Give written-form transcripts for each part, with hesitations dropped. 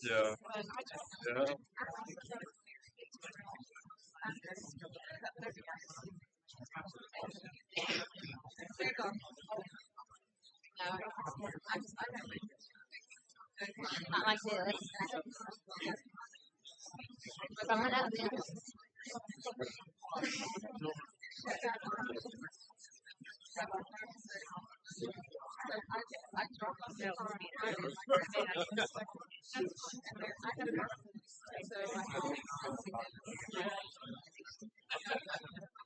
Yeah. Yeah. Not like this. Someone else.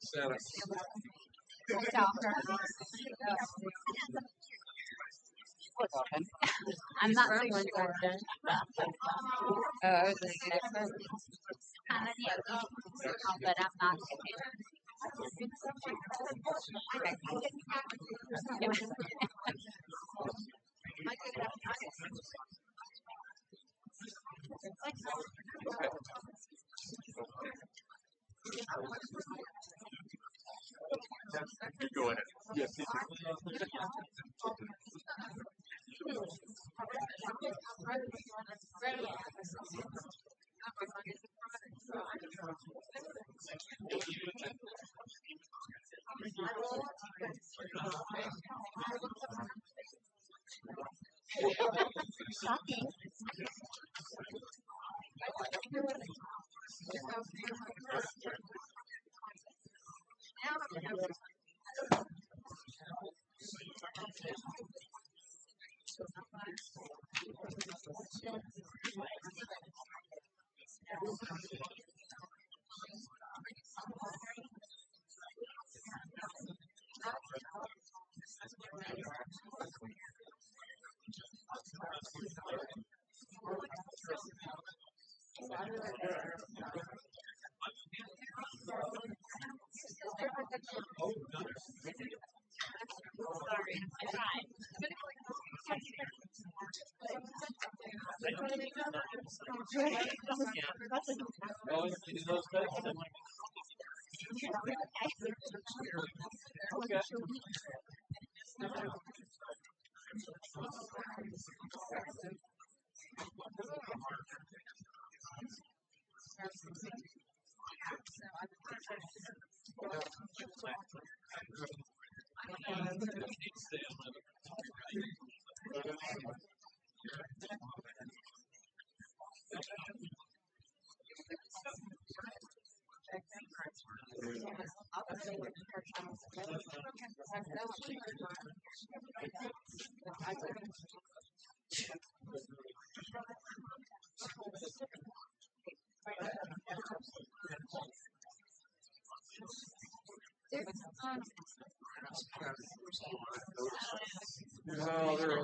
Santa. I'm not someone Jordan. Oh, I was like, but I'm not. You go ahead. Yes. Shocking. No, they're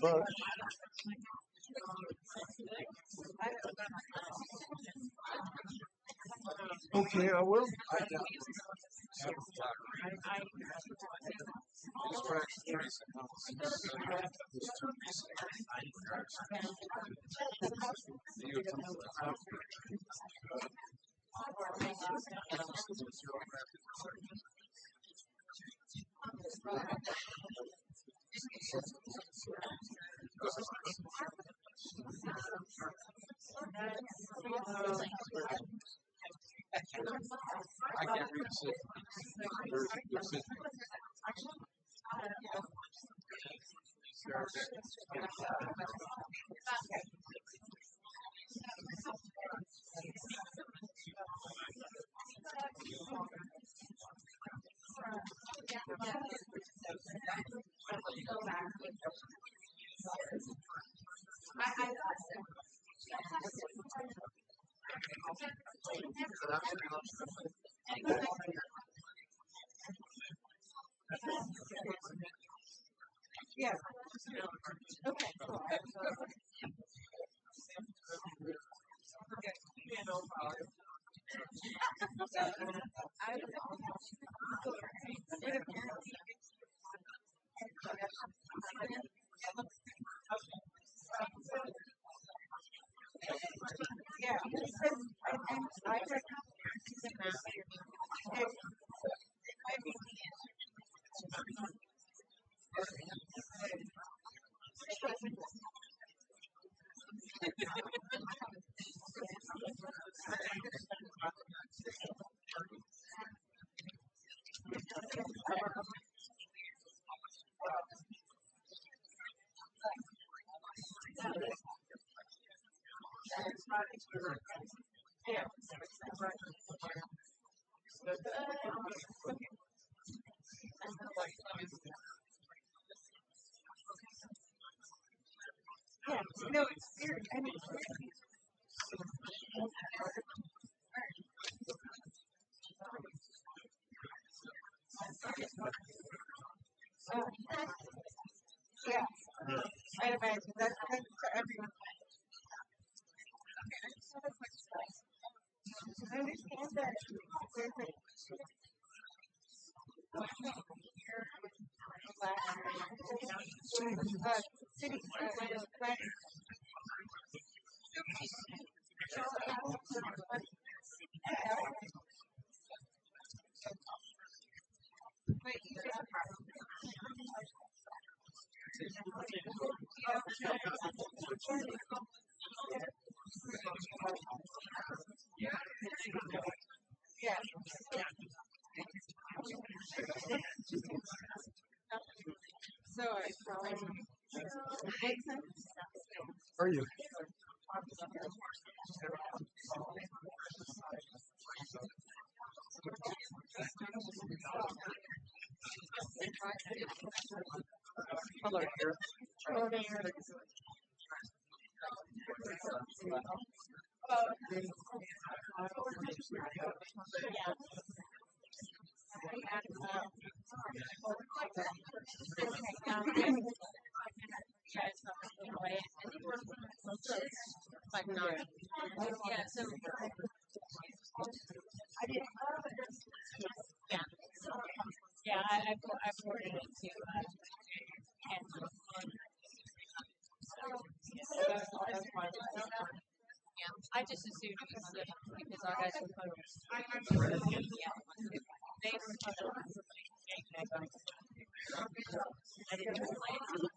but okay, I will. I can't read the system. There's the system. Yeah. Okay. Yeah. Yeah. No, it's weird. I mean, yeah. I imagine that's for everyone. I understand that there's a city planning. Yeah. So I probably makes sense. Are you? Hello, here. Oh, there. Like not. Yeah, so yeah. Yeah, I've ordered it too. And that's fine. Yeah, I just assumed it was because our guys were photos. Yeah. They were photos. I didn't play it.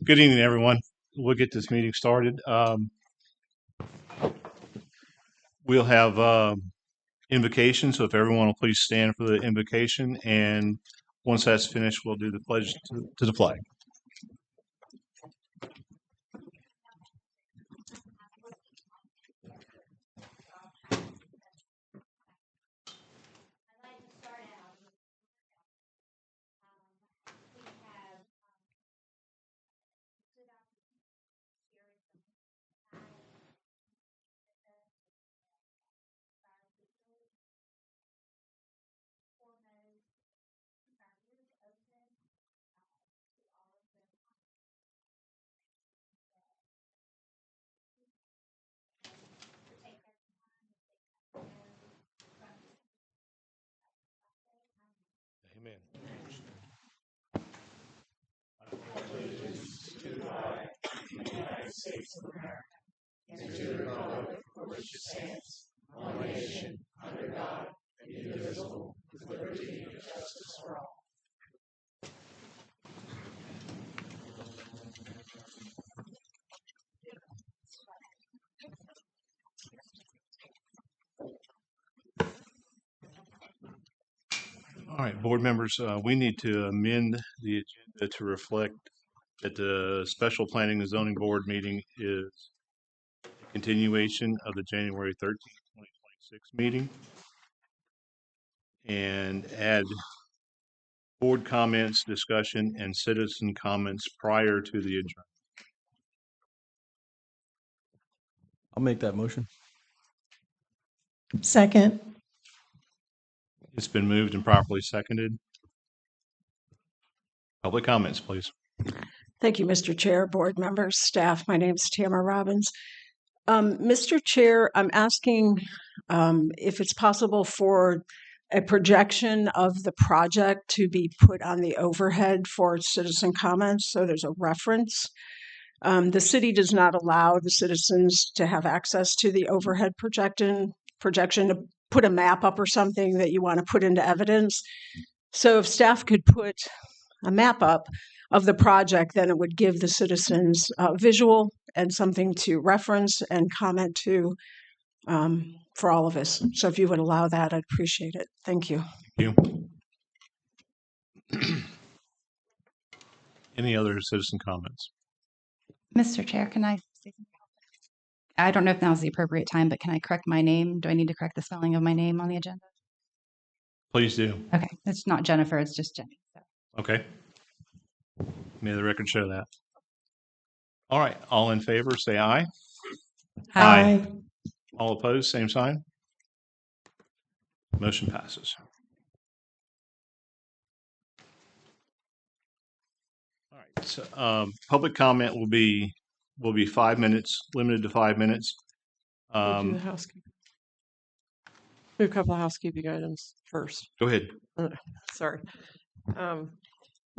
Good evening, everyone. We'll get this meeting started. We'll have invocation, so if everyone will please stand for the invocation, and once that's finished, we'll do the pledge to the flag. Amen. All right, board members, we need to amend the agenda to reflect that the special planning and zoning board meeting is a continuation of the January 13th, 2026 meeting, and add board comments, discussion, and citizen comments prior to the adjournment. I'll make that motion. Second. It's been moved and properly seconded. Public comments, please. Thank you, Mr. Chair, board members, staff. My name is Tamara Robbins. Mr. Chair, I'm asking if it's possible for a projection of the project to be put on the overhead for citizen comments, so there's a reference. The city does not allow the citizens to have access to the overhead projection to put a map up or something that you want to put into evidence. So if staff could put a map up of the project, then it would give the citizens visual and something to reference and comment to for all of us. So if you would allow that, I'd appreciate it. Thank you. Thank you. Any other citizen comments? Mr. Chair, can I say something? I don't know if now's the appropriate time, but can I correct my name? Do I need to correct the spelling of my name on the agenda? Please do. Okay, it's not Jennifer, it's just Jenny. So. Okay. May the record show that. All right. All in favor, say aye. Aye. All opposed, same sign. Motion passes. All right. So, public comment will be 5 minutes, limited to 5 minutes. We'll do the housekeeping. Do a couple of housekeeping items first. Go ahead. Sorry.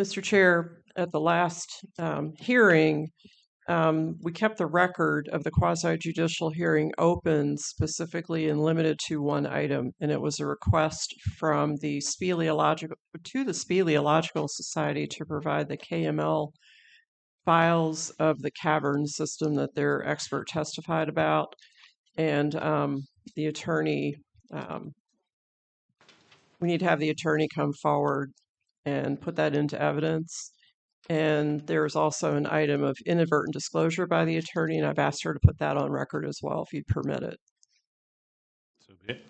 Mr. Chair, at the last hearing, we kept the record of the quasi-judicial hearing open specifically and limited to one item, and it was a request from the Speleological Society to provide the KML files of the cavern system that their expert testified about, and the attorney. We need to have the attorney come forward and put that into evidence. And there's also an item of inadvertent disclosure by the attorney, and I've asked her to put that on record as well, if you'd permit it. So be it.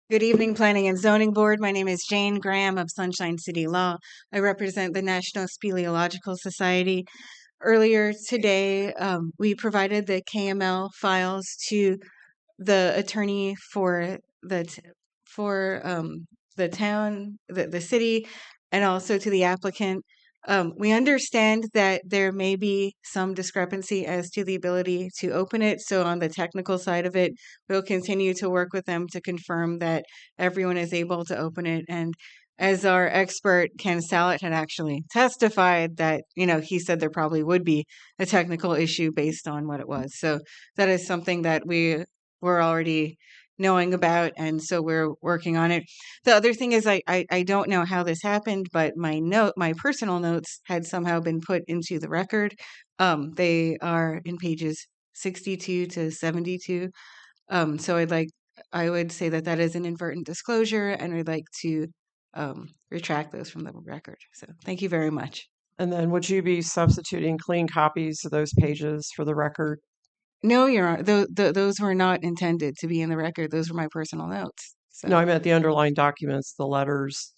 Good evening, Planning and Zoning Board. My name is Jane Graham of Sunshine City Law. I represent the National Speleological Society. Earlier today, we provided the KML files to the attorney for the the town, the city, and also to the applicant. We understand that there may be some discrepancy as to the ability to open it. So on the technical side of it, we'll continue to work with them to confirm that everyone is able to open it. And as our expert, Ken Sallet, had actually testified that, he said there probably would be a technical issue based on what it was. So that is something that we were already knowing about, and so we're working on it. The other thing is I don't know how this happened, but my personal notes had somehow been put into the record. They are in pages 62 to 72. So I would say that is an inadvertent disclosure, and I'd like to retract those from the record. So thank you very much. And then would you be substituting clean copies of those pages for the record? No, Your Honor, those were not intended to be in the record. Those were my personal notes. So. No, I meant the underlying documents, the letters.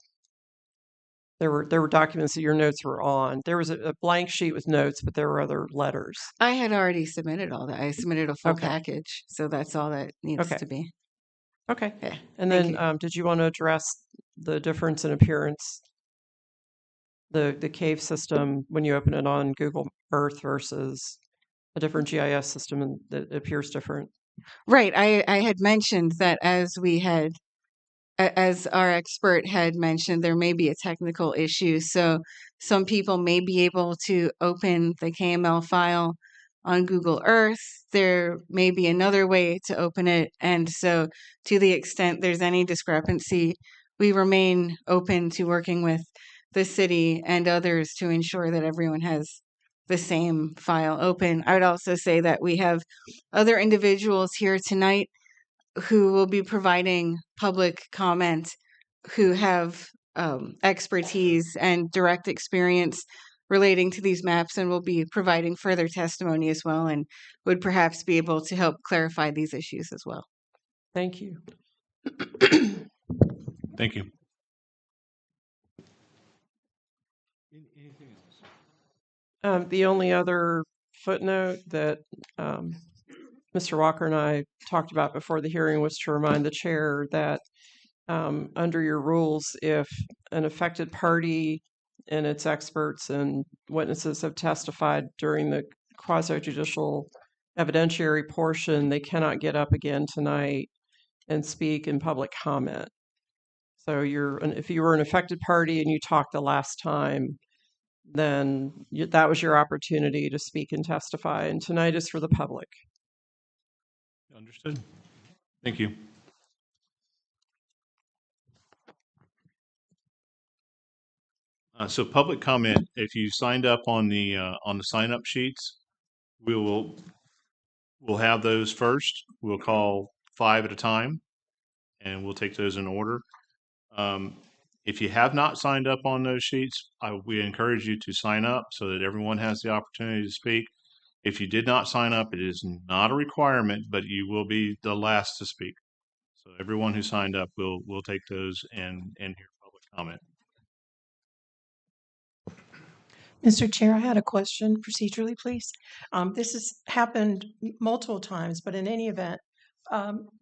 There were documents that your notes were on. There was a blank sheet with notes, but there were other letters. I had already submitted all that. I submitted a full Okay. package, so that's all that needs Okay. to be. Okay. Yeah, And thank then did you want to address the difference in appearance, the cave system when you open it on Google Earth versus a different GIS system that appears different? Right. I had mentioned that as our expert had mentioned, there may be a technical issue. So some people may be able to open the KML file on Google Earth. There may be another way to open it. And so to the extent there's any discrepancy, we remain open to working with the city and others to ensure that everyone has the same file open. I would also say that we have other individuals here tonight who will be providing public comment, who have expertise and direct experience relating to these maps, and will be providing further testimony as well, and would perhaps be able to help clarify these issues as well. Thank you. Thank you. The only other footnote that Mr. Walker and I talked about before the hearing was to remind the chair that under your rules, if an affected party and its experts and witnesses have testified during the quasi-judicial evidentiary portion, they cannot get up again tonight and speak in public comment. So if you were an affected party and you talked the last time, then that was your opportunity to speak and testify. And tonight is for the public. Understood. Thank you. So public comment, if you signed up on the sign-up sheets, we'll have those first. We'll call 5 at a time, and we'll take those in order. If you have not signed up on those sheets, we encourage you to sign up so that everyone has the opportunity to speak. If you did not sign up, it is not a requirement, but you will be the last to speak. So everyone who signed up will take those and hear public comment. Mr. Chair, I had a question procedurally, please. This has happened multiple times, but in any event,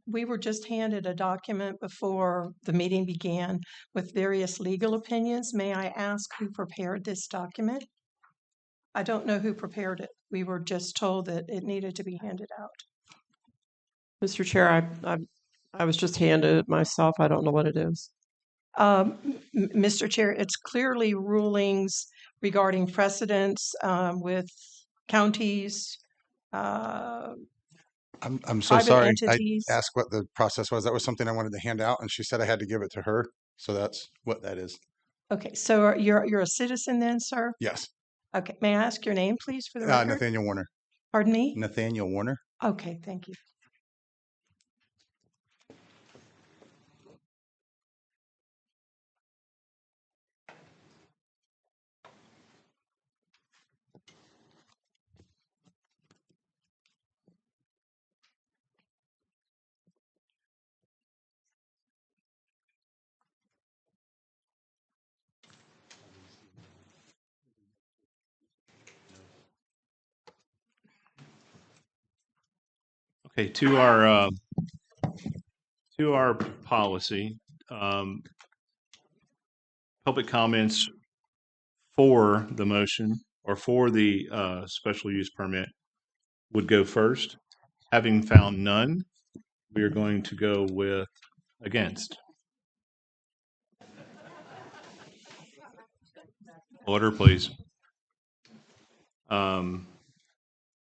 we were just handed a document before the meeting began with various legal opinions. May I ask who prepared this document? I don't know who prepared it. We were just told that it needed to be handed out. Mr. Chair, I was just handed it myself. I don't know what it is. Mr. Chair, it's clearly rulings regarding precedents with counties. I'm so private sorry. entities. I asked what the process was. That was something I wanted to hand out, and she said I had to give it to her. So that's what that is. Okay, so you're a citizen then, sir? Yes. Okay, may I ask your name, please, for the record? Nathaniel Warner. Pardon me? Nathaniel Warner. Okay, thank you. Okay, to our policy, public comments for the motion or for the special use permit would go first. Having found none, we are going to go with against. Order, please.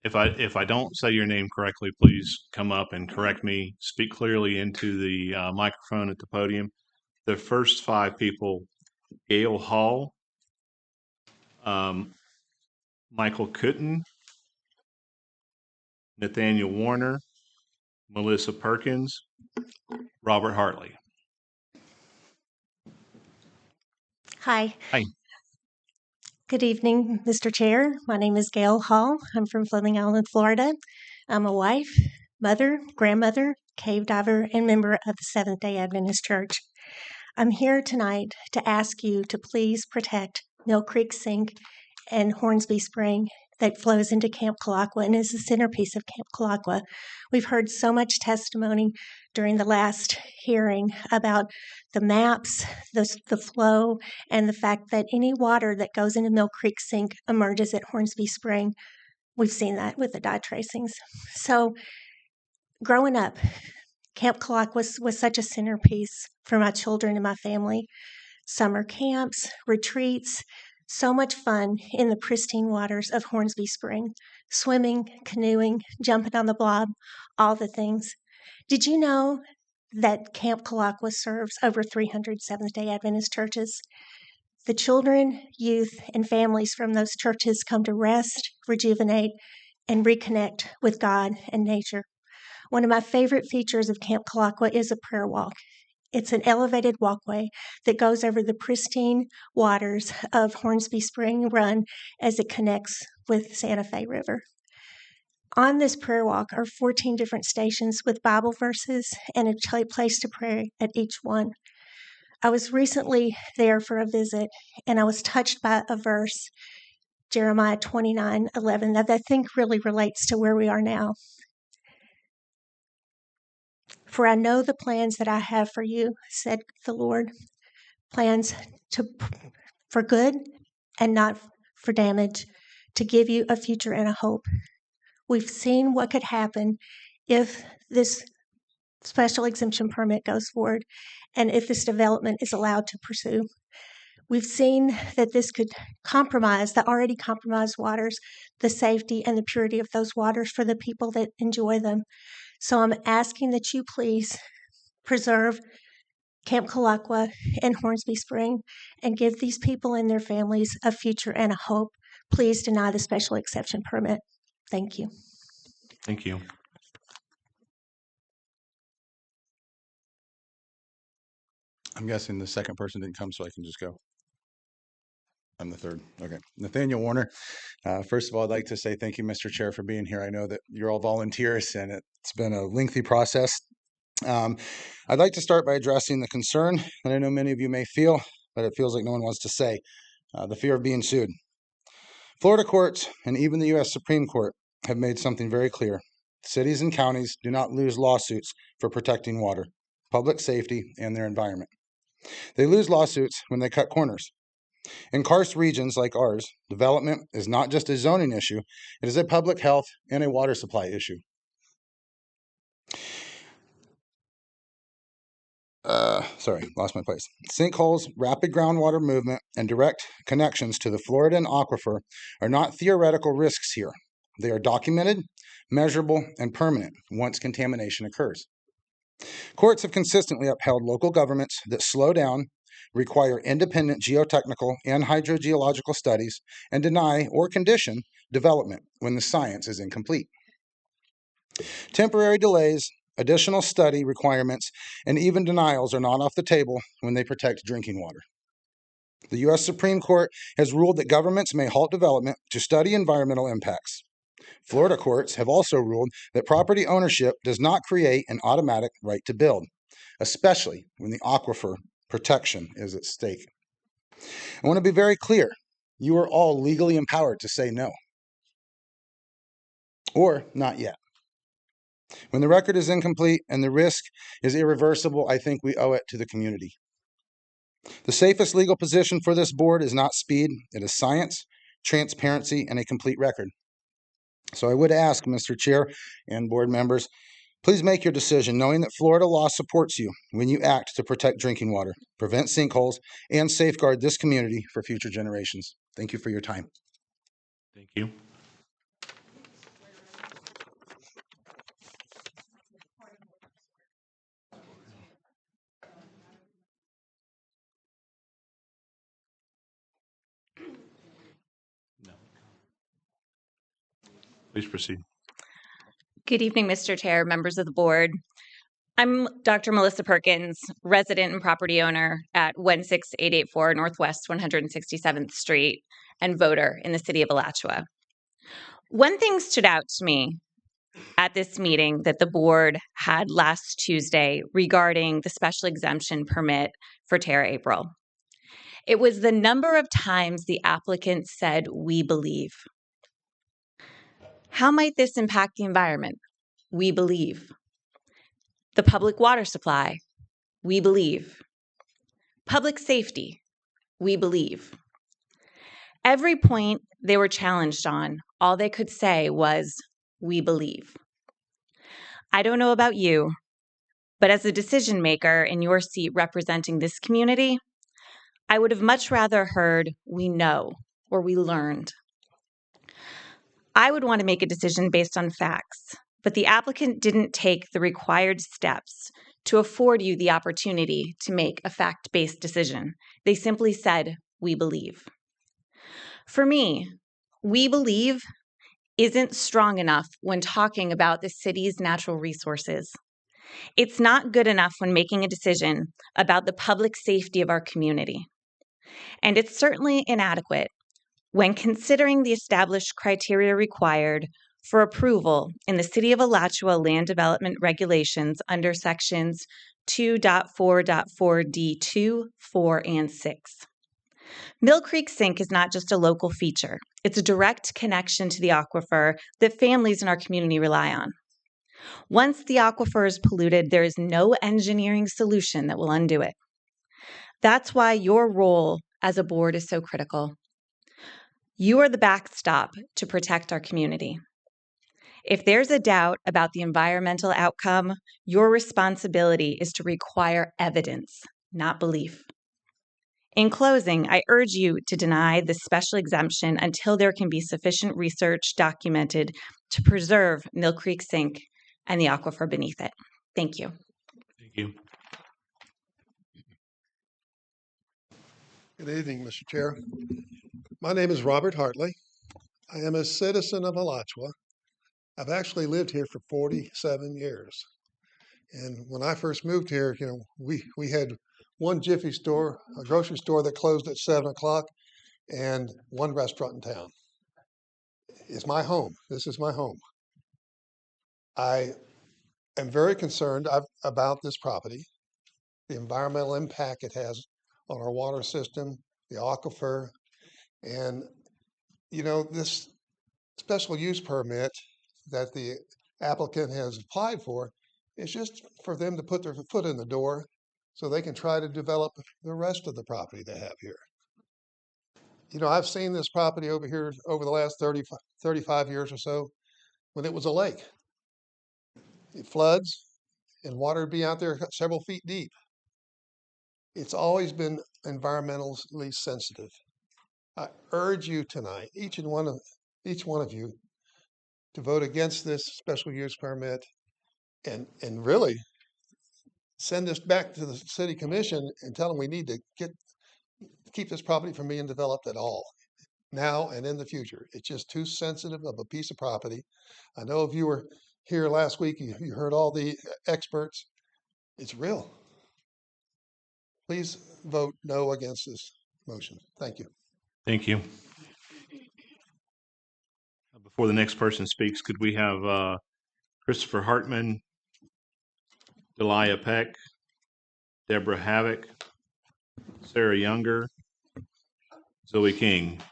If I don't say your name correctly, please come up and correct me. Speak clearly into the microphone at the podium. The first 5 people: Gail Hall, Michael Cooten, Nathaniel Warner, Melissa Perkins, Robert Hartley. Hi. Hi. Good evening, Mr. Chair. My name is Gail Hall. I'm from Fleming Island, Florida. I'm a wife, mother, grandmother, cave diver, and member of the Seventh-day Adventist Church. I'm here tonight to ask you to please protect Mill Creek Sink and Hornsby Spring that flows into Camp Kalakwa and is the centerpiece of Camp Kalakwa. We've heard so much testimony during the last hearing about the maps, the flow, and the fact that any water that goes into Mill Creek Sink emerges at Hornsby Spring. We've seen that with the dye tracings. So growing up, Camp Kalakwa was such a centerpiece for my children and my family. Summer camps, retreats, so much fun in the pristine waters of Hornsby Spring. Swimming, canoeing, jumping on the blob, all the things. Did you know that Camp Kalakwa serves over 300 Seventh-day Adventist churches? The children, youth, and families from those churches come to rest, rejuvenate, and reconnect with God and nature. One of my favorite features of Camp Kalakwa is a prayer walk. It's an elevated walkway that goes over the pristine waters of Hornsby Spring Run as it connects with Santa Fe River. On this prayer walk are 14 different stations with Bible verses and a place to pray at each one. I was recently there for a visit, and I was touched by a verse, Jeremiah 29:11, that I think really relates to where we are now. For I know the plans that I have for you, said the Lord, plans for good and not for damage, to give you a future and a hope. We've seen what could happen if this special exemption permit goes forward and if this development is allowed to pursue. We've seen that this could compromise the already compromised waters, the safety and the purity of those waters for the people that enjoy them. So I'm asking that you please preserve Camp Kalakwa and Hornsby Spring and give these people and their families a future and a hope. Please deny the special exception permit. Thank you. Thank you. I'm guessing the second person didn't come, so I can just go. I'm the third. Okay. Nathaniel Warner. First of all, I'd like to say thank you, Mr. Chair, for being here. I know that you're all volunteers, and it's been a lengthy process. I'd like to start by addressing the concern that I know many of you may feel, but it feels like no one wants to say, the fear of being sued. Florida courts and even the U.S. Supreme Court have made something very clear. Cities and counties do not lose lawsuits for protecting water, public safety, and their environment. They lose lawsuits when they cut corners. In karst regions like ours, development is not just a zoning issue, it is a public health and a water supply issue. Lost my place. Sinkholes, rapid groundwater movement, and direct connections to the Floridan aquifer are not theoretical risks here. They are documented, measurable, and permanent once contamination occurs. Courts have consistently upheld local governments that slow down, require independent geotechnical and hydrogeological studies, and deny or condition development when the science is incomplete. Temporary delays, additional study requirements, and even denials are not off the table when they protect drinking water. The U.S. Supreme Court has ruled that governments may halt development to study environmental impacts. Florida courts have also ruled that property ownership does not create an automatic right to build, especially when the aquifer protection is at stake. I want to be very clear. You are all legally empowered to say no. Or not yet. When the record is incomplete and the risk is irreversible, I think we owe it to the community. The safest legal position for this board is not speed, it is science, transparency, and a complete record. So I would ask, Mr. Chair and board members, please make your decision knowing that Florida law supports you when you act to protect drinking water, prevent sinkholes, and safeguard this community for future generations. Thank you for your time. Thank you. Please proceed. Good evening, Mr. Chair, members of the board. I'm Dr. Melissa Perkins, resident and property owner at 16884 Northwest 167th Street and voter in the city of Alachua. One thing stood out to me at this meeting that the board had last Tuesday regarding the special exemption permit for Terra April. It was the number of times the applicant said, "We believe." How might this impact the environment? We believe. The public water supply? We believe. Public safety? We believe. Every point they were challenged on, all they could say was, "We believe." I don't know about you, but as a decision maker in your seat representing this community, I would have much rather heard, "We know," or "We learned." I would want to make a decision based on facts, but the applicant didn't take the required steps to afford you the opportunity to make a fact-based decision. They simply said, "We believe." For me, "we believe" isn't strong enough when talking about the city's natural resources. It's not good enough when making a decision about the public safety of our community. And it's certainly inadequate when considering the established criteria required for approval in the City of Alachua Land Development Regulations under Sections 2.4.4D2, 4, and 6. Mill Creek Sink is not just a local feature. It's a direct connection to the aquifer that families in our community rely on. Once the aquifer is polluted, there is no engineering solution that will undo it. That's why your role as a board is so critical. You are the backstop to protect our community. If there's a doubt about the environmental outcome, your responsibility is to require evidence, not belief. In closing, I urge you to deny this special exemption until there can be sufficient research documented to preserve Mill Creek Sink and the aquifer beneath it. Thank you. Thank you. Good evening, Mr. Chair. My name is Robert Hartley. I am a citizen of Alachua. I've actually lived here for 47 years. And when I first moved here, we had one Jiffy store, a grocery store that closed at 7 o'clock, and one restaurant in town. It's my home. This is my home. I am very concerned about this property, the environmental impact it has on our water system, the aquifer, and this special use permit that the applicant has applied for is just for them to put their foot in the door so they can try to develop the rest of the property they have here. I've seen this property over here over the last 35 years or so when it was a lake. It floods and water would be out there several feet deep. It's always been environmentally sensitive. I urge you tonight, each one of you, to vote against this special use permit and really send this back to the city commission and tell them we need to keep this property from being developed at all, now and in the future. It's just too sensitive of a piece of property. I know if you were here last week, you heard all the experts. It's real. Please vote no against this motion. Thank you. Thank you. Before the next person speaks, could we have Christopher Hartman, Delia Peck, Deborah Havoc, Sarah Younger, Zoe King?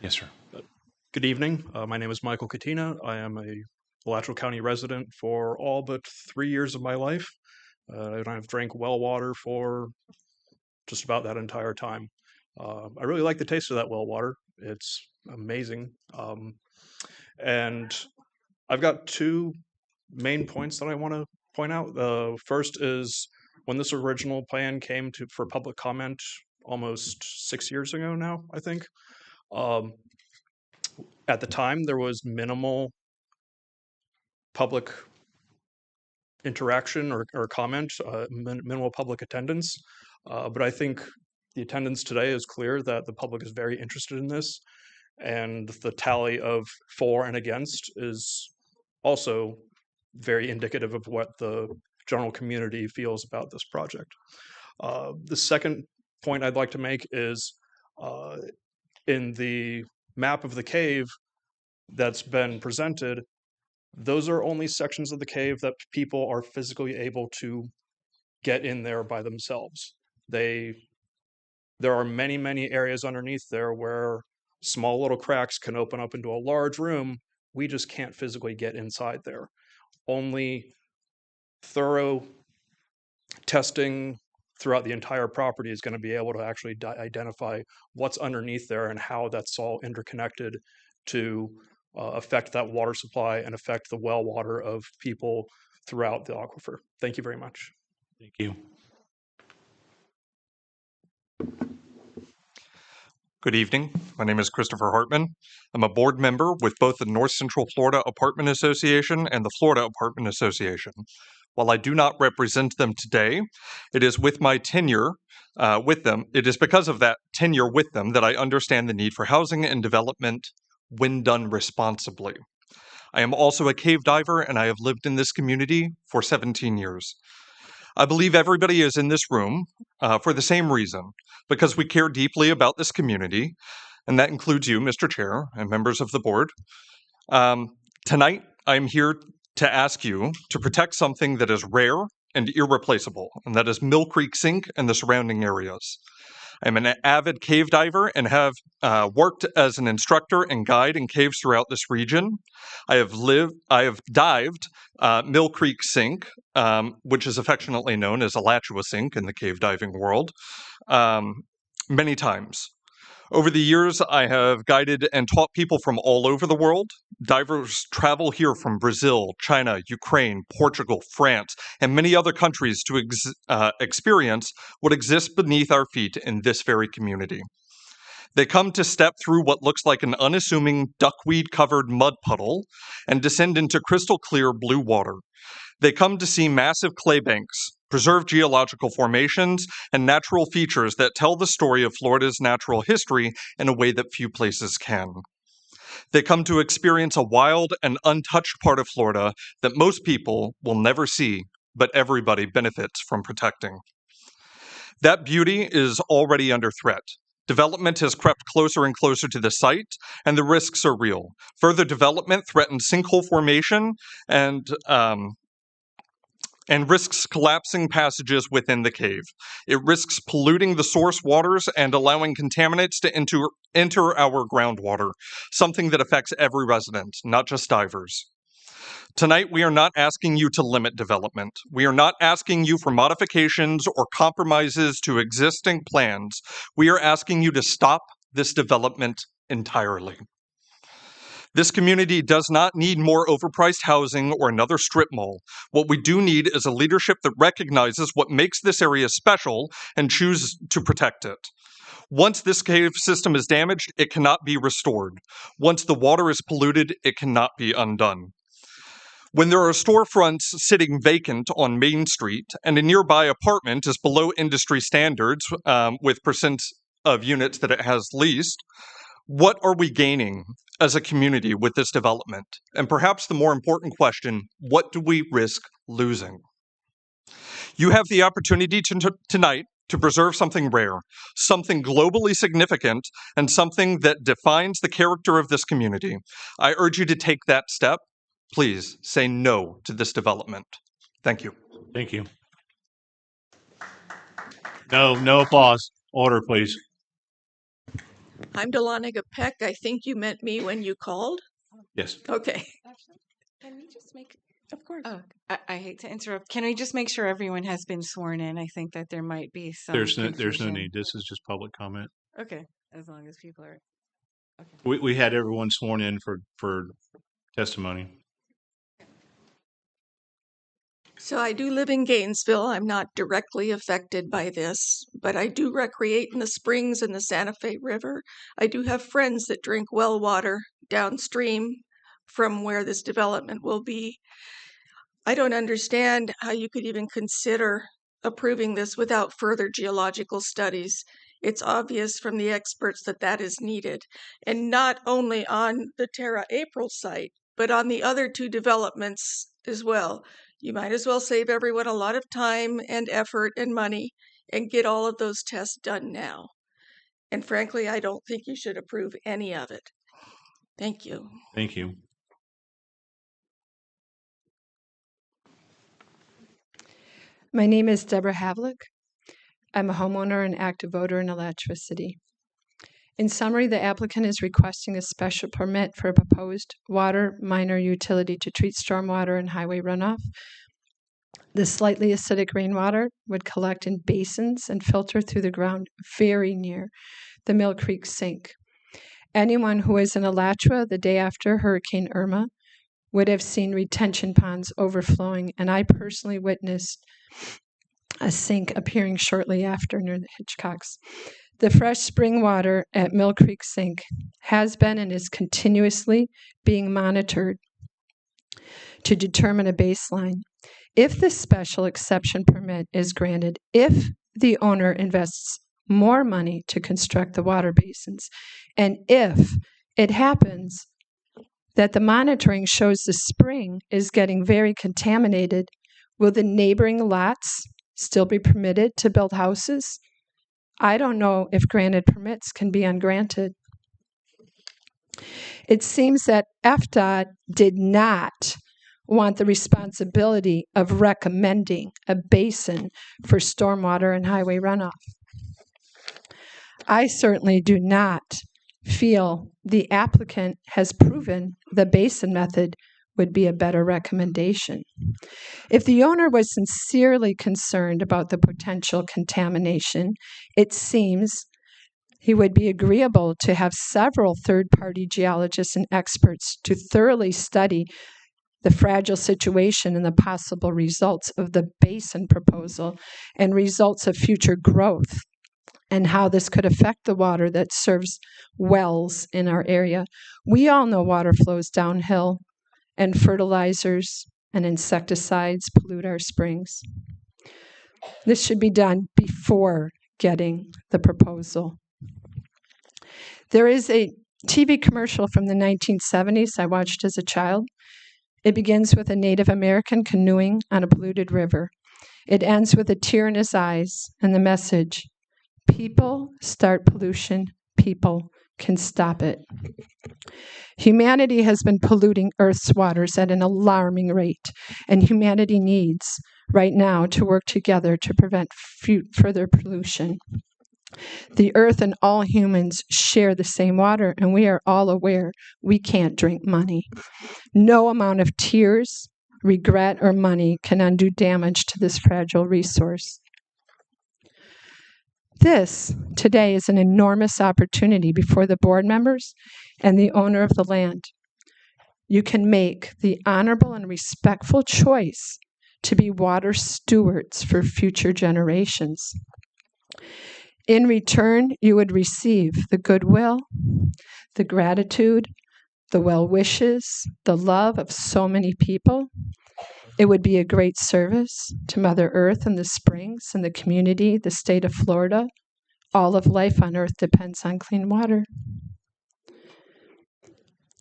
Yes, sir. Good evening. My name is Michael Katina. I am a Alachua County resident for all but 3 years of my life. and I've drank well water for just about that entire time. I really like the taste of that well water. It's amazing. And I've got two main points that I want to point out. The first is when this original plan came for public comment almost 6 years ago now, I think. At the time, there was minimal public interaction or comment, minimal public attendance. But I think the attendance today is clear that the public is very interested in this, and the tally of for and against is also very indicative of what the general community feels about this project. The second point I'd like to make is in the map of the cave that's been presented, those are only sections of the cave that people are physically able to get in there by themselves. There are many, many areas underneath there where small little cracks can open up into a large room. We just can't physically get inside there. Only thorough testing throughout the entire property is going to be able to actually identify what's underneath there and how that's all interconnected to affect that water supply and affect the well water of people throughout the aquifer. Thank you very much. Thank you. Good evening. My name is Christopher Hartman. I'm a board member with both the North Central Florida Apartment Association and the Florida Apartment Association. While I do not represent them today, it is with my tenure with them. It is because of that tenure with them that I understand the need for housing and development when done responsibly. I am also a cave diver, and I have lived in this community for 17 years. I believe everybody is in this room for the same reason, because we care deeply about this community, and that includes you, Mr. Chair, and members of the board. Tonight, I'm here to ask you to protect something that is rare and irreplaceable, and that is Mill Creek Sink and the surrounding areas. I'm an avid cave diver and have worked as an instructor and guide in caves throughout this region. I have dived Mill Creek Sink, which is affectionately known as Alachua Sink in the cave diving world, many times. Over the years, I have guided and taught people from all over the world. Divers travel here from Brazil, China, Ukraine, Portugal, France, and many other countries to experience what exists beneath our feet in this very community. They come to step through what looks like an unassuming duckweed-covered mud puddle and descend into crystal clear blue water. They come to see massive clay banks, preserved geological formations, and natural features that tell the story of Florida's natural history in a way that few places can. They come to experience a wild and untouched part of Florida that most people will never see, but everybody benefits from protecting. That beauty is already under threat. Development has crept closer and closer to the site, and the risks are real. Further development threatens sinkhole formation and risks collapsing passages within the cave. It risks polluting the source waters and allowing contaminants to enter our groundwater, something that affects every resident, not just divers. Tonight, we are not asking you to limit development. We are not asking you for modifications or compromises to existing plans. We are asking you to stop this development entirely. This community does not need more overpriced housing or another strip mall. What we do need is a leadership that recognizes what makes this area special and chooses to protect it. Once this cave system is damaged, it cannot be restored. Once the water is polluted, it cannot be undone. When there are storefronts sitting vacant on Main Street and a nearby apartment is below industry standards with percent of units that it has leased, what are we gaining as a community with this development? And perhaps the more important question, what do we risk losing? You have the opportunity tonight to preserve something rare, something globally significant, and something that defines the character of this community. I urge you to take that step. Please say no to this development. Thank you. Thank you. No applause. Order, please. I'm Delaniga Peck. I think you meant me when you called. Yes. Okay. Can we just make Of course. Oh, I hate to interrupt. Can we just make sure everyone has been sworn in? I think that there might be some There's no confusion. need. This is just public comment. Okay, as long as people are. We had everyone sworn in for testimony. So I do live in Gainesville. I'm not directly affected by this, but I do recreate in the springs and the Santa Fe River. I do have friends that drink well water downstream from where this development will be. I don't understand how you could even consider approving this without further geological studies. It's obvious from the experts that that is needed, and not only on the Terra April site, but on the other two developments as well. You might as well save everyone a lot of time and effort and money and get all of those tests done now. And frankly, I don't think you should approve any of it. Thank you. Thank you. My name is Deborah Havlick. I'm a homeowner and active voter in Alachua City. In summary, the applicant is requesting a special permit for a proposed water minor utility to treat stormwater and highway runoff. The slightly acidic rainwater would collect in basins and filter through the ground very near the Mill Creek sink. Anyone who was in Alachua the day after Hurricane Irma would have seen retention ponds overflowing, and I personally witnessed a sink appearing shortly after near the Hitchcocks. The fresh spring water at Mill Creek Sink has been and is continuously being monitored to determine a baseline. If the special exception permit is granted, if the owner invests more money to construct the water basins, and if it happens that the monitoring shows the spring is getting very contaminated, will the neighboring lots still be permitted to build houses? I don't know if granted permits can be ungranted. It seems that FDOT did not want the responsibility of recommending a basin for stormwater and highway runoff. I certainly do not feel the applicant has proven the basin method would be a better recommendation. If the owner was sincerely concerned about the potential contamination, it seems he would be agreeable to have several third-party geologists and experts to thoroughly study the fragile situation and the possible results of the basin proposal and results of future growth, and how this could affect the water that serves wells in our area. We all know water flows downhill, and fertilizers and insecticides pollute our springs. This should be done before getting the proposal. There is a TV commercial from the 1970s I watched as a child. It begins with a Native American canoeing on a polluted river. It ends with a tear in his eyes and the message, people start pollution, people can stop it. Humanity has been polluting Earth's waters at an alarming rate, and humanity needs right now to work together to prevent further pollution. The Earth and all humans share the same water, and we are all aware we can't drink money. No amount of tears, regret, or money can undo damage to this fragile resource. This, today, is an enormous opportunity before the board members and the owner of the land. You can make the honorable and respectful choice to be water stewards for future generations. In return, you would receive the goodwill, the gratitude, the well wishes, the love of so many people. It would be a great service to Mother Earth and the springs and the community, the state of Florida. All of life on Earth depends on clean water.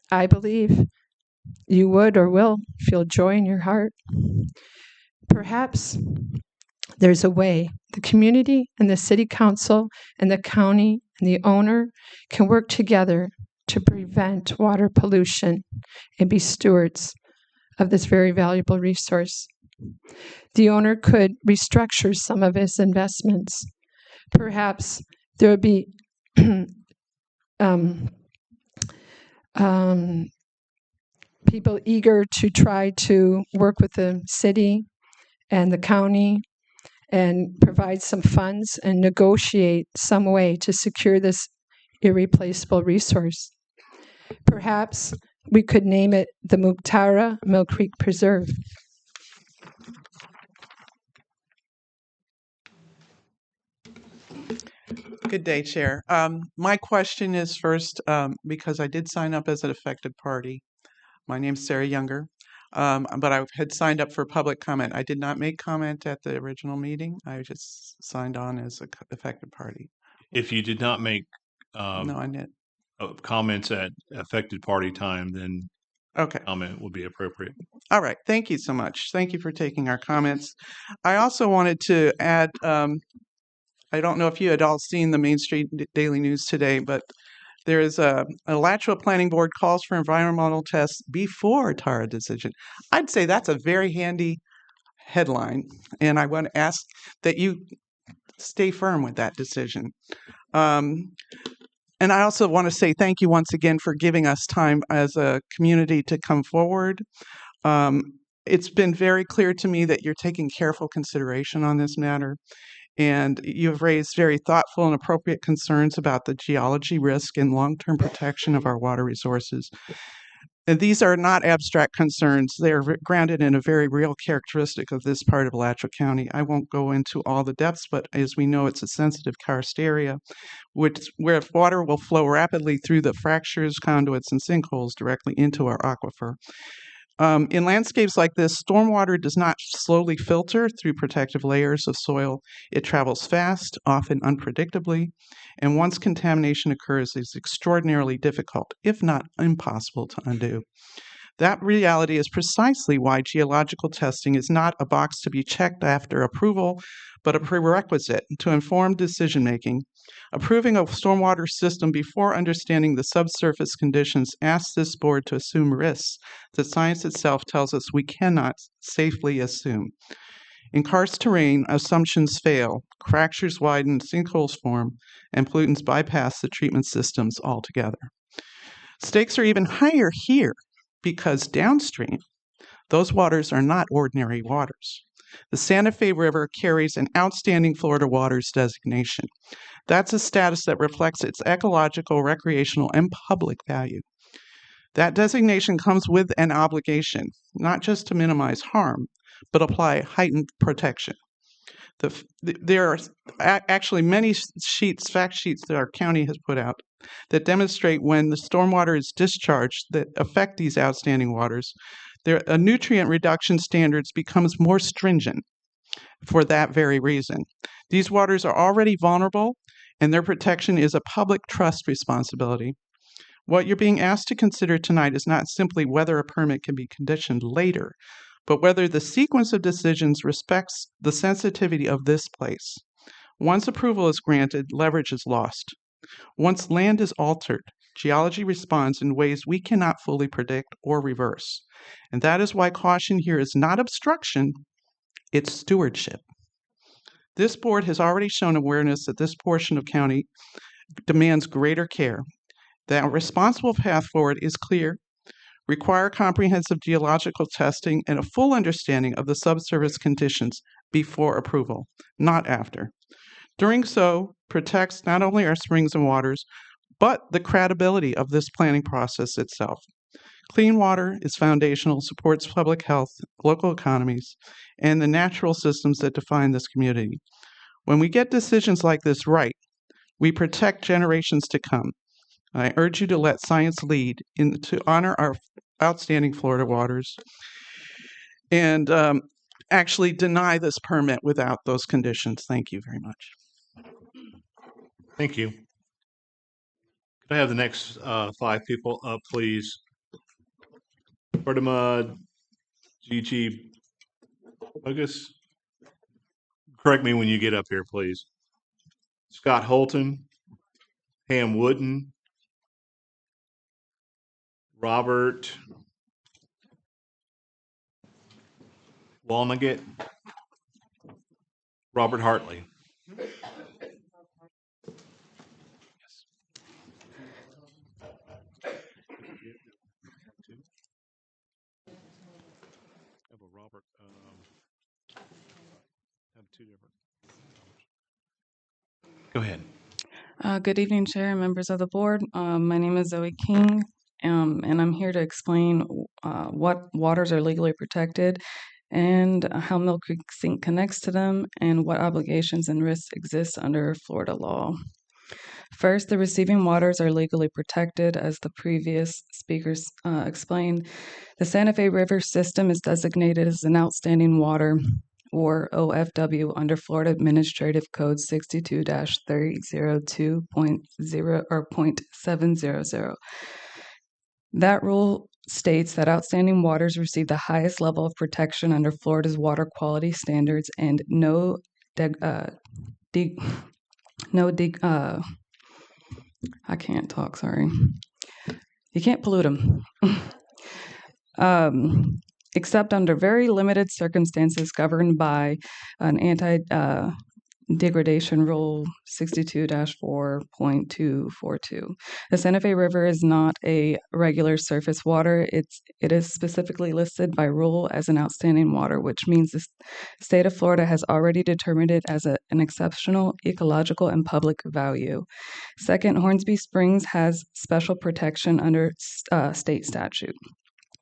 I believe you would or will feel joy in your heart. Perhaps there's a way the community and the city council and the county and the owner can work together to prevent water pollution and be stewards of this very valuable resource. The owner could restructure some of his investments. Perhaps there would be people eager to try to work with the city and the county and provide some funds and negotiate some way to secure this irreplaceable resource. Perhaps we could name it the Muktara Mill Creek Preserve. Good day, Chair. My question is first, because I did sign up as an affected party. My name's Sarah Younger, but I had signed up for public comment. I did not make comment at the original meeting. I just signed on as an affected party. If you did not make No, I didn't. comments at affected party time, then Okay. comment would be appropriate. All right. Thank you so much. Thank you for taking our comments. I also wanted to add, I don't know if you had all seen the Main Street Daily News today, but there is a Alachua Planning Board calls for environmental tests before TARA decision. I'd say that's a very handy headline, and I want to ask that you stay firm with that decision. And I also want to say thank you once again for giving us time as a community to come forward. It's been very clear to me that you're taking careful consideration on this matter, and you've raised very thoughtful and appropriate concerns about the geology risk and long-term protection of our water resources. And these are not abstract concerns. They are grounded in a very real characteristic of this part of Alachua County. I won't go into all the depths, but as we know, it's a sensitive karst area, where water will flow rapidly through the fractures, conduits, and sinkholes directly into our aquifer. In landscapes like this, stormwater does not slowly filter through protective layers of soil. It travels fast, often unpredictably, and once contamination occurs, it's extraordinarily difficult, if not impossible, to undo. That reality is precisely why geological testing is not a box to be checked after approval, but a prerequisite to inform decision-making. Approving a stormwater system before understanding the subsurface conditions asks this board to assume risks that science itself tells us we cannot safely assume. In karst terrain, assumptions fail, fractures widen, sinkholes form, and pollutants bypass the treatment systems altogether. Stakes are even higher here because downstream, those waters are not ordinary waters. The Santa Fe River carries an outstanding Florida waters designation. That's a status that reflects its ecological, recreational, and public value. That designation comes with an obligation, not just to minimize harm, but apply heightened protection. There are actually many fact sheets that our county has put out that demonstrate when the stormwater is discharged that affect these outstanding waters, nutrient reduction standards becomes more stringent for that very reason. These waters are already vulnerable, and their protection is a public trust responsibility. What you're being asked to consider tonight is not simply whether a permit can be conditioned later, but whether the sequence of decisions respects the sensitivity of this place. Once approval is granted, leverage is lost. Once land is altered, geology responds in ways we cannot fully predict or reverse. And that is why caution here is not obstruction, it's stewardship. This board has already shown awareness that this portion of county demands greater care. The responsible path forward is clear. Require comprehensive geological testing and a full understanding of the subsurface conditions before approval, not after. Doing so protects not only our springs and waters, but the credibility of this planning process itself. Clean water is foundational, supports public health, local economies, and the natural systems that define this community. When we get decisions like this right, we protect generations to come. I urge you to let science lead to honor our outstanding Florida waters and actually deny this permit without those conditions. Thank you very much. Thank you. Could I have the next 5 people up, please? Bertima Gigi Bogus. Correct me when you get up here, please. Scott Holton, Pam Wooden, Robert Walnugget, Robert Hartley. Robert, have two different comments. Go ahead. Good evening, Chair and members of the board. My name is Zoe King, and I'm here to explain what waters are legally protected and how Mill Creek Sink connects to them and what obligations and risks exist under Florida law. First, the receiving waters are legally protected, as the previous speakers explained. The Santa Fe River system is designated as an outstanding water, or OFW, under Florida Administrative Code 62-302.0 or .700. That rule states that outstanding waters receive the highest level of protection under Florida's water quality standards, and I can't talk, sorry. You can't pollute them. Except under very limited circumstances governed by an anti-degradation rule 62-4.242. The Santa Fe River is not a regular surface water. It is specifically listed by rule as an outstanding water, which means the state of Florida has already determined it as an exceptional ecological and public value. Second, Hornsby Springs has special protection under state statute.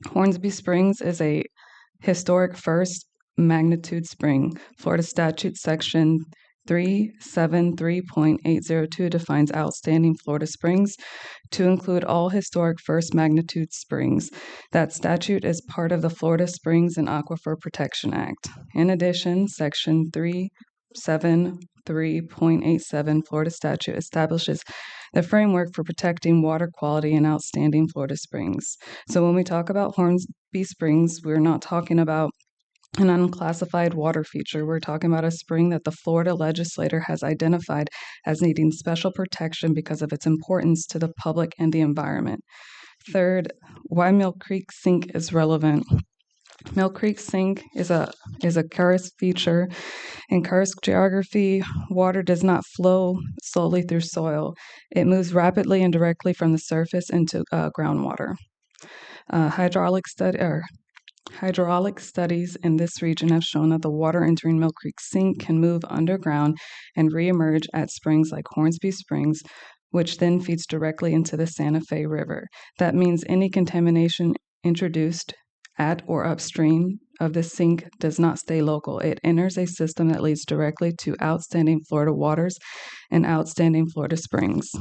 Hornsby Springs is a historic first magnitude spring. Florida Statute Section 373.802 defines outstanding Florida springs to include all historic first magnitude springs. That statute is part of the Florida Springs and Aquifer Protection Act. In addition, Section 373.87 Florida statute establishes the framework for protecting water quality in outstanding Florida springs. So when we talk about Hornsby Springs, we're not talking about an unclassified water feature. We're talking about a spring that the Florida legislature has identified as needing special protection because of its importance to the public and the environment. Third, why Mill Creek Sink is relevant. Mill Creek Sink is a karst feature. In karst geography, water does not flow solely through soil. It moves rapidly and directly from the surface into groundwater. Hydraulic studies in this region have shown that the water entering Mill Creek Sink can move underground and reemerge at springs like Hornsby Springs, which then feeds directly into the Santa Fe River. That means any contamination introduced at or upstream of the sink does not stay local. It enters a system that leads directly to outstanding Florida waters and outstanding Florida springs.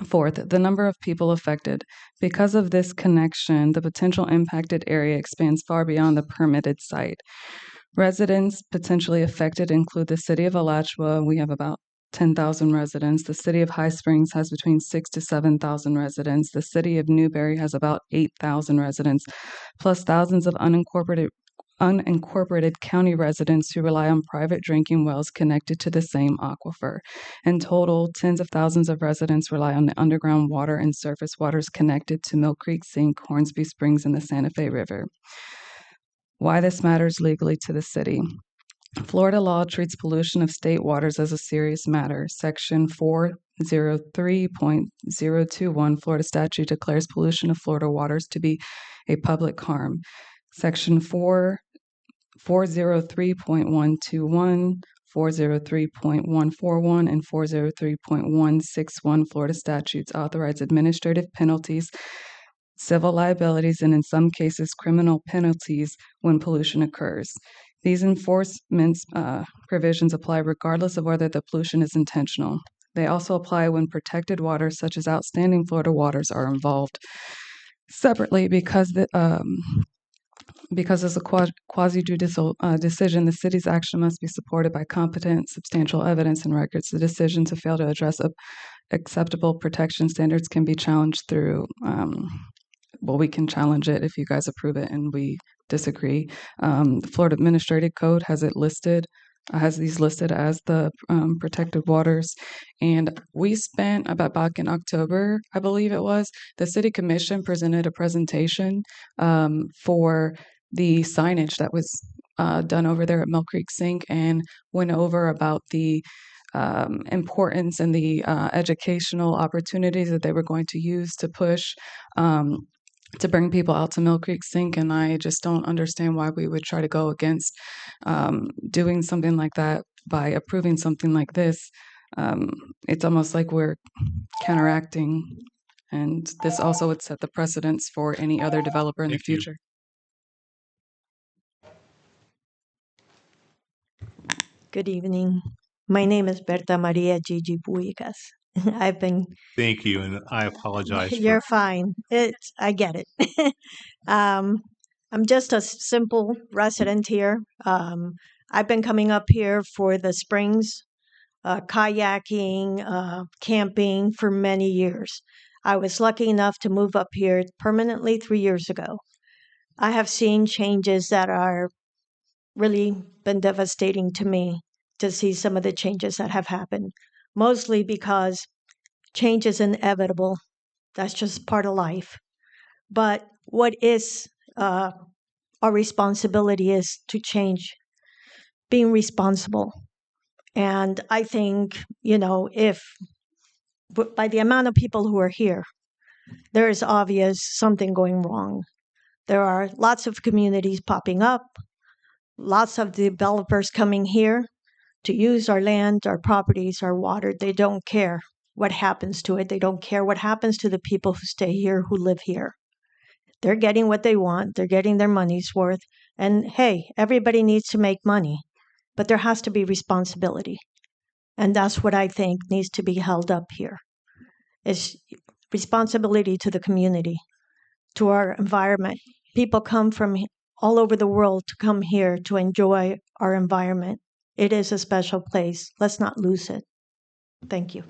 Fourth, the number of people affected. Because of this connection, the potential impacted area expands far beyond the permitted site. Residents potentially affected include the city of Alachua. We have about 10,000 residents. The city of High Springs has between 6,000 to 7,000 residents. The city of Newberry has about 8,000 residents, plus thousands of unincorporated county residents who rely on private drinking wells connected to the same aquifer. In total, tens of thousands of residents rely on the underground water and surface waters connected to Mill Creek Sink, Hornsby Springs, and the Santa Fe River. Why this matters legally to the city. Florida law treats pollution of state waters as a serious matter. Section 403.021 Florida statute declares pollution of Florida waters to be a public harm. Section 403.121, 403.141, and 403.161 Florida statutes authorize administrative penalties, civil liabilities, and in some cases criminal penalties when pollution occurs. These enforcement provisions apply regardless of whether the pollution is intentional. They also apply when protected waters, such as outstanding Florida waters, are involved. Separately, because as a quasi-judicial decision, the city's action must be supported by competent, substantial evidence and records. The decision to fail to address acceptable protection standards can be challenged through, we can challenge it if you guys approve it and we disagree. The Florida Administrative Code has these listed as the protected waters. And we spent about back in October, I believe it was, the City Commission presented a presentation for the signage that was done over there at Mill Creek Sink and went over about the importance and the educational opportunities that they were going to use to push to bring people out to Mill Creek Sink, and I just don't understand why we would try to go against doing something like that by approving something like this. It's almost like we're counteracting, and this also would set the precedence for any other developer in the Thank you. future. Good evening. My name is Berta Maria Gigi Buicas. I've been. Thank you, and I apologize for. You're fine. I get it. I'm just a simple resident here. I've been coming up here for the springs, kayaking, camping for many years. I was lucky enough to move up here permanently 3 years ago. I have seen changes that are really been devastating to me to see some of the changes that have happened, mostly because change is inevitable. That's just part of life. But what is our responsibility is to change, being responsible. And I think, if by the amount of people who are here, there is obvious something going wrong. There are lots of communities popping up, lots of developers coming here to use our land, our properties, our water. They don't care what happens to it. They don't care what happens to the people who stay here, who live here. They're getting what they want. They're getting their money's worth. And hey, everybody needs to make money, but there has to be responsibility. And that's what I think needs to be held up here, is responsibility to the community, to our environment. People come from all over the world to come here to enjoy our environment. It is a special place. Let's not lose it. Thank you.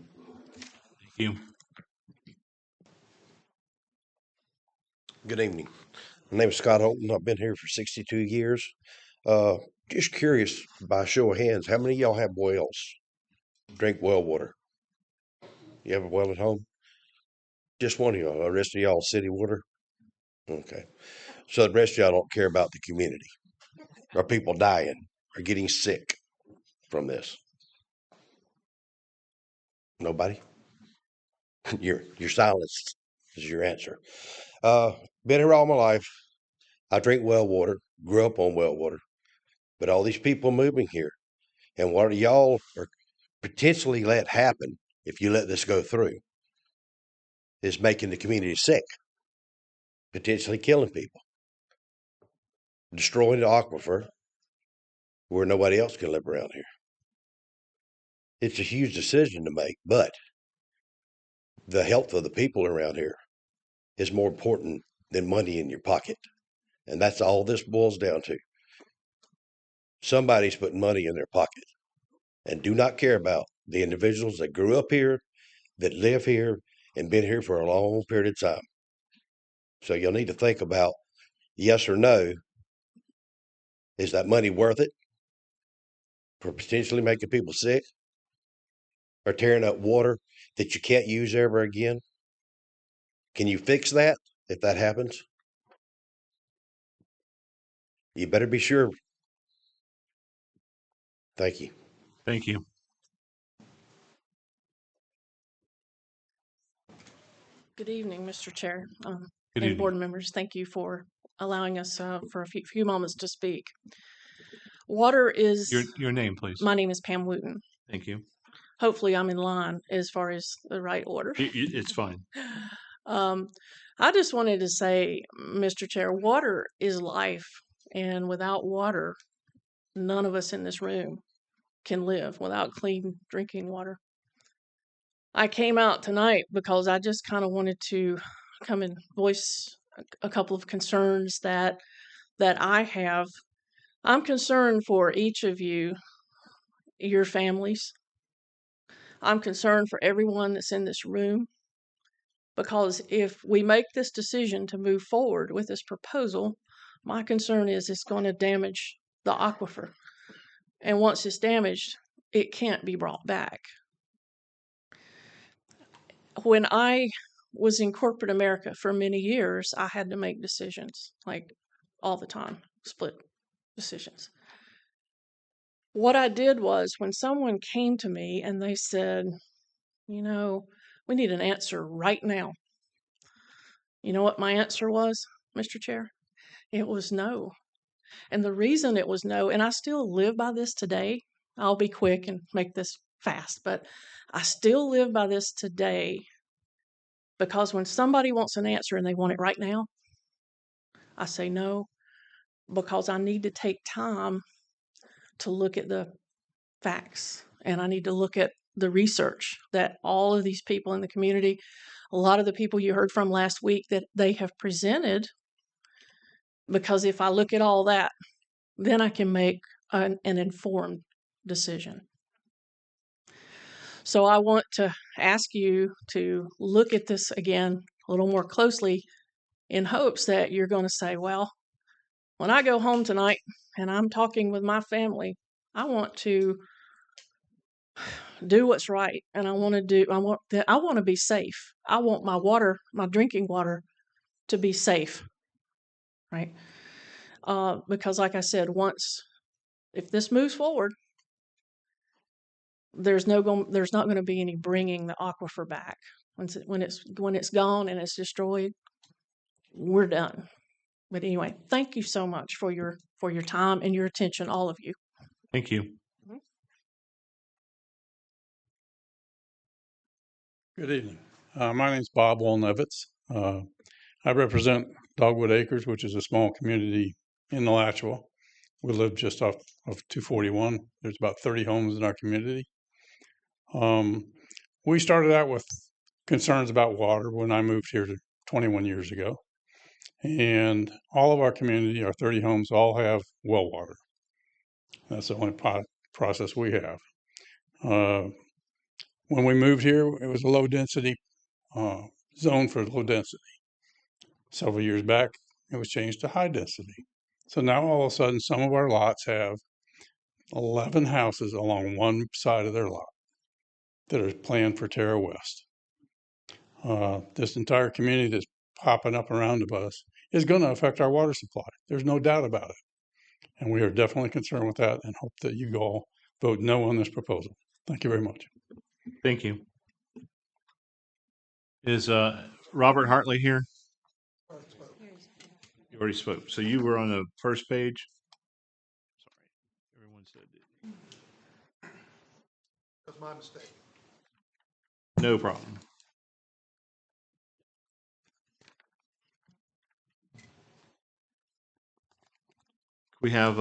Thank you. Good evening. My name is Scott Holton. I've been here for 62 years. Just curious, by show of hands, how many of y'all have wells? Drink well water? You have a well at home? Just one of y'all. The rest of y'all city water? Okay. So the rest of y'all don't care about the community. Are people dying? Are getting sick from this? Nobody? Your silence is your answer. Been here all my life. I drink well water, grew up on well water, but all these people moving here, and what y'all are potentially let happen if you let this go through is making the community sick, potentially killing people, destroying the aquifer where nobody else can live around here. It's a huge decision to make, but the health of the people around here is more important than money in your pocket. And that's all this boils down to. Somebody's putting money in their pocket and do not care about the individuals that grew up here, that live here, and been here for a long period of time. So you'll need to think about yes or no. Is that money worth it for potentially making people sick or tearing up water that you can't use ever again? Can you fix that if that happens? You better be sure. Thank you. Thank you. Good evening, Mr. Chair, Good and evening. board members. Thank you for allowing us for a few moments to speak. Water is... Your name, please. My name is Pam Wooten. Thank you. Hopefully I'm in line as far as the right order. It's fine. I just wanted to say, Mr. Chair, water is life. And without water, none of us in this room can live without clean drinking water. I came out tonight because I just kind of wanted to come and voice a couple of concerns that I have. I'm concerned for each of you, your families. I'm concerned for everyone that's in this room, because if we make this decision to move forward with this proposal, my concern is it's going to damage the aquifer. And once it's damaged, it can't be brought back. When I was in corporate America for many years, I had to make decisions, like all the time, split decisions. What I did was when someone came to me and they said, we need an answer right now. You know what my answer was, Mr. Chair? It was no. And the reason it was no, and I still live by this today, I'll be quick and make this fast, but I still live by this today because when somebody wants an answer and they want it right now, I say no, because I need to take time to look at the facts and I need to look at the research that all of these people in the community, a lot of the people you heard from last week, that they have presented. Because if I look at all that, then I can make an informed decision. So I want to ask you to look at this again a little more closely in hopes that you're going to say, well, when I go home tonight and I'm talking with my family, I want to do what's right, and I want to be safe. I want my water, my drinking water, to be safe, right? Because, like I said, if this moves forward, there's not going to be any bringing the aquifer back. When it's gone and it's destroyed, we're done. But anyway, thank you so much for your time and your attention, all of you. Thank you. Good evening. My name's Bob Wolnevitz. I represent Dogwood Acres, which is a small community in Alachua. We live just off of 241. There's about 30 homes in our community. We started out with concerns about water when I moved here 21 years ago. And all of our community, our 30 homes, all have well water. That's the only process we have. When we moved here, it was a low density zone for low density. Several years back, it was changed to high density. So now all of a sudden, some of our lots have 11 houses along one side of their lot that are planned for Terra West. This entire community that's popping up around us is going to affect our water supply. There's no doubt about it. And we are definitely concerned with that and hope that you all vote no on this proposal. Thank you very much. Thank you. Is Robert Hartley here? You already spoke. So you were on the first page? Sorry. Everyone said it. That's my mistake. No problem. We have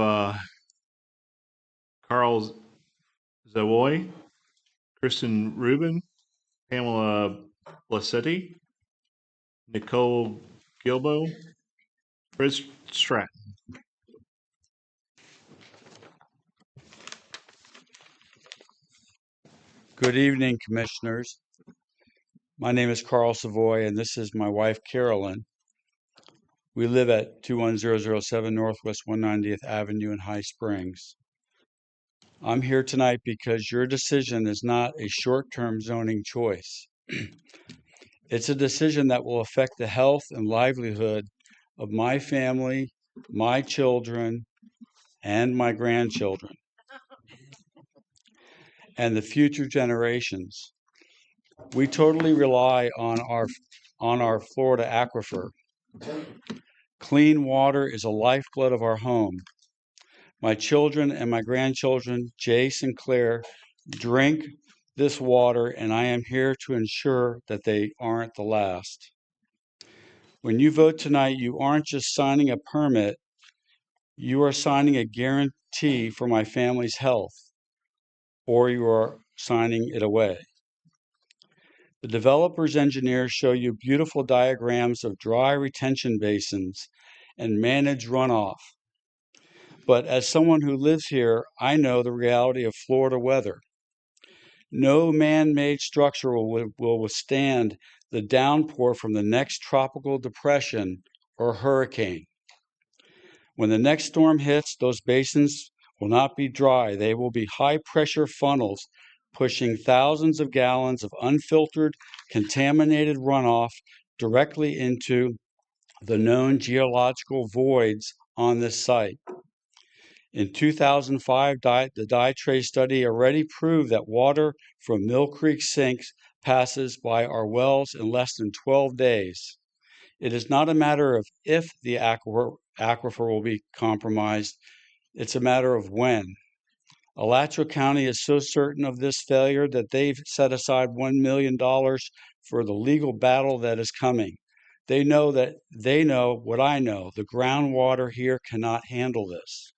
Carl Zawoy, Kristen Rubin, Pamela Blasetti, Nicole Gilbo, Chris Stratton. Good evening, Commissioners. My name is Carl Savoy, and this is my wife, Carolyn. We live at 21007 Northwest 190th Avenue in High Springs. I'm here tonight because your decision is not a short-term zoning choice. It's a decision that will affect the health and livelihood of my family, my children, and my grandchildren, and the future generations. We totally rely on our Florida aquifer. Clean water is a lifeblood of our home. My children and my grandchildren, Jace and Claire, drink this water, and I am here to ensure that they aren't the last. When you vote tonight, you aren't just signing a permit, you are signing a guarantee for my family's health, or you are signing it away. The developer's engineers show you beautiful diagrams of dry retention basins and managed runoff. But as someone who lives here, I know the reality of Florida weather. No man-made structure will withstand the downpour from the next tropical depression or hurricane. When the next storm hits, those basins will not be dry. They will be high-pressure funnels pushing thousands of gallons of unfiltered, contaminated runoff directly into the known geological voids on this site. In 2005, the dye trace study already proved that water from Mill Creek sinks passes by our wells in less than 12 days. It is not a matter of if the aquifer will be compromised, it's a matter of when. Alachua County is so certain of this failure that they've set aside $1 million for the legal battle that is coming. They know what I know. The groundwater here cannot handle this.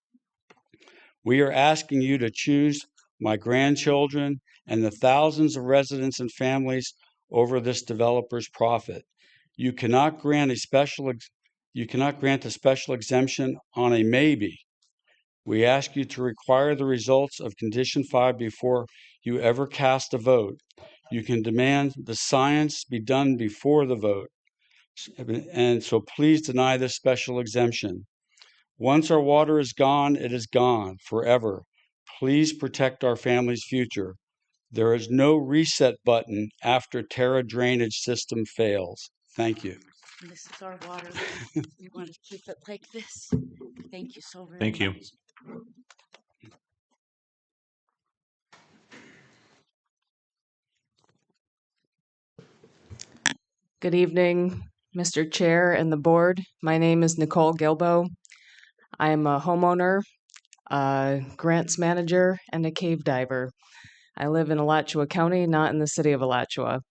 We are asking you to choose my grandchildren and the thousands of residents and families over this developer's profit. You cannot grant a special exemption on a maybe. We ask you to require the results of Condition 5 before you ever cast a vote. You can demand the science be done before the vote. And so please deny this special exemption. Once our water is gone, it is gone forever. Please protect our family's future. There is no reset button after Terra drainage system fails. Thank you. This is our water. We want to keep it like this. Thank you so very much. Thank you. Good evening, Mr. Chair and the board. My name is Nicole Gilbo. I am a homeowner, a grants manager, and a cave diver. I live in Alachua County, not in the city of Alachua.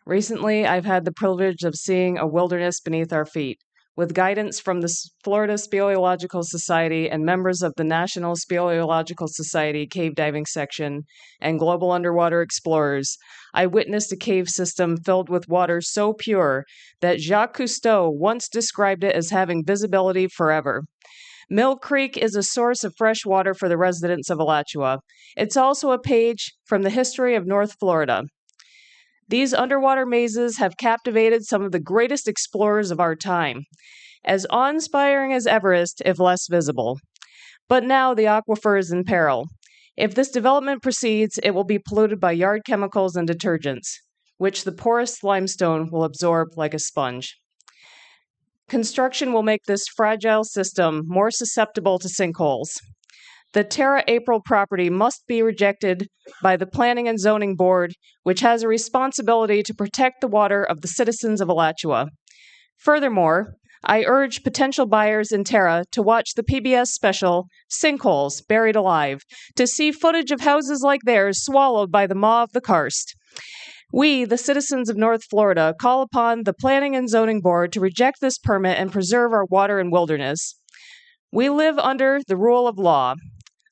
Recently, I've had the privilege of seeing a wilderness beneath our feet. With guidance from the Florida Speleological Society and members of the National Speleological Society Cave Diving Section and Global Underwater Explorers, I witnessed a cave system filled with water so pure that Jacques Cousteau once described it as having visibility forever. Mill Creek is a source of fresh water for the residents of Alachua. It's also a page from the history of North Florida. These underwater mazes have captivated some of the greatest explorers of our time, as awe-inspiring as Everest, if less visible. But now the aquifer is in peril. If this development proceeds, it will be polluted by yard chemicals and detergents, which the porous limestone will absorb like a sponge. Construction will make this fragile system more susceptible to sinkholes. The Terra April property must be rejected by the Planning and Zoning Board, which has a responsibility to protect the water of the citizens of Alachua. Furthermore, I urge potential buyers in Terra to watch the PBS special, Sinkholes, Buried Alive, to see footage of houses like theirs swallowed by the maw of the karst. We, the citizens of North Florida, call upon the Planning and Zoning Board to reject this permit and preserve our water and wilderness. We live under the rule of law,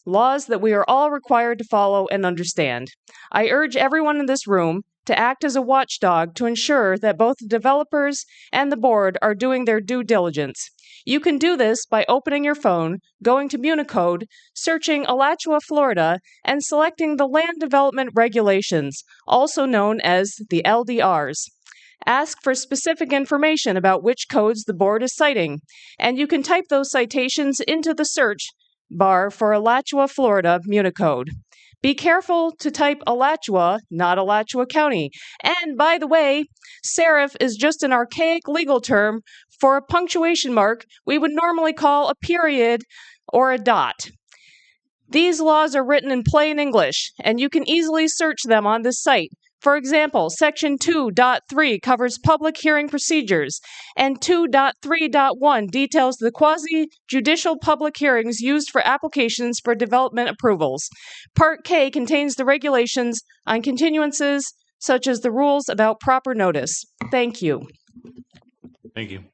laws that we are all required to follow and understand. I urge everyone in this room to act as a watchdog to ensure that both the developers and the board are doing their due diligence. You can do this by opening your phone, going to Municode, searching Alachua, Florida, and selecting the Land Development Regulations, also known as the LDRs. Ask for specific information about which codes the board is citing, and you can type those citations into the search bar for Alachua, Florida, Municode. Be careful to type Alachua, not Alachua County. And by the way, serif is just an archaic legal term for a punctuation mark we would normally call a period or a dot. These laws are written in plain English, and you can easily search them on this site. For example, Section 2.3 covers public hearing procedures, and 2.3.1 details the quasi-judicial public hearings used for applications for development approvals. Part K contains the regulations on continuances, such as the rules about proper notice. Thank you. Thank you.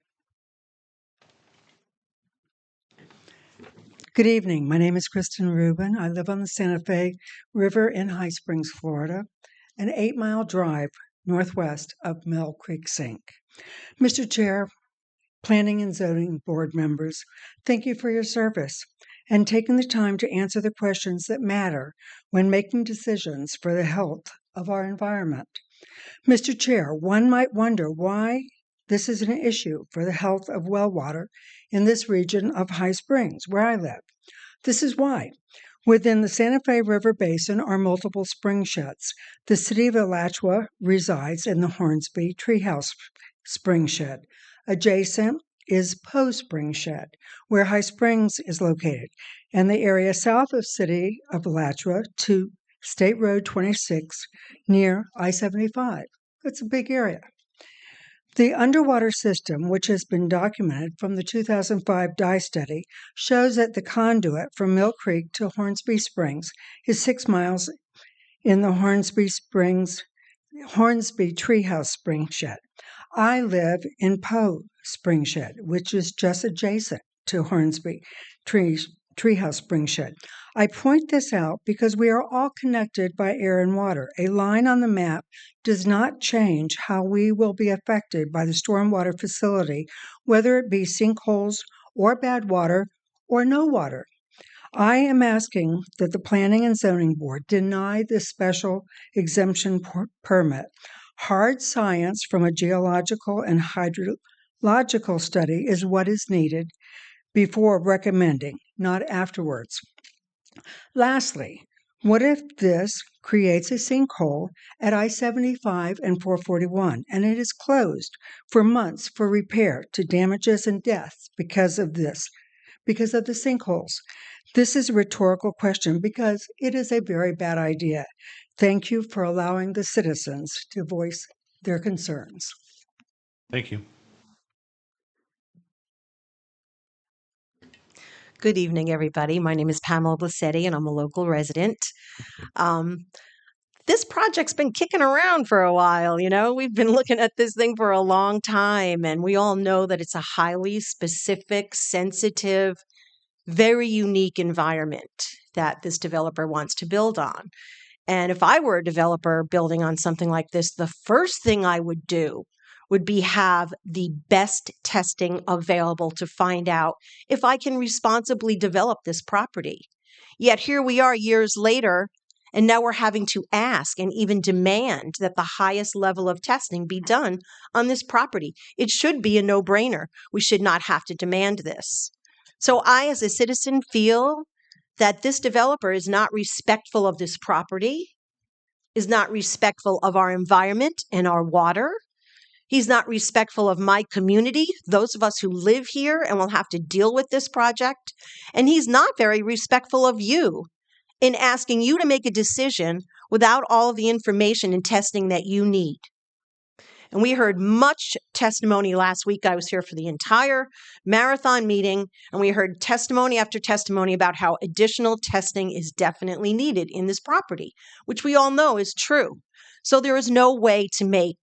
Good evening. My name is Kristen Rubin. I live on the Santa Fe River in High Springs, Florida, an 8-mile drive northwest of Mill Creek Sink. Mr. Chair, Planning and Zoning Board members, thank you for your service and taking the time to answer the questions that matter when making decisions for the health of our environment. Mr. Chair, one might wonder why this is an issue for the health of well water in this region of High Springs, where I live. This is why. Within the Santa Fe River Basin are multiple spring sheds. The city of Alachua resides in the Hornsby Treehouse Spring Shed. Adjacent is Poe Spring Shed, where High Springs is located, and the area south of city of Alachua to State Road 26 near I-75. It's a big area. The underwater system, which has been documented from the 2005 dye study, shows that the conduit from Mill Creek to Hornsby Springs is 6 miles in the Hornsby Treehouse Spring Shed. I live in Poe Spring Shed, which is just adjacent to Hornsby Treehouse Spring Shed. I point this out because we are all connected by air and water. A line on the map does not change how we will be affected by the stormwater facility, whether it be sinkholes or bad water or no water. I am asking that the Planning and Zoning Board deny this special exemption permit. Hard science from a geological and hydrological study is what is needed before recommending, not afterwards. Lastly, what if this creates a sinkhole at I-75 and 441 and it is closed for months for repair to damages and deaths because of the sinkholes? This is a rhetorical question because it is a very bad idea. Thank you for allowing the citizens to voice their concerns. Thank you. Good evening, everybody. My name is Pamela Blassetti, and I'm a local resident. This project's been kicking around for a while, you know. We've been looking at this thing for a long time, and we all know that it's a highly specific, sensitive, very unique environment that this developer wants to build on. And if I were a developer building on something like this, the first thing I would do would be have the best testing available to find out if I can responsibly develop this property. Yet here we are years later, and now we're having to ask and even demand that the highest level of testing be done on this property. It should be a no-brainer. We should not have to demand this. So I, as a citizen, feel that this developer is not respectful of this property, is not respectful of our environment and our water. He's not respectful of my community, those of us who live here and will have to deal with this project. And he's not very respectful of you in asking you to make a decision without all of the information and testing that you need. And we heard much testimony last week. I was here for the entire marathon meeting, and we heard testimony after testimony about how additional testing is definitely needed in this property, which we all know is true. So there is no way to make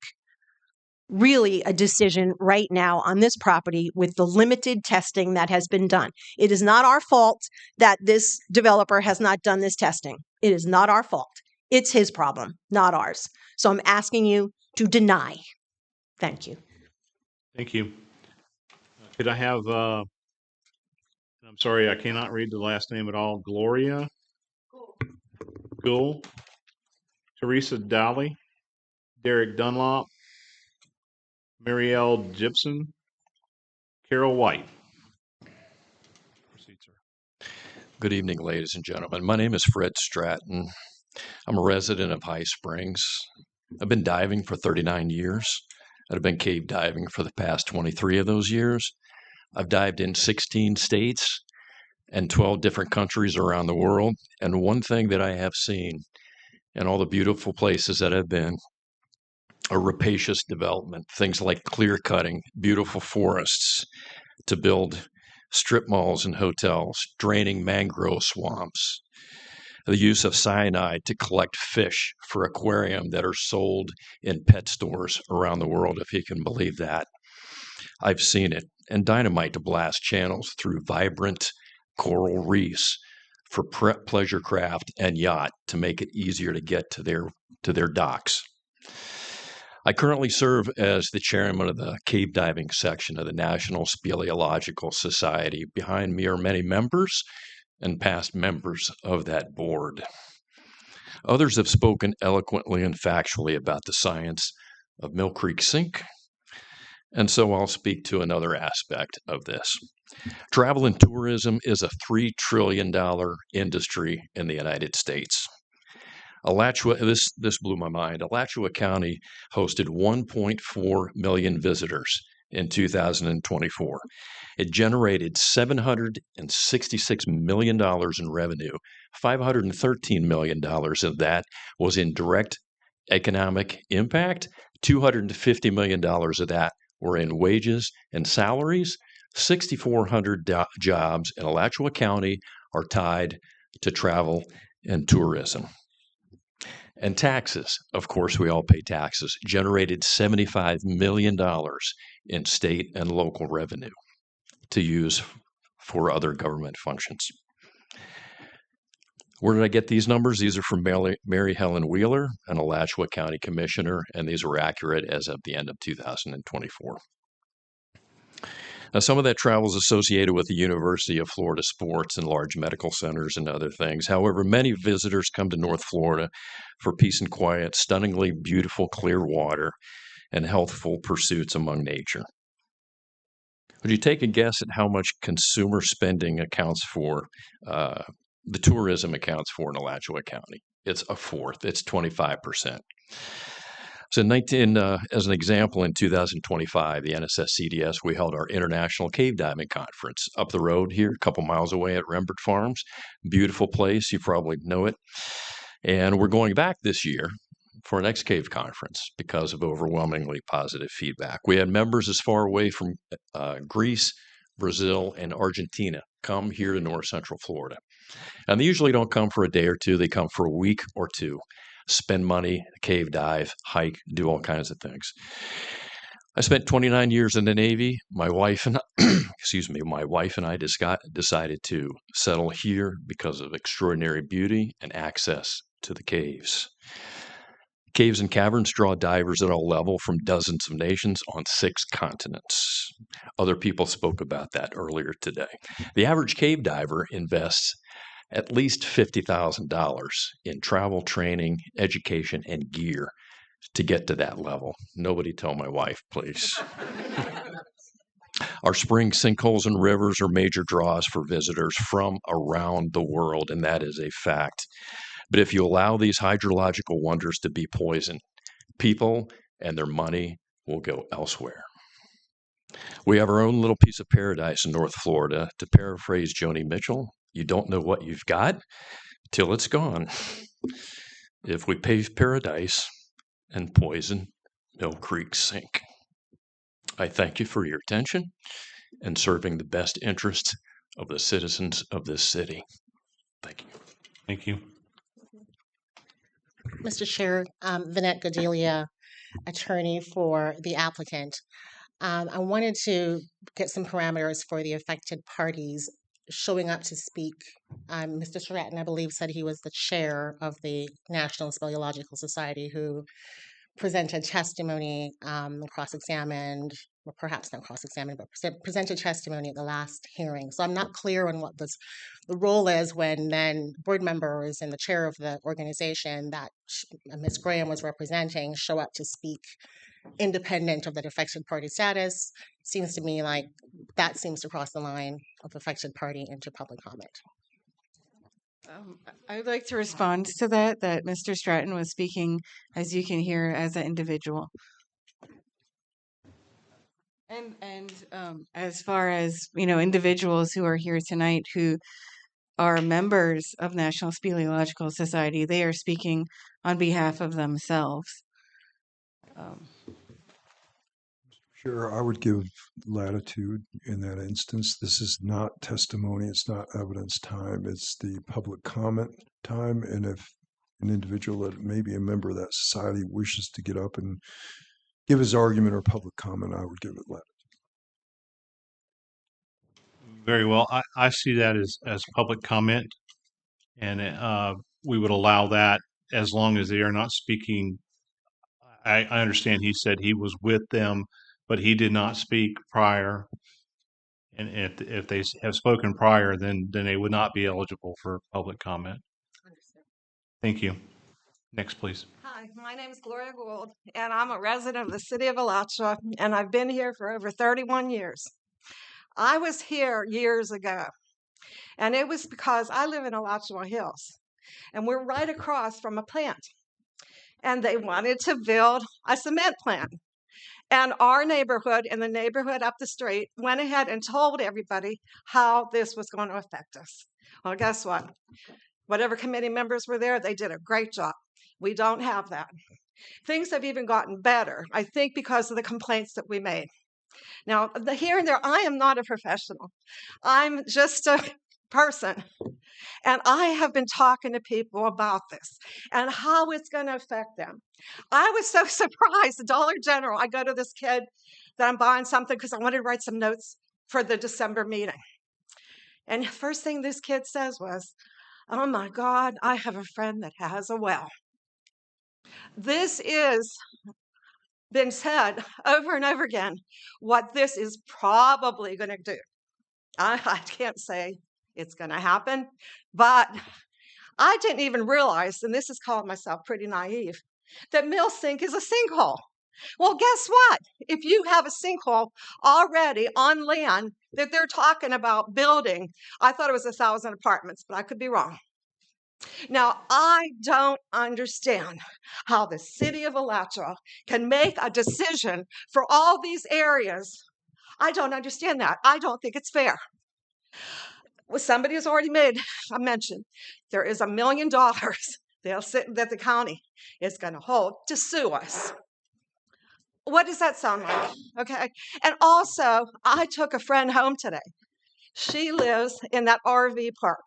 really a decision right now on this property with the limited testing that has been done. It is not our fault that this developer has not done this testing. It is not our fault. It's his problem, not ours. So I'm asking you to deny. Thank you. Thank you. Could I have, I'm sorry, I cannot read the last name at all. Gloria Gould, Teresa Dowley, Derek Dunlop, Marielle Gibson, Carol White. Proceed, sir. Good evening, ladies and gentlemen. My name is Fred Stratton. I'm a resident of High Springs. I've been diving for 39 years. I've been cave diving for the past 23 of those years. I've dived in 16 states and 12 different countries around the world. And one thing that I have seen in all the beautiful places that I've been are rapacious development, things like clear cutting, beautiful forests to build strip malls and hotels, draining mangrove swamps, the use of cyanide to collect fish for aquarium that are sold in pet stores around the world, if you can believe that. I've seen it. And dynamite to blast channels through vibrant coral reefs for pleasure craft and yacht to make it easier to get to their docks. I currently serve as the chairman of the cave diving section of the National Speleological Society. Behind me are many members and past members of that board. Others have spoken eloquently and factually about the science of Mill Creek Sink, and so I'll speak to another aspect of this. Travel and tourism is a $3 trillion industry in the United States. Alachua, this blew my mind. Alachua County hosted 1.4 million visitors in 2024. It generated $766 million in revenue. $513 million of that was in direct economic impact. $250 million of that or in wages and salaries, 6,400 jobs in Alachua County are tied to travel and tourism. And taxes, of course, we all pay taxes, generated $75 million in state and local revenue to use for other government functions. Where did I get these numbers? These are from Mary Helen Wheeler, an Alachua County Commissioner, and these are accurate as of the end of 2024. Now, some of that travel is associated with the University of Florida sports and large medical centers and other things. However, many visitors come to North Florida for peace and quiet, stunningly beautiful clear water, and healthful pursuits among nature. Would you take a guess at how much consumer spending accounts for, the tourism accounts for in Alachua County? It's a fourth. It's 25%. So as an example, in 2025, the NSS-CDS, we held our International Cave Diving Conference up the road here, a couple miles away at Rembert Farms. Beautiful place. You probably know it. And we're going back this year for an X-Cave conference because of overwhelmingly positive feedback. We had members as far away from Greece, Brazil, and Argentina come here to North Central Florida. And they usually don't come for a day or two. They come for a week or two, spend money, cave dive, hike, do all kinds of things. I spent 29 years in the Navy. My wife and I decided to settle here because of extraordinary beauty and access to the caves. Caves and caverns draw divers at all levels from dozens of nations on 6 continents. Other people spoke about that earlier today. The average cave diver invests at least $50,000 in travel, training, education, and gear to get to that level. Nobody tell my wife, please. Our springs, sinkholes, and rivers are major draws for visitors from around the world, and that is a fact. But if you allow these hydrological wonders to be poison, people and their money will go elsewhere. We have our own little piece of paradise in North Florida. To paraphrase Joni Mitchell, you don't know what you've got till it's gone. If we pave paradise and poison, Mill Creek sink. I thank you for your attention and serving the best interests of the citizens of this city. Thank you. Thank you. Mr. Chair, Vinette Godelia, attorney for the applicant. I wanted to get some parameters for the affected parties showing up to speak. Mr. Stratton, I believe, said he was the chair of the National Speleological Society who presented testimony, cross-examined, or perhaps not cross-examined, but presented testimony at the last hearing. So I'm not clear on what the role is when then board members and the chair of the organization that Ms. Graham was representing show up to speak independent of the affected party status. Seems to me like that seems to cross the line of affected party into public comment. I would like to respond to that Mr. Stratton was speaking, as you can hear, as an individual. And as far as, individuals who are here tonight who are members of National Speleological Society, they are speaking on behalf of themselves. Sure, I would give latitude in that instance. This is not testimony, it's not evidence time, it's the public comment time. And if an individual that may be a member of that society wishes to get up and give his argument or public comment, I would give it latitude. Very well. I see that as public comment, and we would allow that as long as they are not speaking. I understand he said he was with them, but he did not speak prior. And if they have spoken prior, then they would not be eligible for public comment. Understood. Thank you. Next, please. Hi, my name is Gloria Gould, and I'm a resident of the city of Alachua, and I've been here for over 31 years. I was here years ago, and it was because I live in Alachua Hills, and we're right across from a plant, and they wanted to build a cement plant. And our neighborhood and the neighborhood up the street went ahead and told everybody how this was going to affect us. Well, guess what? Whatever committee members were there, they did a great job. We don't have that. Things have even gotten better, I think, because of the complaints that we made. Now, here and there, I am not a professional. I'm just a person. And I have been talking to people about this and how it's going to affect them. I was so surprised. The Dollar General, I go to this kid that I'm buying something because I wanted to write some notes for the December meeting. And the first thing this kid says was, "Oh my God, I have a friend that has a well." This is been said over and over again, what this is probably going to do. I can't say it's going to happen, but I didn't even realize, and this is calling myself pretty naive, that mill sink is a sinkhole. Well, guess what? If you have a sinkhole already on land that they're talking about building, I thought it was 1,000 apartments, but I could be wrong. Now, I don't understand how the city of Alachua can make a decision for all these areas. I don't understand that. I don't think it's fair. Well, somebody has already made a mention. There is $1 million that the county is going to hold to sue us. What does that sound like? Okay. And also, I took a friend home today. She lives in that RV park.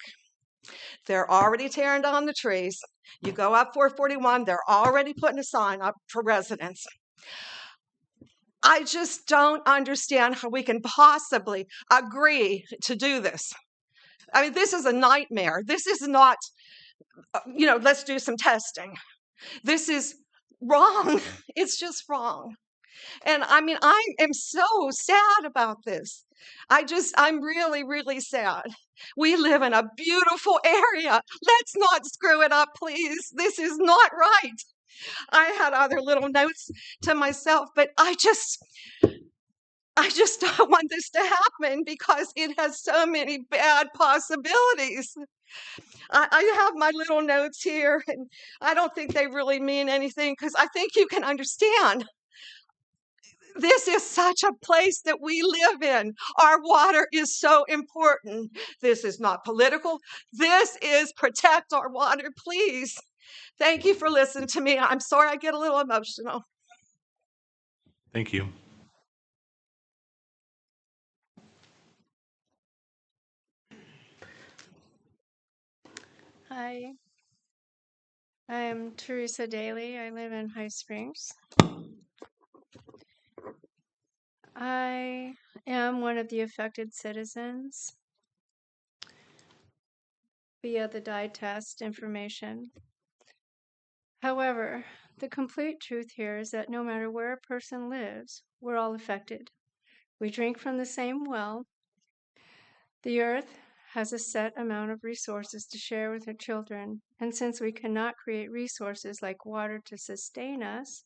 They're already tearing down the trees. You go up 441, they're already putting a sign up for residents. I just don't understand how we can possibly agree to do this. I mean, this is a nightmare. This is not, let's do some testing. This is wrong. It's just wrong. And I mean, I am so sad about this. I'm really, really sad. We live in a beautiful area. Let's not screw it up, please. This is not right. I had other little notes to myself, but I just don't want this to happen because it has so many bad possibilities. I have my little notes here, and I don't think they really mean anything because I think you can understand. This is such a place that we live in. Our water is so important. This is not political. This is protect our water, please. Thank you for listening to me. I'm sorry I get a little emotional. Thank you. Hi, I'm Teresa Daly. I live in High Springs. I am one of the affected citizens via the dye test information. However, the complete truth here is that no matter where a person lives, we're all affected. We drink from the same well. The earth has a set amount of resources to share with her children, and since we cannot create resources like water to sustain us,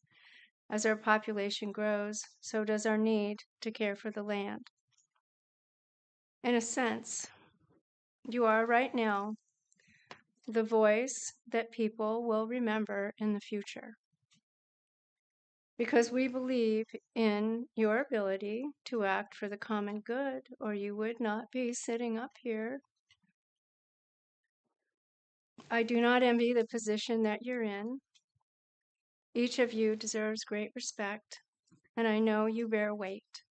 as our population grows, so does our need to care for the land. In a sense, you are right now the voice that people will remember in the future. Because we believe in your ability to act for the common good, or you would not be sitting up here. I do not envy the position that you're in. Each of you deserves great respect, and I know you bear weight.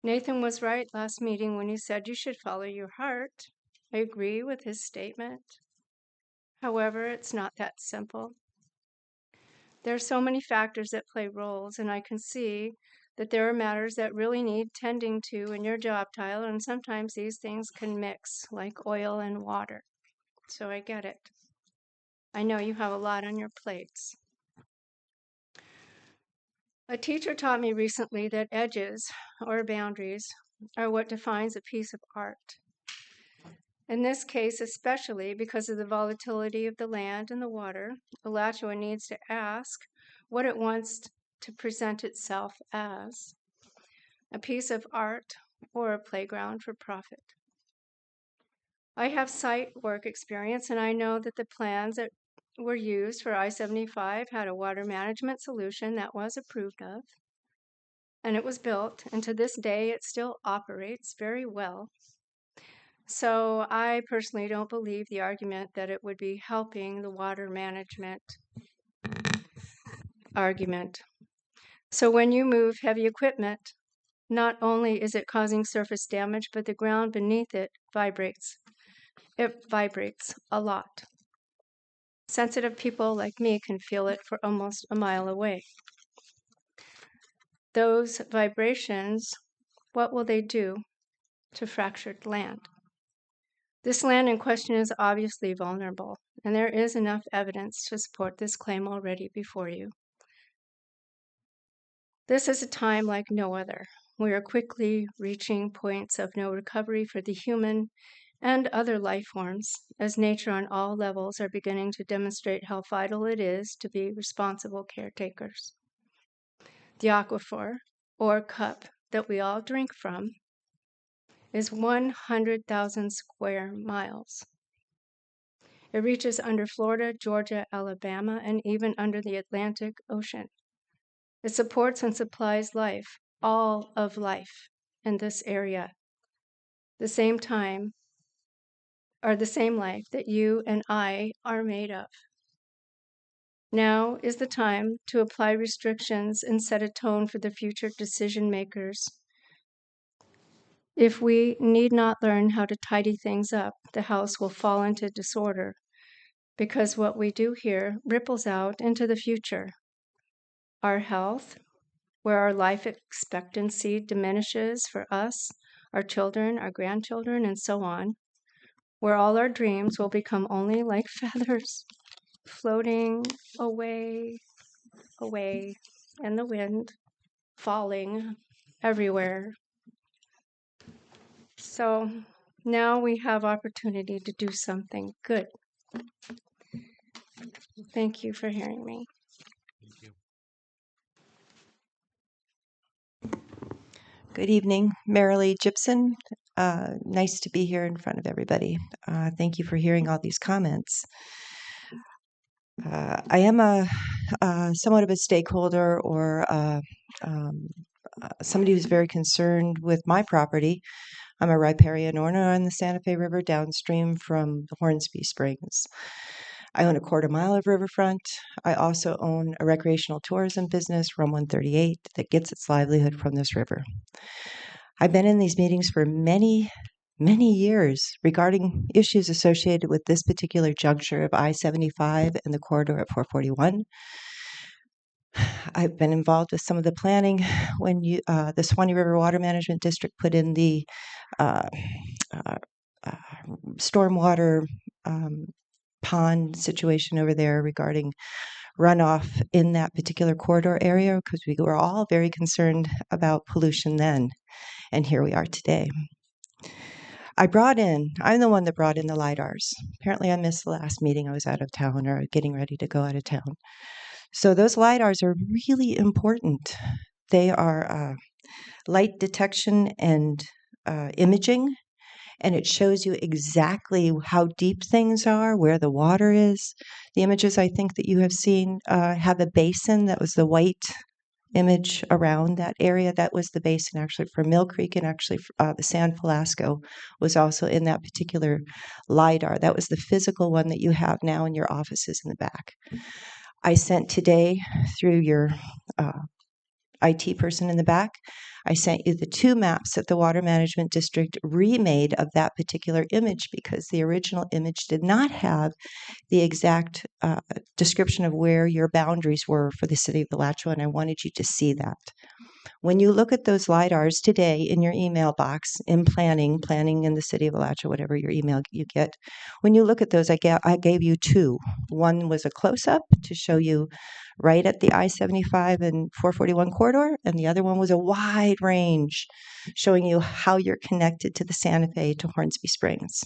Nathan was right last meeting when he said you should follow your heart. I agree with his statement. However, it's not that simple. There are so many factors that play roles, and I can see that there are matters that really need tending to in your job title, and sometimes these things can mix like oil and water. So I get it. I know you have a lot on your plates. A teacher taught me recently that edges, or boundaries, are what defines a piece of art. In this case, especially because of the volatility of the land and the water, Alachua needs to ask what it wants to present itself as, a piece of art or a playground for profit. I have site work experience, and I know that the plans that were used for I-75 had a water management solution that was approved of, and it was built, and to this day it still operates very well. So I personally don't believe the argument that it would be helping the water management argument. So when you move heavy equipment, not only is it causing surface damage, but the ground beneath it vibrates. It vibrates a lot. Sensitive people like me can feel it for almost a mile away. Those vibrations, what will they do to fractured land? This land in question is obviously vulnerable, and there is enough evidence to support this claim already before you. This is a time like no other. We are quickly reaching points of no recovery for the human and other life forms, as nature on all levels are beginning to demonstrate how vital it is to be responsible caretakers. The aquifer, or cup, that we all drink from is 100,000 square miles. It reaches under Florida, Georgia, Alabama, and even under the Atlantic Ocean. It supports and supplies life, all of life, in this area. The same time, or the same life that you and I are made of. Now is the time to apply restrictions and set a tone for the future decision makers. If we need not learn how to tidy things up, the house will fall into disorder, because what we do here ripples out into the future. Our health, where our life expectancy diminishes for us, our children, our grandchildren, and so on, where all our dreams will become only like feathers floating away, away in the wind, falling everywhere. So now we have opportunity to do something good. Thank you for hearing me. Good evening, Marilee Gibson. Nice to be here in front of everybody. Thank you for hearing all these comments. I am somewhat of a stakeholder or somebody who's very concerned with my property. I'm a riparian owner on the Santa Fe River downstream from the Hornsby Springs. I own a quarter mile of riverfront. I also own a recreational tourism business, Rum 138, that gets its livelihood from this river. I've been in these meetings for many years regarding issues associated with this particular juncture of I-75 and the corridor at 441. I've been involved with some of the planning when the Swanee River Water Management District put in the stormwater pond situation over there regarding runoff in that particular corridor area, because we were all very concerned about pollution then, and here we are today. I'm the one that brought in the LIDARs. Apparently I missed the last meeting. I was out of town or getting ready to go out of town. So those LIDARs are really important. They are light detection and imaging, and it shows you exactly how deep things are, where the water is. The images I think that you have seen have a basin that was the white image around that area. That was the basin actually for Mill Creek, and actually the San Velasco was also in that particular LIDAR. That was the physical one that you have now in your offices in the back. I sent today through your IT person in the back, I sent you the 2 maps that the Water Management District remade of that particular image, because the original image did not have the exact description of where your boundaries were for the city of Alachua, and I wanted you to see that. When you look at those LIDARs today in your email box, in planning in the city of Alachua, whatever your email you get, when you look at those, I gave you 2. One was a close-up to show you right at the I-75 and 441 corridor, and the other one was a wide range showing you how you're connected to the Santa Fe to Hornsby Springs.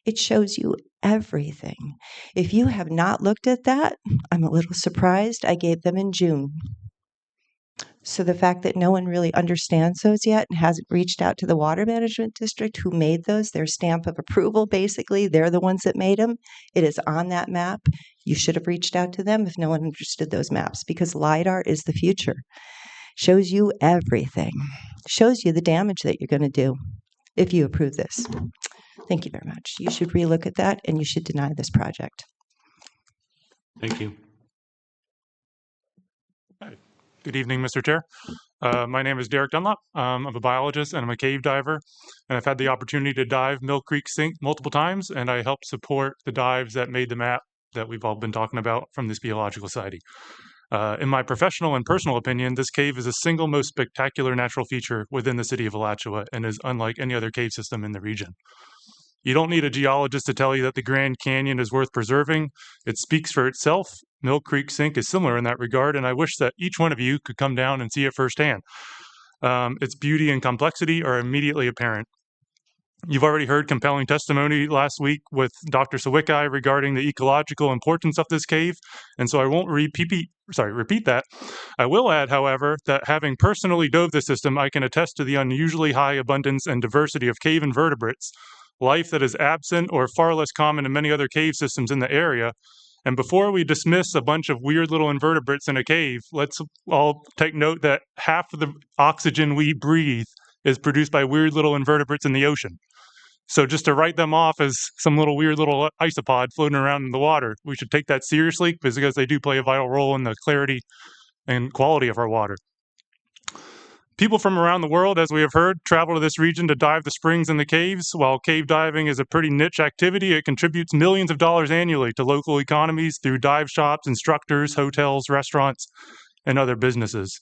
It shows you everything. If you have not looked at that, I'm a little surprised. I gave them in June. So the fact that no one really understands those yet and hasn't reached out to the Water Management District who made those, their stamp of approval, basically, they're the ones that made them. It is on that map. You should have reached out to them if no one understood those maps, because LIDAR is the future. Shows you everything. Shows you the damage that you're going to do if you approve this. Thank you very much. You should relook at that, and you should deny this project. Thank you. Good evening, Mr. Chair. My name is Derek Dunlop. I'm a biologist and I'm a cave diver, and I've had the opportunity to dive Mill Creek Sink multiple times, and I helped support the dives that made the map that we've all been talking about from the Speleological Society. In my professional and personal opinion, this cave is the single most spectacular natural feature within the city of Alachua and is unlike any other cave system in the region. You don't need a geologist to tell you that the Grand Canyon is worth preserving. It speaks for itself. Mill Creek Sink is similar in that regard, and I wish that each one of you could come down and see it firsthand. Its beauty and complexity are immediately apparent. You've already heard compelling testimony last week with Dr. Sawicki regarding the ecological importance of this cave, and so I won't repeat that. I will add, however, that having personally dove the system, I can attest to the unusually high abundance and diversity of cave invertebrates, life that is absent or far less common in many other cave systems in the area. And before we dismiss a bunch of weird little invertebrates in a cave, let's all take note that half of the oxygen we breathe is produced by weird little invertebrates in the ocean. So just to write them off as some little weird little isopod floating around in the water, we should take that seriously because they do play a vital role in the clarity and quality of our water. People from around the world, as we have heard, travel to this region to dive the springs and the caves. While cave diving is a pretty niche activity, it contributes millions of dollars annually to local economies through dive shops, instructors, hotels, restaurants, and other businesses.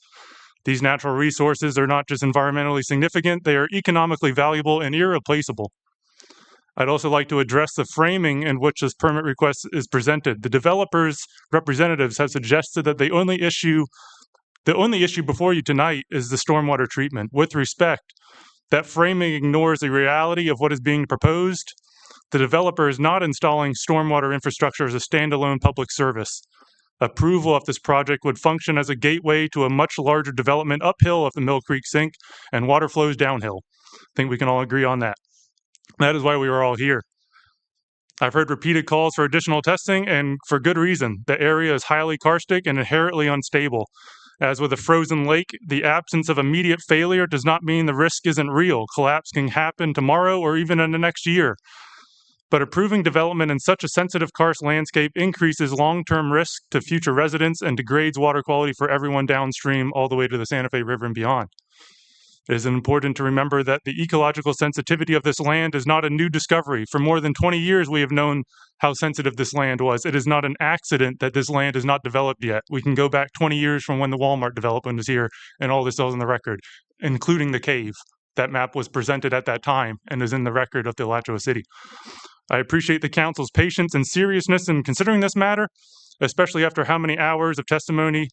These natural resources are not just environmentally significant, they are economically valuable and irreplaceable. I'd also like to address the framing in which this permit request is presented. The developers' representatives have suggested that the only issue before you tonight is the stormwater treatment. With respect, that framing ignores the reality of what is being proposed. The developer is not installing stormwater infrastructure as a standalone public service. Approval of this project would function as a gateway to a much larger development uphill of the Mill Creek Sink, and water flows downhill. I think we can all agree on that. That is why we are all here. I've heard repeated calls for additional testing, and for good reason. The area is highly karstic and inherently unstable. As with a frozen lake, the absence of immediate failure does not mean the risk isn't real. Collapse can happen tomorrow or even in the next year. But approving development in such a sensitive karst landscape increases long-term risk to future residents and degrades water quality for everyone downstream all the way to the Santa Fe River and beyond. It is important to remember that the ecological sensitivity of this land is not a new discovery. For more than 20 years, we have known how sensitive this land was. It is not an accident that this land is not developed yet. We can go back 20 years from when the Walmart development was here, and all this is on the record, including the cave. That map was presented at that time and is in the record of the Alachua City. I appreciate the council's patience and seriousness in considering this matter, especially after how many hours of testimony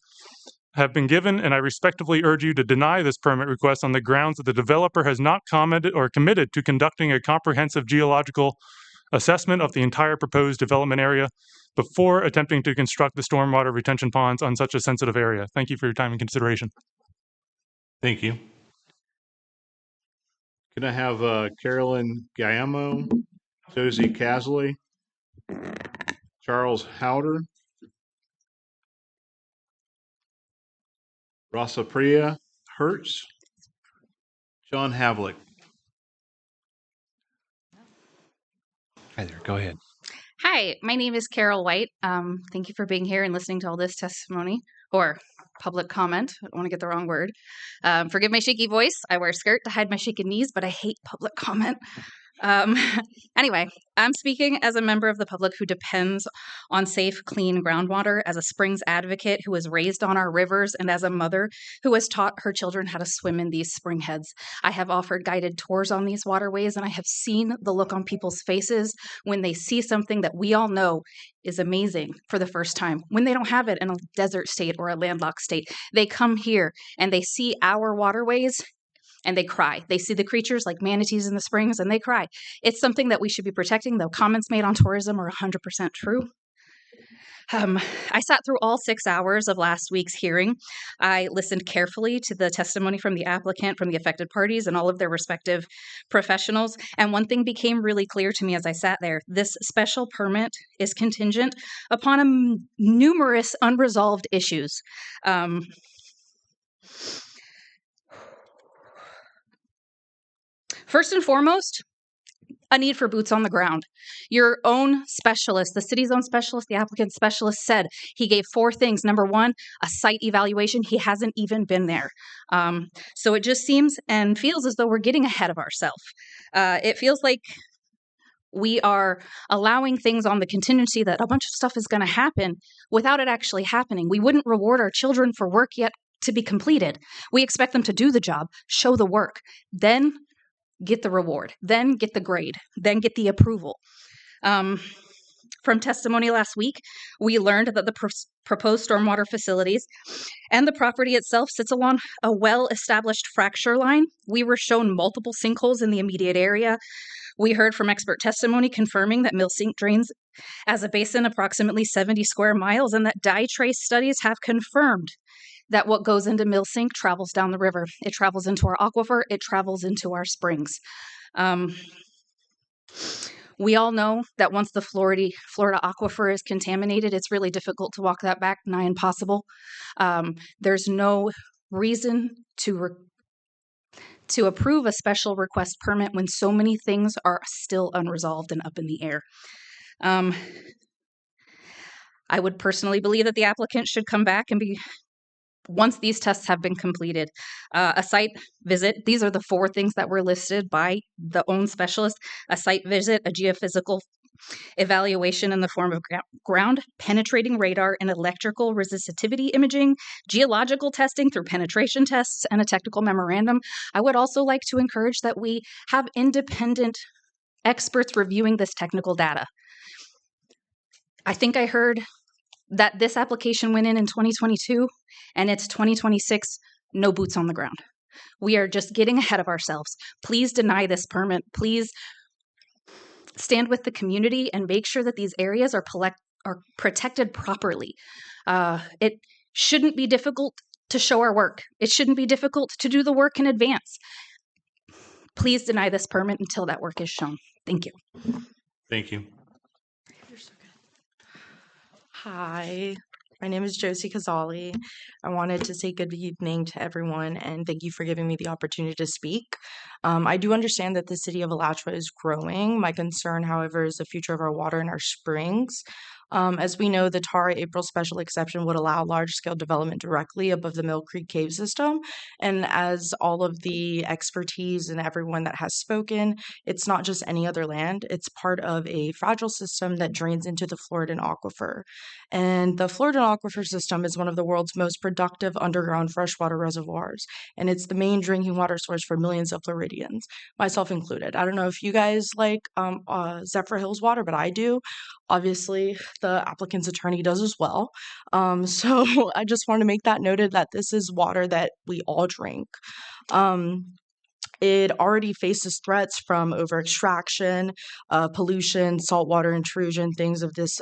have been given, and I respectfully urge you to deny this permit request on the grounds that the developer has not commented or committed to conducting a comprehensive geological assessment of the entire proposed development area before attempting to construct the stormwater retention ponds on such a sensitive area. Thank you for your time and consideration. Thank you. Can I have Carolyn Guillermo, Josie Casley, Charles Howder, Rosapriya Hertz, John Havlick. Hi there, go ahead. Hi, my name is Carol White. Thank you for being here and listening to all this testimony or public comment. I don't want to get the wrong word. Forgive my shaky voice. I wear a skirt to hide my shaky knees, but I hate public comment. Anyway, I'm speaking as a member of the public who depends on safe, clean groundwater, as a springs advocate who was raised on our rivers, and as a mother who has taught her children how to swim in these spring heads. I have offered guided tours on these waterways, and I have seen the look on people's faces when they see something that we all know is amazing for the first time, when they don't have it in a desert state or a landlocked state. They come here and they see our waterways and they cry. They see the creatures like manatees in the springs and they cry. It's something that we should be protecting. The comments made on tourism are 100% true. I sat through all 6 hours of last week's hearing. I listened carefully to the testimony from the applicant, from the affected parties, and all of their respective professionals. And one thing became really clear to me as I sat there. This special permit is contingent upon numerous unresolved issues. First and foremost, a need for boots on the ground. Your own specialist, the city's own specialist, the applicant specialist said he gave 4 things. Number 1, a site evaluation. He hasn't even been there. So it just seems and feels as though we're getting ahead of ourselves. It feels like we are allowing things on the contingency that a bunch of stuff is going to happen without it actually happening. We wouldn't reward our children for work yet to be completed. We expect them to do the job, show the work, then get the reward, then get the grade, then get the approval. From testimony last week, we learned that the proposed stormwater facilities and the property itself sits along a well-established fracture line. We were shown multiple sinkholes in the immediate area. We heard from expert testimony confirming that Mill Sink drains as a basin approximately 70 square miles, and that dye trace studies have confirmed that what goes into Mill Sink travels down the river. It travels into our aquifer. It travels into our springs. We all know that once the Florida aquifer is contaminated, it's really difficult to walk that back, nigh impossible. There's no reason to approve a special request permit when so many things are still unresolved and up in the air. I would personally believe that the applicant should come back and once these tests have been completed, a site visit. These are the 4 things that were listed by the own specialist: a site visit, a geophysical evaluation in the form of ground penetrating radar and electrical resistivity imaging, geological testing through penetration tests, and a technical memorandum. I would also like to encourage that we have independent experts reviewing this technical data. I think I heard that this application went in 2022 and it's 2026, no boots on the ground. We are just getting ahead of ourselves. Please deny this permit. Please stand with the community and make sure that these areas are protected properly. It shouldn't be difficult to show our work. It shouldn't be difficult to do the work in advance. Please deny this permit until that work is shown. Thank you. Thank you. Hi, my name is Josie Kazali. I wanted to say good evening to everyone and thank you for giving me the opportunity to speak. I do understand that the city of Alachua is growing. My concern, however, is the future of our water and our springs. As we know, the Tara April special exception would allow large-scale development directly above the Mill Creek Cave system. And as all of the expertise and everyone that has spoken, it's not just any other land. It's part of a fragile system that drains into the Floridan aquifer. And the Floridan aquifer system is one of the world's most productive underground freshwater reservoirs. And it's the main drinking water source for millions of Floridians, myself included. I don't know if you guys like Zephyr Hills water, but I do. Obviously, the applicant's attorney does as well. So I just want to make that noted that this is water that we all drink. It already faces threats from over extraction, pollution, saltwater intrusion, things of this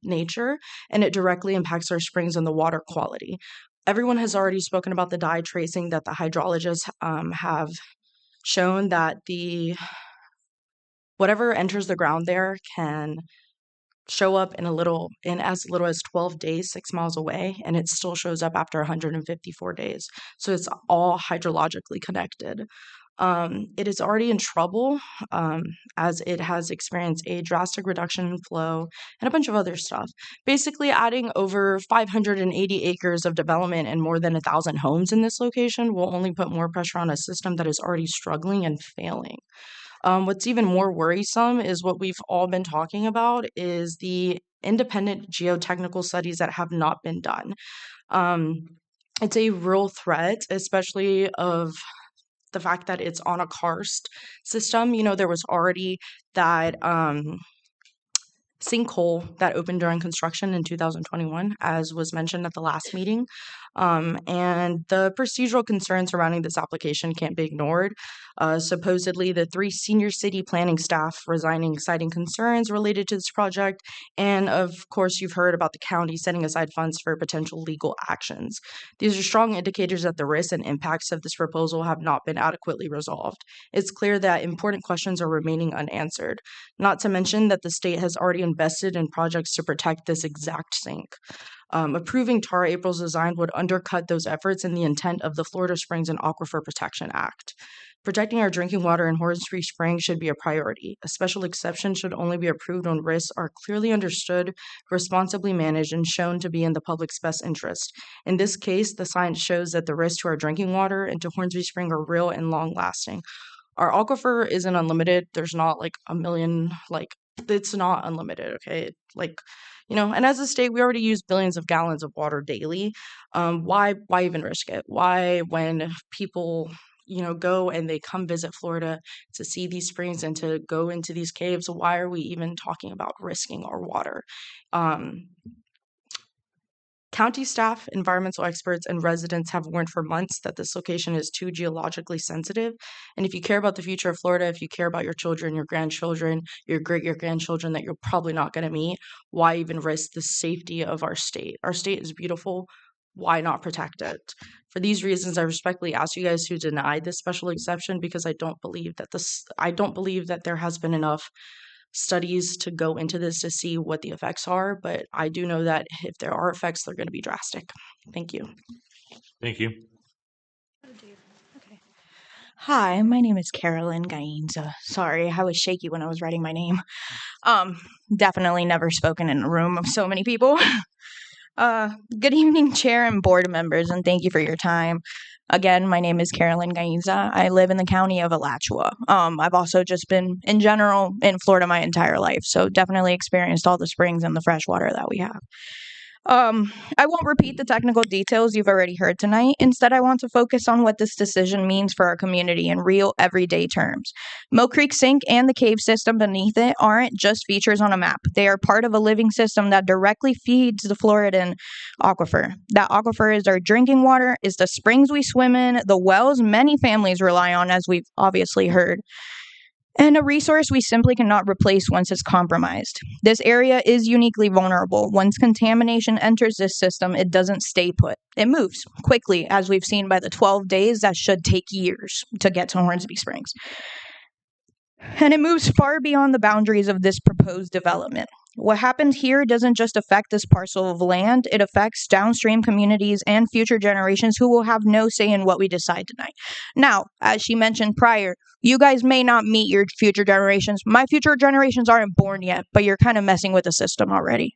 nature, and it directly impacts our springs and the water quality. Everyone has already spoken about the dye tracing that the hydrologists have shown that whatever enters the ground there can show up in as little as 12 days, 6 miles away, and it still shows up after 154 days. So it's all hydrologically connected. It is already in trouble as it has experienced a drastic reduction in flow and a bunch of other stuff. Basically, adding over 580 acres of development and more than 1,000 homes in this location will only put more pressure on a system that is already struggling and failing. What's even more worrisome is what we've all been talking about is the independent geotechnical studies that have not been done. It's a real threat, especially of the fact that it's on a karst system. You know, there was already that sinkhole that opened during construction in 2021, as was mentioned at the last meeting. And the procedural concerns surrounding this application can't be ignored. Supposedly, the 3 senior city planning staff resigning, citing concerns related to this project. And of course, you've heard about the county setting aside funds for potential legal actions. These are strong indicators that the risks and impacts of this proposal have not been adequately resolved. It's clear that important questions are remaining unanswered, not to mention that the state has already invested in projects to protect this exact sink. Approving Tara April's design would undercut those efforts and the intent of the Florida Springs and Aquifer Protection Act. Protecting our drinking water in Hornsby Springs should be a priority. A special exception should only be approved when risks are clearly understood, responsibly managed, and shown to be in the public's best interest. In this case, the science shows that the risks to our drinking water and to Hornsby Spring are real and long-lasting. Our aquifer isn't unlimited. There's not like a million, it's not unlimited, okay? And as a state, we already use billions of gallons of water daily. Why even risk it? Why, when people go and they come visit Florida to see these springs and to go into these caves, why are we even talking about risking our water? County staff, environmental experts, and residents have warned for months that this location is too geologically sensitive. And if you care about the future of Florida, if you care about your children, your grandchildren, your great-grandchildren that you're probably not going to meet, why even risk the safety of our state? Our state is beautiful. Why not protect it? For these reasons, I respectfully ask you guys to deny this special exception, because I don't believe that there has been enough studies to go into this to see what the effects are, but I do know that if there are effects, they're going to be drastic. Thank you. Thank you. Hi, my name is Carolyn Gainza. Sorry, I was shaky when I was writing my name. Definitely never spoken in a room of so many people. Good evening, Chair and board members, and thank you for your time. Again, my name is Carolyn Gainza. I live in the county of Alachua. I've also just been, in general, in Florida my entire life, so definitely experienced all the springs and the fresh water that we have. I won't repeat the technical details you've already heard tonight. Instead, I want to focus on what this decision means for our community in real, everyday terms. Mill Creek Sink and the cave system beneath it aren't just features on a map. They are part of a living system that directly feeds the Floridan aquifer. That aquifer is our drinking water, is the springs we swim in, the wells many families rely on, as we've obviously heard, and a resource we simply cannot replace once it's compromised. This area is uniquely vulnerable. Once contamination enters this system, it doesn't stay put. It moves quickly, as we've seen by the 12 days that should take years to get to Hornsby Springs. And it moves far beyond the boundaries of this proposed development. What happened here doesn't just affect this parcel of land, it affects downstream communities and future generations who will have no say in what we decide tonight. Now, as she mentioned prior, you guys may not meet your future generations. My future generations aren't born yet, but you're kind of messing with the system already.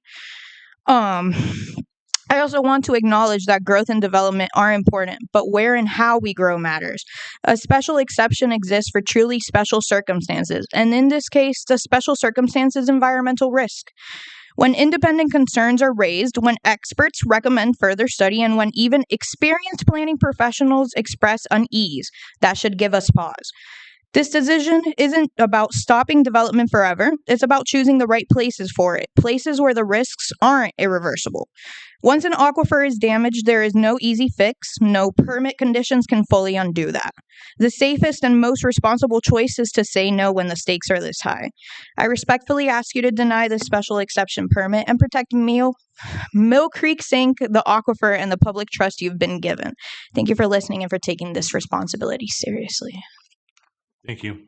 I also want to acknowledge that growth and development are important, but where and how we grow matters. A special exception exists for truly special circumstances, and in this case, the special circumstance is environmental risk. When independent concerns are raised, when experts recommend further study, and when even experienced planning professionals express unease, that should give us pause. This decision isn't about stopping development forever. It's about choosing the right places for it, places where the risks aren't irreversible. Once an aquifer is damaged, there is no easy fix. No permit conditions can fully undo that. The safest and most responsible choice is to say no when the stakes are this high. I respectfully ask you to deny this special exception permit and protect Mill Creek Sink, the aquifer, and the public trust you've been given. Thank you for listening and for taking this responsibility seriously. Thank you.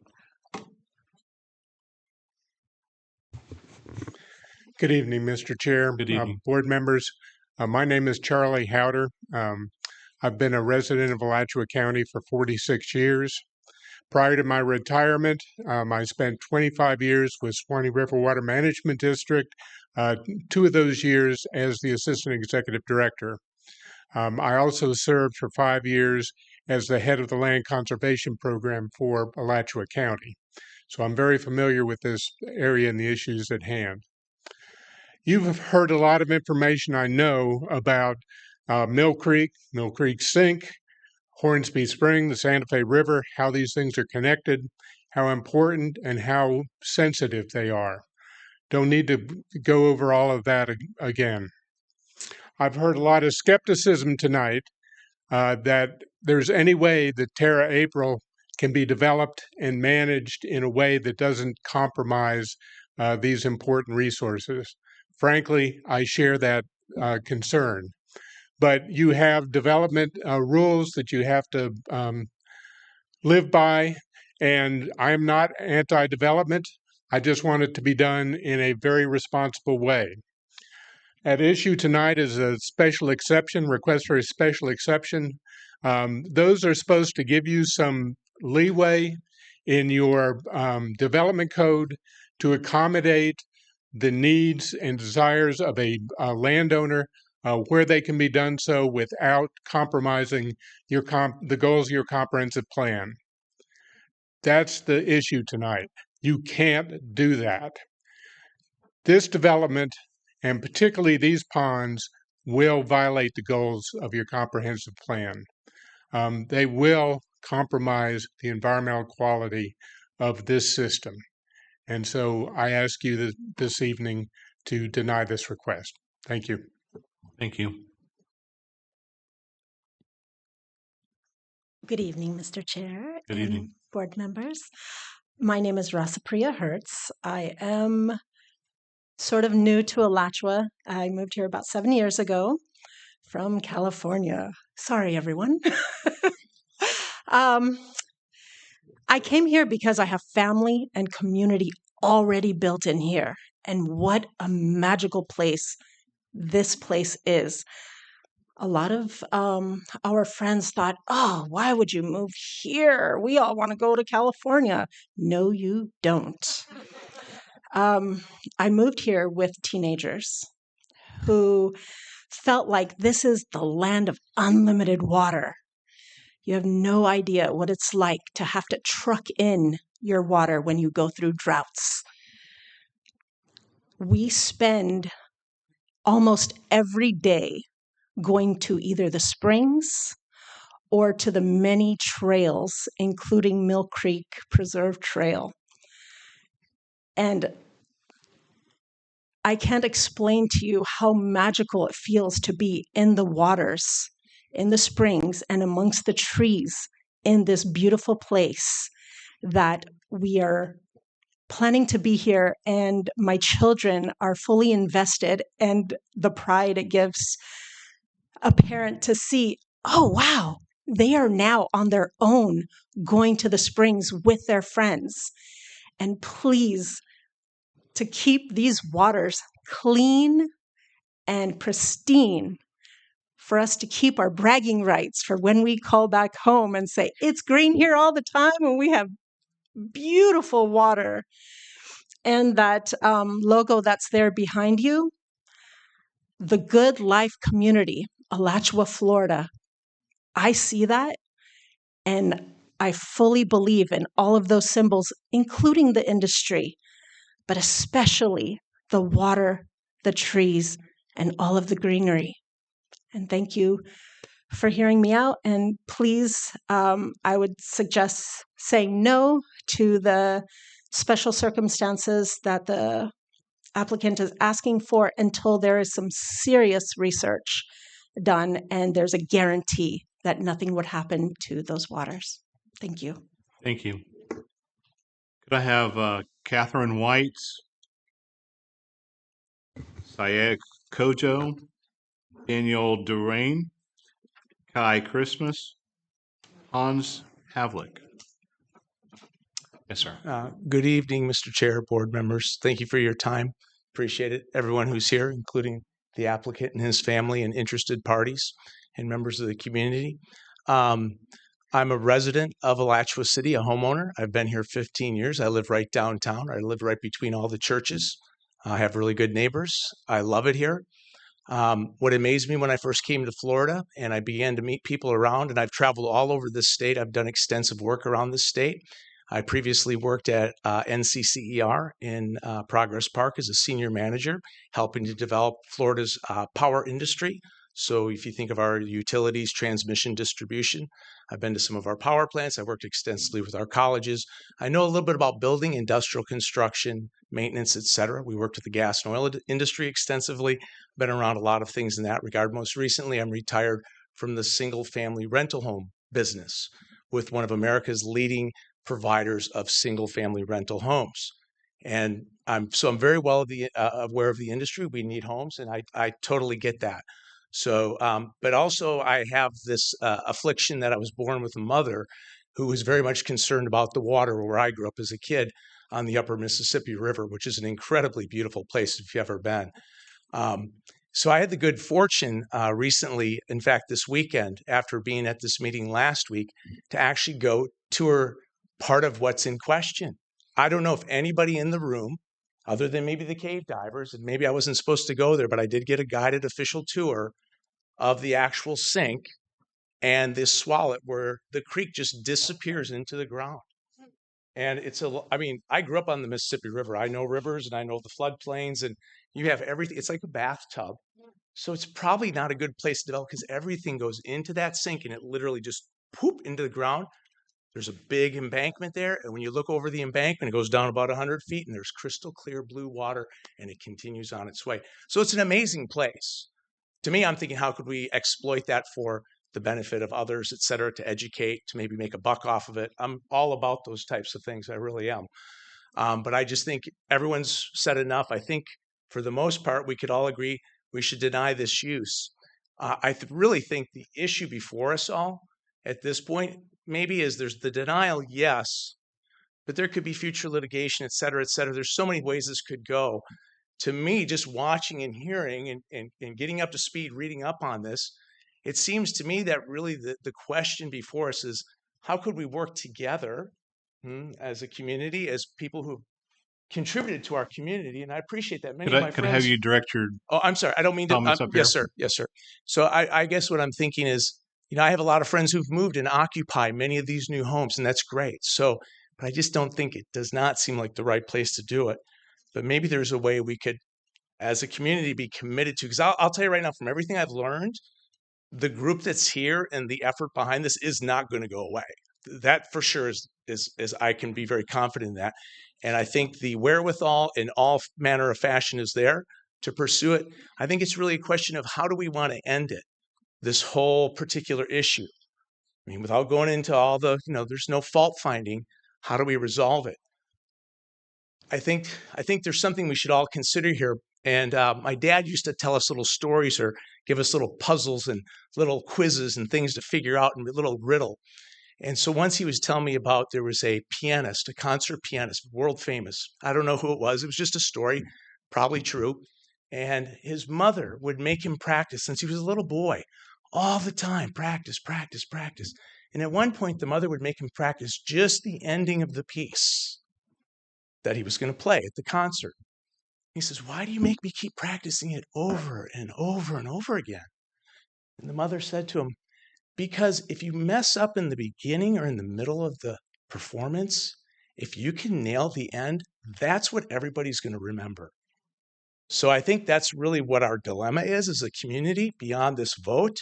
Good evening, Mr. Chair, Good evening. board members. My name is Charlie Howder. I've been a resident of Alachua County for 46 years. Prior to my retirement, I spent 25 years with Swanee River Water Management District, 2 of those years as the Assistant Executive Director. I also served for 5 years as the head of the Land Conservation Program for Alachua County. So I'm very familiar with this area and the issues at hand. You've heard a lot of information, I know, about Mill Creek Sink, Hornsby Spring, the Santa Fe River, how these things are connected, how important and how sensitive they are. Don't need to go over all of that again. I've heard a lot of skepticism tonight that there's any way that Tara April can be developed and managed in a way that doesn't compromise these important resources. Frankly, I share that concern. But you have development rules that you have to live by, and I'm not anti-development. I just want it to be done in a very responsible way. At issue tonight is a special exception, request for a special exception. Those are supposed to give you some leeway in your development code to accommodate the needs and desires of a landowner where they can be done so without compromising the goals of your comprehensive plan. That's the issue tonight. You can't do that. This development, and particularly these ponds, will violate the goals of your comprehensive plan. They will compromise the environmental quality of this system. And so I ask you this evening to deny this request. Thank you. Thank you. Good evening, Mr. Chair. Good and evening. Board members. My name is Rasapriya Hertz. I am sort of new to Alachua. I moved here about 7 years ago from California. Sorry, everyone. I came here because I have family and community already built in here. And what a magical place this place is. A lot of our friends thought, oh, why would you move here? We all want to go to California. No, you don't. I moved here with teenagers who felt like this is the land of unlimited water. You have no idea what it's like to have to truck in your water when you go through droughts. We spend almost every day going to either the springs or to the many trails, including Mill Creek Preserve Trail. And I can't explain to you how magical it feels to be in the waters, in the springs, and amongst the trees in this beautiful place that we are planning to be here. And my children are fully invested, and the pride it gives a parent to see, oh, wow, they are now on their own going to the springs with their friends. And please, to keep these waters clean and pristine, for us to keep our bragging rights for when we call back home and say, it's green here all the time and we have beautiful water. And that logo that's there behind you, the Good Life Community, Alachua, Florida. I see that, and I fully believe in all of those symbols, including the industry, but especially the water, the trees, and all of the greenery. And thank you for hearing me out. And please, I would suggest saying no to the special circumstances that the applicant is asking for until there is some serious research done and there's a guarantee that nothing would happen to those waters. Thank you. Thank you. Could I have Catherine White, Syed Kojo, Daniel Durain, Kai Christmas, Hans Havlik? Yes, sir. Good evening, Mr. Chair, board members. Thank you for your time. Appreciate it. Everyone who's here, including the applicant and his family and interested parties and members of the community. I'm a resident of Alachua City, a homeowner. I've been here 15 years. I live right downtown. I live right between all the churches. I have really good neighbors. I love it here. What amazed me when I first came to Florida and I began to meet people around, and I've traveled all over this state. I've done extensive work around this state. I previously worked at NCCER in Progress Park as a senior manager, helping to develop Florida's power industry. So if you think of our utilities, transmission, distribution, I've been to some of our power plants. I've worked extensively with our colleges. I know a little bit about building, industrial construction, maintenance, et cetera. We worked with the gas and oil industry extensively, been around a lot of things in that regard. Most recently, I'm retired from the single family rental home business with one of America's leading providers of single family rental homes. And I'm very well aware of the industry. We need homes, and I totally get that. So, but also I have this affliction that I was born with a mother who was very much concerned about the water where I grew up as a kid on the upper Mississippi River, which is an incredibly beautiful place if you've ever been. So I had the good fortune recently, in fact, this weekend, after being at this meeting last week, to actually go tour part of what's in question. I don't know if anybody in the room, other than maybe the cave divers, and maybe I wasn't supposed to go there, but I did get a guided official tour of the actual sink and this swallet where the creek just disappears into the ground. And I mean, I grew up on the Mississippi River. I know rivers and I know the floodplains, and you have everything. It's like a bathtub. So it's probably not a good place to develop because everything goes into that sink and it literally just poop into the ground. There's a big embankment there. And when you look over the embankment, it goes down about 100 feet and there's crystal clear blue water and it continues on its way. So it's an amazing place. To me, I'm thinking, how could we exploit that for the benefit of others, et cetera, to educate, to maybe make a buck off of it? I'm all about those types of things. I really am. But I just think everyone's said enough. I think for the most part, we could all agree we should deny this use. I really think the issue before us all at this point maybe is there's the denial, yes, but there could be future litigation, et cetera, et cetera. There's so many ways this could go. To me, just watching and hearing and getting up to speed, reading up on this, it seems to me that really the question before us is how could we work together as a community, as people who contributed to our community, and I appreciate that. Many of my friends. Could I have you direct your? Oh, I'm sorry. I don't mean to. Yes, sir. Yes, sir. So I guess what I'm thinking is, I have a lot of friends who've moved and occupy many of these new homes, and that's great. So, but I just don't think it does not seem like the right place to do it. But maybe there's a way we could, as a community, be committed to. Because I'll tell you right now, from everything I've learned, the group that's here and the effort behind this is not going to go away. That for sure is I can be very confident in that. And I think the wherewithal in all manner of fashion is there to pursue it. I think it's really a question of how do we want to end it, this whole particular issue. I mean, without going into all the, there's no fault finding. How do we resolve it? I think there's something we should all consider here. And my dad used to tell us little stories or give us little puzzles and little quizzes and things to figure out and a little riddle. And so once he was telling me about there was a pianist, a concert pianist, world famous. I don't know who it was. It was just a story, probably true. And his mother would make him practice since he was a little boy all the time. Practice, practice, practice. And at one point, the mother would make him practice just the ending of the piece that he was going to play at the concert. He says, "Why do you make me keep practicing it over and over and over again?" And the mother said to him, "Because if you mess up in the beginning or in the middle of the performance, if you can nail the end, that's what everybody's going to remember." So I think that's really what our dilemma is as a community beyond this vote.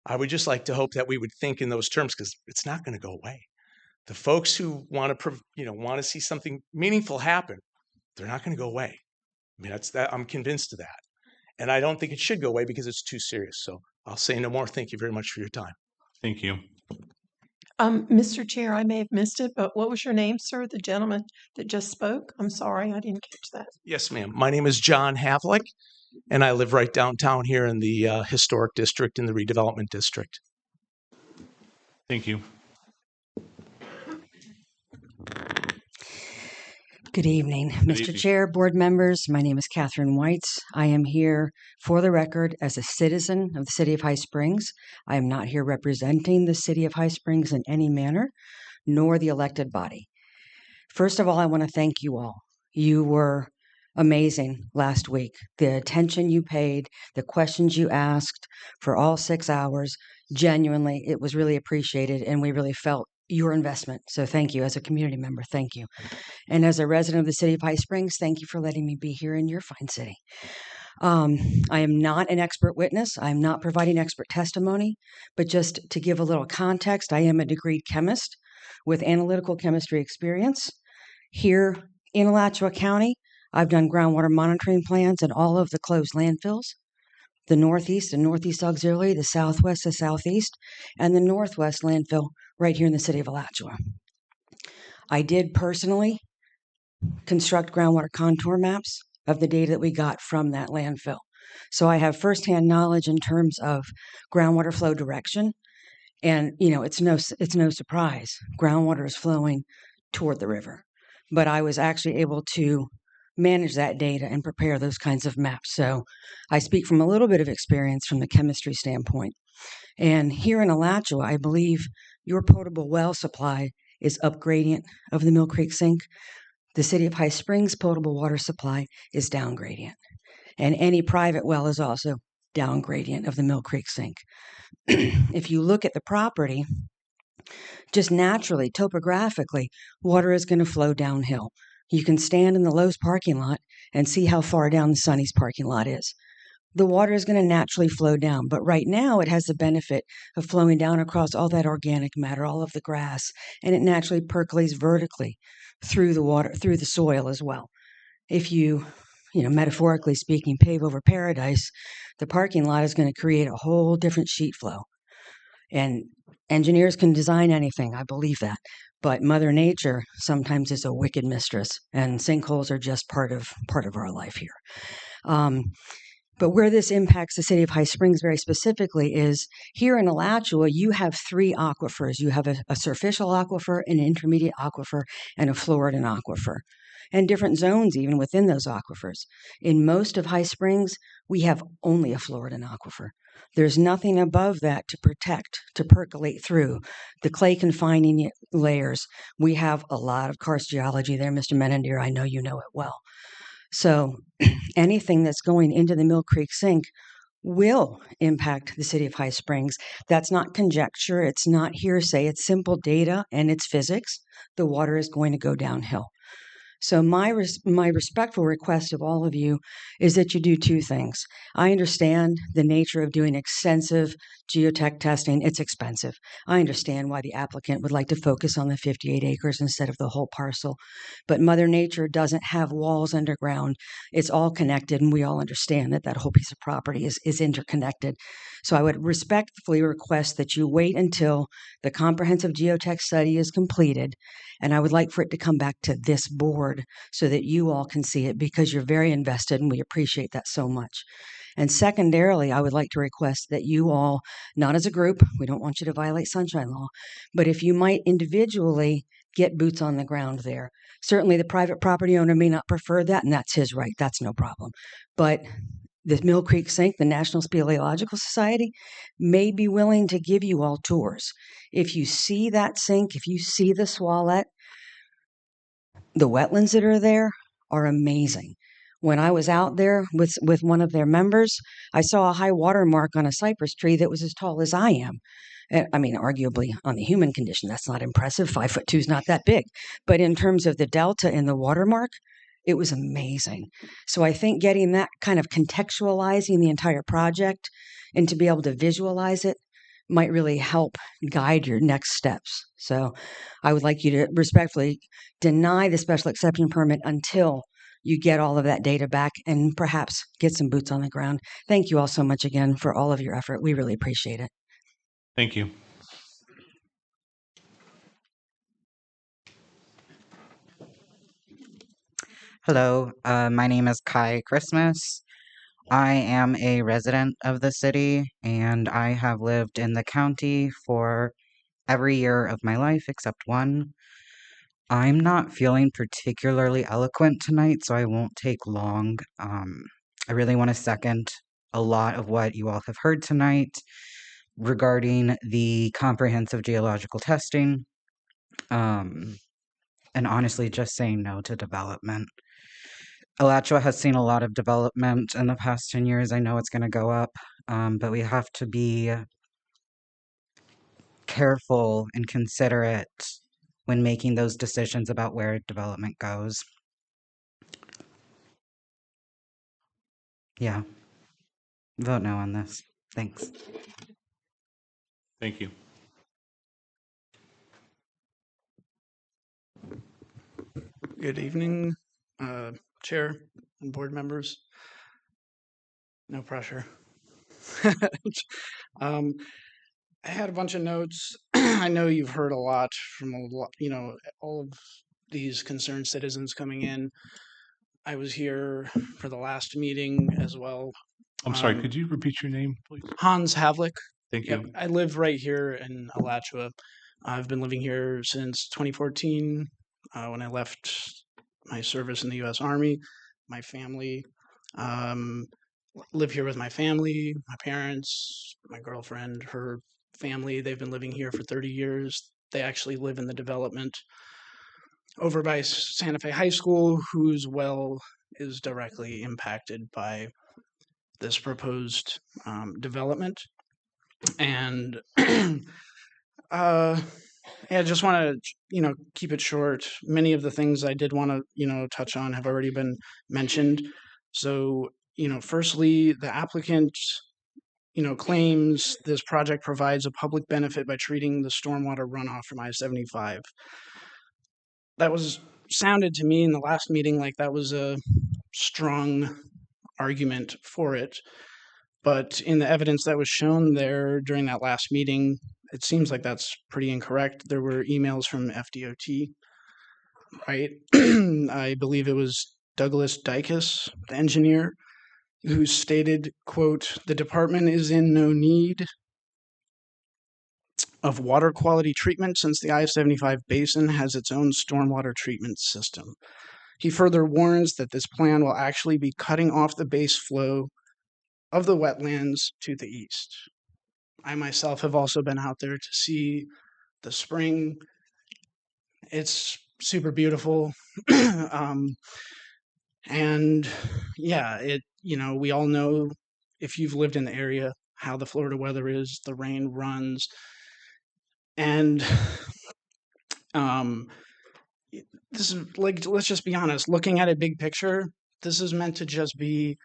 I would just like to hope that we would think in those terms because it's not going to go away. The folks who want to see something meaningful happen, they're not going to go away. I mean, I'm convinced of that. And I don't think it should go away because it's too serious. So I'll say no more. Thank you very much for your time. Thank you. Mr. Chair, I may have missed it, but what was your name, sir? The gentleman that just spoke? I'm sorry, I didn't catch that. Yes, ma'am. My name is John Havlick, and I live right downtown here in the historic district, in the redevelopment district. Thank you. Good evening, Mr. evening. Chair, board members. My name is Catherine Weitz. I am here for the record as a citizen of the City of High Springs. I am not here representing the City of High Springs in any manner, nor the elected body. First of all, I want to thank you all. You were amazing last week. The attention you paid, the questions you asked for all 6 hours, genuinely, it was really appreciated, and we really felt your investment. So thank you. As a community member, thank you. And as a resident of the City of High Springs, thank you for letting me be here in your fine city. I am not an expert witness. I'm not providing expert testimony, but just to give a little context, I am a degreed chemist with analytical chemistry experience. Here in Alachua County, I've done groundwater monitoring plans in all of the closed landfills, the Northeast and Northeast Auxiliary, the Southwest, the Southeast, and the Northwest landfill right here in the City of Alachua. I did personally construct groundwater contour maps of the data that we got from that landfill. So I have firsthand knowledge in terms of groundwater flow direction. And, it's no surprise. Groundwater is flowing toward the river. But I was actually able to manage that data and prepare those kinds of maps. So I speak from a little bit of experience from the chemistry standpoint. And here in Alachua, I believe your potable well supply is up gradient of the Mill Creek sink. The City of High Springs potable water supply is down gradient. And any private well is also down gradient of the Mill Creek sink. If you look at the property, just naturally, topographically, water is going to flow downhill. You can stand in the Lowe's parking lot and see how far down the Sonny's parking lot is. The water is going to naturally flow down, but right now it has the benefit of flowing down across all that organic matter, all of the grass, and it naturally percolates vertically through the water, through the soil as well. If you metaphorically speaking, pave over paradise, the parking lot is going to create a whole different sheet flow. And engineers can design anything, I believe that. But Mother Nature sometimes is a wicked mistress, and sinkholes are just part of our life here. But where this impacts the City of High Springs very specifically is here in Alachua, you have 3 aquifers. You have a surficial aquifer, an intermediate aquifer, and a Floridan aquifer, and different zones even within those aquifers. In most of High Springs, we have only a Floridan aquifer. There's nothing above that to protect, to percolate through the clay confining layers. We have a lot of karst geology there, Mr. Menandir. I know you know it well. So anything that's going into the Mill Creek sink will impact the City of High Springs. That's not conjecture. It's not hearsay. It's simple data and it's physics. The water is going to go downhill. So my respectful request of all of you is that you do 2 things. I understand the nature of doing extensive geotech testing. It's expensive. I understand why the applicant would like to focus on the 58 acres instead of the whole parcel. But Mother Nature doesn't have walls underground. It's all connected, and we all understand that that whole piece of property is interconnected. So I would respectfully request that you wait until the comprehensive geotech study is completed, and I would like for it to come back to this board so that you all can see it, because you're very invested and we appreciate that so much. And secondarily, I would like to request that you all, not as a group, we don't want you to violate sunshine law, but if you might individually get boots on the ground there. Certainly the private property owner may not prefer that, and that's his right. That's no problem. But the Mill Creek Sink, the National Speleological Society, may be willing to give you all tours. If you see that sink, if you see the Swalette, the wetlands that are there are amazing. When I was out there with one of their members, I saw a high water mark on a cypress tree that was as tall as I am. I mean, arguably on the human condition, that's not impressive. 5'2" is not that big. But in terms of the delta in the watermark, it was amazing. So I think getting that kind of contextualizing the entire project and to be able to visualize it might really help guide your next steps. So I would like you to respectfully deny the special exception permit until you get all of that data back and perhaps get some boots on the ground. Thank you all so much again for all of your effort. We really appreciate it. Thank you. Hello, my name is Kai Christmas. I am a resident of the city, and I have lived in the county for every year of my life except one. I'm not feeling particularly eloquent tonight, so I won't take long. I really want to second a lot of what you all have heard tonight regarding the comprehensive geological testing, and honestly just saying no to development. Alachua has seen a lot of development in the past 10 years. I know it's going to go up, but we have to be careful and considerate when making those decisions about where development goes. Yeah. Vote no on this. Thanks. Thank you. Good evening, Chair and board members. No pressure. I had a bunch of notes. I know you've heard a lot from all of these concerned citizens coming in. I was here for the last meeting as well. I'm sorry, could you repeat your name, please? Hans Havlik. Thank Yep, you. I live right here in Alachua. I've been living here since 2014 when I left my service in the U.S. Army. my family. Live here with my family, my parents, my girlfriend, her family. They've been living here for 30 years. They actually live in the development over by Santa Fe High School, whose well is directly impacted by this proposed development. And I just want to, keep it short. Many of the things I did want to, touch on have already been mentioned. So, firstly, the applicant, claims this project provides a public benefit by treating the stormwater runoff from I-75. That sounded to me in the last meeting like that was a strong argument for it. But in the evidence that was shown there during that last meeting, it seems like that's pretty incorrect. There were emails from FDOT, right? I believe it was Douglas Dykes, the engineer, who stated, quote, "The department is in no need of water quality treatment since the I-75 basin has its own stormwater treatment system." He further warns that this plan will actually be cutting off the base flow of the wetlands to the east. I myself have also been out there to see the spring. It's super beautiful. And yeah, we all know, if you've lived in the area, how the Florida weather is. The rain runs. And this is like, let's just be honest, looking at a big picture, this is meant to just be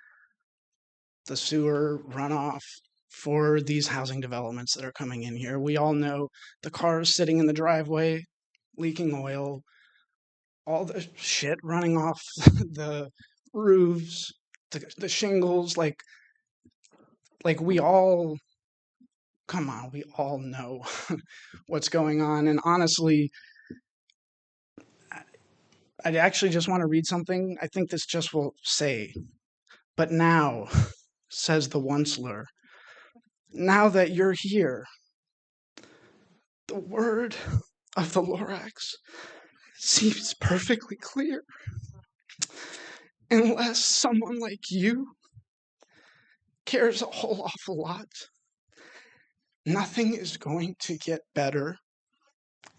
the sewer runoff for these housing developments that are coming in here. We all know the cars sitting in the driveway, leaking oil, all the shit running off the roofs, the shingles, like we all, come on, we all know what's going on. And honestly, I actually just want to read something. I think this just will say, "But now," says the onceler, "now that you're here, the word of the Lorax seems perfectly clear. Unless someone like you cares a whole awful lot, nothing is going to get better.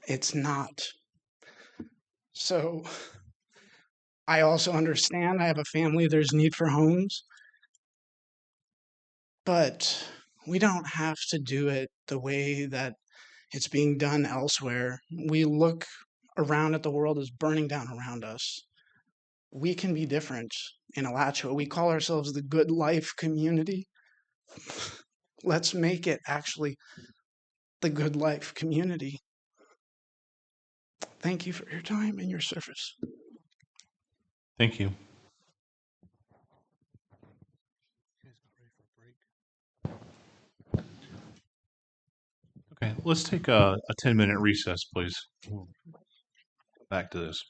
It's not." So I also understand, I have a family, there's need for homes, but we don't have to do it the way that it's being done elsewhere. We look around at the world as burning down around us. We can be different in Alachua. We call ourselves the Good Life community. Let's make it actually the Good Life community. Thank you for your time and your service. Thank you. Okay, let's take a 10-minute recess, please. We'll go back to this.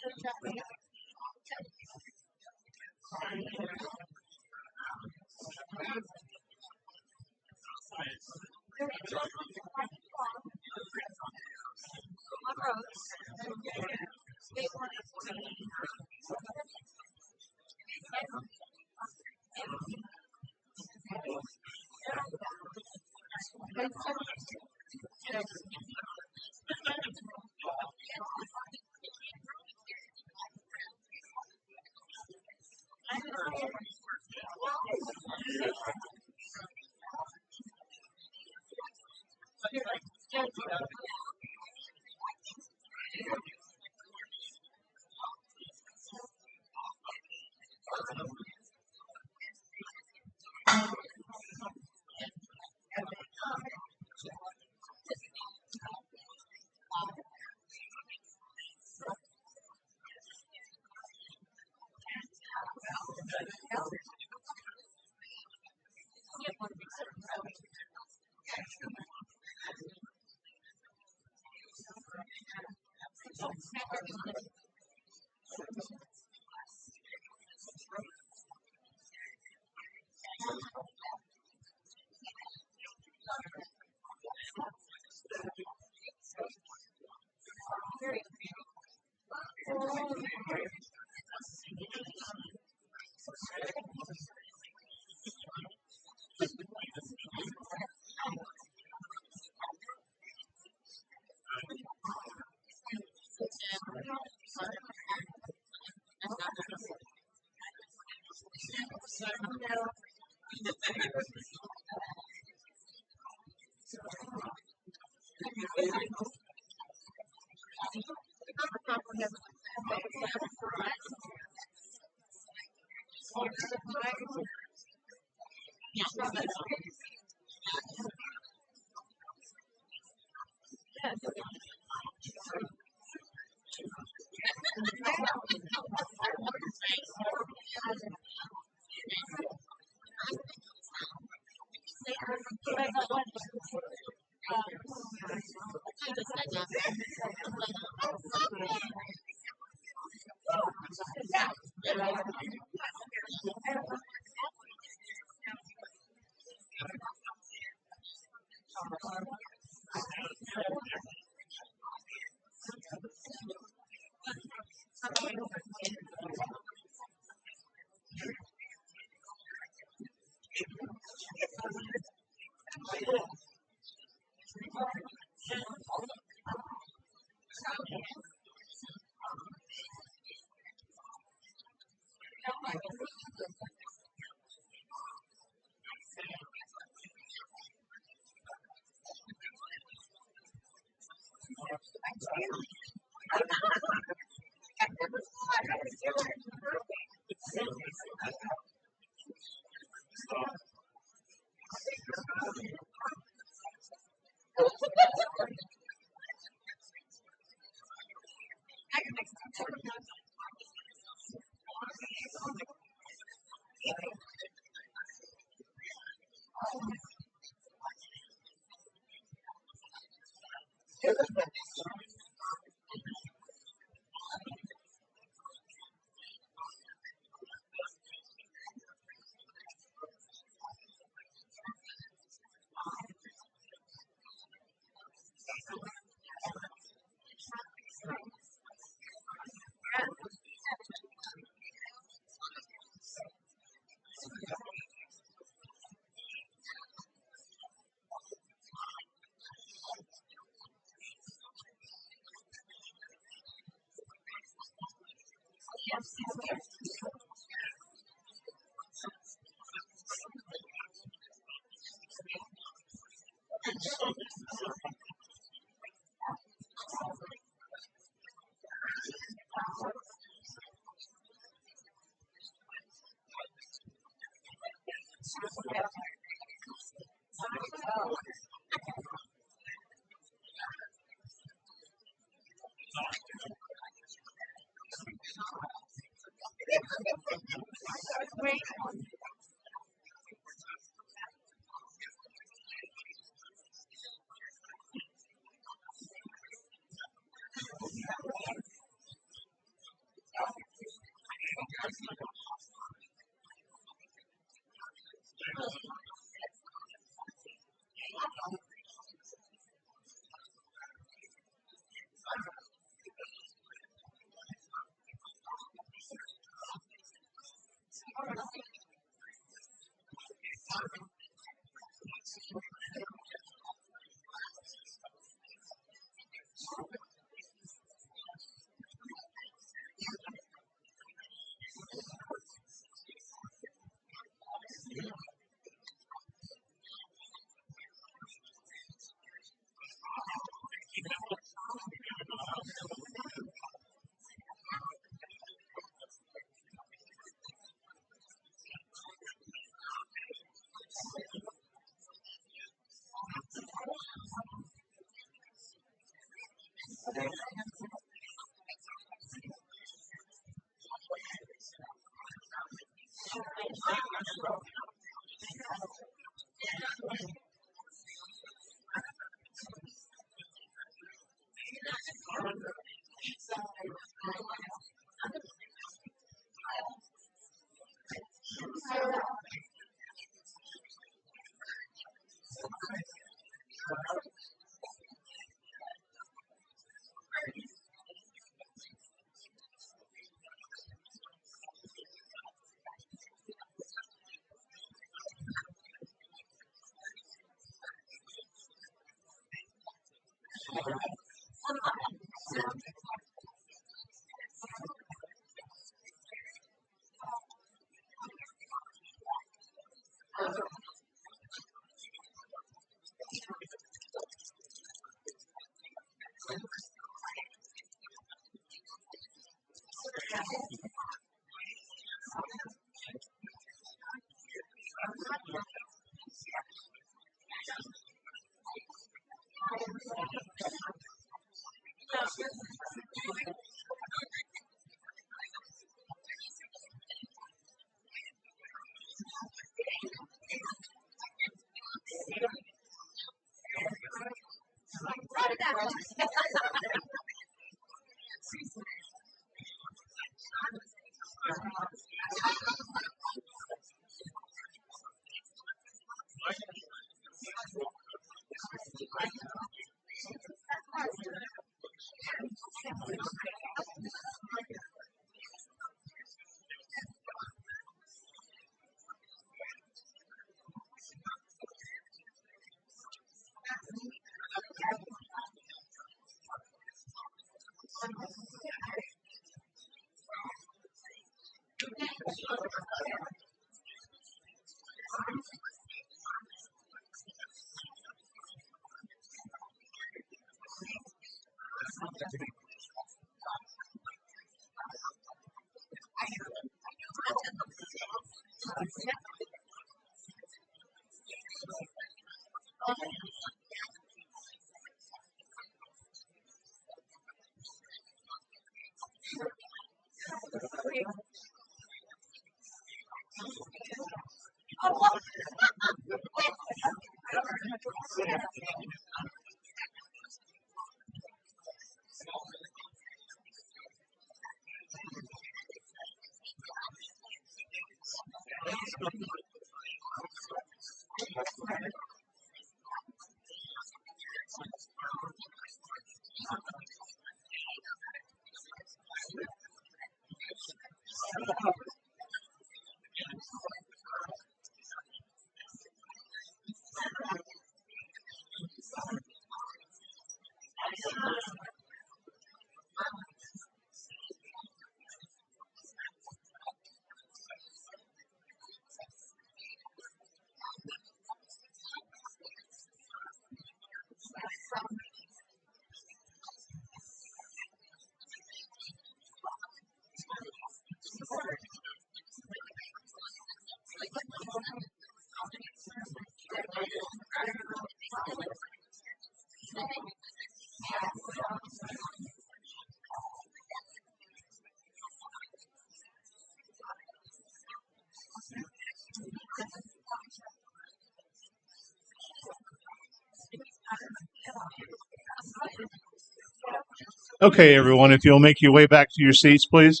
Okay, everyone, if you'll make your way back to your seats, please.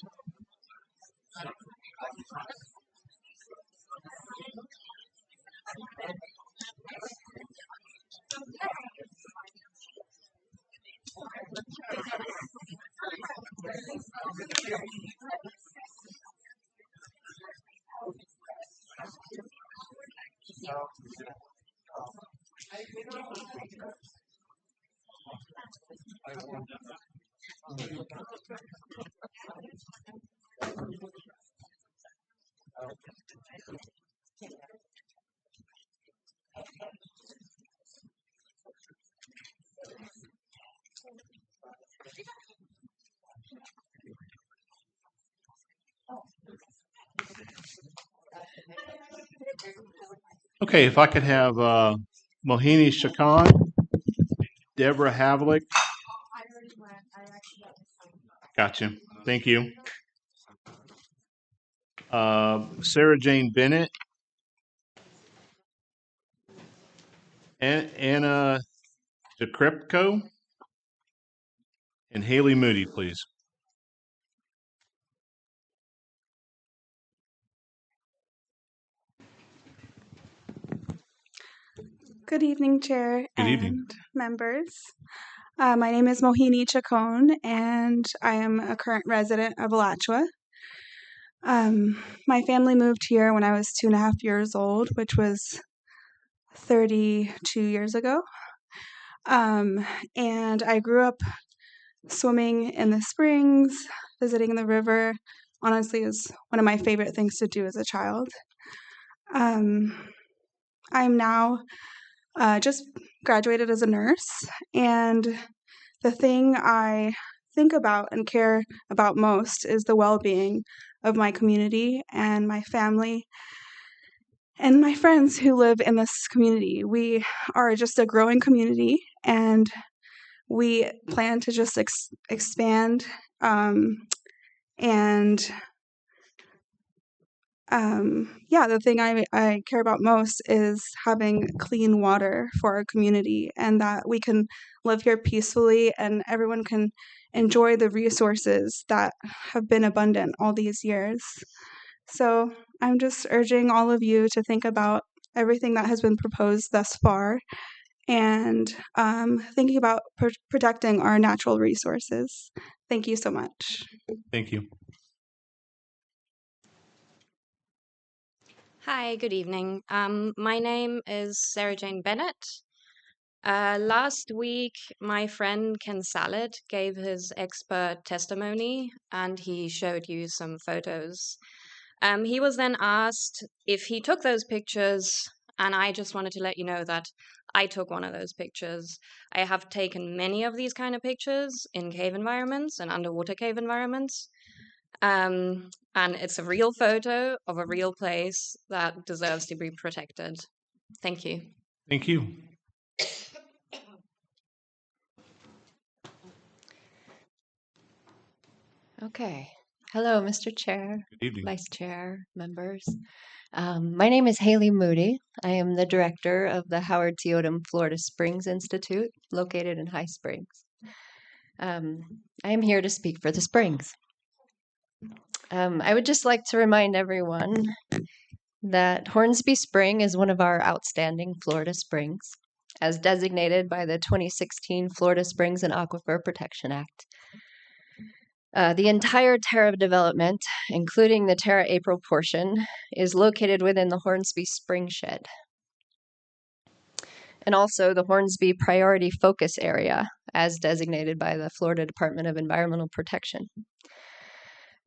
Okay, if I could have Mohini Shakan, Deborah Havlick. Gotcha. Thank you. Sarah Jane Bennett. Anna DeCrepco. And Haley Moody, please. Good evening, Chair Good evening. and members. My name is Mohini Chacon, and I am a current resident of Alachua. My family moved here when I was 2.5 years old, which was 32 years ago. And I grew up swimming in the springs, visiting the river. Honestly, it was one of my favorite things to do as a child. I'm now just graduated as a nurse, and the thing I think about and care about most is the well-being of my community and my family and my friends who live in this community. We are just a growing community, and we plan to just expand the thing I care about most is having clean water for our community, and that we can live here peacefully and everyone can enjoy the resources that have been abundant all these years. So I'm just urging all of you to think about everything that has been proposed thus far and thinking about protecting our natural resources. Thank you so much. Thank you. Hi, good evening. My name is Sarah Jane Bennett. Last week, my friend Ken Salad gave his expert testimony and he showed you some photos. He was then asked if he took those pictures, and I just wanted to let you know that I took one of those pictures. I have taken many of these kind of pictures in cave environments and underwater cave environments. And it's a real photo of a real place that deserves to be protected. Thank you. Thank you. Okay. Hello, Mr. Chair, Good evening. Vice Chair, members. My name is Haley Moody. I am the director of the Howard T. Odom Florida Springs Institute, located in High Springs. I am here to speak for the Springs. I would just like to remind everyone that Hornsby Spring is one of our outstanding Florida springs, as designated by the 2016 Florida Springs and Aquifer Protection Act. The entire Terra development, including the Terra April portion, is located within the Hornsby Spring Shed. And also the Hornsby Priority Focus Area, as designated by the Florida Department of Environmental Protection.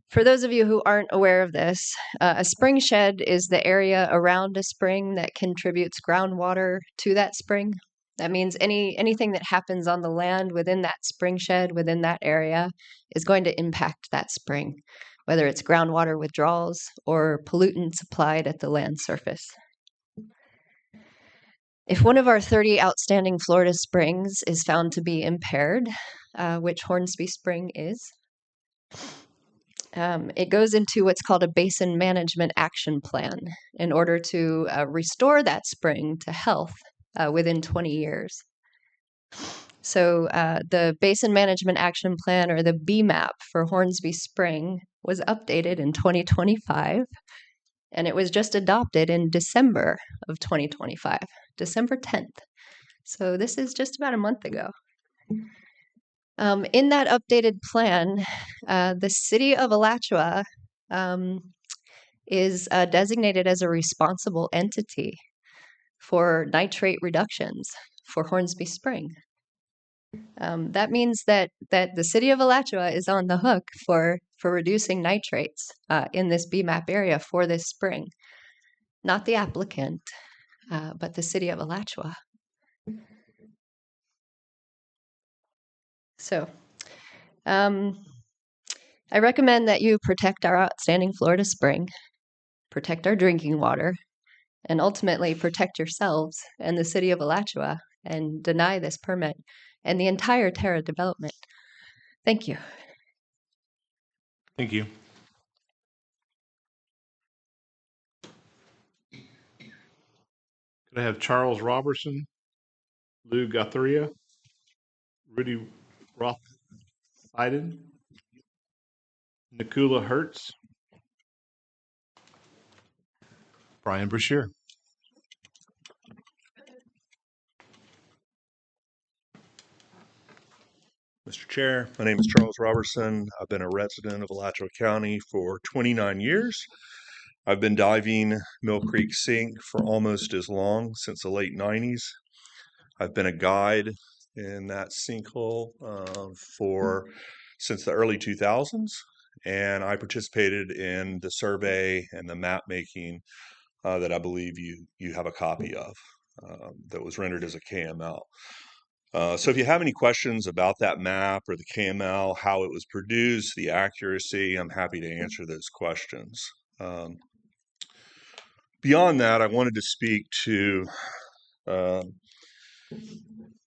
For those of you who aren't aware of this, a spring shed is the area around a spring that contributes groundwater to that spring. That means anything that happens on the land within that spring shed, within that area, is going to impact that spring, whether it's groundwater withdrawals or pollutants applied at the land surface. If one of our 30 outstanding Florida springs is found to be impaired, which Hornsby Spring is, it goes into what's called a Basin Management Action Plan in order to restore that spring to health within 20 years. So the Basin Management Action Plan, or the BMAP for Hornsby Spring, was updated in 2025, and it was just adopted in December of 2025, December 10th. So this is just about a month ago. In that updated plan, the city of Alachua is designated as a responsible entity for nitrate reductions for Hornsby Spring. That means that the city of Alachua is on the hook for reducing nitrates in this BMAP area for this spring. Not the applicant, but the city of Alachua. So, I recommend that you protect our outstanding Florida spring, protect our drinking water, and ultimately protect yourselves and the city of Alachua and deny this permit and the entire Terra development. Thank you. Thank you. Could I have Charles Robertson, Lou Gothuria, Rudy Roth-Biden, Nikula Hertz, Brian Brashear. Mr. Chair, my name is Charles Robertson. I've been a resident of Alachua County for 29 years. I've been diving Mill Creek Sink for almost as long, since the late 90s. I've been a guide in that sinkhole since the early 2000s, and I participated in the survey and the map making that I believe you have a copy of that was rendered as a KML. So if you have any questions about that map or the KML, how it was produced, the accuracy, I'm happy to answer those questions. Beyond that, I wanted to speak to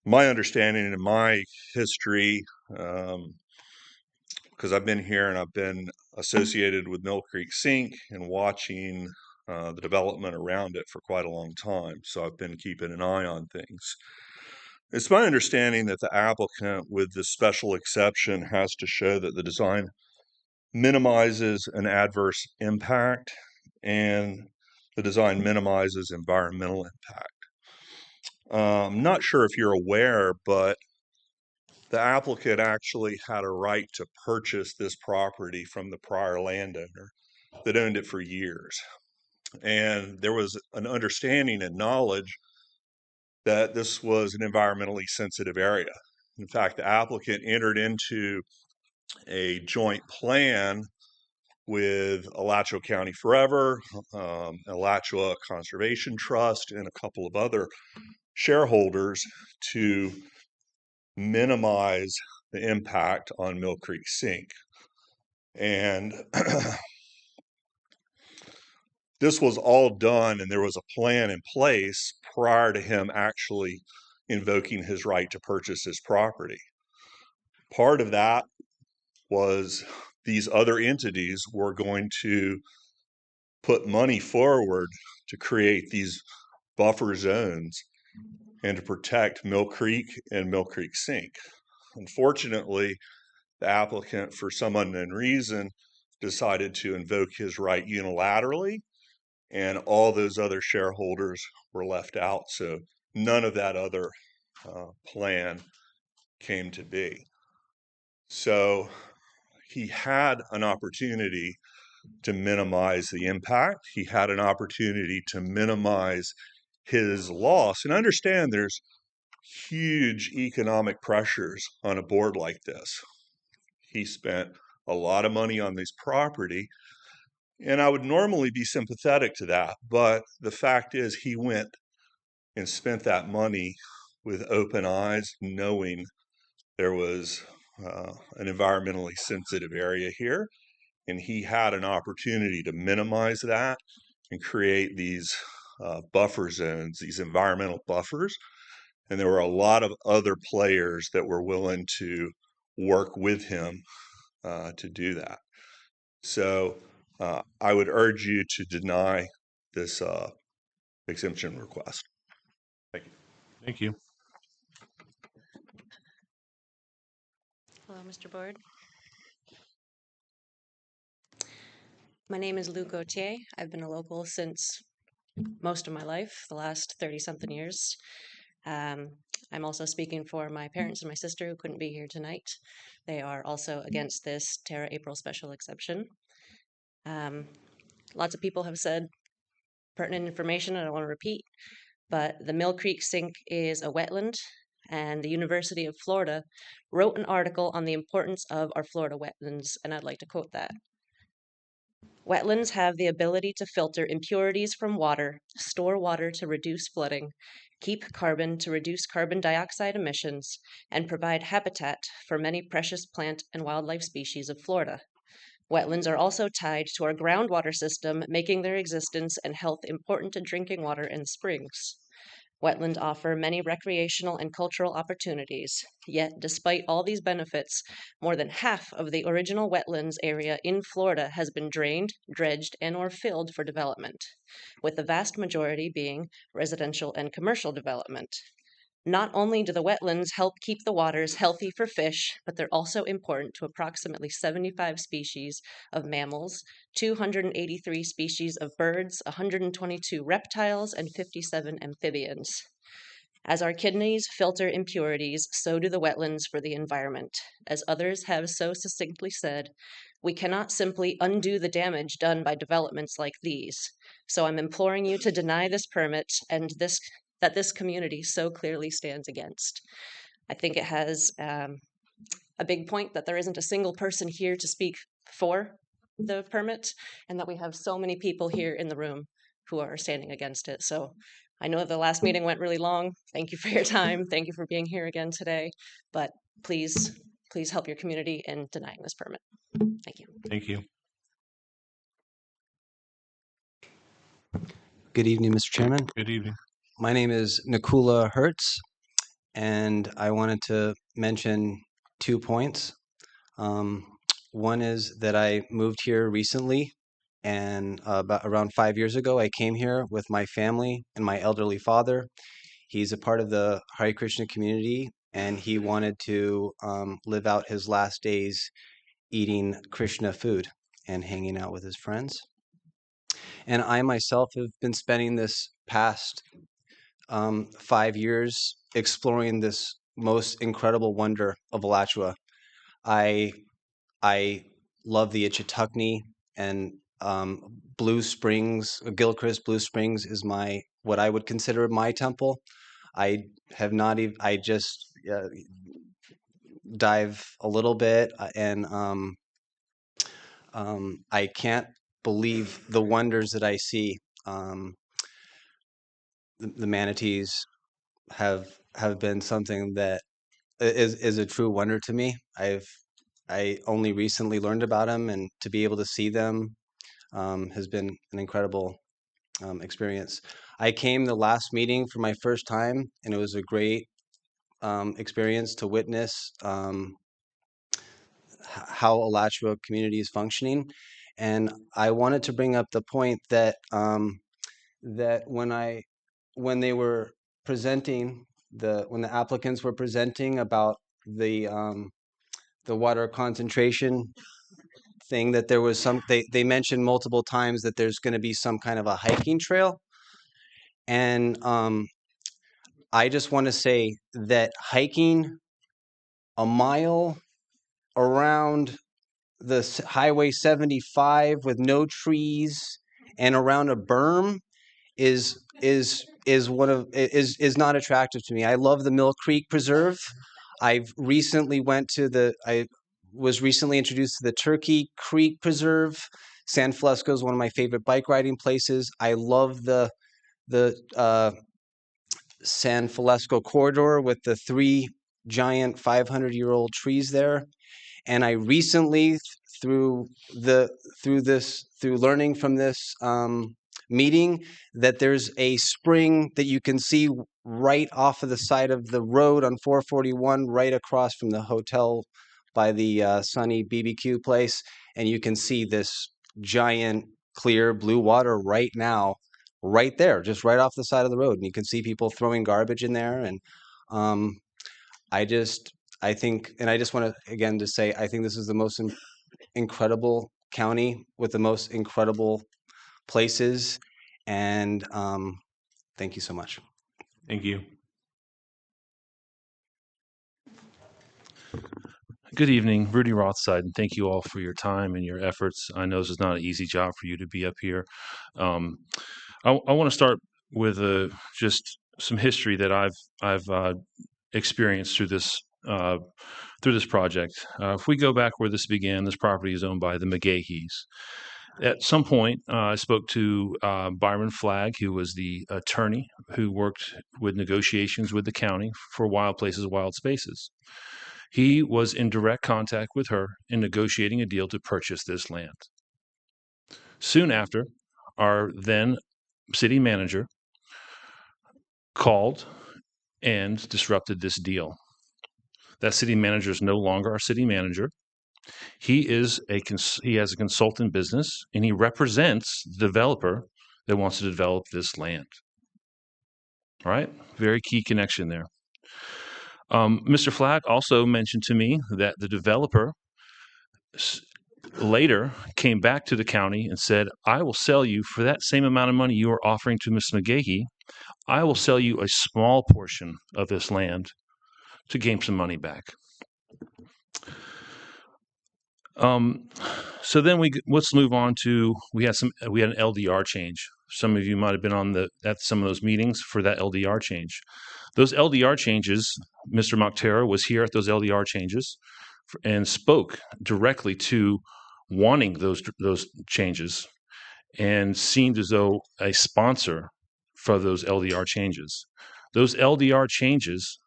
my understanding and my history, because I've been here and I've been associated with Mill Creek Sink and watching the development around it for quite a long time. So I've been keeping an eye on things. It's my understanding that the applicant, with the special exception, has to show that the design minimizes an adverse impact and the design minimizes environmental impact. I'm not sure if you're aware, but the applicant actually had a right to purchase this property from the prior landowner that owned it for years. And there was an understanding and knowledge that this was an environmentally sensitive area. In fact, the applicant entered into a joint plan with Alachua County Forever, Alachua Conservation Trust, and a couple of other shareholders to minimize the impact on Mill Creek Sink. And this was all done, and there was a plan in place prior to him actually invoking his right to purchase his property. Part of that was these other entities were going to put money forward to create these buffer zones and to protect Mill Creek and Mill Creek Sink. Unfortunately, the applicant, for some unknown reason, decided to invoke his right unilaterally, and all those other shareholders were left out. So none of that other plan came to be. So he had an opportunity to minimize the impact. He had an opportunity to minimize his loss. And understand there's huge economic pressures on a board like this. He spent a lot of money on this property, and I would normally be sympathetic to that. But the fact is, he went and spent that money with open eyes, knowing there was an environmentally sensitive area here, and he had an opportunity to minimize that and create these buffer zones, these environmental buffers. And there were a lot of other players that were willing to work with him to do that. So I would urge you to deny this exemption request. Thank you. Thank you. Hello, Mr. Board. My name is Lou Gauthier. I've been a local since most of my life, the last 30-something years. I'm also speaking for my parents and my sister who couldn't be here tonight. They are also against this Terra April special exception. Lots of people have said pertinent information, I don't want to repeat, but the Mill Creek Sink is a wetland, and the University of Florida wrote an article on the importance of our Florida wetlands, and I'd like to quote that. Wetlands have the ability to filter impurities from water, store water to reduce flooding, keep carbon to reduce carbon dioxide emissions, and provide habitat for many precious plant and wildlife species of Florida. Wetlands are also tied to our groundwater system, making their existence and health important to drinking water and springs. Wetlands offer many recreational and cultural opportunities, yet despite all these benefits, more than half of the original wetlands area in Florida has been drained, dredged, and/or filled for development, with the vast majority being residential and commercial development. Not only do the wetlands help keep the waters healthy for fish, but they're also important to approximately 75 species of mammals, 283 species of birds, 122 reptiles, and 57 amphibians. As our kidneys filter impurities, so do the wetlands for the environment. As others have so succinctly said, we cannot simply undo the damage done by developments like these. So I'm imploring you to deny this permit and that this community so clearly stands against. I think it has a big point that there isn't a single person here to speak for the permit, and that we have so many people here in the room who are standing against it. So I know the last meeting went really long. Thank you for your time. Thank you for being here again today. But please help your community in denying this permit. Thank you. Thank you. Good evening, Mr. Chairman. Good evening. My name is Nikula Hertz, and I wanted to mention 2 points. One is that I moved here recently, and about around 5 years ago, I came here with my family and my elderly father. He's a part of the Hare Krishna community, and he wanted to live out his last days eating Krishna food and hanging out with his friends. And I myself have been spending this past 5 years exploring this most incredible wonder of Alachua. I love the Ichetuckney, and Blue Springs, Gilchrist Blue Springs is what I would consider my temple. I have not even, I just dive a little bit, and I can't believe the wonders that I see. The manatees have been something that is a true wonder to me. I only recently learned about them, and to be able to see them has been an incredible experience. I came the last meeting for my first time, and it was a great experience to witness how Alachua community is functioning. And I wanted to bring up the point that that when they were presenting when the applicants were presenting about the water concentration thing, that there was they mentioned multiple times that there's going to be some kind of a hiking trail. And I just want to say that hiking a mile around the Highway 75 with no trees and around a berm is not attractive to me. I love the Mill Creek Preserve. I was recently introduced to the Turkey Creek Preserve. San Flesko is one of my favorite bike riding places. I love the San Flesko corridor with the 3 giant 500-year-old trees there. And I recently, through learning from this meeting, that there's a spring that you can see right off of the side of the road on 441, right across from the hotel by the Sunny BBQ place, and you can see this giant clear blue water right now, right there, just right off the side of the road, and you can see people throwing garbage in there. And I think, and I just want to again to say, I think this is the most incredible county with the most incredible places. And thank you so much. Thank you. Good evening, Rudy Rothside, and thank you all for your time and your efforts. I know this is not an easy job for you to be up here. I want to start with just some history that I've experienced through this project. If we go back where this began, this property is owned by the McGahees. At some point, I spoke to Byron Flagg, who was the attorney who worked with negotiations with the county for Wild Places, Wild Spaces. He was in direct contact with her in negotiating a deal to purchase this land. Soon after, our then city manager called and disrupted this deal. That city manager is no longer our city manager. He has a consultant business, and he represents the developer that wants to develop this land. All right, very key connection there. Mr. Flagg also mentioned to me that the developer later came back to the county and said, I will sell you for that same amount of money you are offering to Ms. McGahee. I will sell you a small portion of this land to gain some money back. So then let's move on to, we had an LDR change. Some of you might have been at some of those meetings for that LDR change. Those LDR changes, Mr. Moctero was here at those LDR changes and spoke directly to wanting those changes and seemed as though a sponsor for those LDR changes. Those LDR changes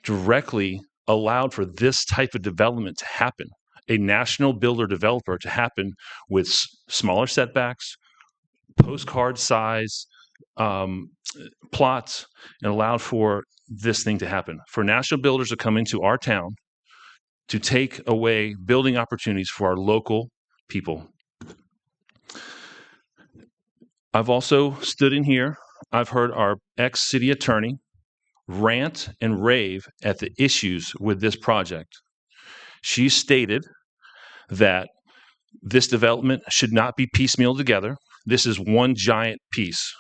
directly allowed for this type of development to happen, a national builder developer to happen with smaller setbacks, postcard size plots, and allowed for this thing to happen. For national builders to come into our town to take away building opportunities for our local people. I've also stood in here, I've heard our ex-city attorney rant and rave at the issues with this project. She stated that this development should not be piecemealed together. This is one giant piece.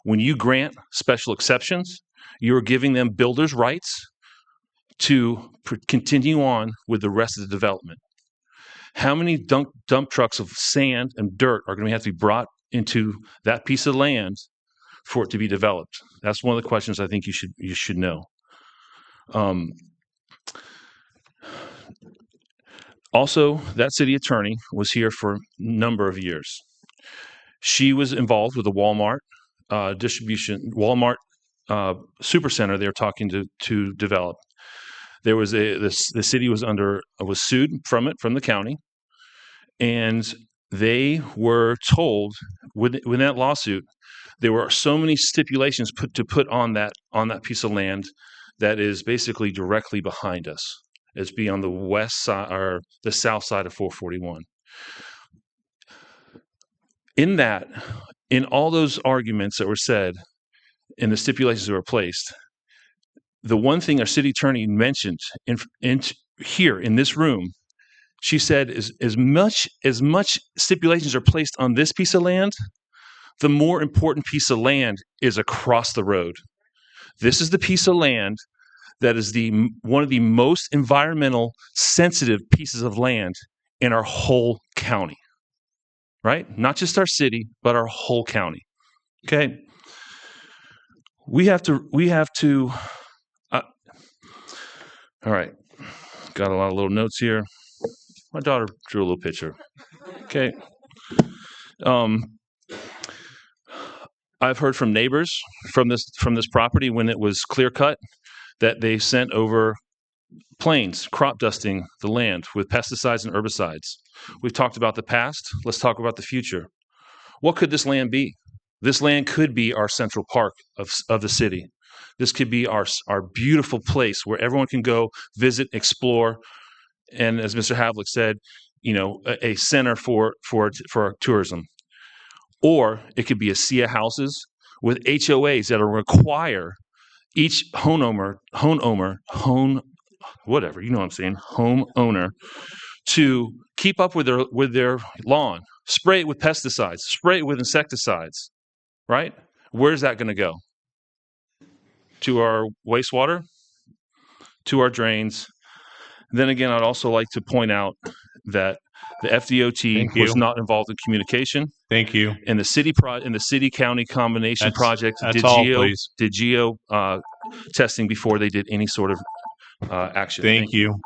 When you grant special exceptions, you're giving them builders' rights to continue on with the rest of the development. How many dump trucks of sand and dirt are going to have to be brought into that piece of land for it to be developed? That's one of the questions I think you should know. Also, that city attorney was here for a number of years. She was involved with the Walmart Walmart supercenter they were talking to develop. There was the city was sued from the county, and they were told within that lawsuit there were so many stipulations put on that piece of land that is basically directly behind us. It's be on the west side or the south side of 441. In all those arguments that were said, and the stipulations that were placed, the one thing our city attorney mentioned here in this room, she said, as much stipulations are placed on this piece of land, the more important piece of land is across the road. This is the piece of land that is one of the most environmental sensitive pieces of land in our whole county, right? Not just our city, but our whole county. Okay. We have to, all right. Got a lot of little notes here. My daughter drew a little picture. Okay. I've heard from neighbors from this property when it was clear cut that they sent over planes crop dusting the land with pesticides and herbicides. We've talked about the past. Let's talk about the future. What could this land be? This land could be our central park of the city. This could be our beautiful place where everyone can go visit, explore, and as Mr. Havlick said, a center for tourism. Or it could be a sea of houses with HOAs that require each homeowner, to keep up with their lawn, spray it with pesticides, spray it with insecticides, right? Where's that going to go? To our wastewater, to our drains. Then again, I'd also like to point out that the FDOT was not involved in communication. Thank you. And the city county combination project did geo testing before they did any sort of action. Thank you.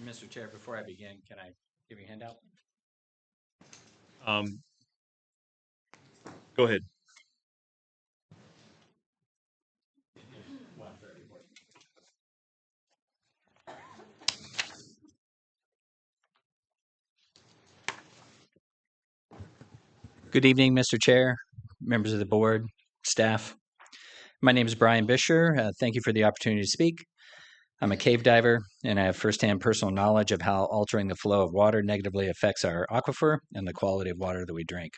Mr. Chair, before I begin, can I give you a handout? Go ahead. Good evening, Mr. Chair, members of the board, staff. My name is Brian Bisher. Thank you for the opportunity to speak. I'm a cave diver, and I have firsthand personal knowledge of how altering the flow of water negatively affects our aquifer and the quality of water that we drink.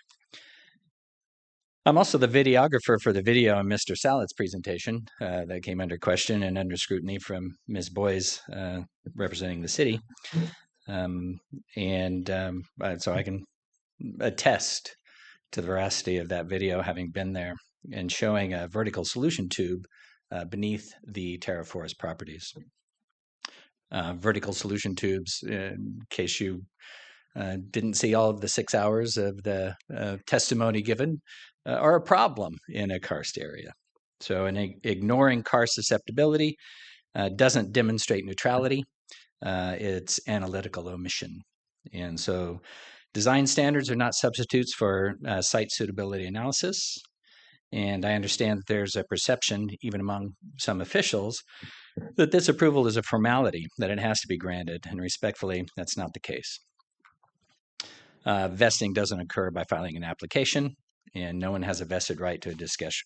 I'm also the videographer for the video on Mr. Salet's presentation that came under question and under scrutiny from Ms. Boyes representing the city. So I can attest to the veracity of that video, having been there and showing a vertical solution tube beneath the Terra Forest properties. Vertical solution tubes, in case you didn't see all of the 6 hours of the testimony given, are a problem in a karst area. So ignoring karst susceptibility doesn't demonstrate neutrality. It's analytical omission. And so design standards are not substitutes for site suitability analysis. And I understand that there's a perception, even among some officials, that this approval is a formality, that it has to be granted. And respectfully, that's not the case. Vesting doesn't occur by filing an application, and no one has a vested right to a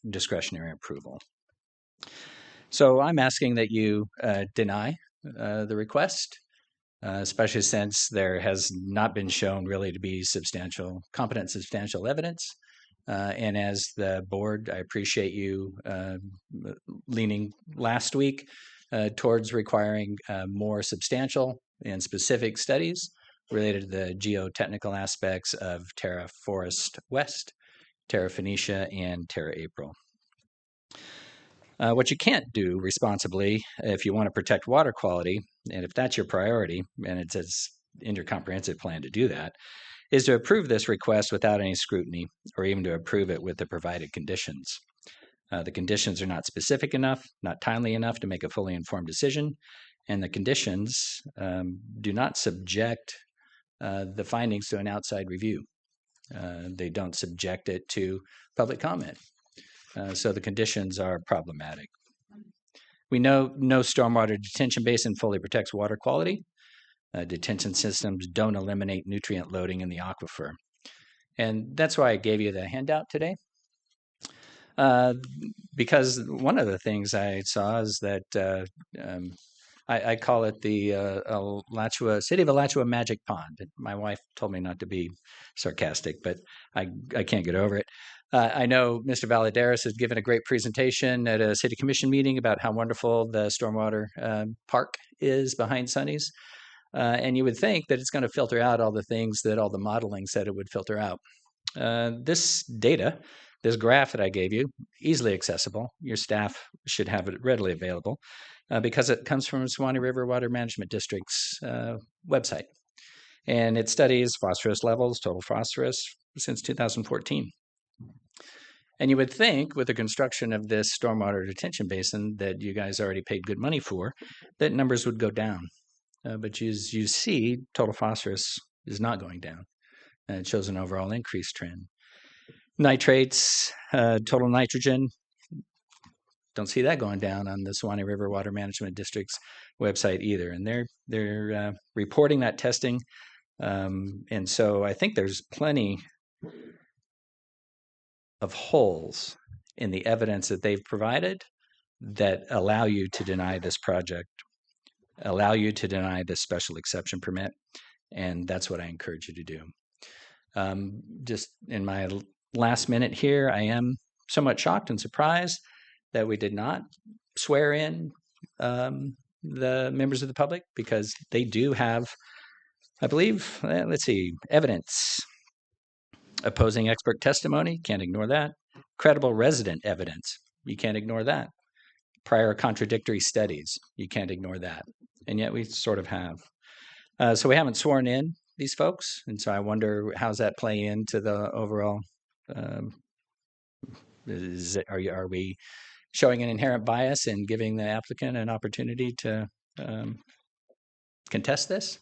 discretionary approval. So I'm asking that you deny the request, especially since there has not been shown really to be competent substantial evidence. And as the board, I appreciate you leaning last week towards requiring more substantial and specific studies related to the geotechnical aspects of Terra Forest West, Terra Phoenicia, and Terra April. What you can't do responsibly if you want to protect water quality, and if that's your priority, and it's in your comprehensive plan to do that, is to approve this request without any scrutiny or even to approve it with the provided conditions. The conditions are not specific enough, not timely enough to make a fully informed decision, and the conditions do not subject the findings to an outside review. They don't subject it to public comment. So the conditions are problematic. We know no stormwater detention basin fully protects water quality. Detention systems don't eliminate nutrient loading in the aquifer. And that's why I gave you the handout today. Because one of the things I saw is that I call it the Alachua, City of Alachua Magic Pond. My wife told me not to be sarcastic, but I can't get over it. I know Mr. Valadares has given a great presentation at a city commission meeting about how wonderful the stormwater park is behind Sunny's. And you would think that it's going to filter out all the things that all the modeling said it would filter out. This data, this graph that I gave you, easily accessible. Your staff should have it readily available because it comes from Suwannee River Water Management District's website. And it studies phosphorus levels, total phosphorus, since 2014. And you would think with the construction of this stormwater detention basin that you guys already paid good money for, that numbers would go down. But as you see, total phosphorus is not going down. And it shows an overall increase trend. Nitrates, total nitrogen, don't see that going down on the Suwannee River Water Management District's website either. And they're reporting that testing. And so I think there's plenty of holes in the evidence that they've provided that allow you to deny this project, allow you to deny this special exception permit. And that's what I encourage you to do. Just in my last minute here, I am somewhat shocked and surprised that we did not swear in the members of the public because they do have, I believe, let's see, evidence. Opposing expert testimony, can't ignore that. Credible resident evidence, you can't ignore that. Prior contradictory studies, you can't ignore that. And yet we sort of have. So we haven't sworn in these folks, and so I wonder how's that play into the overall. Are we showing an inherent bias in giving the applicant an opportunity to contest this?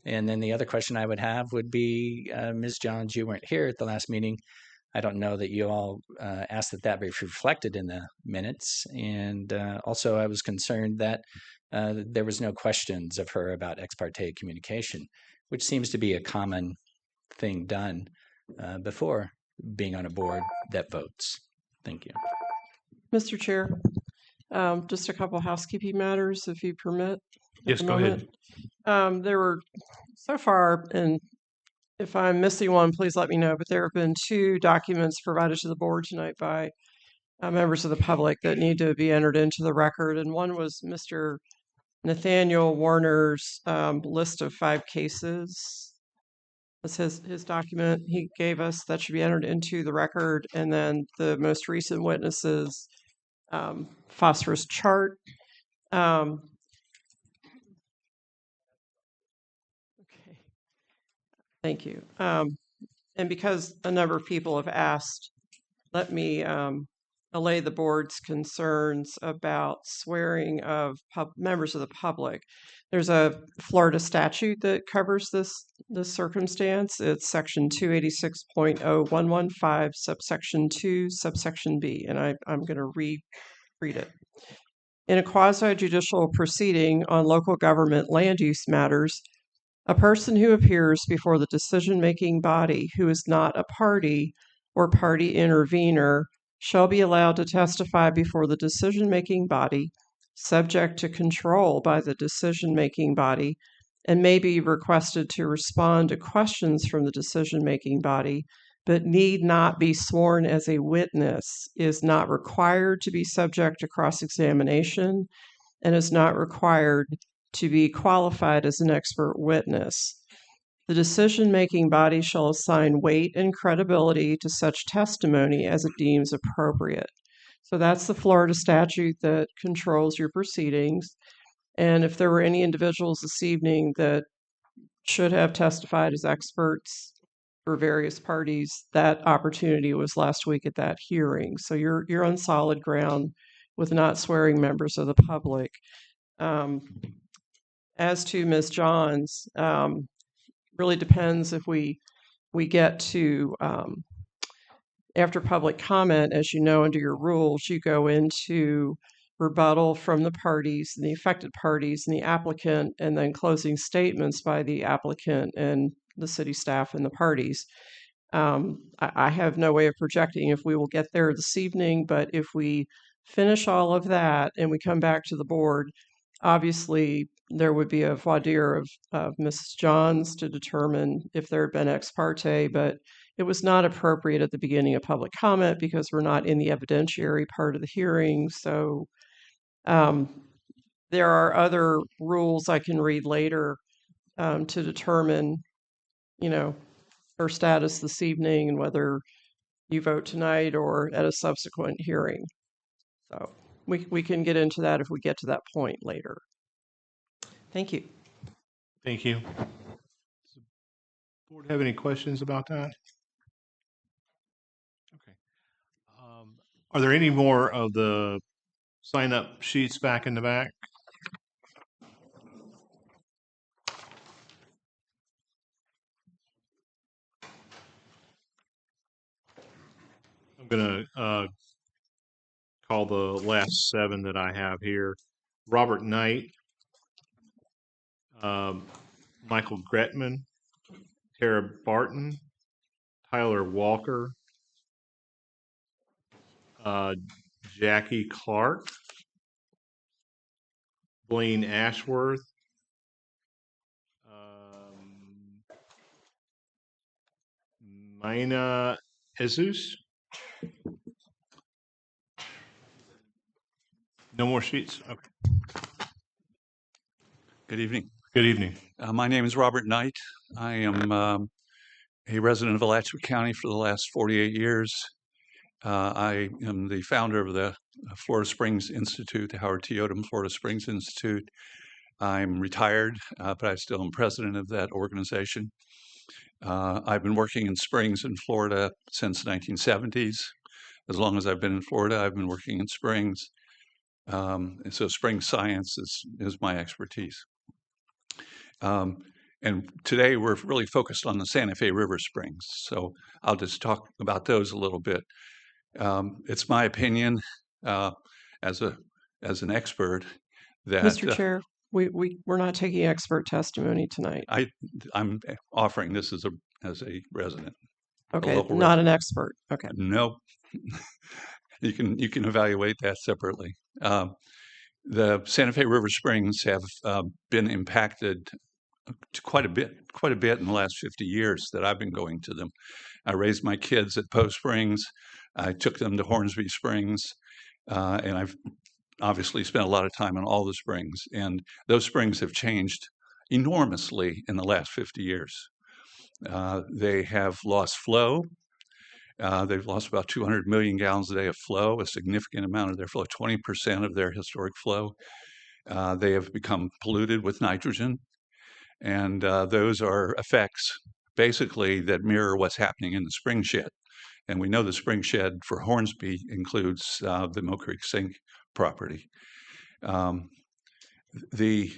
And then the other question I would have would be, Ms. Johns, you weren't here at the last meeting. I don't know that you all asked that be reflected in the minutes. And also I was concerned that there was no questions of her about ex parte communication, which seems to be a common thing done before being on a board that votes. Thank you. Mr. Chair, just a couple housekeeping matters, if you permit. Yes, go ahead. There were so far, and if I'm missing one, please let me know, but there have been 2 documents provided to the board tonight by members of the public that need to be entered into the record. And one was Mr. Nathaniel Warner's list of 5 cases. That's his document he gave us that should be entered into the record. And then the most recent witnesses phosphorus chart. Okay, thank you. And because a number of people have asked, let me allay the board's concerns about swearing of members of the public. There's a Florida statute that covers this circumstance. It's section 286.0115, subsection 2, subsection B, and I'm going to read it. In a quasi-judicial proceeding on local government land use matters, a person who appears before the decision-making body who is not a party or party intervener shall be allowed to testify before the decision-making body, subject to control by the decision-making body, and may be requested to respond to questions from the decision-making body, but need not be sworn as a witness, is not required to be subject to cross-examination, and is not required to be qualified as an expert witness. The decision-making body shall assign weight and credibility to such testimony as it deems appropriate. So that's the Florida statute that controls your proceedings. And if there were any individuals this evening that should have testified as experts for various parties. That opportunity was last week at that hearing. So you're on solid ground with not swearing members of the public. As to Ms. Johns, really depends if we get to after public comment. As you know, under your rules, you go into rebuttal from the parties and the affected parties and the applicant, and then closing statements by the applicant and the city staff and the parties. I have no way of projecting if we will get there this evening, but if we finish all of that and we come back to the board, obviously there would be a voir dire of Mrs. Johns to determine if there had been ex parte, but it was not appropriate at the beginning of public comment because we're not in the evidentiary part of the hearing. So there are other rules I can read later to determine, her status this evening and whether you vote tonight or at a subsequent hearing. So we can get into that if we get to that point later. Thank you. Thank you. Does the board have any questions about that? Okay. Are there any more of the sign-up sheets back in the back? I'm going to call the last 7 that I have here. Robert Knight, Michael Gretman, Tara Barton, Tyler Walker, Jackie Clark, Blaine Ashworth, Mina Jesus. No more sheets? Okay. Good evening. Good evening. My name is Robert Knight. I am a resident of Alachua County for the last 48 years. I am the founder of the Florida Springs Institute, the Howard T. Odom Florida Springs Institute. I'm retired, but I still am president of that organization. I've been working in springs in Florida since the 1970s. As long as I've been in Florida, I've been working in springs. And so spring science is my expertise. And today we're really focused on the Santa Fe River Springs. So I'll just talk about those a little bit. It's my opinion as an expert that Mr. Chair, we're not taking expert testimony tonight. I'm offering this as a resident. Okay, not resident. An expert. Okay. No, you can evaluate that separately. The Santa Fe River Springs have been impacted quite a bit in the last 50 years that I've been going to them. I raised my kids at Poe Springs. I took them to Hornsby Springs, and I've obviously spent a lot of time in all the springs. And those springs have changed enormously in the last 50 years. They have lost flow. They've lost about 200 million gallons a day of flow, a significant amount of their flow, 20% of their historic flow. They have become polluted with nitrogen. And those are effects basically that mirror what's happening in the spring shed. And we know the spring shed for Hornsby includes the Mill Creek Sink property. The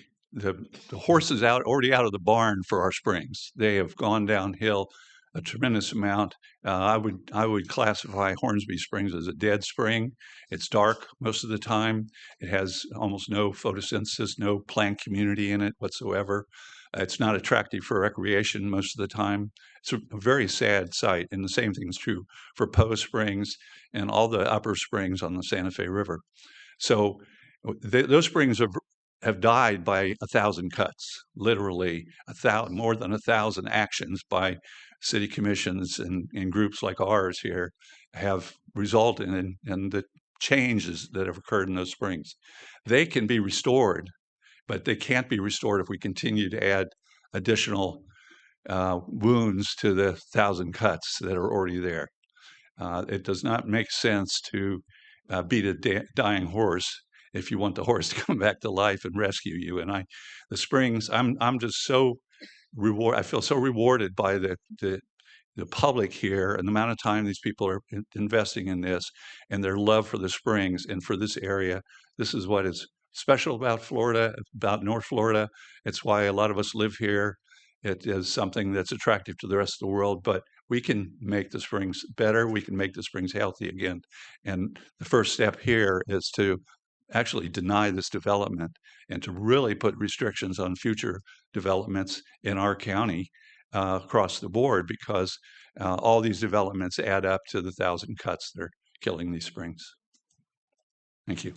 horse is already out of the barn for our springs. They have gone downhill a tremendous amount. I would classify Hornsby Springs as a dead spring. It's dark most of the time. It has almost no photosynthesis, no plant community in it whatsoever. It's not attractive for recreation most of the time. It's a very sad sight, and the same thing is true for Poe Springs and all the upper springs on the Santa Fe River. So those springs have died by 1,000 cuts, literally more than 1,000 actions by city commissions and groups like ours here have resulted in the changes that have occurred in those springs. They can be restored, but they can't be restored if we continue to add additional wounds to the 1,000 cuts that are already there. It does not make sense to beat a dying horse if you want the horse to come back to life and rescue you. And the springs, I'm just so I feel so rewarded by the public here and the amount of time these people are investing in this and their love for the springs and for this area. This is what is special about Florida, about North Florida. It's why a lot of us live here. It is something that's attractive to the rest of the world, but we can make the springs better. We can make the springs healthy again. And the first step here is to actually deny this development and to really put restrictions on future developments in our county across the board, because all these developments add up to the 1,000 cuts that are killing these springs. Thank you.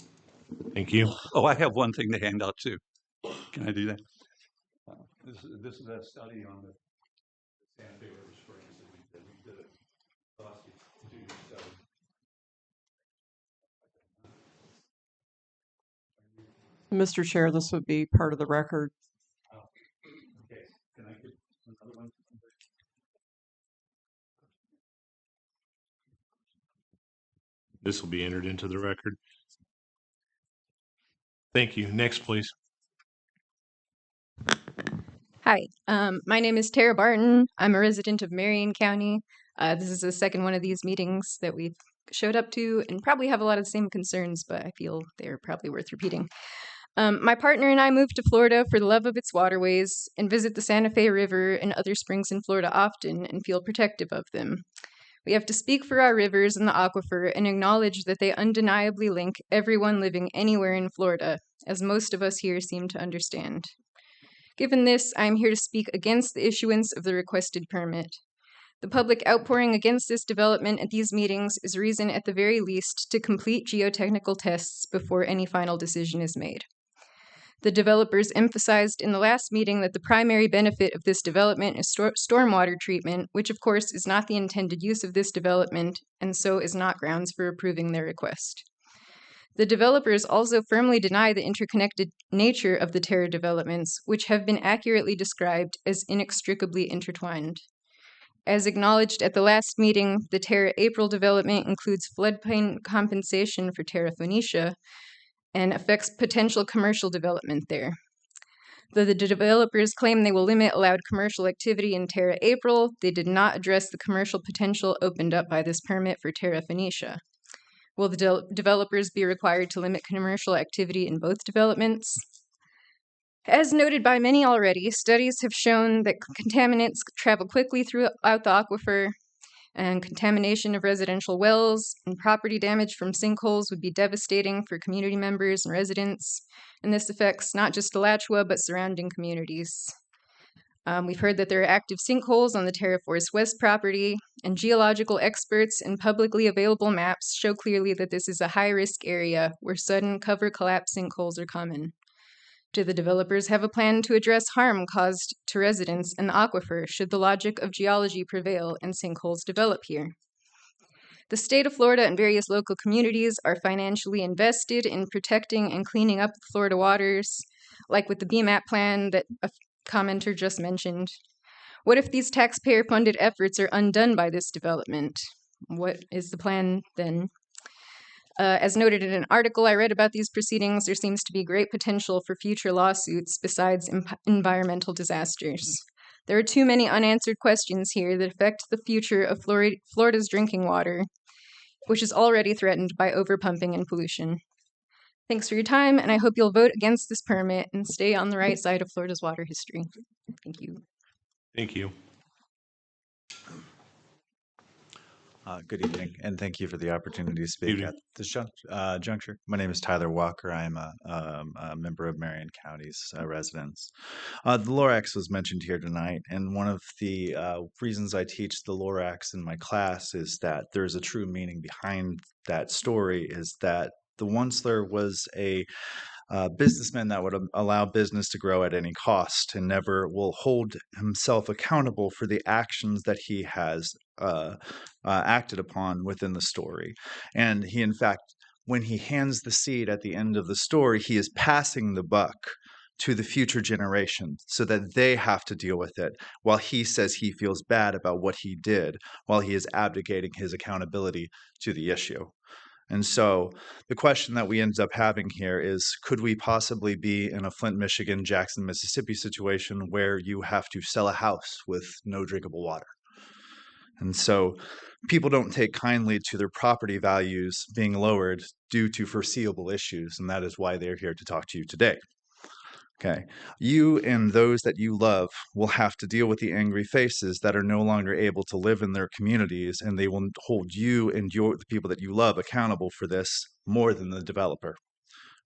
Thank you. Oh, I have one thing to hand out too. Can I do that? This is a study on the Santa Fe River Springs that we did last 2 years ago. Mr. Chair, this would be part of the record. Oh, okay. Can I get another one? This will be entered into the record. Thank you. Next, please. Hi, my name is Tara Barton. I'm a resident of Marion County. This is the second one of these meetings that we've showed up to and probably have a lot of the same concerns, but I feel they're probably worth repeating. My partner and I moved to Florida for the love of its waterways and visit the Santa Fe River and other springs in Florida often and feel protective of them. We have to speak for our rivers and the aquifer and acknowledge that they undeniably link everyone living anywhere in Florida, as most of us here seem to understand. Given this, I am here to speak against the issuance of the requested permit. The public outpouring against this development at these meetings is reason at the very least to complete geotechnical tests before any final decision is made. The developers emphasized in the last meeting that the primary benefit of this development is stormwater treatment, which of course is not the intended use of this development, and so is not grounds for approving their request. The developers also firmly deny the interconnected nature of the Terra developments, which have been accurately described as inextricably intertwined. As acknowledged at the last meeting, the Terra April development includes floodplain compensation for Terra Phoenicia and affects potential commercial development there. Though the developers claim they will limit allowed commercial activity in Terra April, they did not address the commercial potential opened up by this permit for Terra Phoenicia. Will the developers be required to limit commercial activity in both developments? As noted by many already, studies have shown that contaminants travel quickly throughout the aquifer, and contamination of residential wells and property damage from sinkholes would be devastating for community members and residents, and this affects not just Alachua, but surrounding communities. We've heard that there are active sinkholes on the Terra Forest West property, and geological experts and publicly available maps show clearly that this is a high-risk area where sudden cover collapse sinkholes are common. Do the developers have a plan to address harm caused to residents and the aquifer should the logic of geology prevail and sinkholes develop here? The state of Florida and various local communities are financially invested in protecting and cleaning up the Florida waters, like with the BMAP plan that a commenter just mentioned. What if these taxpayer-funded efforts are undone by this development? What is the plan then? As noted in an article I read about these proceedings, there seems to be great potential for future lawsuits besides environmental disasters. There are too many unanswered questions here that affect the future of Florida's drinking water, which is already threatened by overpumping and pollution. Thanks for your time, and I hope you'll vote against this permit and stay on the right side of Florida's water history. Thank you. Thank you. Good evening, and thank you for the opportunity to speak at this juncture. My name is Tyler Walker. I am a member of Marion County's residents. The Lorax was mentioned here tonight, and one of the reasons I teach the Lorax in my class is that there's a true meaning behind that story, is that once there was a businessman that would allow business to grow at any cost and never will hold himself accountable for the actions that he has acted upon within the story. And he, in fact, when he hands the seed at the end of the story, he is passing the buck to the future generation so that they have to deal with it, while he says he feels bad about what he did, while he is abdicating his accountability to the issue. And so the question that we ended up having here is, could we possibly be in a Flint, Michigan, Jackson, Mississippi situation where you have to sell a house with no drinkable water? And so people don't take kindly to their property values being lowered due to foreseeable issues, and that is why they're here to talk to you today. Okay. You and those that you love will have to deal with the angry faces that are no longer able to live in their communities, and they will hold you and the people that you love accountable for this more than the developer.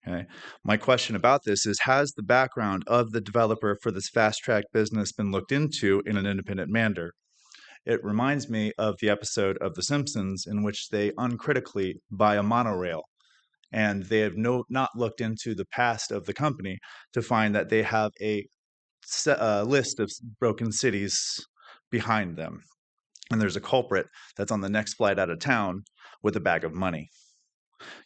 Okay. My question about this is, has the background of the developer for this fast track business been looked into in an independent manner? It reminds me of the episode of The Simpsons in which they uncritically buy a monorail, and they have not looked into the past of the company to find that they have a list of broken cities behind them. And there's a culprit that's on the next flight out of town with a bag of money.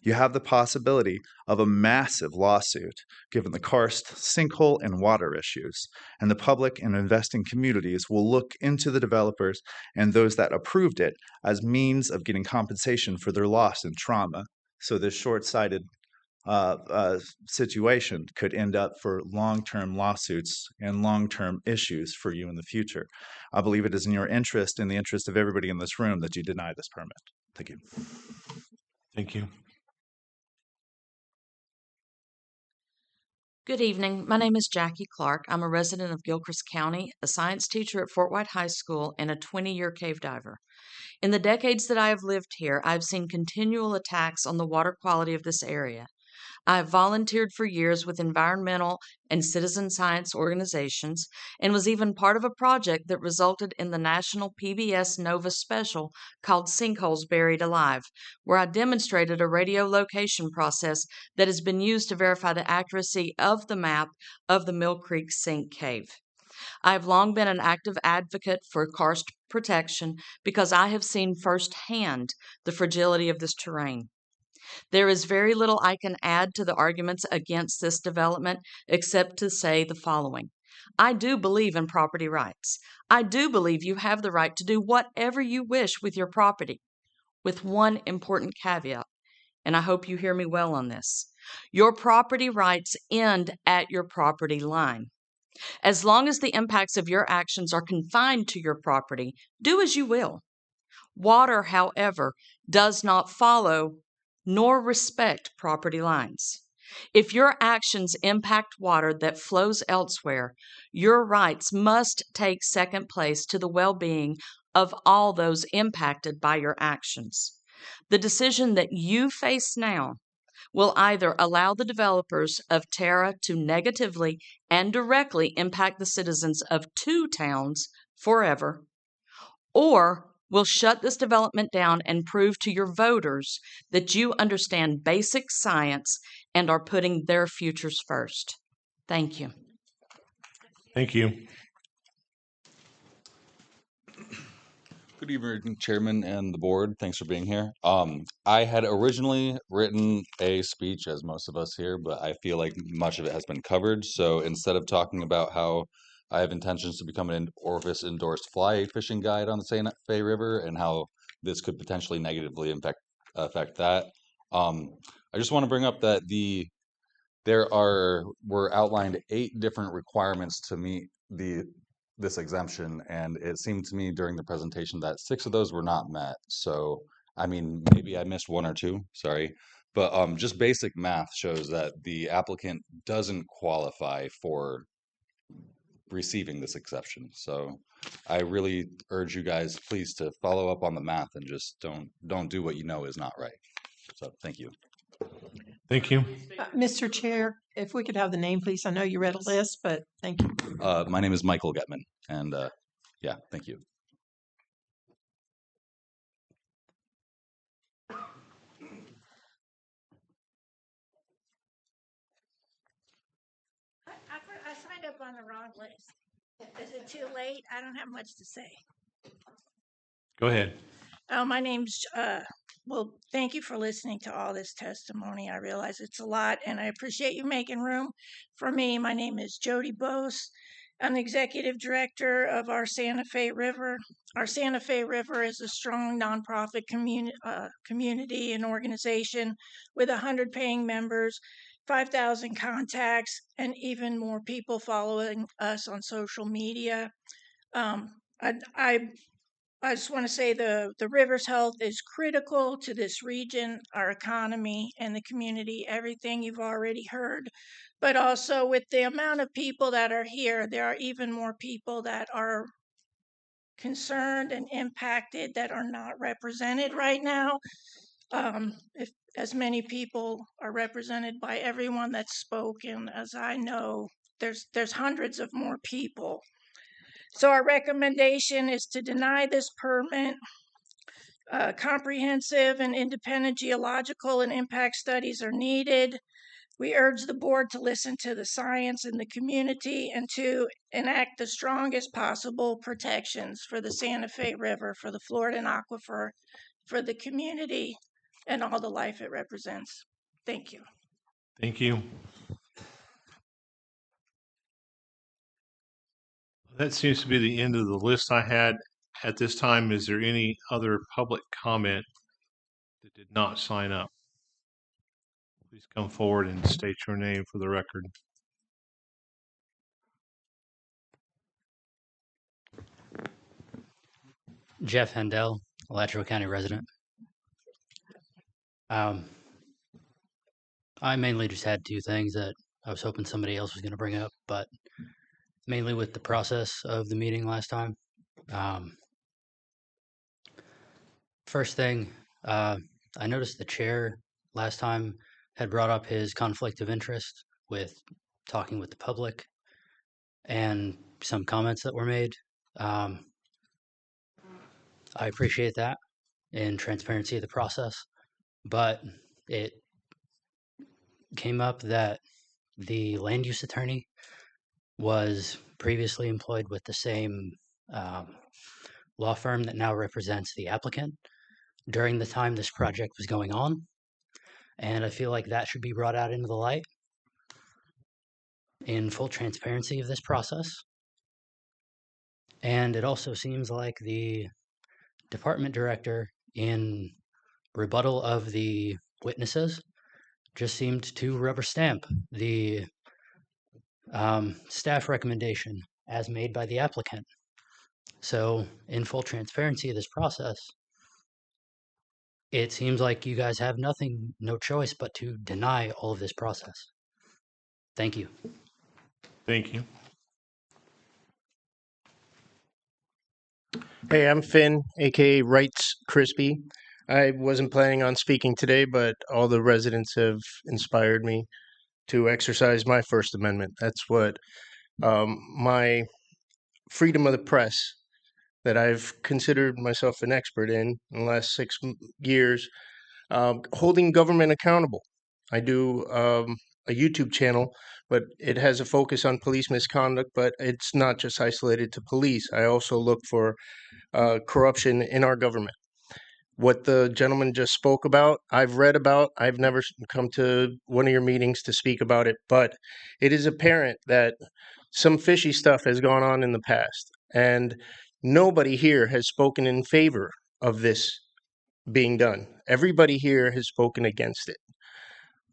You have the possibility of a massive lawsuit given the karst, sinkhole, and water issues, and the public and investing communities will look into the developers and those that approved it as means of getting compensation for their loss and trauma. So this short-sighted situation could end up for long-term lawsuits and long-term issues for you in the future. I believe it is in your interest, in the interest of everybody in this room, that you deny this permit. Thank you. Thank you. Good evening. My name is Jackie Clark. I'm a resident of Gilchrist County, a science teacher at Fort White High School, and a 20-year cave diver. In the decades that I have lived here, I've seen continual attacks on the water quality of this area. I have volunteered for years with environmental and citizen science organizations and was even part of a project that resulted in the national PBS NOVA special called Sinkholes Buried Alive, where I demonstrated a radio location process that has been used to verify the accuracy of the map of the Mill Creek Sink Cave. I have long been an active advocate for karst protection because I have seen firsthand the fragility of this terrain. There is very little I can add to the arguments against this development except to say the following. I do believe in property rights. I do believe you have the right to do whatever you wish with your property, with one important caveat, and I hope you hear me well on this. Your property rights end at your property line. As long as the impacts of your actions are confined to your property, do as you will. Water, however, does not follow nor respect property lines. If your actions impact water that flows elsewhere, your rights must take second place to the well-being of all those impacted by your actions. The decision that you face now will either allow the developers of Terra to negatively and directly impact the citizens of two towns forever, or will shut this development down and prove to your voters that you understand basic science and are putting their futures first. Thank you. Thank you. Good evening, Chairman and the board. Thanks for being here. I had originally written a speech, as most of us here, but I feel like much of it has been covered. So instead of talking about how I have intentions to become an Orvis-endorsed fly fishing guide on the Santa Fe River and how this could potentially negatively affect that, I just want to bring up that were outlined 8 different requirements to meet this exemption, and it seemed to me during the presentation that 6 of those were not met. So, I mean, maybe I missed 1 or 2, sorry, but just basic math shows that the applicant doesn't qualify for receiving this exception. So, I really urge you guys, please, to follow up on the math and just don't do what you know is not right. So, thank you. Thank you. Mr. Chair, if we could have the name, please. I know you read a list, but thank you. My name is Michael Getman, and yeah, thank you. I signed up on the wrong list. Is it too late? I don't have much to say. Go ahead. My name's, well, thank you for listening to all this testimony. I realize it's a lot, and I appreciate you making room for me. My name is Jody Bose, I'm the executive director of our Santa Fe River. Our Santa Fe River is a strong nonprofit community and organization with 100 paying members, 5,000 contacts, and even more people following us on social media. I just want to say the river's health is critical to this region, our economy, and the community, everything you've already heard. But also with the amount of people that are here, there are even more people that are concerned and impacted that are not represented right now. If as many people are represented by everyone that's spoken, as I know, there's hundreds of more people. So our recommendation is to deny this permit. Comprehensive and independent geological and impact studies are needed. We urge the board to listen to the science and the community and to enact the strongest possible protections for the Santa Fe River, for the Floridan aquifer, for the community, and all the life it represents. Thank you. Thank you. That seems to be the end of the list I had. At this time, is there any other public comment that did not sign up? Please come forward and state your name for the record. Jeff Hendel, Alachua County resident. I mainly just had two things that I was hoping somebody else was going to bring up, but mainly with the process of the meeting last time. First thing, I noticed the chair last time had brought up his conflict of interest with talking with the public and some comments that were made. I appreciate that and transparency of the process, but it came up that the land use attorney was previously employed with the same law firm that now represents the applicant during the time this project was going on. And I feel like that should be brought out into the light in full transparency of this process. And it also seems like the department director, in rebuttal of the witnesses, just seemed to rubber stamp the staff recommendation as made by the applicant. So in full transparency of this process, it seems like you guys have no choice but to deny all of this process. Thank you. Thank you. Hey, I'm Finn, aka Wrights Crispy. I wasn't planning on speaking today, but all the residents have inspired me to exercise my First Amendment. That's what my freedom of the press that I've considered myself an expert in the last 6 years, holding government accountable. I do a YouTube channel, but it has a focus on police misconduct, but it's not just isolated to police. I also look for corruption in our government. What the gentleman just spoke about, I've read about. I've never come to one of your meetings to speak about it, but it is apparent that some fishy stuff has gone on in the past, and nobody here has spoken in favor of this being done. Everybody here has spoken against it.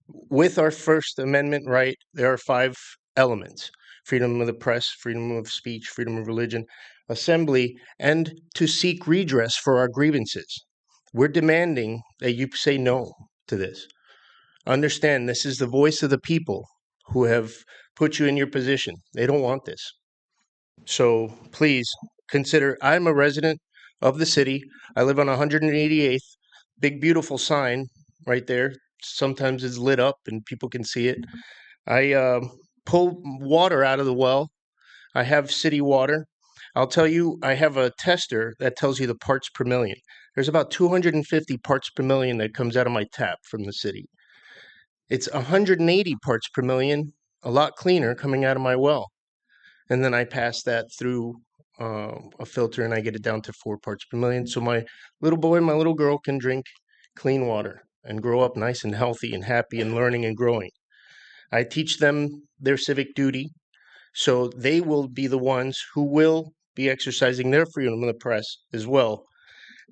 With our First Amendment right, there are 5 elements: freedom of the press, freedom of speech, freedom of religion, assembly, and to seek redress for our grievances. We're demanding that you say no to this. Understand, this is the voice of the people who have put you in your position. They don't want this. So please consider, I'm a resident of the city. I live on 188th. Big, beautiful sign right there. Sometimes it's lit up and people can see it. I pull water out of the well. I have city water. I'll tell you, I have a tester that tells you the parts per million. There's about 250 parts per million that comes out of my tap from the city. It's 180 parts per million, a lot cleaner, coming out of my well. And then I pass that through a filter and I get it down to 4 parts per million. So my little boy and my little girl can drink clean water and grow up nice and healthy and happy and learning and growing. I teach them their civic duty. So they will be the ones who will be exercising their freedom of the press as well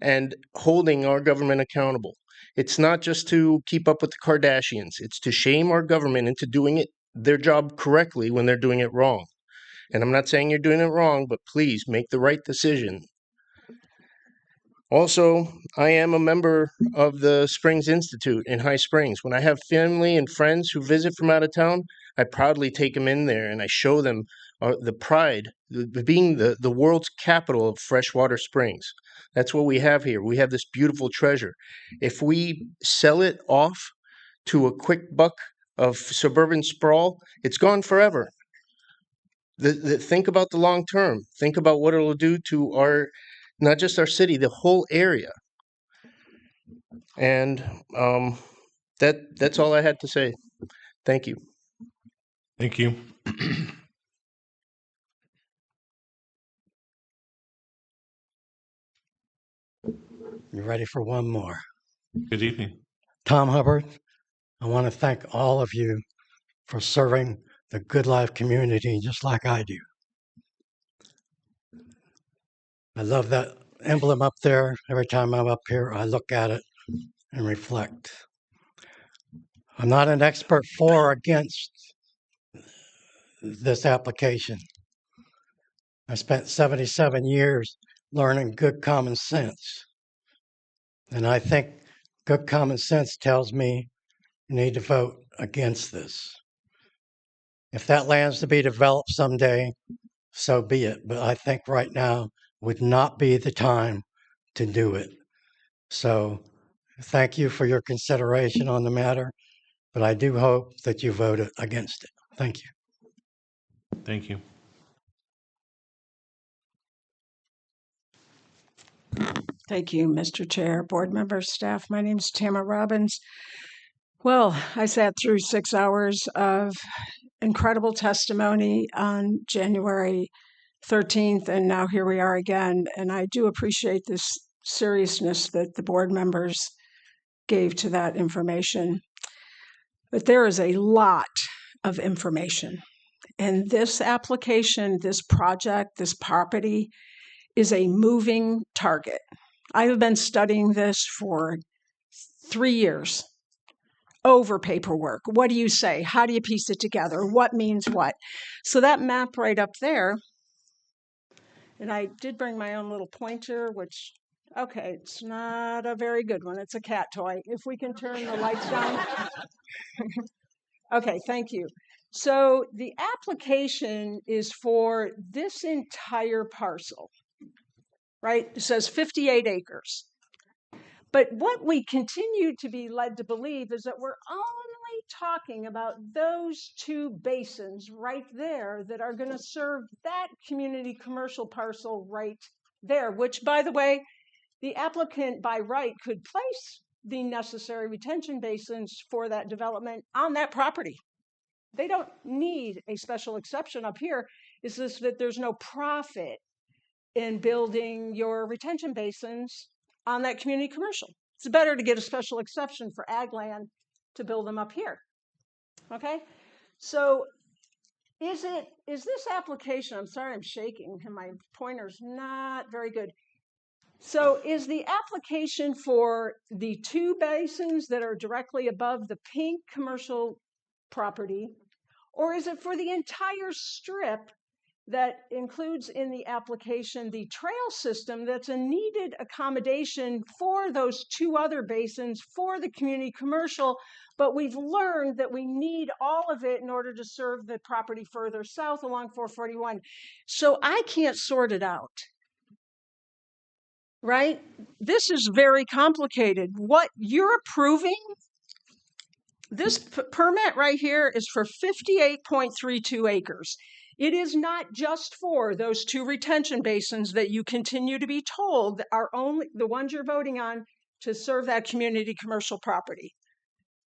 and holding our government accountable. It's not just to keep up with the Kardashians, it's to shame our government into doing their job correctly when they're doing it wrong. And I'm not saying you're doing it wrong, but please make the right decision. Also, I am a member of the Springs Institute in High Springs. When I have family and friends who visit from out of town, I proudly take them in there and I show them the pride, being the world's capital of freshwater springs. That's what we have here. We have this beautiful treasure. If we sell it off to a quick buck of suburban sprawl, it's gone forever. Think about the long term. Think about what it'll do to not just our city, the whole area. And that's all I had to say. Thank you. Thank you. You ready for one more? Good evening. Tom Hubbard, I want to thank all of you for serving the Good Life community just like I do. I love that emblem up there. Every time I'm up here, I look at it and reflect. I'm not an expert for or against this application. I spent 77 years learning good common sense. And I think good common sense tells me you need to vote against this. If that land's to be developed someday, so be it. But I think right now would not be the time to do it. So thank you for your consideration on the matter, but I do hope that you vote against it. Thank you. Thank you. Thank you, Mr. Chair, board members, staff. My name is Tamara Robbins. Well, I sat through 6 hours of incredible testimony on January 13th, and now here we are again. And I do appreciate this seriousness that the board members gave to that information. But there is a lot of information. And this application, this project, this property is a moving target. I have been studying this for 3 years. Over paperwork. What do you say? How do you piece it together? What means what? So that map right up there, and I did bring my own little pointer, which, okay, it's not a very good one. It's a cat toy. If we can turn the lights down. Okay, thank you. So the application is for this entire parcel, right? It says 58 acres. But what we continue to be led to believe is that we're only talking about those 2 basins right there that are going to serve that community commercial parcel right there, which, by the way, the applicant by right could place the necessary retention basins for that development on that property. They don't need a special exception up here. It's just that there's no profit in building your retention basins on that community commercial. It's better to get a special exception for ag land to build them up here. Okay? So is this application, I'm sorry I'm shaking and my pointer's not very good. So is the application for the 2 basins that are directly above the pink commercial property, or is it for the entire strip that includes in the application the trail system that's a needed accommodation for those 2 other basins for the community commercial, but we've learned that we need all of it in order to serve the property further south along 441. So I can't sort it out, right? This is very complicated. What you're approving, this permit right here is for 58.32 acres. It is not just for those 2 retention basins that you continue to be told are only the ones you're voting on to serve that community commercial property.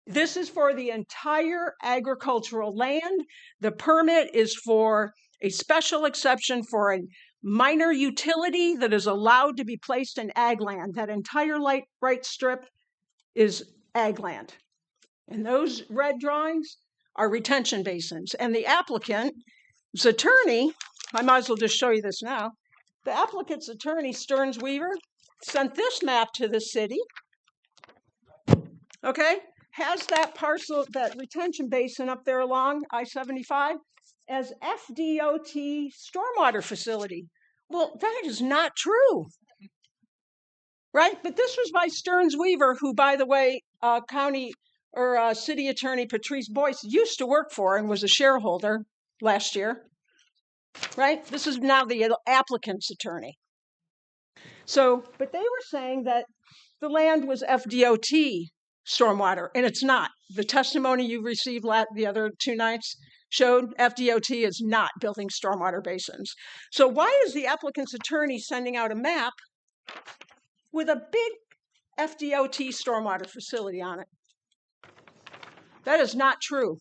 This is for the entire agricultural land. The permit is for a special exception for a minor utility that is allowed to be placed in ag land. That entire right strip is ag land. And those red drawings are retention basins. And the applicant attorney, I might as well just show you this now. The applicant's attorney, Stearns Weaver, sent this map to the city. Okay, has that parcel, that retention basin up there along I-75 as FDOT stormwater facility. Well, that is not true, right? But this was by Stearns Weaver, who, by the way, City Attorney Patrice Boyce used to work for and was a shareholder last year, right? This is now the applicant's attorney. So, but they were saying that the land was FDOT stormwater, and it's not. The testimony you received the other 2 nights showed FDOT is not building stormwater basins. So why is the applicant's attorney sending out a map with a big FDOT stormwater facility on it? That is not true.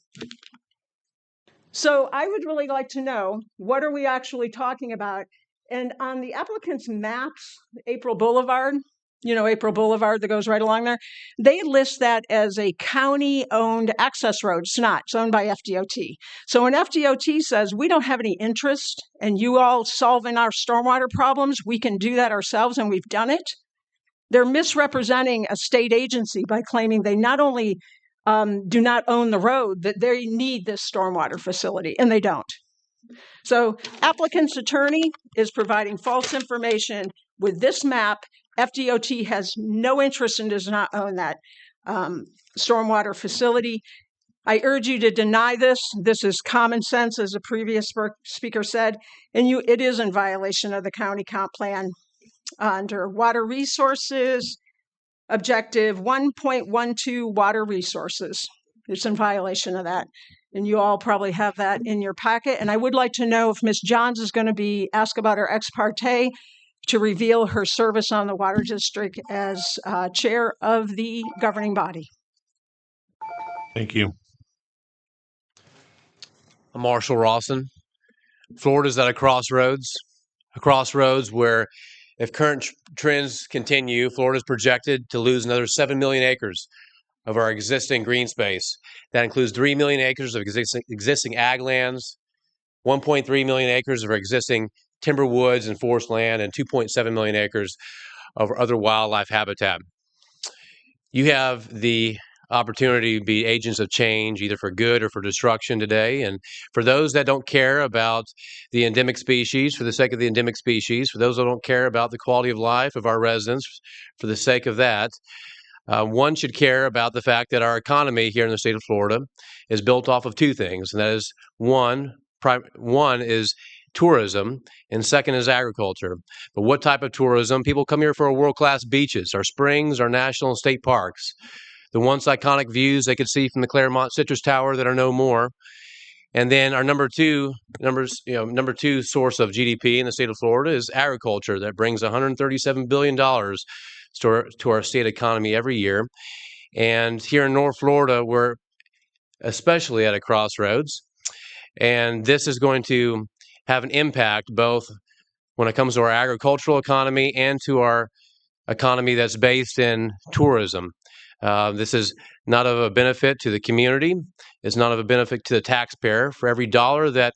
So I would really like to know, what are we actually talking about? And on the applicant's maps, April Boulevard, April Boulevard that goes right along there, they list that as a county-owned access road. It's not. It's owned by FDOT. So when FDOT says, we don't have any interest in you all solving our stormwater problems, we can do that ourselves, and we've done it, they're misrepresenting a state agency by claiming they not only do not own the road, that they need this stormwater facility, and they don't. So applicant's attorney is providing false information with this map. FDOT has no interest and does not own that stormwater facility. I urge you to deny this. This is common sense, as a previous speaker said, and it is in violation of the county comp plan under water resources, objective 1.12 water resources. It's in violation of that. And you all probably have that in your packet. And I would like to know if Ms. Johns is going to be asked about her ex parte to reveal her service on the water district as chair of the governing body. Thank you. I'm Marshall Rawson. Florida's at a crossroads where, if current trends continue, Florida's projected to lose another 7 million acres of our existing green space. That includes 3 million acres of existing ag lands, 1.3 million acres of our existing timber woods and forest land, and 2.7 million acres of other wildlife habitat. You have the opportunity to be agents of change, either for good or for destruction today. And for those that don't care about the endemic species, for the sake of the endemic species, for those that don't care about the quality of life of our residents, for the sake of that, one should care about the fact that our economy here in the state of Florida is built off of 2 things, and that is one is tourism, and second is agriculture. But what type of tourism? People come here for our world-class beaches, our springs, our national and state parks, the once iconic views they could see from the Claremont Citrus Tower that are no more. And then our number two source of GDP in the state of Florida is agriculture, that brings $137 billion to our state economy every year. And here in North Florida, we're especially at a crossroads. And this is going to have an impact both when it comes to our agricultural economy and to our economy that's based in tourism. This is not of a benefit to the community. It's not of a benefit to the taxpayer. For every dollar that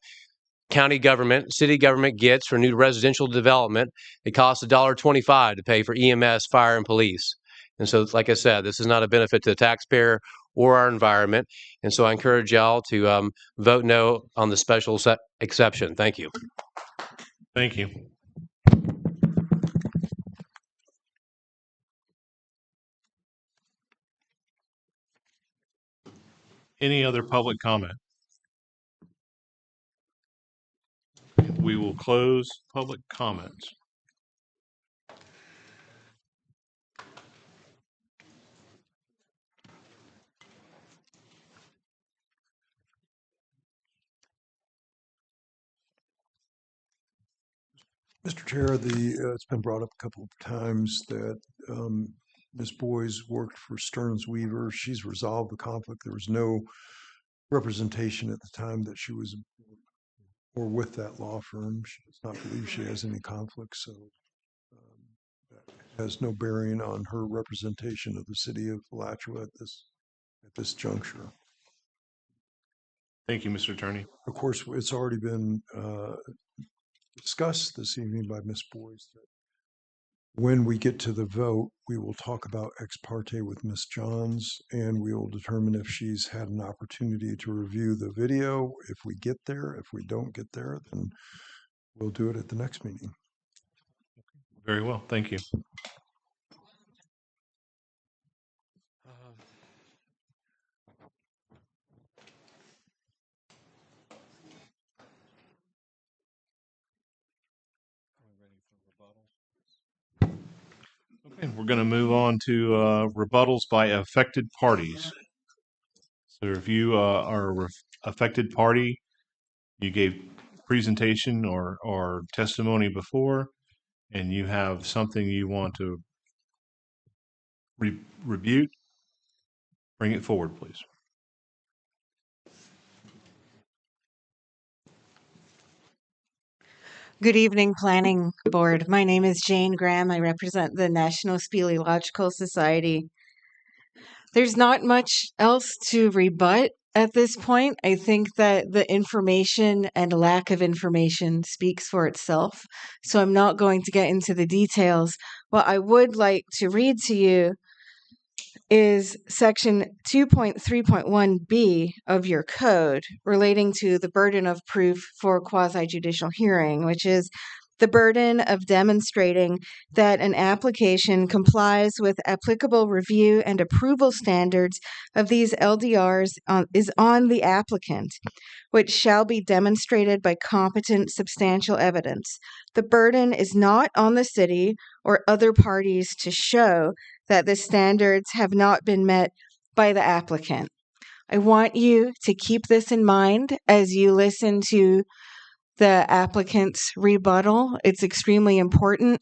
county government, city government gets for new residential development, it costs $1.25 to pay for EMS, fire, and police. And so, like I said, this is not a benefit to the taxpayer or our environment. And so I encourage y'all to vote no on the special exception. Thank you. Thank you. Any other public comment? We will close public comments. Mr. Chair, it's been brought up a couple of times that Ms. Boyes worked for Stearns Weaver. She's resolved the conflict. There was no representation at the time that she was or with that law firm. She does not believe she has any conflict, so that has no bearing on her representation of the city of Alachua at this juncture. Thank you, Mr. Attorney. Of course, it's already been discussed this evening by Ms. Boyes that when we get to the vote, we will talk about ex parte with Ms. Johns, and we will determine if she's had an opportunity to review the video. If we get there, if we don't get there, then we'll do it at the next meeting. Very well. Thank you. Okay, we're going to move on to rebuttals by affected parties. So if you are a affected party, you gave presentation or testimony before, and you have something you want to rebut, bring it forward, please. Good evening, Planning Board. My name is Jane Graham. I represent the National Speleological Society. There's not much else to rebut at this point. I think that the information and lack of information speaks for itself. So I'm not going to get into the details. What I would like to read to you is section 2.3.1b of your code relating to the burden of proof for quasi-judicial hearing, which is the burden of demonstrating that an application complies with applicable review and approval standards of these LDRs is on the applicant, which shall be demonstrated by competent substantial evidence. The burden is not on the city or other parties to show that the standards have not been met by the applicant. I want you to keep this in mind as you listen to the applicant's rebuttal. It's extremely important.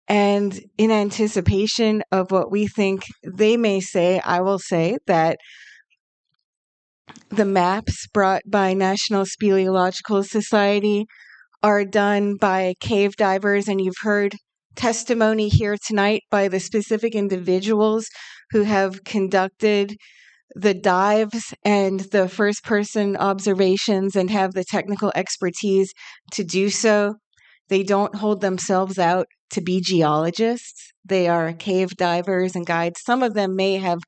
And in anticipation of what we think they may say, I will say that the maps brought by National Speleological Society are done by cave divers, and you've heard testimony here tonight by the specific individuals who have conducted the dives and the first person observations and have the technical expertise to do so. They don't hold themselves out to be geologists. They are cave divers and guides. Some of them may have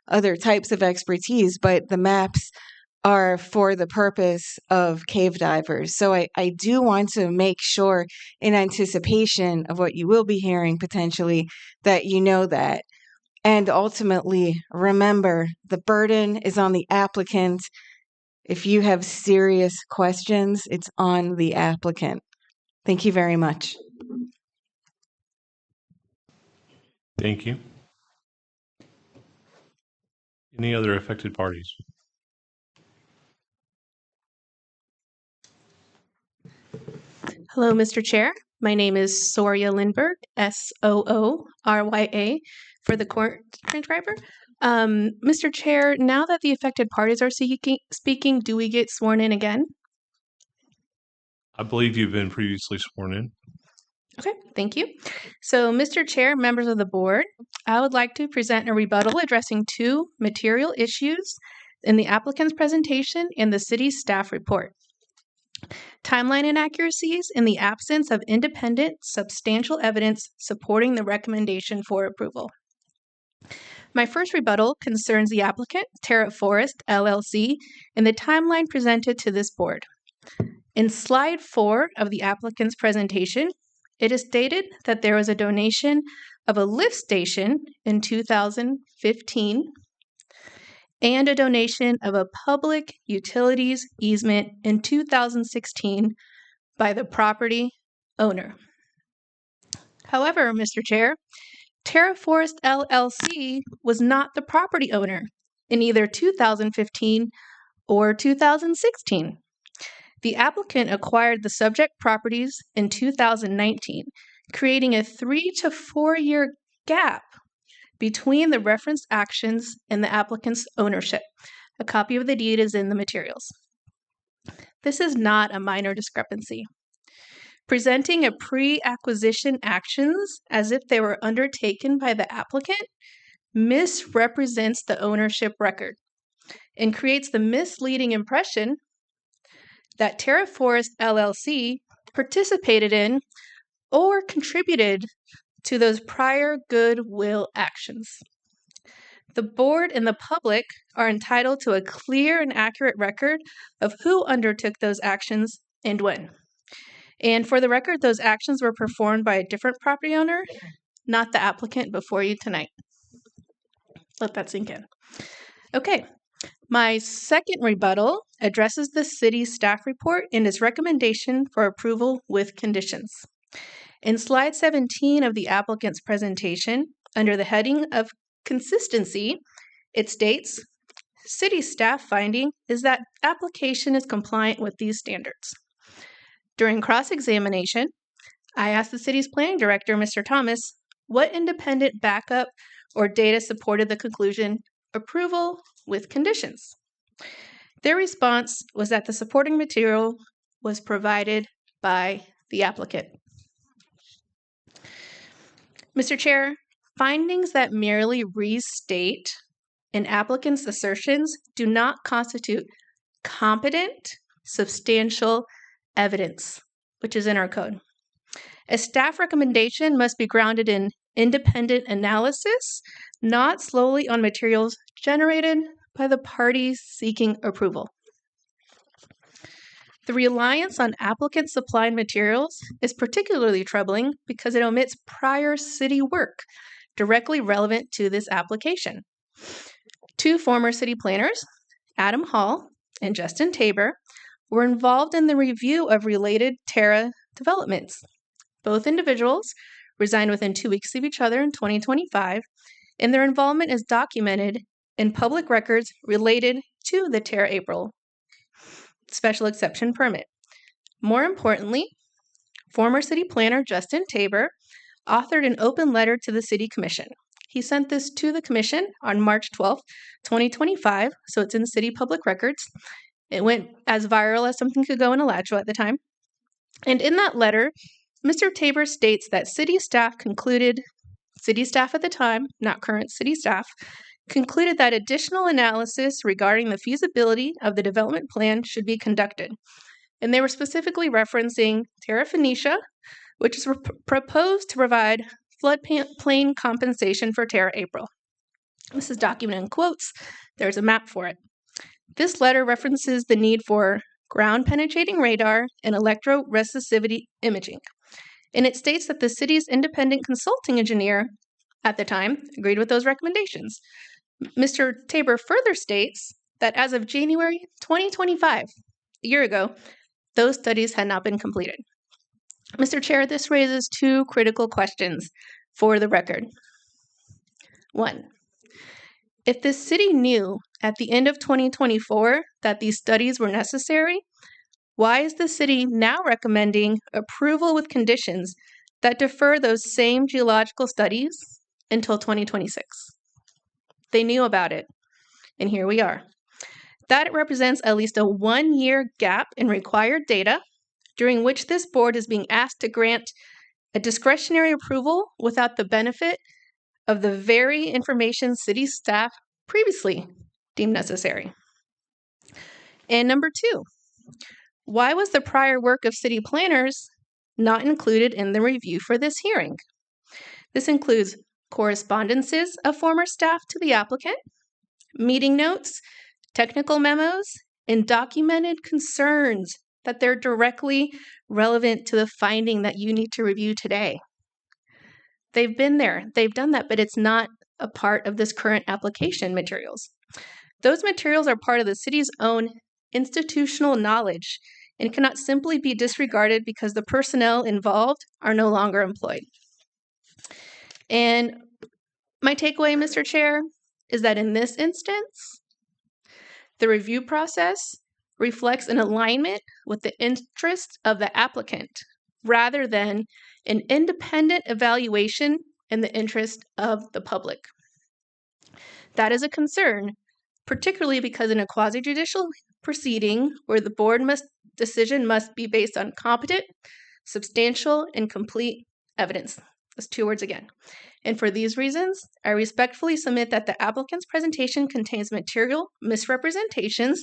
other types of expertise, but the maps are for the purpose of cave divers. So I do want to make sure, in anticipation of what you will be hearing potentially, that you know that. And ultimately, remember, the burden is on the applicant. If you have serious questions, it's on the applicant. Thank you very much. Thank you. Any other affected parties? Hello, Mr. Chair. My name is Soorya Lindberg, Soorya, for the court transcriber. Mr. Chair, now that the affected parties are speaking, do we get sworn in again? I believe you've been previously sworn in. Okay, thank you. So, Mr. Chair, members of the board, I would like to present a rebuttal addressing two material issues in the applicant's presentation and the city's staff report. Timeline inaccuracies in the absence of independent, substantial evidence supporting the recommendation for approval. My first rebuttal concerns the applicant, Terra Forest, LLC, and the timeline presented to this board. In slide 4 of the applicant's presentation, it is stated that there was a donation of a lift station in 2015 and a donation of a public utilities easement in 2016 by the property owner. However, Mr. Chair, Terra Forest LLC was not the property owner in either 2015 or 2016. The applicant acquired the subject properties in 2019, creating a 3 to 4 year gap between the referenced actions and the applicant's ownership. A copy of the deed is in the materials. This is not a minor discrepancy. Presenting a pre-acquisition actions as if they were undertaken by the applicant misrepresents the ownership record and creates the misleading impression that Terra Forest LLC participated in or contributed to those prior goodwill actions. The board and the public are entitled to a clear and accurate record of who undertook those actions and when. And for the record, those actions were performed by a different property owner, not the applicant before you tonight. Let that sink in. Okay, my second rebuttal addresses the city staff report and its recommendation for approval with conditions. In slide 17 of the applicant's presentation, under the heading of consistency, it states, city staff finding is that application is compliant with these standards. During cross-examination, I asked the city's planning director, Mr. Thomas, what independent backup or data supported the conclusion approval with conditions. Their response was that the supporting material was provided by the applicant. Mr. Chair, findings that merely restate an applicant's assertions do not constitute competent, substantial evidence, which is in our code. A staff recommendation must be grounded in independent analysis, not solely on materials generated by the parties seeking approval. The reliance on applicant-supplied materials is particularly troubling because it omits prior city work directly relevant to this application. Two former city planners, Adam Hall and Justin Tabor, were involved in the review of related Terra developments. Both individuals resigned within 2 weeks of each other in 2025, and their involvement is documented in public records related to the Terra April special exception permit. More importantly, former city planner Justin Tabor authored an open letter to the city commission. He sent this to the commission on March 12, 2025, so it's in city public records. It went as viral as something could go in Alachua at the time. And in that letter, Mr. Tabor states that city staff at the time, not current city staff, concluded that additional analysis regarding the feasibility of the development plan should be conducted. And they were specifically referencing Terra Phoenicia, which is proposed to provide floodplain compensation for Terra April. This is documented in quotes. There's a map for it. This letter references the need for ground-penetrating radar and electroresistivity imaging. And it states that the city's independent consulting engineer at the time agreed with those recommendations. Mr. Tabor further states that as of January 2025, a year ago, those studies had not been completed. Mr. Chair, this raises two critical questions for the record. One, if the city knew at the end of 2024 that these studies were necessary, why is the city now recommending approval with conditions that defer those same geological studies until 2026? They knew about it, and here we are. That represents at least a 1-year gap in required data during which this board is being asked to grant a discretionary approval without the benefit of the very information city staff previously deemed necessary. And number two, why was the prior work of city planners not included in the review for this hearing? This includes correspondences of former staff to the applicant, meeting notes, technical memos, and documented concerns that they're directly relevant to the finding that you need to review today. They've been there, they've done that, but it's not a part of this current application materials. Those materials are part of the city's own institutional knowledge and cannot simply be disregarded because the personnel involved are no longer employed. And my takeaway, Mr. Chair, is that in this instance, the review process reflects an alignment with the interests of the applicant rather than an independent evaluation in the interest of the public. That is a concern, particularly because in a quasi-judicial proceeding where the board decision must be based on competent, substantial, and complete evidence. Those two words again. And for these reasons, I respectfully submit that the applicant's presentation contains material misrepresentations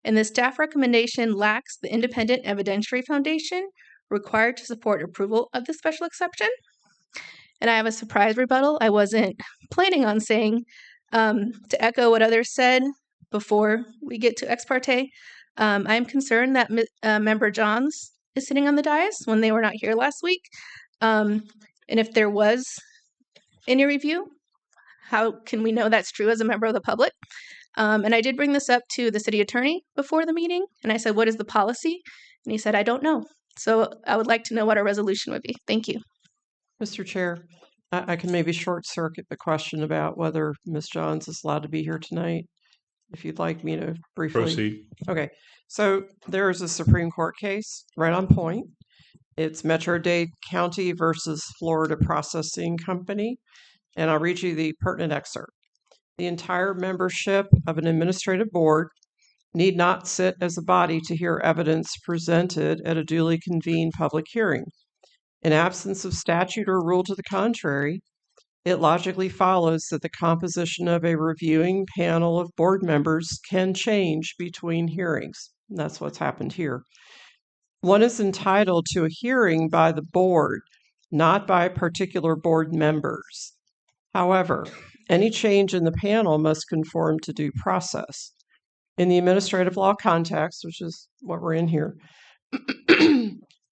and the staff recommendation lacks the independent evidentiary foundation required to support approval of the special exception. And I have a surprise rebuttal I wasn't planning on saying. To echo what others said before we get to ex parte, I'm concerned that Member Johns is sitting on the dais when they were not here last week. And if there was any review, how can we know that's true as a member of the public? And I did bring this up to the city attorney before the meeting, and I said, what is the policy? And he said, I don't know. So I would like to know what our resolution would be. Thank you. Mr. Chair, I can maybe short circuit the question about whether Ms. Johns is allowed to be here tonight, if you'd like me to briefly. Proceed. Okay, so there is a Supreme Court case right on point. It's Metro-Dade County versus Florida Processing Company, and I'll read you the pertinent excerpt. The entire membership of an administrative board need not sit as a body to hear evidence presented at a duly convened public hearing. In absence of statute or rule to the contrary, it logically follows that the composition of a reviewing panel of board members can change between hearings. And that's what's happened here. One is entitled to a hearing by the board, not by particular board members. However, any change in the panel must conform to due process. In the administrative law context, which is what we're in here,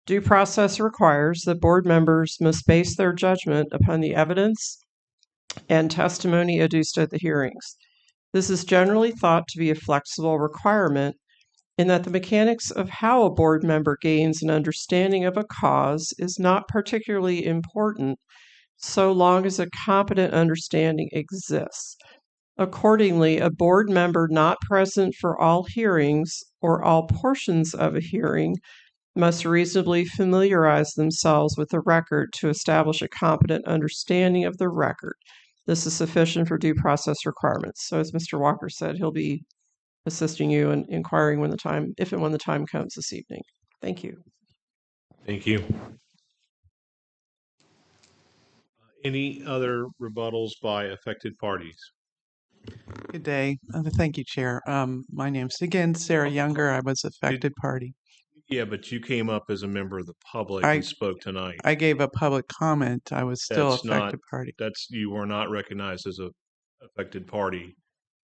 due process requires that board members must base their judgment upon the evidence and testimony adduced at the hearings. This is generally thought to be a flexible requirement in that the mechanics of how a board member gains an understanding of a cause is not particularly important so long as a competent understanding exists. Accordingly, a board member not present for all hearings or all portions of a hearing must reasonably familiarize themselves with the record to establish a competent understanding of the record. This is sufficient for due process requirements. So as Mr. Walker said, he'll be assisting you in inquiring when the time, if and when the time comes this evening. Thank you. Thank you. Any other rebuttals by affected parties? Good day. Thank you, Chair. My name's again Sarah Younger. I was affected party. Yeah, but you came up as a member of the public and spoke tonight. I gave a public comment. I was still That's affected not, party. you were not recognized as a affected party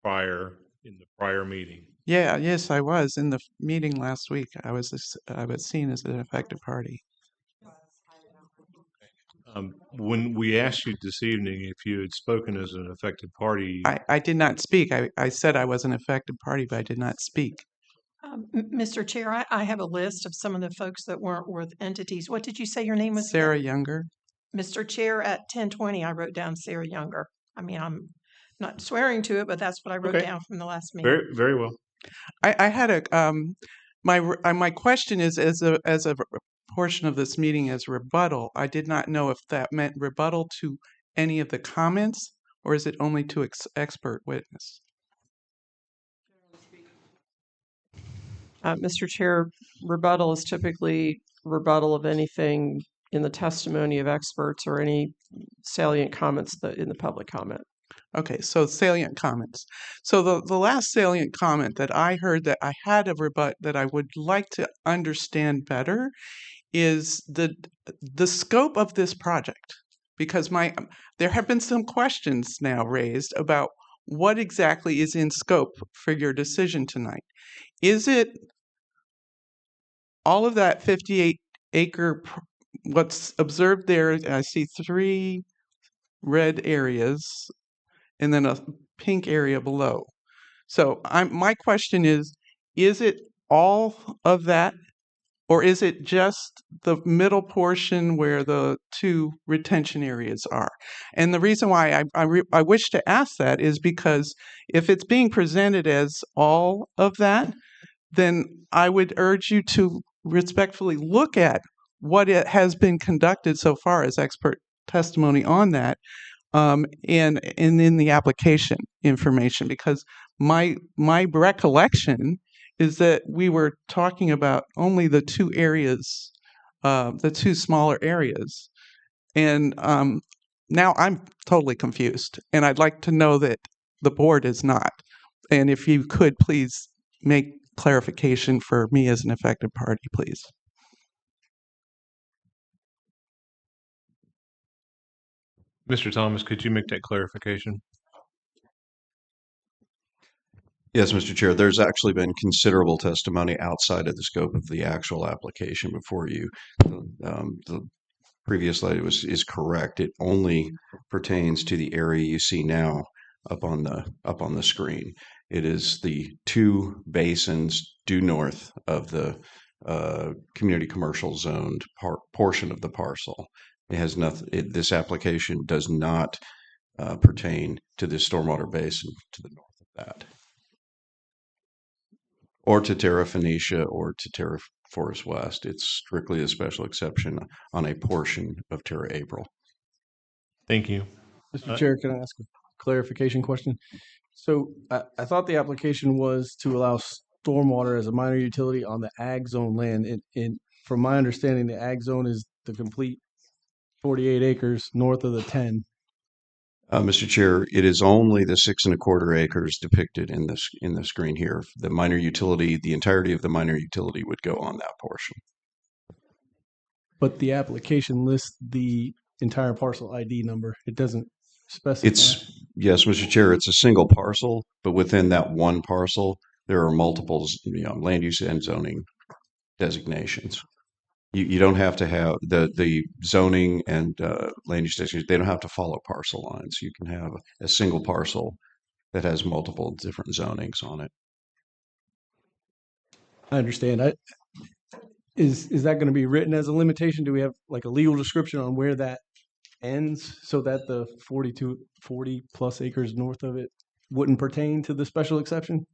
in the prior meeting. Yeah, yes, I was in the meeting last week. I was seen as an affected party. When we asked you this evening if you had spoken as an affected party, I did not speak. I said I was an affected party, but I did not speak. Mr. Chair, I have a list of some of the folks that weren't with entities. What did you say your name was? Sarah Younger. Mr. Chair, at 10:20, I wrote down Sarah Younger. I mean, I'm not swearing to it, but that's what I wrote down from the last meeting. Very, very well. I had a my question is as a portion of this meeting as rebuttal. I did not know if that meant rebuttal to any of the comments or is it only to expert witness? Mr. Chair, rebuttal is typically rebuttal of anything in the testimony of experts or any salient comments in the public comment. Okay, so salient comments. So the last salient comment that I heard that I had a rebut that I would like to understand better is the scope of this project, because there have been some questions now raised about what exactly is in scope for your decision tonight. Is it all of that 58-acre, what's observed there? I see 3 red areas and then a pink area below. So my question is it all of that, or is it just the middle portion where the 2 retention areas are? And the reason why I wish to ask that is because if it's being presented as all of that, then I would urge you to respectfully look at what it has been conducted so far as expert testimony on that, and in the application information, because my recollection is that we were talking about only the 2 areas, the 2 smaller areas, and now I'm totally confused, and I'd like to know that the board is not. And if you could please make clarification for me as an affected party, please. Mr. Thomas, could you make that clarification? Yes, Mr. Chair, there's actually been considerable testimony outside of the scope of the actual application before you. The previous slide is correct. It only pertains to the area you see now up on the screen. It is the two basins due north of the community commercial zoned portion of the parcel. It has nothing. This application does not pertain to the stormwater basin to the north of that, or to Terra Phoenicia, or to Terra Forest West. It's strictly a special exception on a portion of Terra April. Thank you. Mr. Chair, can I ask a clarification question? So I thought the application was to allow stormwater as a minor utility on the ag zone land. And from my understanding, the ag zone is the complete 48 acres north of the 10. Mr. Chair, it is only the 6 1/4 acres depicted in the screen here. The minor utility, the entirety of the minor utility would go on that portion. But the application lists the entire parcel ID number. It doesn't specify. Yes, Mr. Chair, it's a single parcel, but within that one parcel, there are multiple land use and zoning designations. You don't have to have the zoning and land use designations. They don't have to follow parcel lines. You can have a single parcel that has multiple different zonings on it. I understand. Is that going to be written as a limitation? Do we have like a legal description on where that ends so that the 40 plus acres north of it wouldn't pertain to the special exception?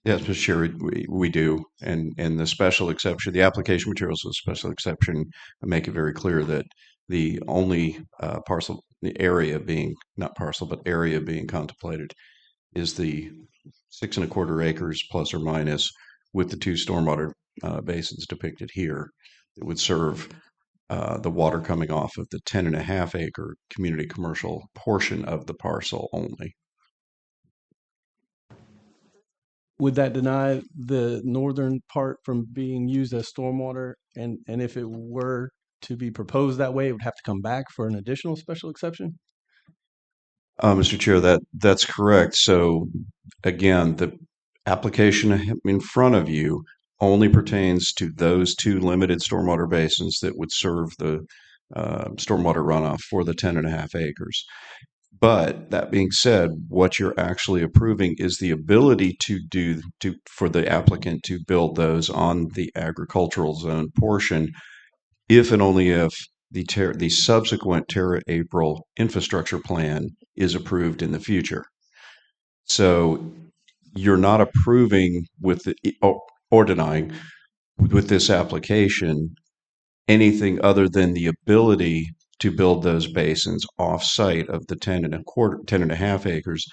Yes, Mr. Chair, we do. And the special exception, the application materials of the special exception make it very clear that the only parcel, the area being, not parcel, but area being contemplated is the 6 1/4 acres plus or minus, with the two stormwater basins depicted here. It would serve the water coming off of the 10 1/2 acre community commercial portion of the parcel only. Would that deny the northern part from being used as stormwater? And if it were to be proposed that way, it would have to come back for an additional special exception? Mr. Chair, that's correct. So again, the application in front of you only pertains to those two limited stormwater basins that would serve the stormwater runoff for the 10 1/2 acres. But that being said, what you're actually approving is the ability for the applicant to build those on the agricultural zone portion, if and only if the subsequent Terra April infrastructure plan is approved in the future. So you're not approving or denying with this application anything other than the ability to build those basins off-site of the 10 1/2 acres,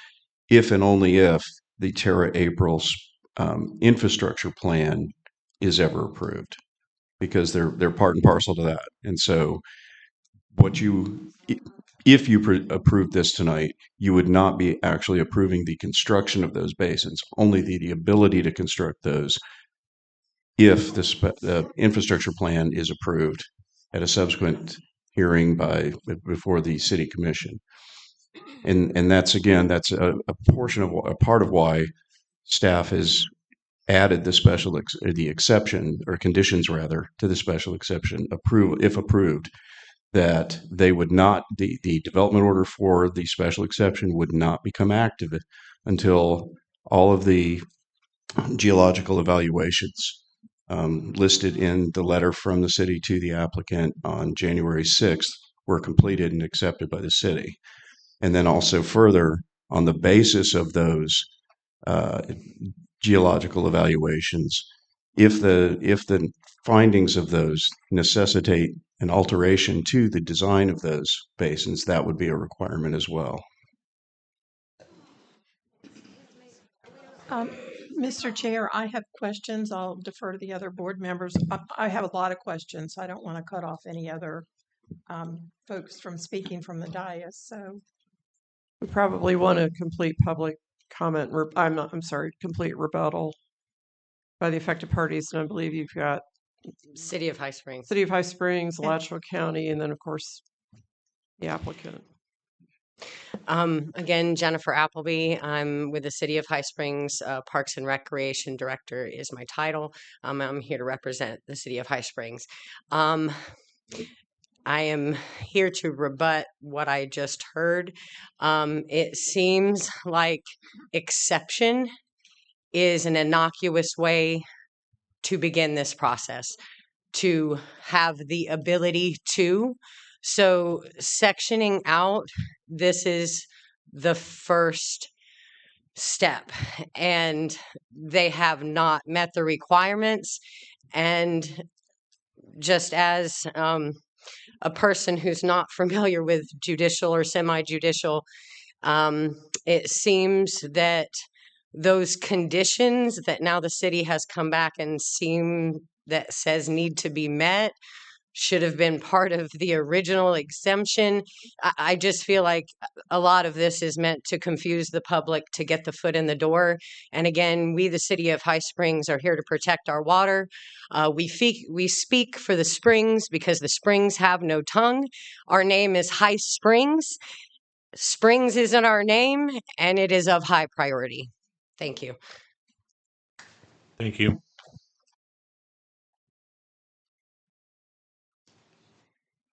if and only if the Terra April's infrastructure plan is ever approved, because they're part and parcel to that. And so if you approve this tonight, you would not be actually approving the construction of those basins, only the ability to construct those if the infrastructure plan is approved at a subsequent hearing before the city commission. And that's a part of why staff has added the exception, or conditions rather, to the special exception if approved, that they would not, the development order for the special exception would not become active until all of the geological evaluations listed in the letter from the city to the applicant on January 6th were completed and accepted by the city. And then also further, on the basis of those geological evaluations, if the findings of those necessitate an alteration to the design of those basins, that would be a requirement as well. Mr. Chair, I have questions. I'll defer to the other board members. I have a lot of questions. I don't want to cut off any other folks from speaking from the dais. So we probably want a complete public comment. I'm sorry, complete rebuttal. by the affected parties, and I believe you've got City of High Springs. City of High Springs, Yeah. Alachua County, and then of course the applicant. Again, Jennifer Appleby. I'm with the City of High Springs. Parks and Recreation Director is my title. I'm here to represent the City of High Springs. I am here to rebut what I just heard. It seems like exception is an innocuous way to begin this process, to have the ability to. So, sectioning out, this is the first step, and they have not met the requirements. And just as a person who's not familiar with judicial or semi-judicial, it seems that those conditions that now the city has come back and that says need to be met should have been part of the original exemption. I just feel like a lot of this is meant to confuse the public to get the foot in the door. And again, we, the City of High Springs, are here to protect our water. We speak for the springs because the springs have no tongue. Our name is High Springs. Springs is in our name, and it is of high priority. Thank you. Thank you.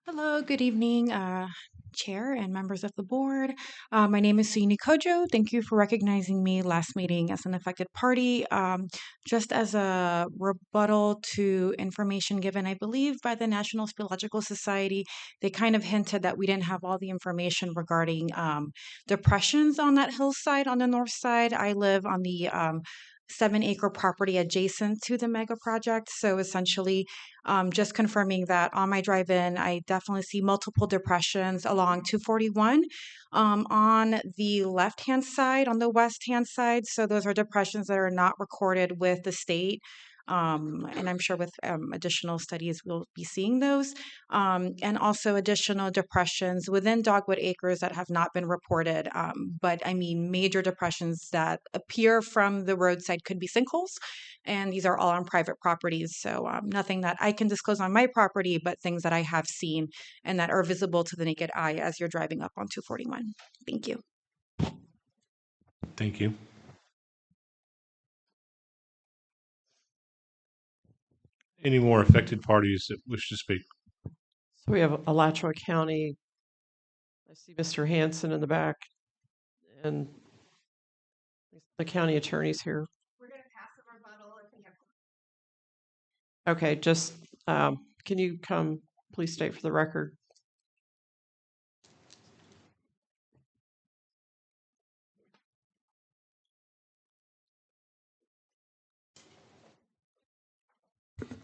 Hello, good evening, Chair and members of the board. My name is Sini Kojo. Thank you for recognizing me last meeting as an affected party. Just as a rebuttal to information given, I believe, by the National Speleological Society, they kind of hinted that we didn't have all the information regarding depressions on that hillside on the north side. I live on the 7-acre property adjacent to the mega project. So essentially, just confirming that on my drive-in, I definitely see multiple depressions along 241 on the left-hand side, on the west-hand side. So those are depressions that are not recorded with the state. And I'm sure with additional studies, we'll be seeing those. And also additional depressions within Dogwood Acres that have not been reported. But I mean, major depressions that appear from the roadside could be sinkholes. And these are all on private properties. So nothing that I can disclose on my property, but things that I have seen and that are visible to the naked eye as you're driving up on 241. Thank you. Thank you. Any more affected parties that wish to speak? So we have Alachua County. I see Mr. Hanson in the back, and the county attorney's here. We're going to pass a rebuttal if we have. Okay, just can you come, please state for the record?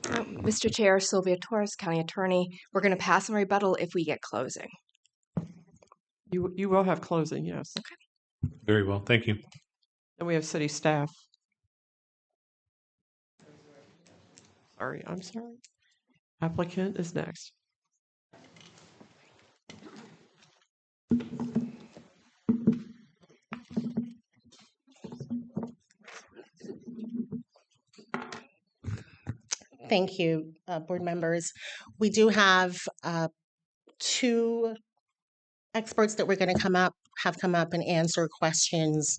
Mr. Chair, Sylvia Torres, County Attorney. We're going to pass on rebuttal if we get closing. You will have closing, yes. Okay. Very well, thank you. And we have city staff. I'm sorry. Applicant is next. Thank you, board members. We do have two experts that we're going to have come up and answer questions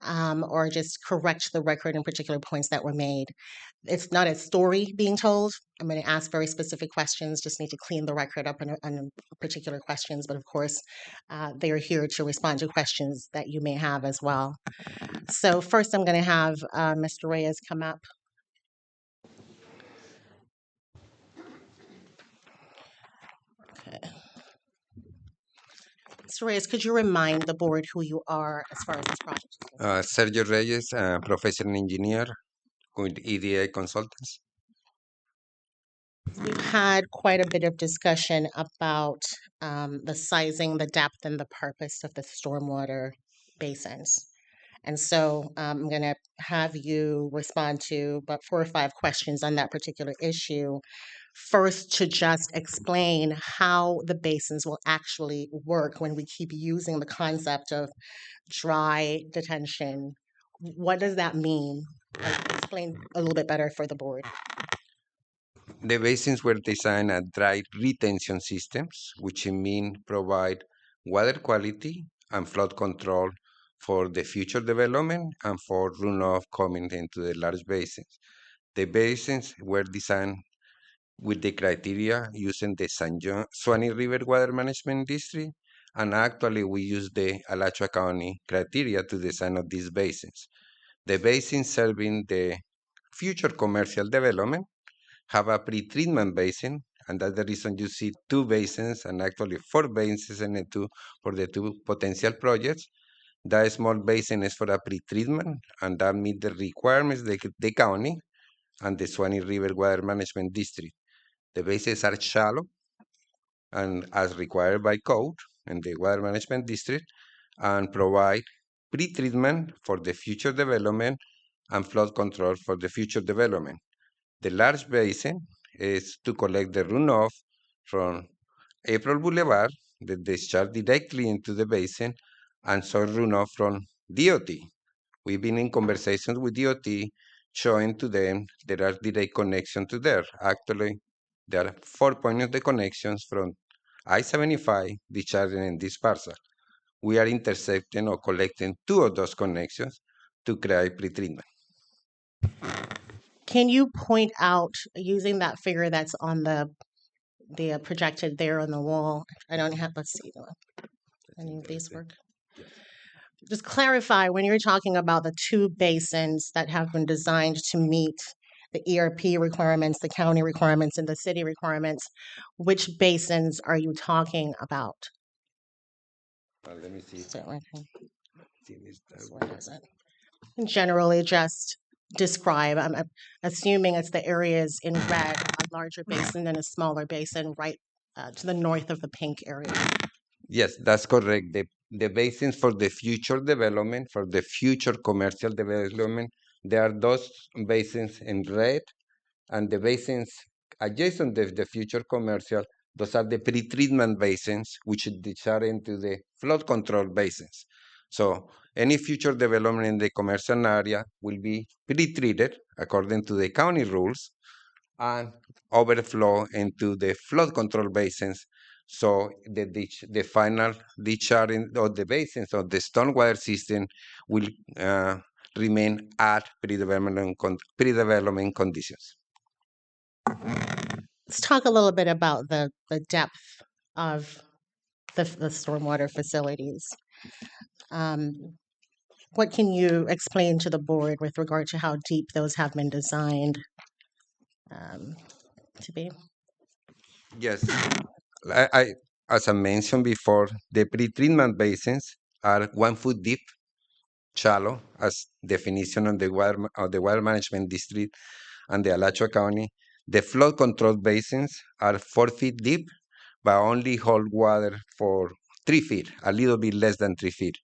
or just correct the record in particular points that were made. It's not a story being told. I'm going to ask very specific questions, just need to clean the record up on particular questions. But of course, they are here to respond to questions that you may have as well. So first, I'm going to have Mr. Reyes come up. Okay. Mr. Reyes, could you remind the board who you are as far as this project? Sergio Reyes, professional engineer with EDA Consultants. We've had quite a bit of discussion about the sizing, the depth, and the purpose of the stormwater basins. And so I'm going to have you respond to about 4 or 5 questions on that particular issue. First, to just explain how the basins will actually work when we keep using the concept of dry detention What does that mean? Like, explain a little bit better for the board. The basins were designed as dry retention systems, which mean provide water quality and flood control for the future development and for runoff coming into the large basins. The basins were designed with the criteria using the Suwannee River Water Management District, and actually we use the Alachua County criteria to design of these basins. The basins serving the future commercial development have a pre-treatment basin, and that's the reason you see two basins and actually four basins in the two for the two potential projects. That small basin is for a pre-treatment, and that meet the requirements of the county and the Suwannee River Water Management District. The basins are shallow and as required by code in the Water Management District, and provide pre-treatment for the future development and flood control for the future development. The large basin is to collect the runoff from April Boulevard that discharge directly into the basin and soil runoff from DOT. We've been in conversations with DOT showing to them there are direct connections to there. Actually, there are 4 points of the connections from I-75 discharging in this parcel. We are intercepting or collecting 2 of those connections to create pretreatment. Can you point out, using that figure that's on the projected there on the wall? I don't have, let's see, any of these work? Just clarify, when you're talking about the 2 basins that have been designed to meet the ERP requirements, the county requirements, and the city requirements, which basins are you talking about? Let me see. So, okay. This one doesn't. Generally, just describe. I'm assuming it's the areas in red, a larger basin and a smaller basin right to the north of the pink area. Yes, that's correct. The basins for the future development, for the future commercial development, there are those basins in red, and the basins adjacent to the future commercial, those are the pre-treatment basins, which discharge into the flood control basins. So any future development in the commercial area will be pre-treated according to the county rules and overflow into the flood control basins. So the final discharging of the basins of the stormwater system will remain at pre-development conditions. Let's talk a little bit about the depth of the stormwater facilities. What can you explain to the board with regard to how deep those have been designed to be? Yes, as I mentioned before, the pre-treatment basins are 1 foot deep, shallow, as definition of the water management district and the Alachua County. The flood control basins are 4 feet deep, but only hold water for 3 feet, a little bit less than 3 feet.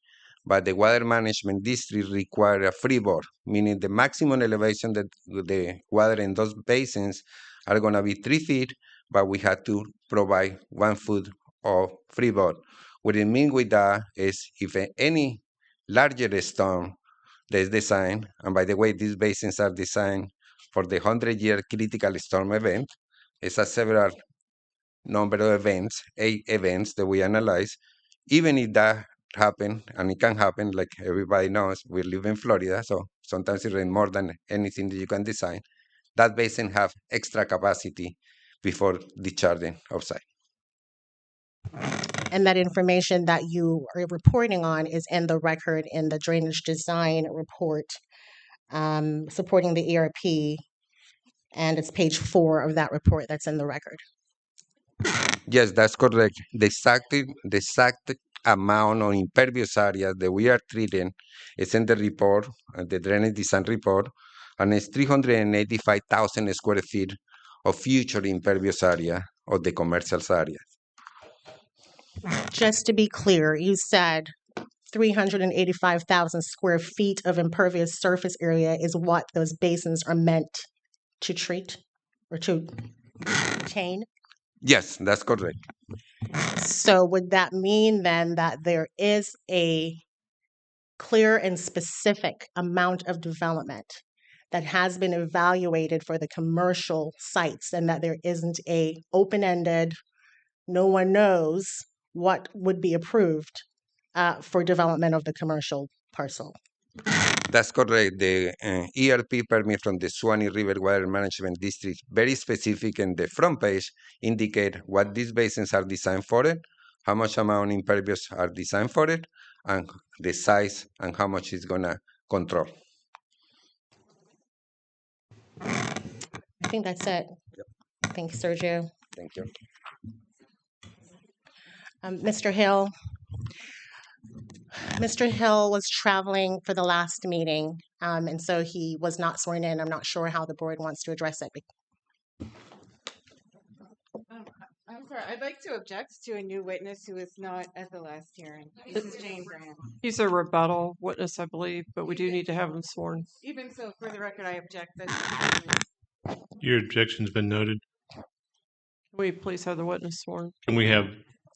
But the water management district require a freeboard, meaning the maximum elevation that the water in those basins are going to be 3 feet, but we had to provide 1 foot of freeboard. What it means with that is if any larger storm that is designed, and by the way, these basins are designed for the 100-year critical storm event. It's a several number of events, 8 events that we analyze. Even if that happen, and it can happen, like everybody knows, we live in Florida, so sometimes it rains more than anything that you can design. That basin have extra capacity before discharging outside. And that information that you are reporting on is in the record in the drainage design report supporting the ERP, and it's page 4 of that report that's in the record. Yes, that's correct. The exact amount of impervious area that we are treating is in the report, the drainage design report, and it's 385,000 square feet of future impervious area of the commercial area. Just to be clear, you said 385,000 square feet of impervious surface area is what those basins are meant to treat or to contain? Yes, that's correct. So would that mean then that there is a clear and specific amount of development that has been evaluated for the commercial sites, and that there isn't a open-ended, no one knows what would be approved for development of the commercial parcel. That's correct. The ERP permit from the Suwannee River Water Management District, very specific in the front page, indicate what these basins are designed for it, how much amount impervious are designed for it, and the size and how much it's gonna control. I think that's it. Yep. Thanks, Sergio. Thank you. Mr. Hill. Mr. Hill was traveling for the last meeting, and so he was not sworn in. I'm not sure how the board wants to address it. I'm sorry, I'd like to object to a new witness who was not at the last hearing. This is Jane Graham. He's a rebuttal witness, I believe, but we do need to have him sworn. Even so, for the record, I object that. Your objection's been noted. Can we please have the witness sworn? Can we have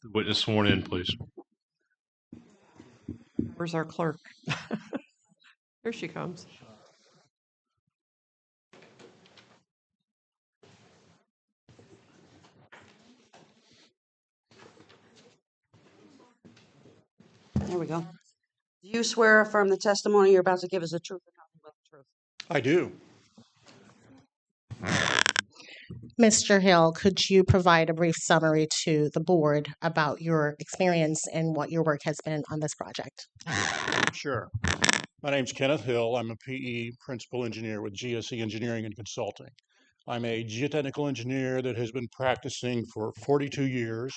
the witness sworn in, please? Where's our clerk? Here she comes. There we go. Do you swear or affirm the testimony you're about to give is the truth and nothing but the truth? I do. Mr. Hill, could you provide a brief summary to the board about your experience and what your work has been on this project? Sure. My name's Kenneth Hill. I'm a PE principal engineer with GSE Engineering and Consulting. I'm a geotechnical engineer that has been practicing for 42 years,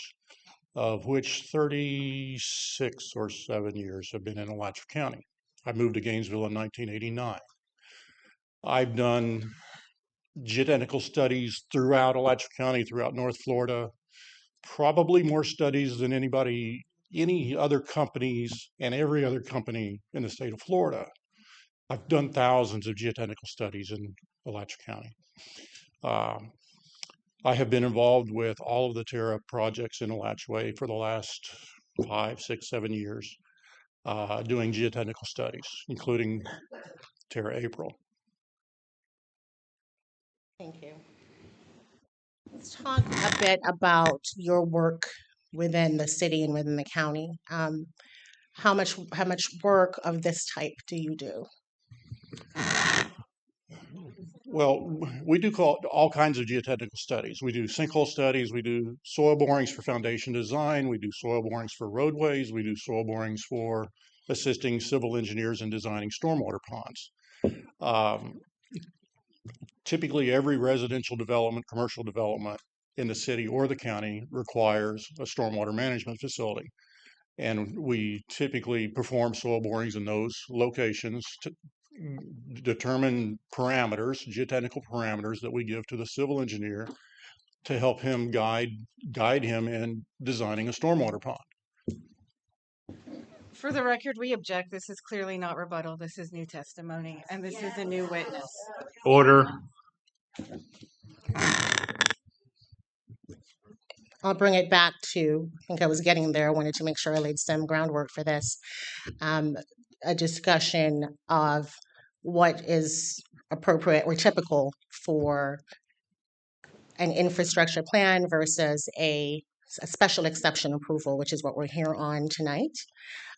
of which 36 or 7 years have been in Alachua County. I moved to Gainesville in 1989. I've done geotechnical studies throughout Alachua County, throughout North Florida, probably more studies than any other companies and every other company in the state of Florida. I've done thousands of geotechnical studies in Alachua County. I have been involved with all of the Terra projects in Alachua for the last 5, 6, 7 years, doing geotechnical studies, including Terra April. Thank you. Let's talk a bit about your work within the city and within the county. How much work of this type do you do? Well, we do all kinds of geotechnical studies. We do sinkhole studies, we do soil borings for foundation design, we do soil borings for roadways, we do soil borings for assisting civil engineers in designing stormwater ponds. Typically, every residential development, commercial development in the city or the county requires a stormwater management facility. And we typically perform soil borings in those locations to determine parameters, geotechnical parameters that we give to the civil engineer to help him guide him in designing a stormwater pond. For the record, we object. This is clearly not rebuttal. This is new testimony, and this is a new witness. Order. I'll bring it back to, I think I was getting there. I wanted to make sure I laid some groundwork for this. A discussion of what is appropriate or typical for an infrastructure plan versus a special exception approval, which is what we're here on tonight.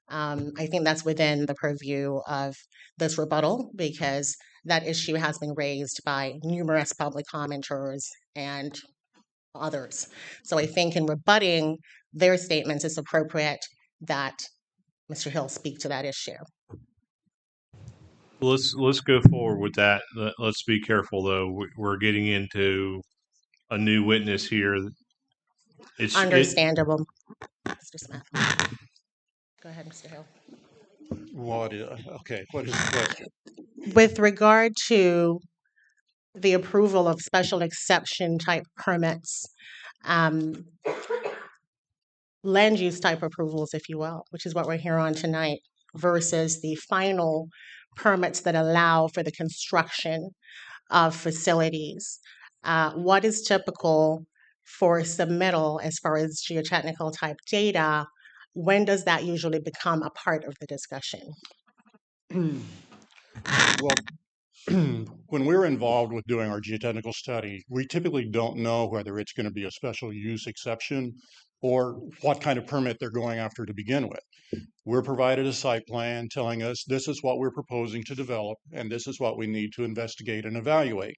I think that's within the purview of this rebuttal because that issue has been raised by numerous public commenters and others. So I think in rebutting their statements, it's appropriate that Mr. Hill speak to that issue. Let's go forward with that. Let's be careful though. We're getting into a new witness here. It's understandable. Mr. Smith. Go ahead, Mr. Hill. What is the question? With regard to the approval of special exception type permits, land use type approvals, if you will, which is what we're here on tonight, versus the final permits that allow for the construction of facilities. What is typical for submittal as far as geotechnical type data? When does that usually become a part of the discussion? Well, when we're involved with doing our geotechnical study, we typically don't know whether it's going to be a special use exception or what kind of permit they're going after to begin with. We're provided a site plan telling us this is what we're proposing to develop and this is what we need to investigate and evaluate.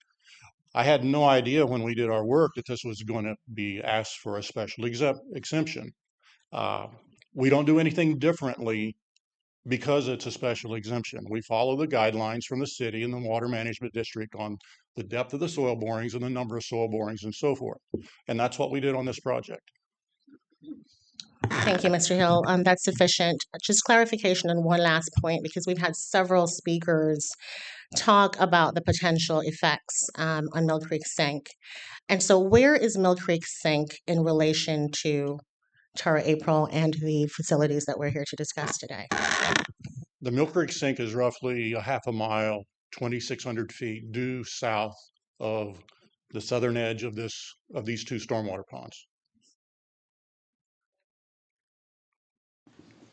I had no idea when we did our work that this was going to be asked for a special exemption. We don't do anything differently because it's a special exemption. We follow the guidelines from the city and the water management district on the depth of the soil borings and the number of soil borings and so forth. And that's what we did on this project. Thank you, Mr. Hill. That's sufficient. Just clarification on one last point, because we've had several speakers talk about the potential effects on Mill Creek Sink. And so where is Mill Creek Sink in relation to Tara April and the facilities that we're here to discuss today? The Mill Creek Sink is roughly a half a mile, 2,600 feet due south of the southern edge of these two stormwater ponds.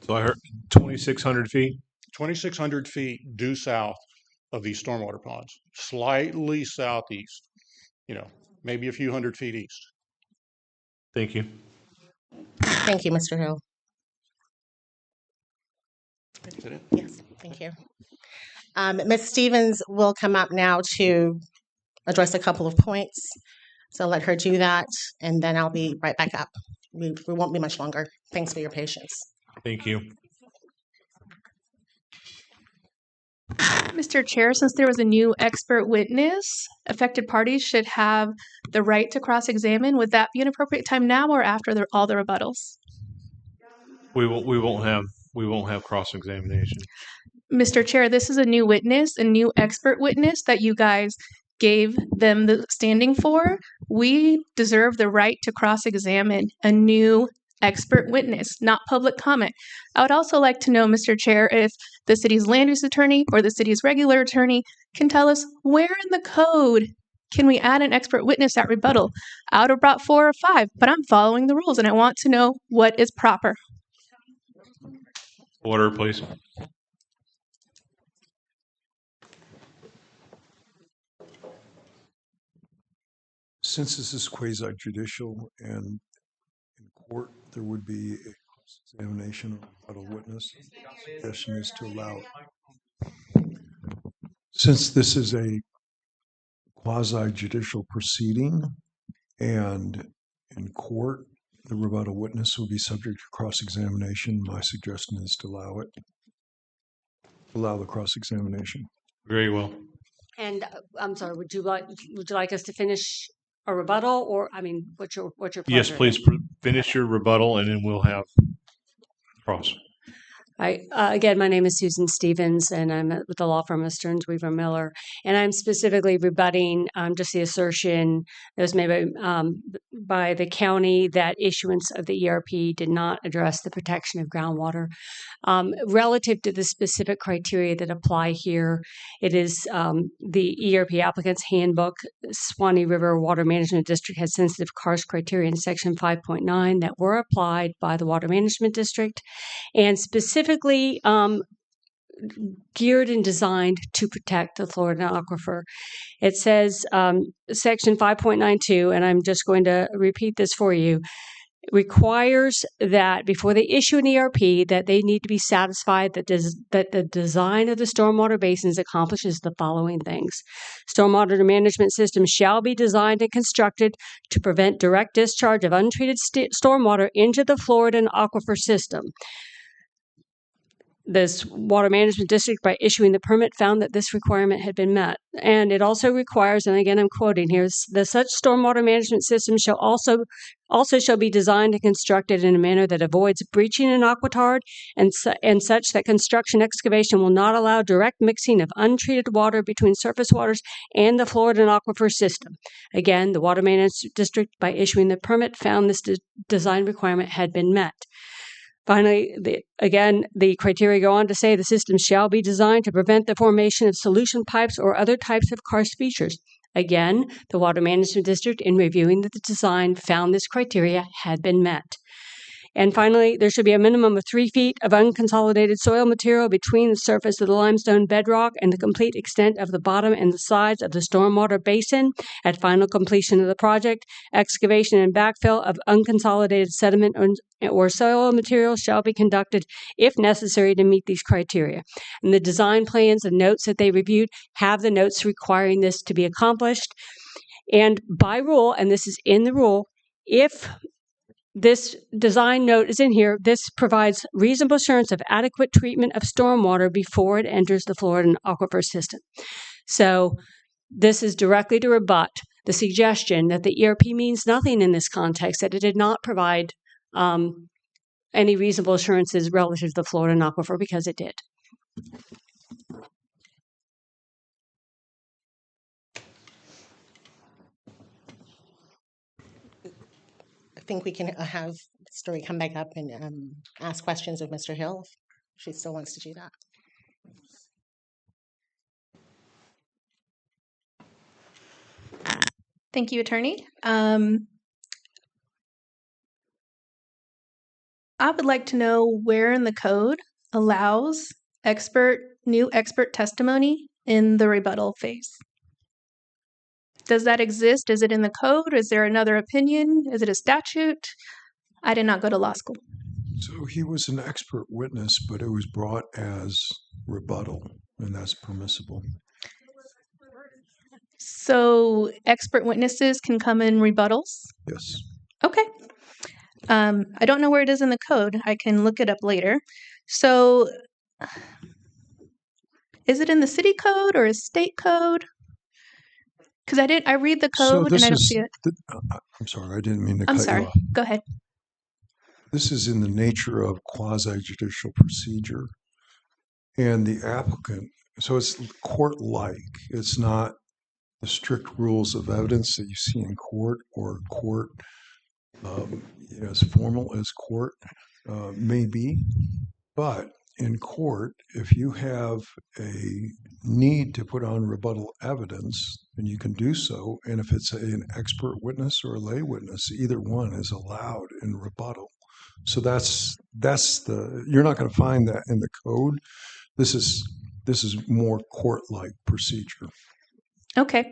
So I heard 2,600 feet. 2,600 feet due south of these stormwater ponds, slightly southeast, maybe a few hundred feet east. Thank you. Thank you, Mr. Hill. Is that it? Yes, thank you. Ms. Stevens will come up now to address a couple of points. So I'll let her do that, and then I'll be right back up. We won't be much longer. Thanks for your patience. Thank you. Mr. Chair, since there was a new expert witness, affected parties should have the right to cross-examine. Would that be an appropriate time now or after all the rebuttals? We won't have cross-examination. Mr. Chair, this is a new witness, a new expert witness that you guys gave them the standing for. We deserve the right to cross-examine a new expert witness, not public comment. I would also like to know, Mr. Chair, if the city's land use attorney or the city's regular attorney can tell us where in the code can we add an expert witness at rebuttal. I would have brought 4 or 5, but I'm following the rules and I want to know what is proper. Order, please. Since this is quasi-judicial and in court, there would be a cross-examination of a rebuttal witness. The suggestion is to allow, since this is a quasi-judicial proceeding and in court, the rebuttal witness will be subject to cross-examination. My suggestion is to allow the cross-examination. Very well. And I'm sorry, would you like us to finish a rebuttal, or what's your pleasure? Yes, please finish your rebuttal, and then we'll have cross. Again, my name is Susan Stevens, and I'm with the law firm of Stearns Weaver Miller, and I'm specifically rebutting just the assertion that was made by the county that issuance of the ERP did not address the protection of groundwater. Relative to the specific criteria that apply here, it is the ERP applicant's handbook. Swanee River Water Management District has sensitive karst criteria in section 5.9 that were applied by the Water Management District, and specifically geared and designed to protect the Florida aquifer. It says section 5.92, and I'm just going to repeat this for you, requires that before they issue an ERP that they need to be satisfied that the design of the stormwater basins accomplishes the following things. Stormwater management systems shall be designed and constructed to prevent direct discharge of untreated stormwater into the Florida aquifer system. This Water Management District, by issuing the permit, found that this requirement had been met. And it also requires, and again I'm quoting here, that such stormwater management system shall also shall be designed and constructed in a manner that avoids breaching an aquitard and such that construction excavation will not allow direct mixing of untreated water between surface waters and the Florida aquifer system. Again, the Water Management District, by issuing the permit, found this design requirement had been met. Finally, the criteria go on to say the system shall be designed to prevent the formation of solution pipes or other types of karst features. Again, the Water Management District, in reviewing the design, found this criteria had been met. And finally, there should be a minimum of 3 feet of unconsolidated soil material between the surface of the limestone bedrock and the complete extent of the bottom and the sides of the stormwater basin. At final completion of the project, excavation and backfill of unconsolidated sediment or soil material shall be conducted if necessary to meet these criteria. And the design plans and notes that they reviewed have the notes requiring this to be accomplished. And by rule, and this is in the rule, if this design note is in here, this provides reasonable assurance of adequate treatment of stormwater before it enters the Florida aquifer system. So this is directly to rebut the suggestion that the ERP means nothing in this context, that it did not provide any reasonable assurances relative to the Florida aquifer, because it did. I think we can have Story come back up and ask questions of Mr. Hill if she still wants to do that. Thank you, Attorney. I would like to know where in the code allows new expert testimony in the rebuttal phase. Does that exist? Is it in the code? Is there another opinion? Is it a statute? I did not go to law school. So he was an expert witness, but it was brought as rebuttal, and that's permissible. So expert witnesses can come in rebuttals? Yes. Okay. I don't know where it is in the code. I can look it up later. So is it in the city code or a state code? Because I read the code and I don't see it. I'm sorry, I didn't mean to I'm cut sorry. you off. Go ahead. This is in the nature of quasi-judicial procedure. And the applicant, so it's court-like. It's not the strict rules of evidence that you see in court, or court as formal as court may be. But in court, if you have a need to put on rebuttal evidence, then you can do so. And if it's an expert witness or a lay witness, either one is allowed in rebuttal. So that's you're not going to find that in the code. This is more court-like procedure. Okay.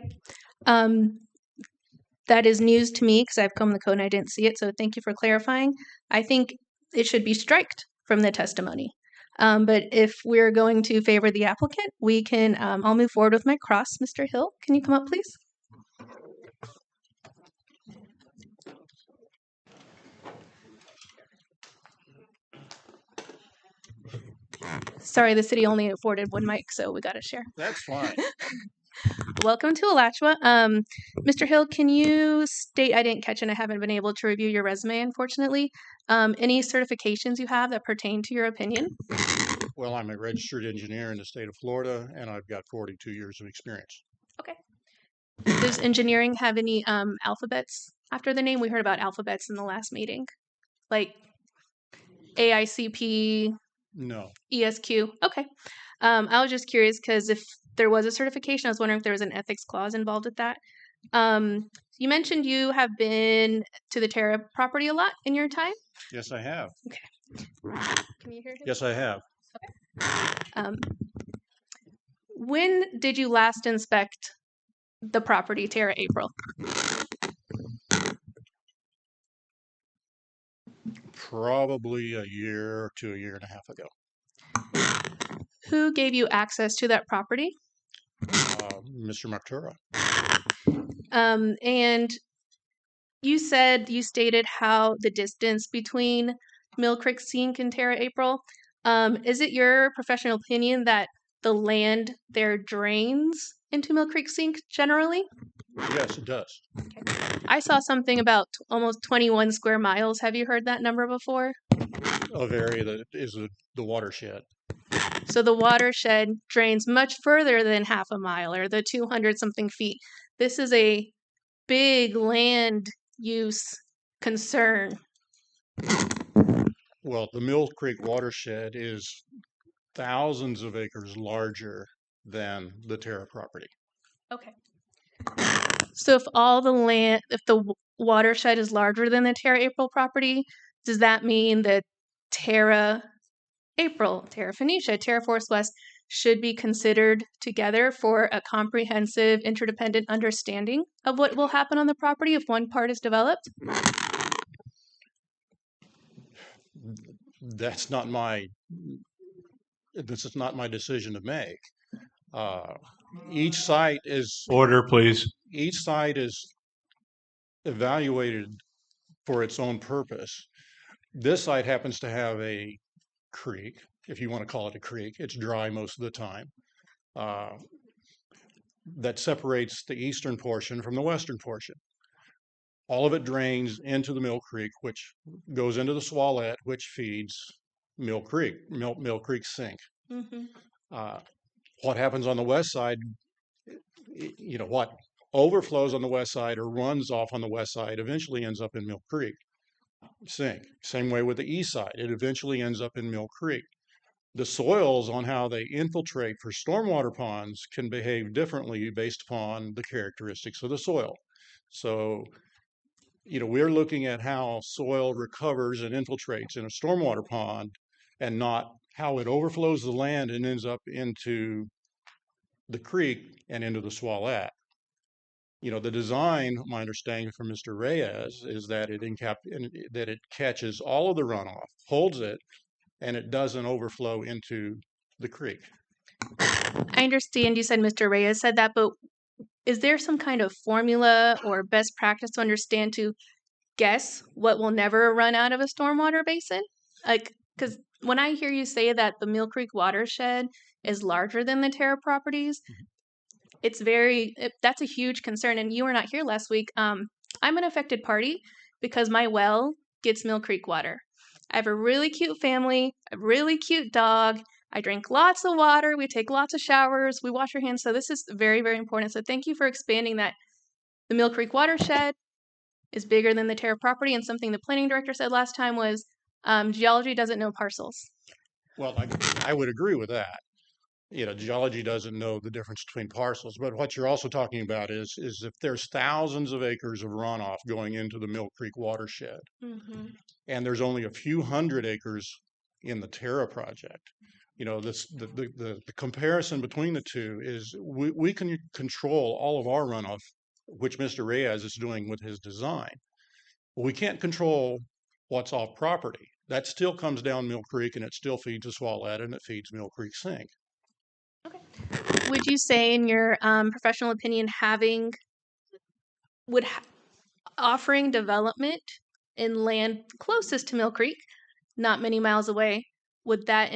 That is news to me because I've come the code and I didn't see it. So thank you for clarifying. I think it should be striked from the testimony. But if we're going to favor the applicant, we can, I'll move forward with my cross. Mr. Hill, can you come up, please? Sorry, the city only afforded one mic, so we got to share. That's fine. Welcome to Alachua. Mr. Hill, can you state, I didn't catch and I haven't been able to review your resume, unfortunately, any certifications you have that pertain to your opinion? Well, I'm a registered engineer in the state of Florida, and I've got 42 years of experience. Okay. Does engineering have any alphabets after the name? We heard about alphabets in the last meeting, like AICP. No. ESQ. Okay. I was just curious because if there was a certification, I was wondering if there was an ethics clause involved with that. You mentioned you have been to the Terra property a lot in your time? Yes, I have. Okay. Can you hear him? Yes, I have. Okay. When did you last inspect the property, Terra April? Probably a year to a year and a half ago. Who gave you access to that property? Mr. Martura. And you stated how the distance between Mill Creek Sink and Terra April. Is it your professional opinion that the land there drains into Mill Creek Sink generally? Yes, it does. Okay. I saw something about almost 21 square miles. Have you heard that number before? Of area that is the watershed. So the watershed drains much further than half a mile or the 200 something feet. This is a big land use concern. Well, the Mill Creek watershed is thousands of acres larger than the Terra property. Okay. So if the watershed is larger than the Terra April property, does that mean that Terra April, Terra Phoenicia, Terra Force West should be considered together for a comprehensive interdependent understanding of what will happen on the property if one part is developed? That's not my, this is not my decision to make. Each site is, Order, please. each site is evaluated for its own purpose. This site happens to have a creek, if you want to call it a creek. It's dry most of the time. That separates the eastern portion from the western portion. All of it drains into the Mill Creek, which goes into the Swalette, which feeds Mill Creek, Mill Creek Sink. What happens on the west side, you know, what overflows on the west side or runs off on the west side eventually ends up in Mill Creek Sink. Same way with the east side, it eventually ends up in Mill Creek. The soils on how they infiltrate for stormwater ponds can behave differently based upon the characteristics of the soil. So, you know, we're looking at how soil recovers and infiltrates in a stormwater pond and not how it overflows the land and ends up into the creek and into the Swalette. You know, the design, my understanding from Mr. Reyes, is that it catches all of the runoff, holds it, and it doesn't overflow into the creek. I understand you said Mr. Reyes said that, but is there some kind of formula or best practice to understand to guess what will never run out of a stormwater basin? Like, because when I hear you say that the Mill Creek watershed is larger than the Terra properties, it's that's a huge concern. And you were not here last week. I'm an affected party because my well gets Mill Creek water. I have a really cute family, a really cute dog. I drink lots of water. We take lots of showers. We wash our hands. So this is very, very important. So thank you for expanding that. The Mill Creek watershed is bigger than the Terra property. And something the planning director said last time was geology doesn't know parcels. Well, I would agree with that. You know, geology doesn't know the difference between parcels, but what you're also talking about is if there's thousands of acres of runoff going into the Mill Creek watershed, and there's only a few hundred acres in the Terra project, you know, the comparison between the two is we can control all of our runoff, which Mr. Reyes is doing with his design. But we can't control what's off property. That still comes down Mill Creek and it still feeds the Swalette and it feeds Mill Creek Sink. Would you say, in your professional opinion, offering development in land closest to Mill Creek, not many miles away, would that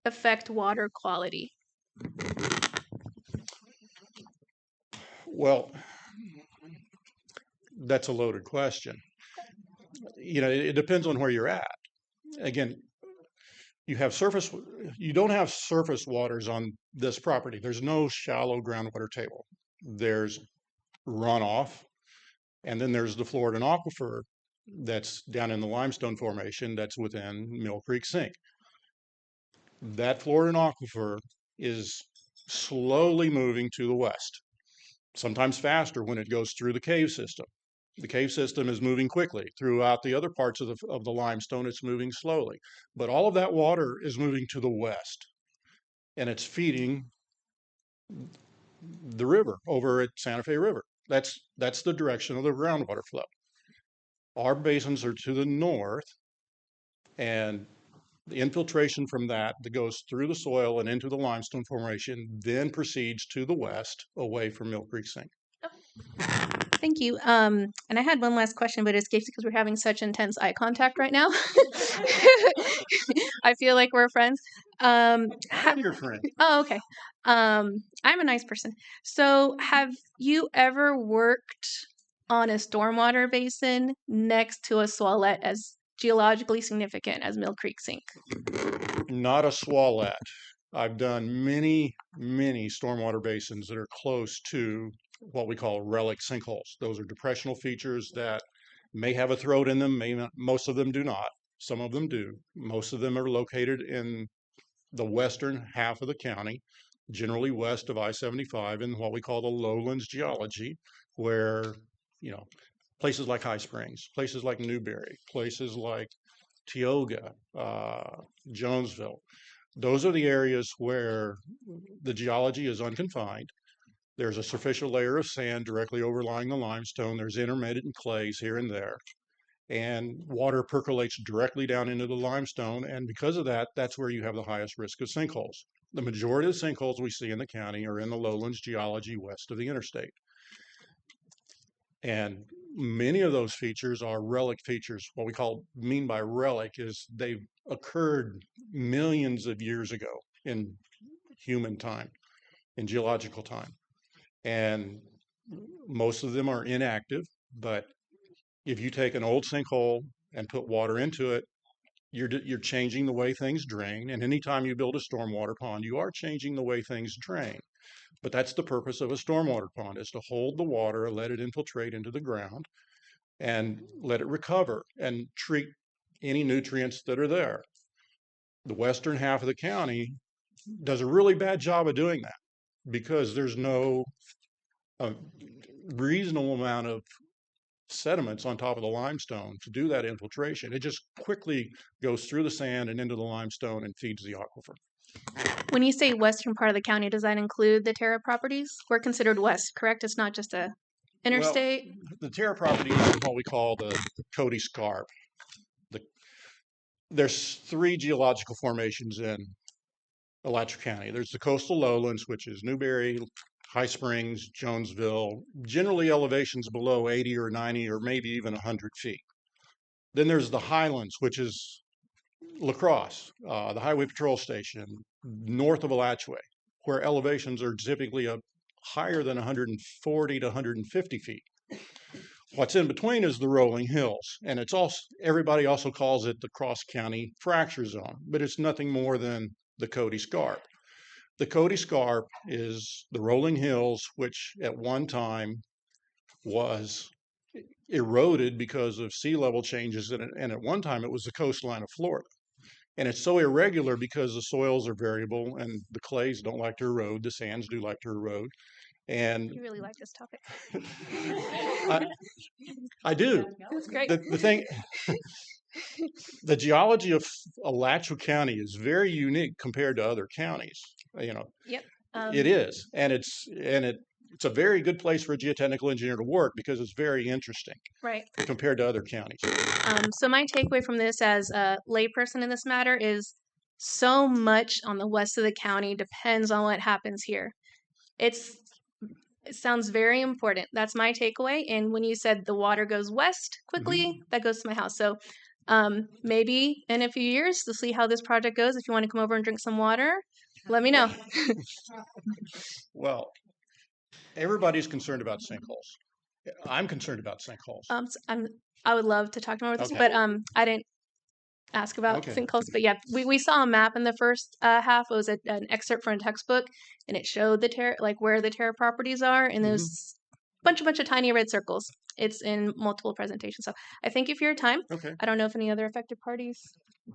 affect water quality? Well, that's a loaded question. You know, it depends on where you're at. Again, you don't have surface waters on this property. There's no shallow groundwater table. There's runoff, and then there's the Florida aquifer that's down in the limestone formation that's within Mill Creek Sink. That Florida aquifer is slowly moving to the west, sometimes faster when it goes through the cave system. The cave system is moving quickly. Throughout the other parts of the limestone, it's moving slowly. But all of that water is moving to the west, and it's feeding the river over at Santa Fe River. That's the direction of the groundwater flow. Our basins are to the north, and the infiltration from that goes through the soil and into the limestone formation, then proceeds to the west away from Mill Creek Sink. Thank you. And I had one last question, but it escapes because we're having such intense eye contact right now. I feel like we're friends. I'm your friend. Oh, okay. I'm a nice person. So have you ever worked on a stormwater basin next to a Swalette as geologically significant as Mill Creek Sink? Not a Swalette. I've done many, many stormwater basins that are close to what we call relic sinkholes. Those are depressional features that may have a throat in them, may not, most of them do not. Some of them do. Most of them are located in the western half of the county, generally west of I-75 in what we call the lowlands geology, where, you know, places like High Springs, places like Newberry, places like Tioga, Jonesville. Those are the areas where the geology is unconfined. There's a superficial layer of sand directly overlying the limestone. There's intermittent clays here and there. And water percolates directly down into the limestone. And because of that, that's where you have the highest risk of sinkholes. The majority of the sinkholes we see in the county are in the lowlands geology west of the interstate. And many of those features are relic features. What we mean by relic is they've occurred millions of years ago in human time, in geological time. And most of them are inactive, but if you take an old sinkhole and put water into it, you're changing the way things drain. And anytime you build a stormwater pond, you are changing the way things drain. But that's the purpose of a stormwater pond, is to hold the water, let it infiltrate into the ground, and let it recover and treat any nutrients that are there. The western half of the county does a really bad job of doing that because there's no reasonable amount of sediments on top of the limestone to do that infiltration. It just quickly goes through the sand and into the limestone and feeds the aquifer. When you say western part of the county, does that include the Terra properties? We're considered west, correct? It's not just a interstate? Well, the Terra property is what we call the Cody Scarp. There's 3 geological formations in Alachua County. There's the coastal lowlands, which is Newberry, High Springs, Jonesville, generally elevations below 80 or 90 or maybe even 100 feet. Then there's the highlands, which is La Crosse, the Highway Patrol Station, north of Alachua, where elevations are typically higher than 140 to 150 feet. What's in between is the rolling hills, and it's also, everybody also calls it the Cross County Fracture Zone, but it's nothing more than the Cody Scarp. The Cody Scarp is the rolling hills, which at one time was eroded because of sea level changes, and at one time it was the coastline of Florida. And it's so irregular because the soils are variable and the clays don't like to erode, the sands do like to erode. And You really like this topic. I do. That's great. The thing, the geology of Alachua County is very unique compared to other counties. You know, Yep. It is, and it's a very good place for a geotechnical engineer to work because it's very interesting, right, compared to other counties. So my takeaway from this as a layperson in this matter is so much on the west of the county depends on what happens here. It sounds very important. That's my takeaway. And when you said the water goes west quickly, that goes to my house. So maybe in a few years to see how this project goes. If you want to come over and drink some water, let me know. Well, everybody's concerned about sinkholes. I'm concerned about sinkholes. I would love to talk more about this, but I didn't ask about sinkholes. But yeah, we saw a map in the first half. It was an excerpt from a textbook, and it showed the where the Terra properties are, and there's bunch of tiny red circles. It's in multiple presentations. So I thank you for your time. I don't know if any other affected parties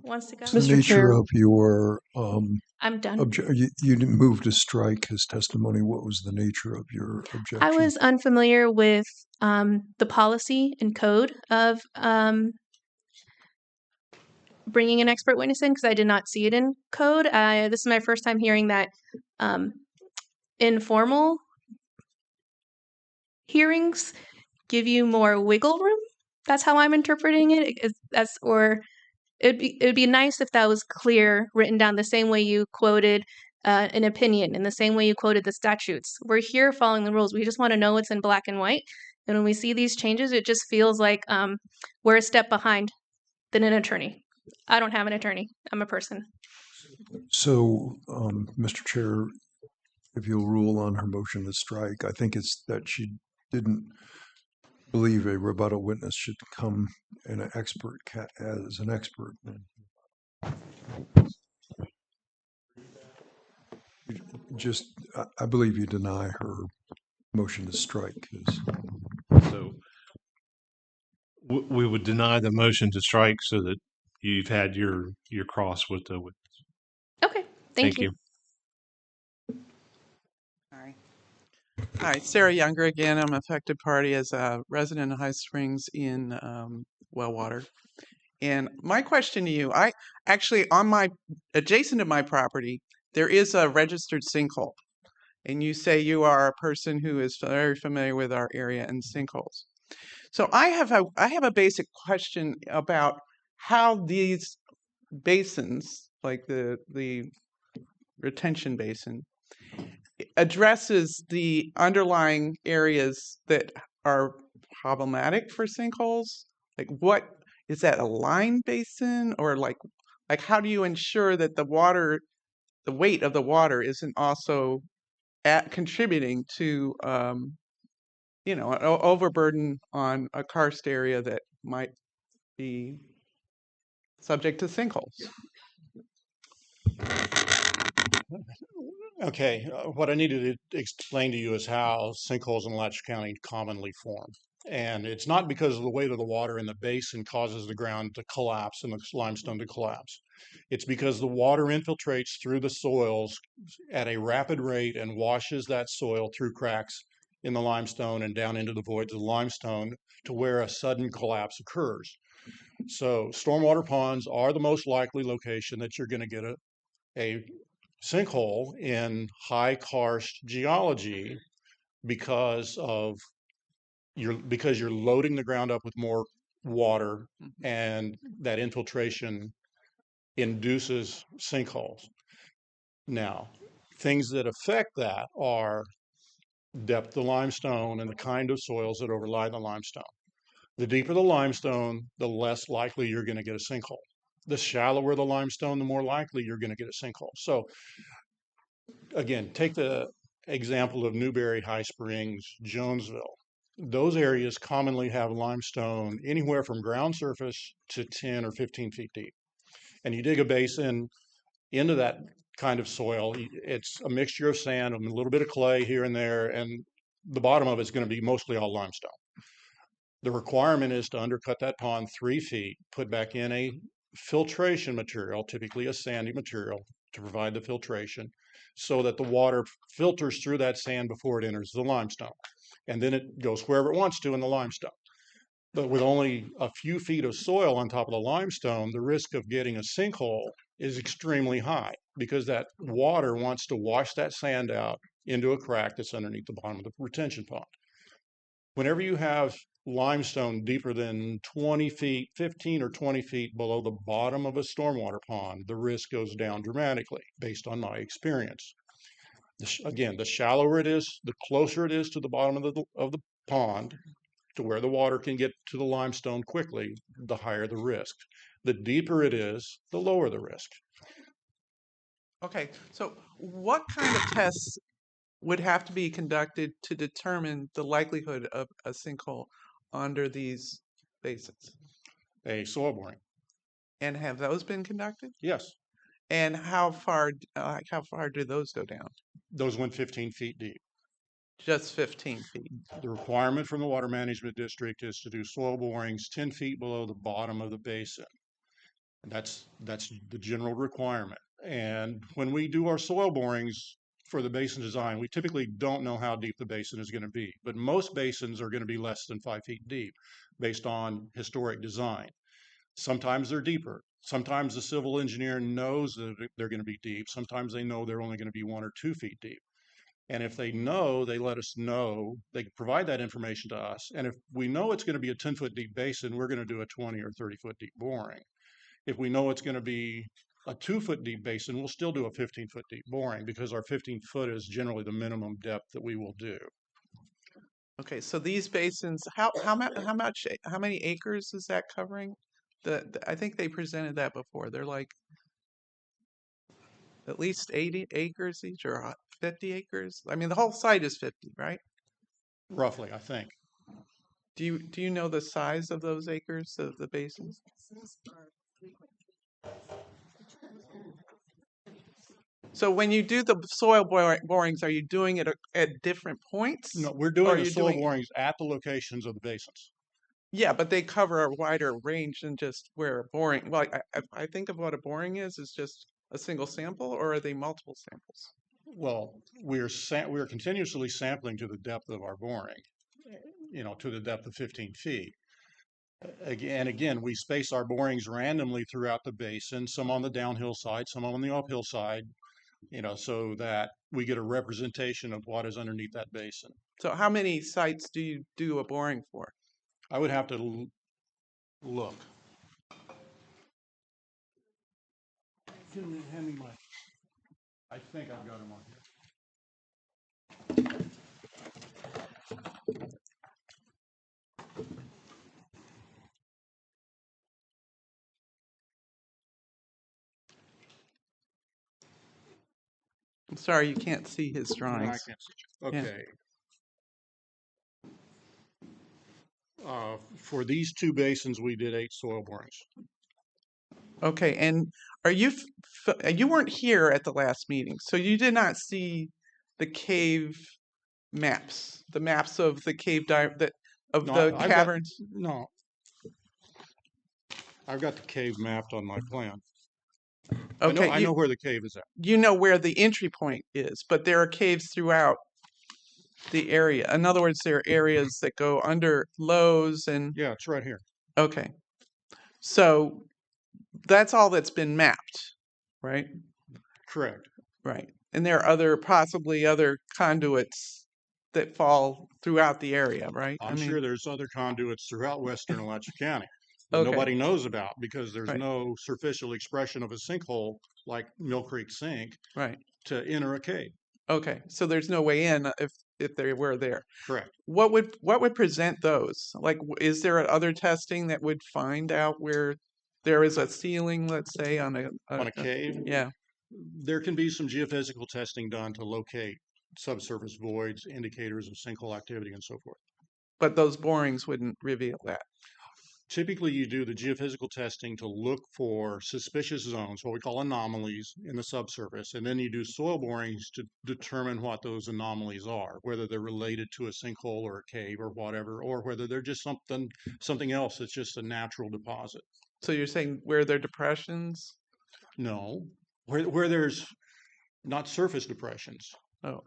wants to go. What's the nature of your I'm done. You didn't move to strike his testimony. What was the nature of your objection? I was unfamiliar with the policy and code of bringing an expert witness in because I did not see it in code. This is my first time hearing that informal hearings give you more wiggle room. That's how I'm interpreting it. It'd be nice if that was clear, written down the same way you quoted an opinion, in the same way you quoted the statutes. We're here following the rules. We just want to know what's in black and white. And when we see these changes, it just feels like we're a step behind than an attorney. I don't have an attorney. I'm a person. So, Mr. Chair, if you'll rule on her motion to strike, I think it's that she didn't believe a rebuttal witness should come in an expert as an expert. Just, I believe you deny her motion to strike. So we would deny the motion to strike so that you've had your cross with the witness. Okay, thank you. Sorry. Hi, Sarah Younger again. I'm affected party as a resident of High Springs in Wellwater. And my question to you, I actually on my adjacent to my property, there is a registered sinkhole. And you say you are a person who is very familiar with our area and sinkholes. So I have a basic question about how these basins, like the retention basin, addresses the underlying areas that are problematic for sinkholes. Like, what is that, a line basin, or like how do you ensure that the water, the weight of the water, isn't also contributing to an overburden on a karst area that might be subject to sinkholes? Okay, what I needed to explain to you is how sinkholes in Alachua County commonly form. And it's not because of the weight of the water in the basin causes the ground to collapse and the limestone to collapse. It's because the water infiltrates through the soils at a rapid rate and washes that soil through cracks in the limestone and down into the voids of the limestone to where a sudden collapse occurs. So stormwater ponds are the most likely location that you're going to get a sinkhole in high karst geology because you're loading the ground up with more water, and that infiltration induces sinkholes. Now, things that affect that are depth of limestone and the kind of soils that overlie the limestone. The deeper the limestone, the less likely you're going to get a sinkhole. The shallower the limestone, the more likely you're going to get a sinkhole. So again, take the example of Newberry, High Springs, Jonesville. Those areas commonly have limestone anywhere from ground surface to 10 or 15 feet deep. And you dig a basin into that kind of soil, it's a mixture of sand and a little bit of clay here and there, and the bottom of it's going to be mostly all limestone. The requirement is to undercut that pond 3 feet, put back in a filtration material, typically a sandy material, to provide the filtration so that the water filters through that sand before it enters the limestone. And then it goes wherever it wants to in the limestone. But with only a few feet of soil on top of the limestone, the risk of getting a sinkhole is extremely high because that water wants to wash that sand out into a crack that's underneath the bottom of the retention pond. Whenever you have limestone deeper than 20 feet, 15 or 20 feet below the bottom of a stormwater pond, the risk goes down dramatically based on my experience. Again, the shallower it is, the closer it is to the bottom of the pond, to where the water can get to the limestone quickly, the higher the risk. The deeper it is, the lower the risk. Okay, so what kind of tests would have to be conducted to determine the likelihood of a sinkhole under these basins? A soil boring. And have those been conducted? Yes. And how far do those go down? Those went 15 feet deep. Just 15 feet. The requirement from the Water Management District is to do soil borings 10 feet below the bottom of the basin. And that's the general requirement. And when we do our soil borings for the basin design, we typically don't know how deep the basin is going to be. But most basins are going to be less than 5 feet deep based on historic design. Sometimes they're deeper. Sometimes the civil engineer knows that they're going to be deep. Sometimes they know they're only going to be 1 or 2 feet deep. And if they know, they let us know. They provide that information to us. And if we know it's going to be a 10-foot deep basin, we're going to do a 20 or 30-foot deep boring. If we know it's going to be a 2-foot deep basin, we'll still do a 15-foot deep boring because our 15 foot is generally the minimum depth that we will do. Okay, so these basins, how many acres is that covering? I think they presented that before. They're like at least 80 acres each, or 50 acres. I mean, the whole site is 50, right? Roughly, I think. Do you know the size of those acres of the basins? So when you do the soil borings, are you doing it at different points? No, we're doing the soil borings at the locations of the basins. Yeah, but they cover a wider range than just where a boring. Well, I think of what a boring is just a single sample, or are they multiple samples? Well, we're continuously sampling to the depth of our boring, to the depth of 15 feet. Again, we space our borings randomly throughout the basin, some on the downhill side, some on the uphill side, so that we get a representation of what is underneath that basin. So how many sites do you do a boring for? I would have to look. Hand me my, I think I've got them on here. I'm sorry, you can't see his No, I drawings. can't see. Yeah. Okay. For these two basins, we did 8 soil borings. Okay, and are you you weren't here at the last meeting, so you did not see the cave maps, the maps of the cave of the caverns? No. I've got the cave mapped on my plan. Okay, I know where the cave is at. You know where the entry point is, but there are caves throughout the area. In other words, there are areas that go under lows and... Yeah, it's right here. Okay. So that's all that's been mapped, right? Correct. Right. And there are possibly other conduits that fall throughout the area, right? I'm sure there's other conduits throughout western Alachua County that Okay. nobody knows about because there's Right. no superficial expression of a sinkhole like Mill Creek Sink Right. to enter a cave. Okay. So there's no way in if they were there. Correct. What would present those? Like, is there other testing that would find out where there is a ceiling, let's say, on a cave? Yeah. There can be some geophysical testing done to locate subsurface voids, indicators of sinkhole activity, and so forth. But those borings wouldn't reveal that. Typically, you do the geophysical testing to look for suspicious zones, what we call anomalies in the subsurface, and then you do soil borings to determine what those anomalies are, whether they're related to a sinkhole or a cave or whatever, or whether they're just something else that's just a natural deposit. So you're saying where there are depressions? No, where there's not surface depressions. Oh.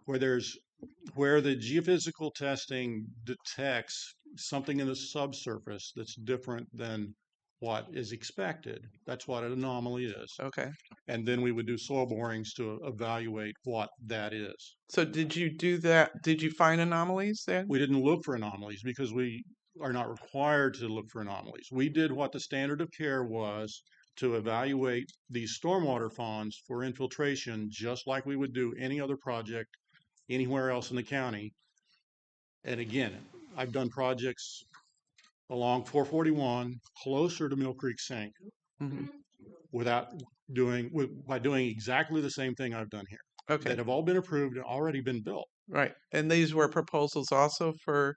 Where the geophysical testing detects something in the subsurface that's different than what is expected. That's what an anomaly is. Okay. And then we would do soil borings to evaluate what that is. So did you do that? Did you find anomalies then? We didn't look for anomalies because we are not required to look for anomalies. We did what the standard of care was to evaluate these stormwater ponds for infiltration, just like we would do any other project anywhere else in the county. And again, I've done projects along 441 closer to Mill Creek Sink by doing exactly the same thing I've done here. Okay. That have all been approved and already been built. Right. And these were proposals also for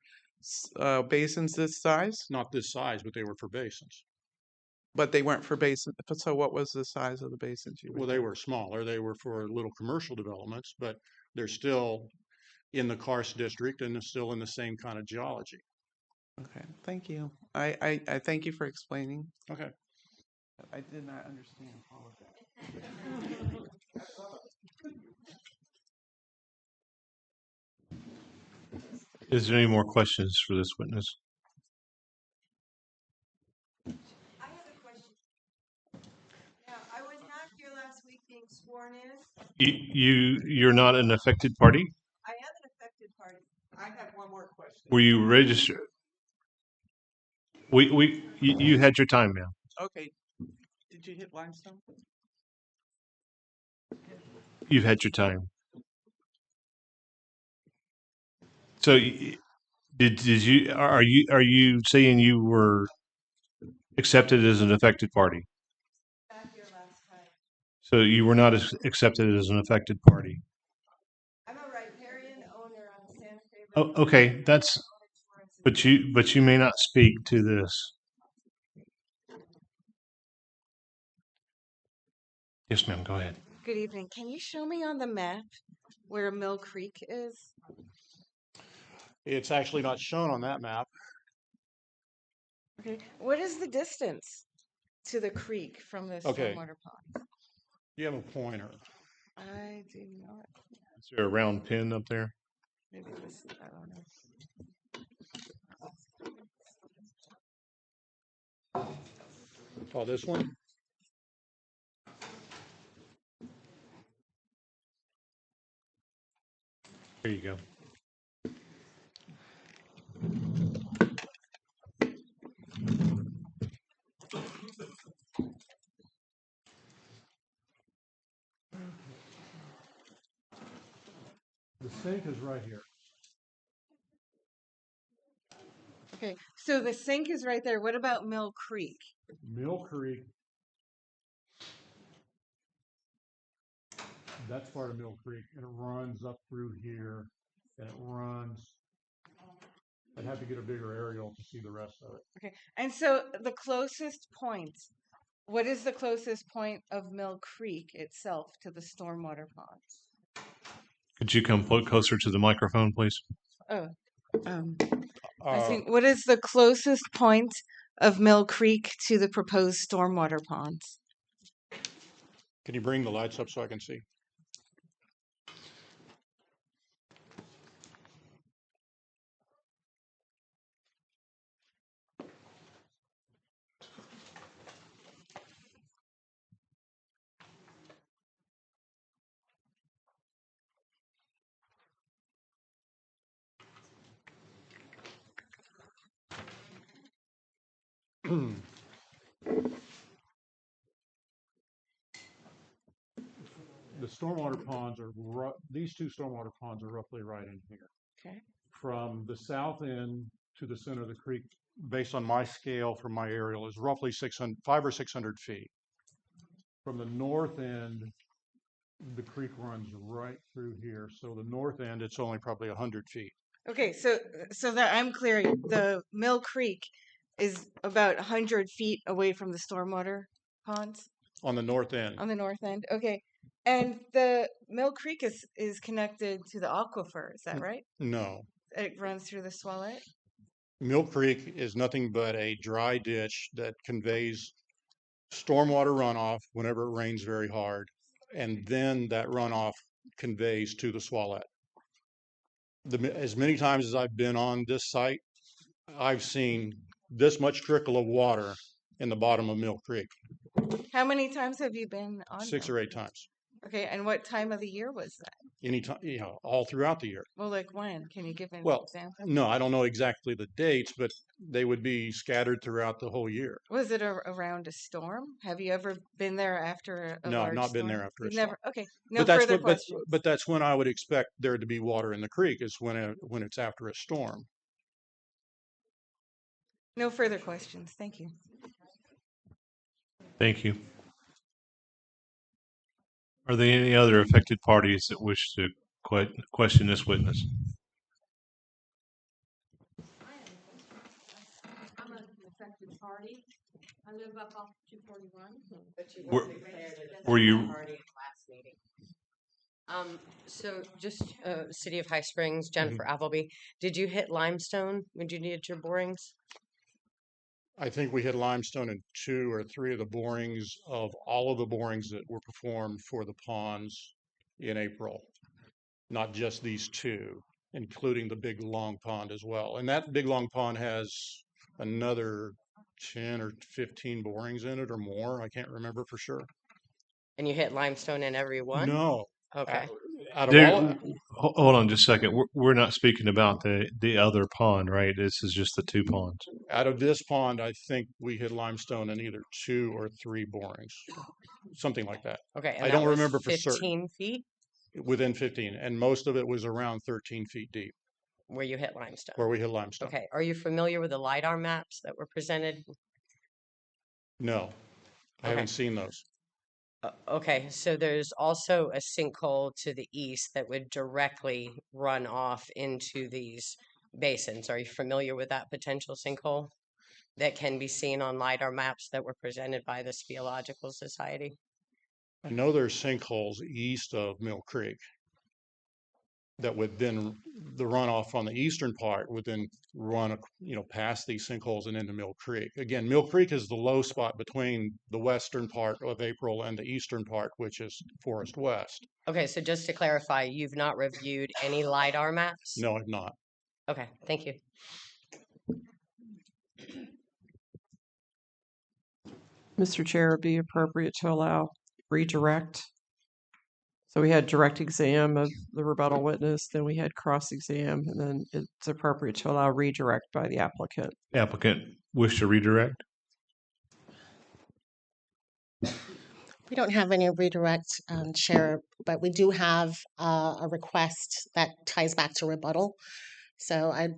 basins this size? Not this size, but they were for basins. But they weren't for basins. So what was the size of the basins you were Well, they were smaller. They were for little commercial developments, but they're still in the karst district and they're still in the same kind of geology. Okay, thank you. I thank you for explaining. Okay. I did not understand all of that. Is there any more questions for this witness? I have a question. Now, I was not here last week being sworn in. You're not an affected party? I am an affected party. I have one more question. Were you registered? You had your time, ma'am. Okay. Did you hit limestone? You've had your time. So, are you saying you were accepted as an affected party? Not here last time. So you were not accepted as an affected party. I'm a riparian owner on Santa Fe. Oh, okay, but you may not speak to this. Yes, ma'am. Go ahead. Good evening. Can you show me on the map where Mill Creek is? It's actually not shown on that map. Okay. What is the distance to the creek from the Okay. stormwater pond? You have a pointer. I do not. Is there a round pin up there? Maybe this, I don't know. Oh, this one? There you go. The sink is right here. Okay, so the sink is right there. What about Mill Creek? Mill Creek. That's part of Mill Creek, and it runs up through here, and it runs. I'd have to get a bigger aerial to see the rest of it. Okay, and so the closest point, what is the closest point of Mill Creek itself to the stormwater ponds? Could you come closer to the microphone, please? Oh, I think, what is the closest point of Mill Creek to the proposed stormwater ponds? Can you bring the lights up so I can see? The stormwater ponds are, these two stormwater ponds are roughly right in here. Okay. From the south end to the center of the creek, based on my scale from my aerial, is roughly 500 or 600 feet. From the north end, the creek runs right through here. So the north end, it's only probably 100 feet. Okay, so that I'm clear, the Mill Creek is about 100 feet away from the stormwater ponds? On the north end. On the north end, okay. And the Mill Creek is connected to the aquifer, is that right? No. It runs through the Swallet? Mill Creek is nothing but a dry ditch that conveys stormwater runoff whenever it rains very hard. And then that runoff conveys to the Swallet. As many times as I've been on this site, I've seen this much trickle of water in the bottom of Mill Creek. How many times have you been on 6 Mill or 8 Creek? times. Okay, and what time of the year was that? Anytime, all throughout the year. Well, like when? Can you give an Well, example? no, I don't know exactly the dates, but they would be scattered throughout the whole year. Was it around a storm? Have you ever been there after a No, I've large not been storm? there after a You've storm. never, okay, no But that's further what, questions. but that's when I would expect there to be water in the creek, is when it's after a storm. No further questions, thank you. Thank you. Are there any other affected parties that wish to question this witness? I'm an affected party. I live up off 241. But you Were- were declared an were you- affected party at last meeting. So just City of High Springs, Jennifer Appleby, did you hit limestone when you needed your borings? I think we hit limestone in 2 or 3 of the borings of all of the borings that were performed for the ponds in April. Not just these 2, including the big long pond as well. And that big long pond has another 10 or 15 borings in it or more. I can't remember for sure. And you hit limestone in every one? No. Okay. Out of There- all, hold on just a second. We're not speaking about the other pond, right? This is just the 2 ponds. out of this pond, I think we hit limestone in either 2 or 3 borings, something like that. Okay. And I that don't was remember for 15 certain. feet Within 15, and most of it was around 13 feet deep where you hit limestone. where we hit limestone. Okay. Are you familiar with the LiDAR maps that were presented? No, I haven't seen those. Okay, so there's also a sinkhole to the east that would directly run off into these basins. Are you familiar with that potential sinkhole that can be seen on LiDAR maps that were presented by the Speleological Society? I know there's sinkholes east of Mill Creek. that would then, the runoff on the eastern part would then run, past these sinkholes and into Mill Creek. Again, Mill Creek is the low spot between the western part of April and the eastern part, which is Forest West. Okay, so just to clarify, you've not reviewed any LiDAR maps? No, I've not. Okay, thank you. Mr. Chair, it'd be appropriate to allow redirect. So we had direct exam of the rebuttal witness, then we had cross exam, and then it's appropriate to allow redirect by the applicant. Applicant wish to redirect? We don't have any redirect, Chair, but we do have a request that ties back to rebuttal. So I'm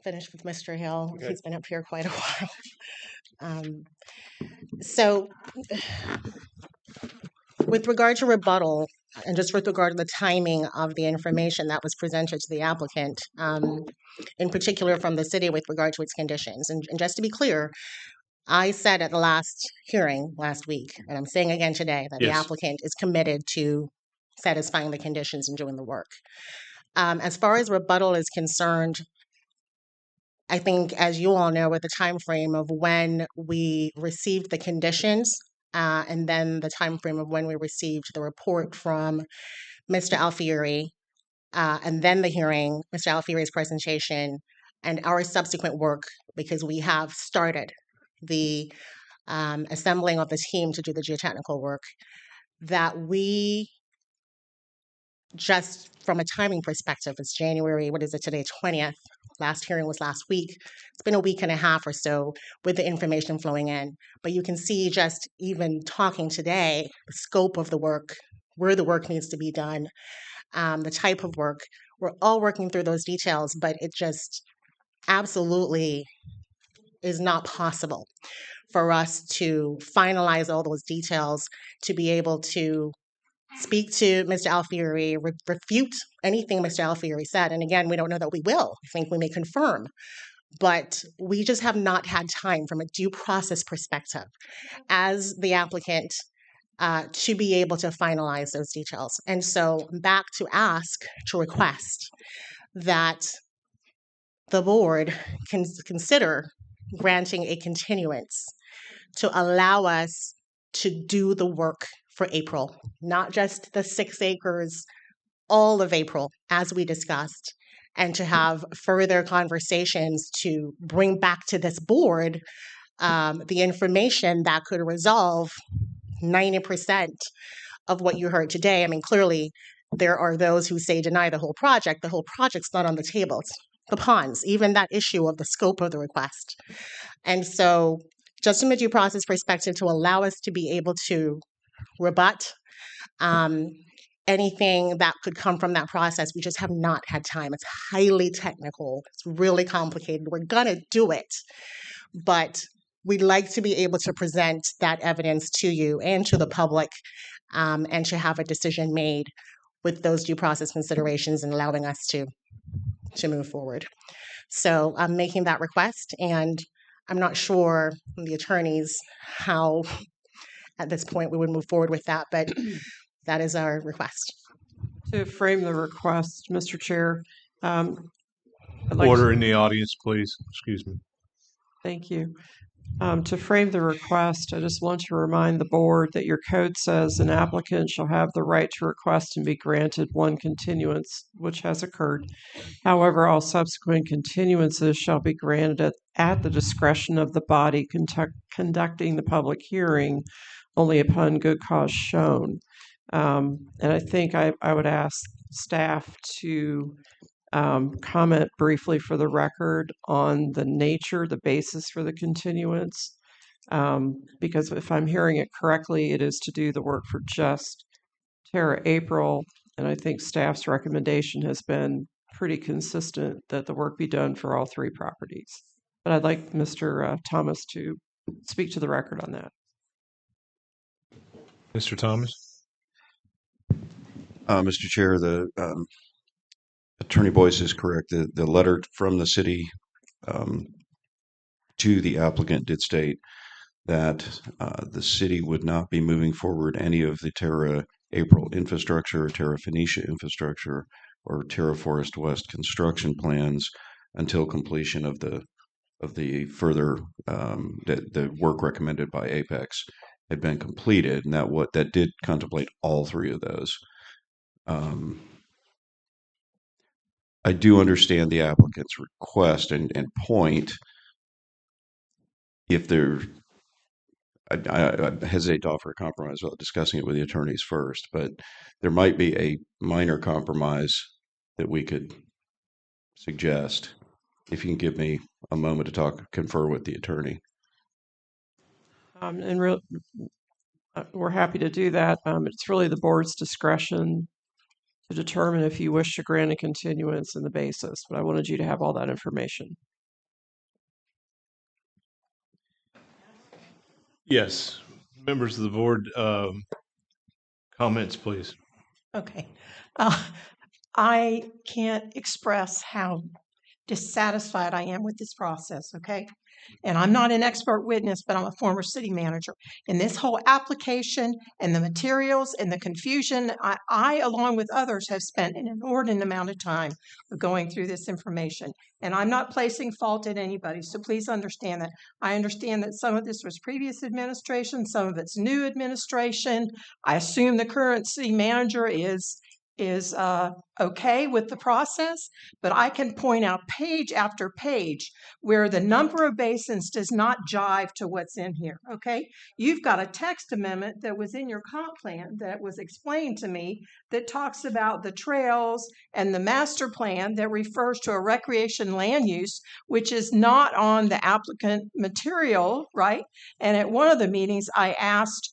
finished with Mr. Hill. Okay. He's been up here quite a while. So with regard to rebuttal, and just with regard to the timing of the information that was presented to the applicant, in particular from the city with regard to its conditions, and just to be clear, I said at the last hearing last week, and I'm saying again today, that the Yes. applicant is committed to satisfying the conditions and doing the work. As far as rebuttal is concerned, I think, as you all know, with the time frame of when we received the conditions, and then the time frame of when we received the report from Mr. Alfieri, and then the hearing, Mr. Alfieri's presentation, and our subsequent work, because we have started the assembling of the team to do the geotechnical work, that we just from a timing perspective, it's January, what is it today, 20th? Last hearing was last week. It's been a week and a half or so with the information flowing in. But you can see just even talking today, the scope of the work, where the work needs to be done, the type of work. We're all working through those details, but it just absolutely is not possible for us to finalize all those details, to be able to speak to Mr. Alfieri, refute anything Mr. Alfieri said. And again, we don't know that we will. I think we may confirm. But we just have not had time from a due process perspective as the applicant to be able to finalize those details. And so back to ask, to request that the board can consider granting a continuance to allow us to do the work for April, not just the 6 acres, all of April, as we discussed, and to have further conversations to bring back to this board the information that could resolve 90% of what you heard today. I mean, clearly, there are those who say deny the whole project. The whole project's not on the table. It's the ponds, even that issue of the scope of the request. And so, just from a due process perspective, to allow us to be able to rebut anything that could come from that process, we just have not had time. It's highly technical. It's really complicated. We're going to do it, but we'd like to be able to present that evidence to you and to the public, and to have a decision made with those due process considerations and allowing us to move forward. So I'm making that request, and I'm not sure from the attorneys how at this point we would move forward with that, but that is our request. To frame the request, Mr. Chair, I'd like Order in the audience, please. Excuse me. Thank you. To frame the request, I just want to remind the board that your code says an applicant shall have the right to request and be granted one continuance, which has occurred. However, all subsequent continuances shall be granted at the discretion of the body conducting the public hearing only upon good cause shown. And I think I would ask staff to comment briefly for the record on the nature, the basis for the continuance, because if I'm hearing it correctly, it is to do the work for just Terra April, and I think staff's recommendation has been pretty consistent that the work be done for all 3 properties. But I'd like Mr. Thomas to speak to the record on that. Mr. Thomas? Mr. Chair, the Attorney Boyce is correct. The letter from the city to the applicant did state that the city would not be moving forward any of the Terra April infrastructure or Terra Phoenicia infrastructure or TerraForest West construction plans until completion of the further the work recommended by Apex had been completed, and that did contemplate all three of those. I do understand the applicant's request and point. If there, I hesitate to offer a compromise without discussing it with the attorneys first, but there might be a minor compromise that we could suggest. If you can give me a moment to confer with the attorney. We're happy to do that. It's really the board's discretion to determine if you wish to grant a continuance in the basis, but I wanted you to have all that information. Yes, members of the board, comments, please. Okay. I can't express how dissatisfied I am with this process, okay? And I'm not an expert witness, but I'm a former city manager. And this whole application and the materials and the confusion, I along with others, have spent an inordinate amount of time going through this information. And I'm not placing fault at anybody, so please understand that. I understand that some of this was previous administration, some of it's new administration. I assume the current city manager is okay with the process, but I can point out page after page where the number of basins does not jive to what's in here, okay? You've got a text amendment that was in your comp plan that was explained to me that talks about the trails and the master plan that refers to a recreation land use, which is not on the applicant material, right? And at one of the meetings, I asked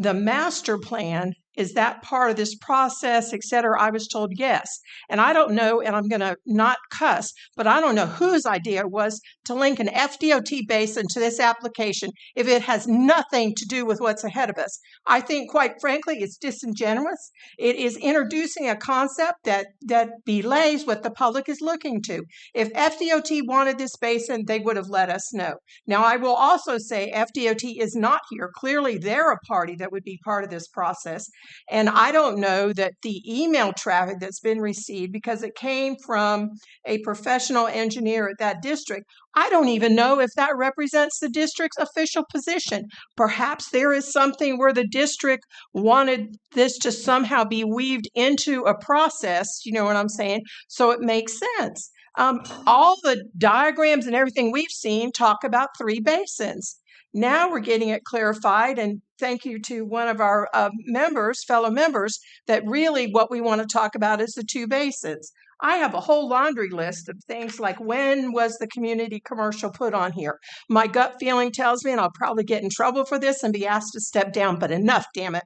the master plan, is that part of this process, et cetera? I was told yes. And I don't know, and I'm going to not cuss, but I don't know whose idea it was to link an FDOT basin to this application if it has nothing to do with what's ahead of us. I think, quite frankly, it's disingenuous. It is introducing a concept that belays what the public is looking to. If FDOT wanted this basin, they would have let us know. Now, I will also say FDOT is not here. Clearly, they're a party that would be part of this process. And I don't know that the email traffic that's been received, because it came from a professional engineer at that district, I don't even know if that represents the district's official position. Perhaps there is something where the district wanted this to somehow be weaved into a process, you know what I'm saying? So it makes sense. All the diagrams and everything we've seen talk about 3 basins. Now we're getting it clarified, and thank you to one of our fellow members, that really what we want to talk about is the 2 basins. I have a whole laundry list of things like, when was the community commercial put on here? My gut feeling tells me, and I'll probably get in trouble for this and be asked to step down, but enough, damn it.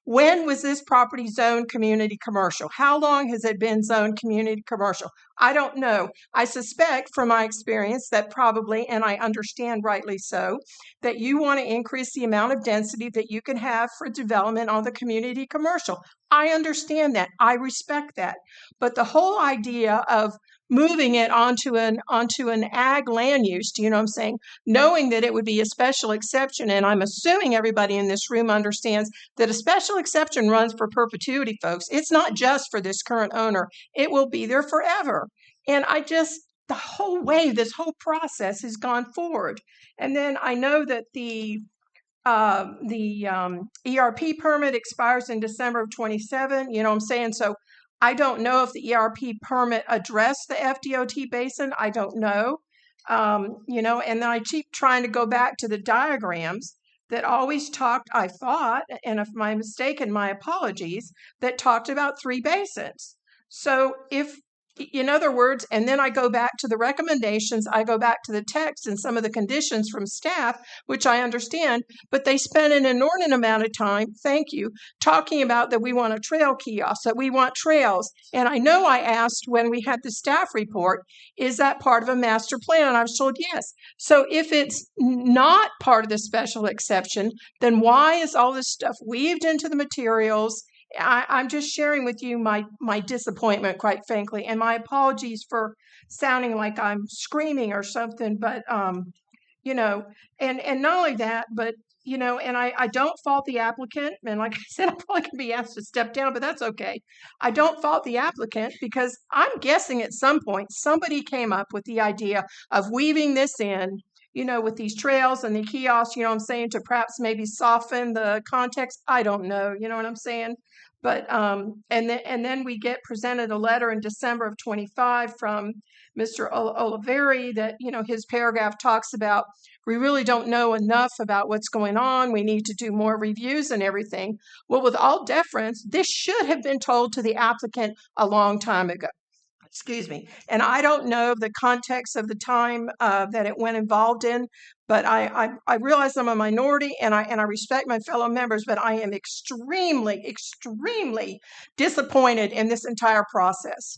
When was this property zoned community commercial? How long has it been zoned community commercial? I don't know. I suspect from my experience that probably, and I understand rightly so, that you want to increase the amount of density that you can have for development on the community commercial. I understand that. I respect that. But the whole idea of moving it onto an ag land use, do you know what I'm saying? Knowing that it would be a special exception, and I'm assuming everybody in this room understands that a special exception runs for perpetuity, folks. It's not just for this current owner. It will be there forever. And the whole way this whole process has gone forward. And then I know that the ERP permit expires in December of 27, you know what I'm saying? So I don't know if the ERP permit addressed the FDOT basin. I don't know. You know, and then I keep trying to go back to the diagrams that always talked, I thought, and if I'm mistaken, my apologies, that talked about 3 basins. So if, in other words, and then I go back to the recommendations, I go back to the text and some of the conditions from staff, which I understand, but they spent an inordinate amount of time, thank you, talking about that we want a trail kiosk, that we want trails. And I know I asked when we had the staff report, is that part of a master plan? And I was told yes. So if it's not part of the special exception, then why is all this stuff weaved into the materials? I'm just sharing with you my disappointment, quite frankly, and my apologies for sounding like I'm screaming or something. But And not only that, but and I don't fault the applicant. And like I said, I probably could be asked to step down, but that's okay. I don't fault the applicant because I'm guessing at some point somebody came up with the idea of weaving this in, with these trails and the kiosks, I'm saying, to perhaps maybe soften the context. I don't know, you know what I'm saying? But and then we get presented a letter in December of 25 from Mr. Oliveri that his paragraph talks about, we really don't know enough about what's going on. We need to do more reviews and everything. Well, with all deference, this should have been told to the applicant a long time ago. Excuse me. And I don't know the context of the time that it went involved in, but I realize I'm a minority and I respect my fellow members, but I am extremely, extremely disappointed in this entire process.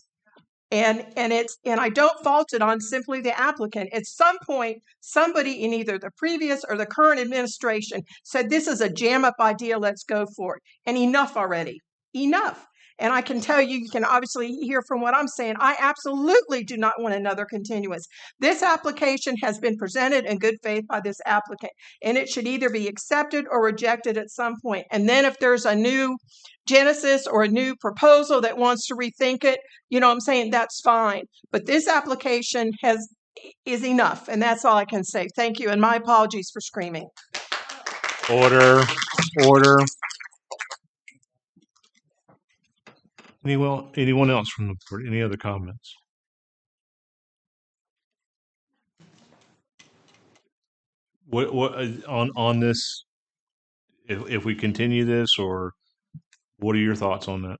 And I don't fault it on simply the applicant. At some point, somebody in either the previous or the current administration said, this is a jam up idea, let's go for it. And enough already, enough. And I can tell you, you can obviously hear from what I'm saying, I absolutely do not want another continuance. This application has been presented in good faith by this applicant, and it should either be accepted or rejected at some point. And then if there's a new genesis or a new proposal that wants to rethink it, I'm saying, that's fine. But this application is enough, and that's all I can say. Thank you, and my apologies for screaming. Order. Anyone else from the board? Any other comments? What on this? If we continue this, or what are your thoughts on that?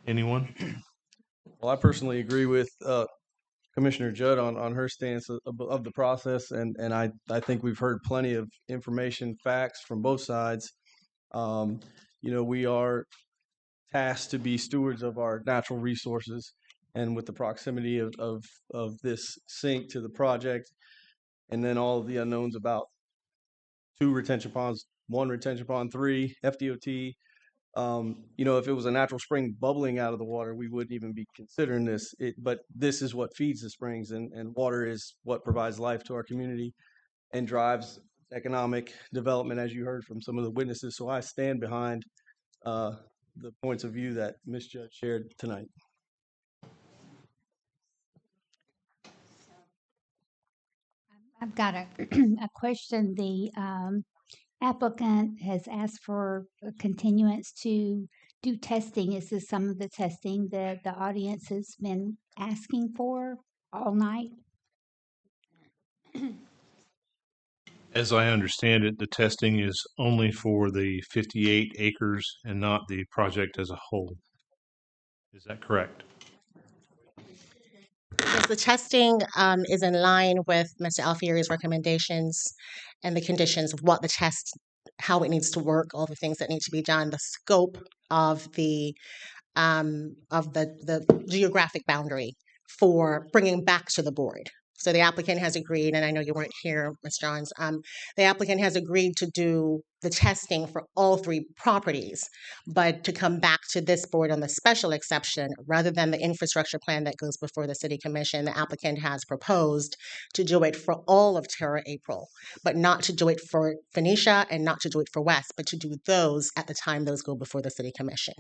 Anyone? Well, I personally agree with Commissioner Judd on her stance of the process, and I think we've heard plenty of information, facts from both sides. We are tasked to be stewards of our natural resources, and with the proximity of this sink to the project, and then all of the unknowns about 2 retention ponds, 1 retention pond, 3 FDOT. If it was a natural spring bubbling out of the water, we wouldn't even be considering this. But this is what feeds the springs, and water is what provides life to our community and drives economic development, as you heard from some of the witnesses. So I stand behind the points of view that Ms. Judd shared tonight. I've got a question. The applicant has asked for a continuance to do testing. Is this some of the testing that the audience has been asking for all night? As I understand it, the testing is only for the 58 acres and not the project as a whole. Is that correct? Yes, the testing is in line with Mr. Alfieri's recommendations and the conditions of what the test, how it needs to work, all the things that need to be done, the scope of the geographic boundary for bringing back to the board. So the applicant has agreed, and I know you weren't here, Ms. Johns, the applicant has agreed to do the testing for all 3 properties, but to come back to this board on the special exception, rather than the infrastructure plan that goes before the city commission, the applicant has proposed to do it for all of Terra April, but not to do it for Phoenicia and not to do it for West, but to do those at the time those go before the city commission.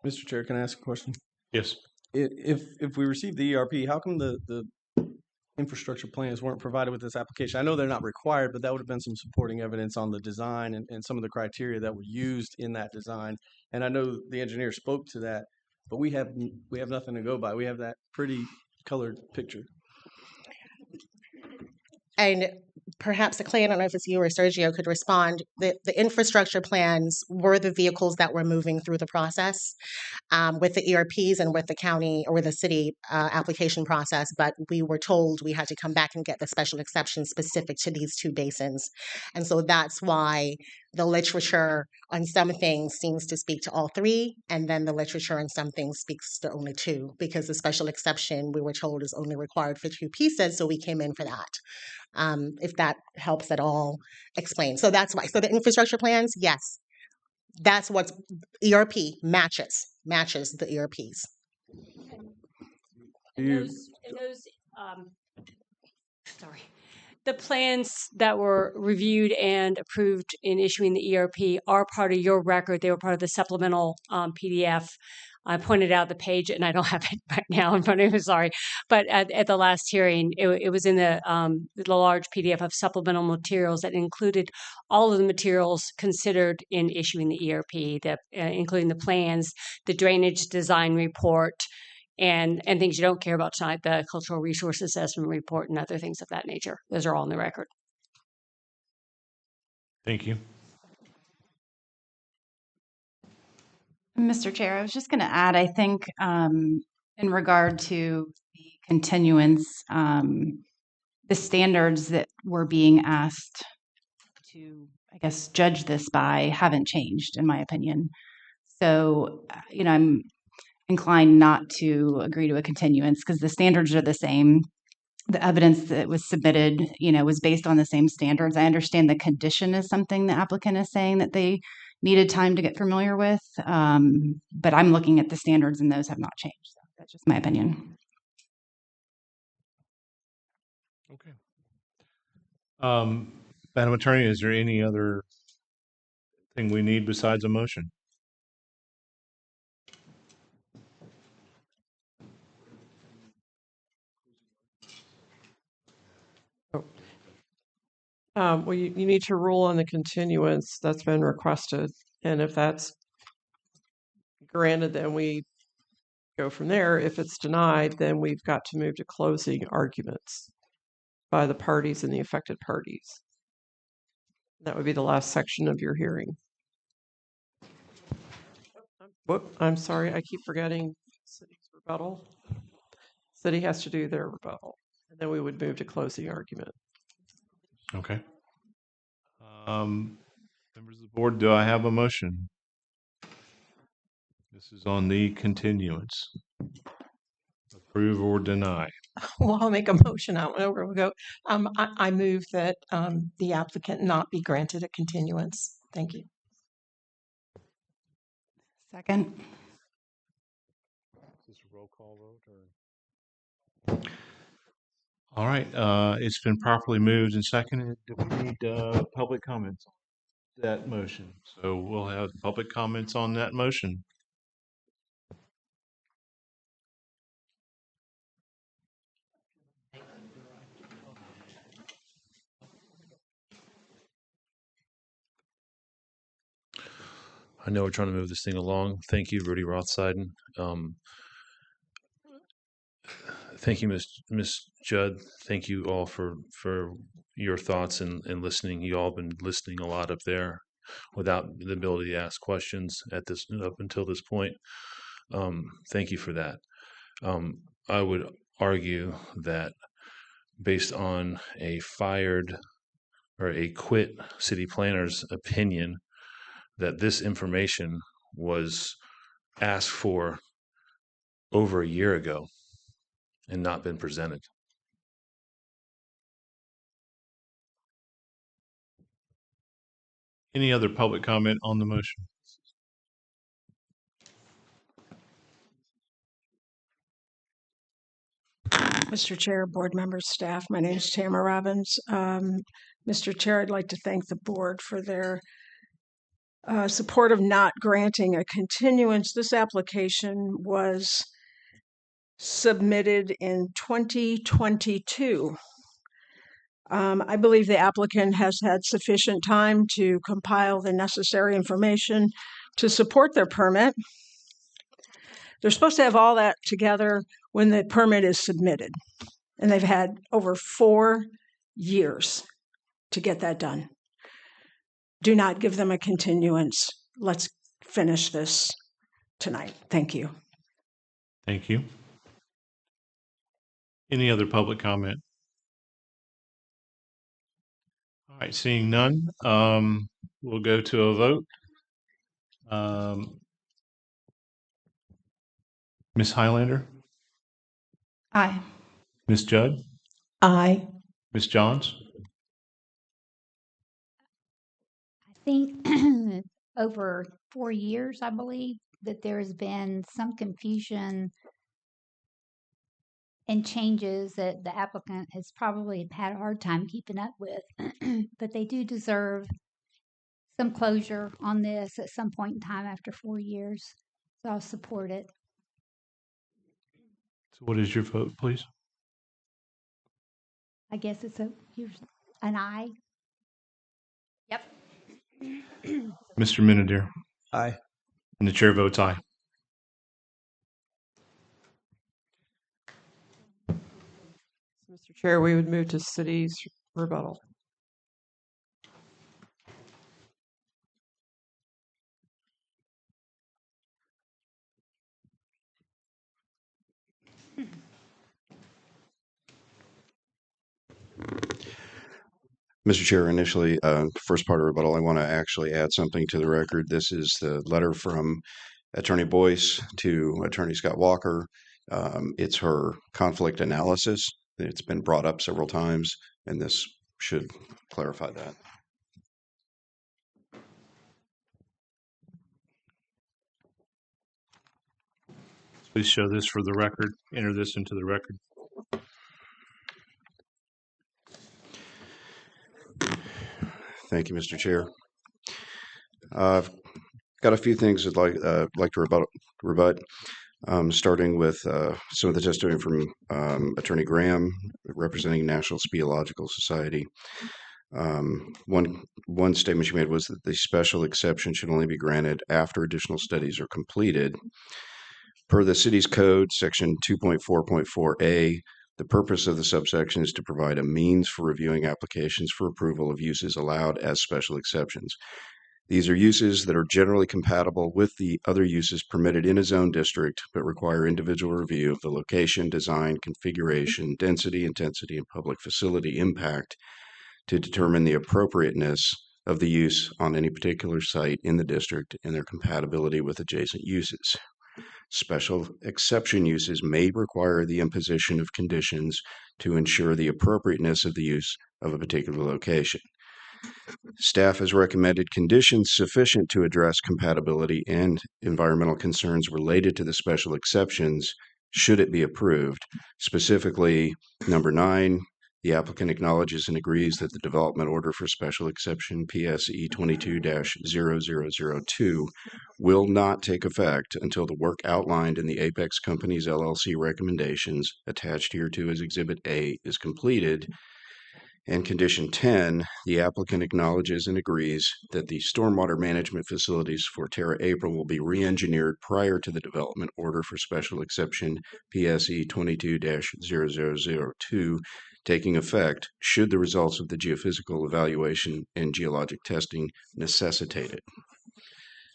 Mr. Chair, can I ask a question? Yes. If we receive the ERP, how come the infrastructure plans weren't provided with this application? I know they're not required, but that would have been some supporting evidence on the design and some of the criteria that were used in that design. And I know the engineer spoke to that, but we have nothing to go by. We have that pretty colored picture. And perhaps Clay, I don't know if it's you or Sergio could respond. The infrastructure plans were the vehicles that were moving through the process with the ERPs and with the county or the city application process. But we were told we had to come back and get the special exception specific to these 2 basins. And so that's why the literature on some things seems to speak to all 3, and then the literature on some things speaks to only 2, because the special exception, we were told, is only required for 2 pieces, so we came in for that. If that helps at all explain. So that's why. So the infrastructure plans, yes, That's what's ERP matches the ERPs. Sorry. The plans that were reviewed and approved in issuing the ERP are part of your record. They were part of the supplemental PDF. I pointed out the page, and I don't have it right now in front of me. Sorry, but at the last hearing, it was in the large PDF of supplemental materials that included all of the materials considered in issuing the ERP, including the plans, the drainage design report, and things you don't care about tonight, the cultural resource assessment report and other things of that nature. Those are all on the record. Thank you. Mr. Chair, I was just going to add, I think in regard to the continuance, the standards that we're being asked to, I guess, judge this by haven't changed, in my opinion. So, I'm inclined not to agree to a continuance because the standards are the same. The evidence that was submitted, was based on the same standards. I understand the condition is something the applicant is saying that they needed time to get familiar with, but I'm looking at the standards and those have not changed. So that's just my opinion. Okay. Madam Attorney, is there any other thing we need besides a motion? Well, you need to rule on the continuance that's been requested. And if that's granted, then we go from there. If it's denied, then we've got to move to closing arguments by the parties and the affected parties. That would be the last section of your hearing. Whoop, I'm sorry, I keep forgetting city's rebuttal. City has to do their rebuttal, and then we would move to closing argument. Okay. Members of the board, do I have a motion? This is on the continuance. Approve or deny. Well, I'll make a motion. We'll go. I move that the applicant not be granted a continuance. Thank you. Second. Is this a roll call vote? All right. It's been properly moved and seconded. Do we need public comments on that motion? So we'll have public comments on that motion. I know we're trying to move this thing along. Thank you, Rudy Rothseiden. Thank you, Miss Judd. Thank you all for your thoughts and listening. You all have been listening a lot up there without the ability to ask questions up until this point. Thank you for that. I would argue that based on a fired or a quit city planner's opinion, that this information was asked for over a year ago and not been presented. Any other public comment on the motion? Mr. Chair, board members, staff, my name is Tamara Robbins. Mr. Chair, I'd like to thank the board for their support of not granting a continuance. This application was submitted in 2022. I believe the applicant has had sufficient time to compile the necessary information to support their permit. They're supposed to have all that together when the permit is submitted, and they've had over 4 years to get that done. Do not give them a continuance. Let's finish this tonight. Thank you. Thank you. Any other public comment? All right, seeing none, we'll go to a vote. Ms. Highlander? Aye. Ms. Judd? Aye. Ms. Johns? I think over 4 years, I believe, that there has been some confusion and changes that the applicant has probably had a hard time keeping up with. But they do deserve some closure on this at some point in time after 4 years. So I'll support it. So what is your vote, please? I guess it's an aye. Yep. Mr. Minider? Aye. And the chair votes aye. Mr. Chair, we would move to city's rebuttal. Mr. Chair, initially, first part of rebuttal, I want to actually add something to the record. This is the letter from Attorney Boyce to Attorney Scott Walker. It's her conflict analysis. It's been brought up several times, and this should clarify that. Please show this for the record. Enter this into the record. Thank you, Mr. Chair. I've got a few things I'd like to rebut. Starting with some of the testimony from Attorney Graham, representing National Speleological Society. One statement she made was that the special exception should only be granted after additional studies are completed. Per the city's code, section 2.4.4a, the purpose of the subsection is to provide a means for reviewing applications for approval of uses allowed as special exceptions. These are uses that are generally compatible with the other uses permitted in a zone district, but require individual review of the location, design, configuration, density, intensity, and public facility impact to determine the appropriateness of the use on any particular site in the district and their compatibility with adjacent uses. Special exception uses may require the imposition of conditions to ensure the appropriateness of the use of a particular location. Staff has recommended conditions sufficient to address compatibility and environmental concerns related to the special exceptions should it be approved. Specifically, number 9, the applicant acknowledges and agrees that the development order for special exception PSE 22-0002 will not take effect until the work outlined in the Apex Companies LLC recommendations attached hereto as Exhibit A is completed. And condition 10, the applicant acknowledges and agrees that the stormwater management facilities for Terra April will be re-engineered prior to the development order for special exception PSE 22-0002 taking effect should the results of the geophysical evaluation and geologic testing necessitate it.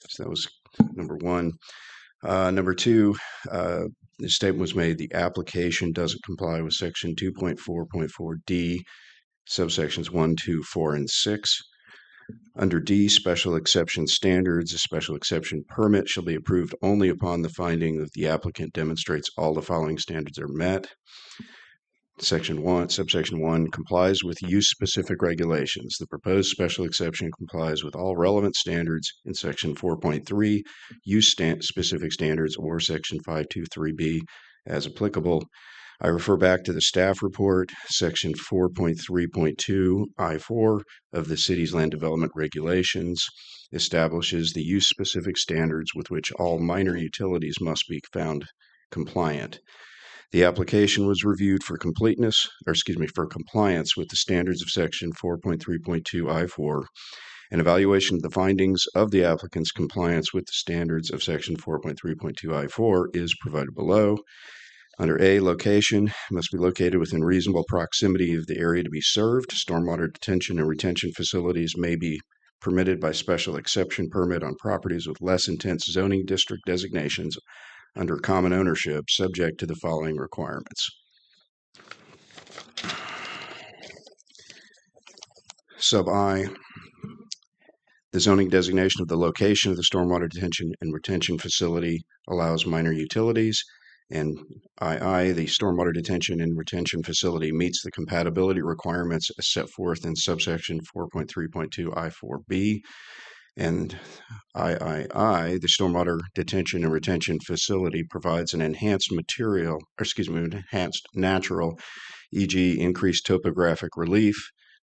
So that was number 1. Number 2, the statement was made the application doesn't comply with section 2.4.4d, subsections 1, 2, 4, and 6. Under D, special exception standards, a special exception permit shall be approved only upon the finding that the applicant demonstrates all the following standards are met. Section 1, subsection 1 complies with use-specific regulations. The proposed special exception complies with all relevant standards in section 4.3, use-specific standards, or section 523B as applicable. I refer back to the staff report, section 4.3.2 I4 of the city's land development regulations establishes the use-specific standards with which all minor utilities must be found compliant. The application was reviewed for for compliance with the standards of section 4.3.2 I4. An evaluation of the findings of the applicant's compliance with the standards of section 4.3.2 I4 is provided below. Under A, location must be located within reasonable proximity of the area to be served. Stormwater detention and retention facilities may be permitted by special exception permit on properties with less intense zoning district designations under common ownership, subject to the following requirements. Sub I, the zoning designation of the location of the stormwater detention and retention facility allows minor utilities. And II, the stormwater detention and retention facility meets the compatibility requirements as set forth in subsection 4.3.2 I4B. And III, the stormwater detention and retention facility provides an enhanced enhanced natural, e.g. increased topographic relief,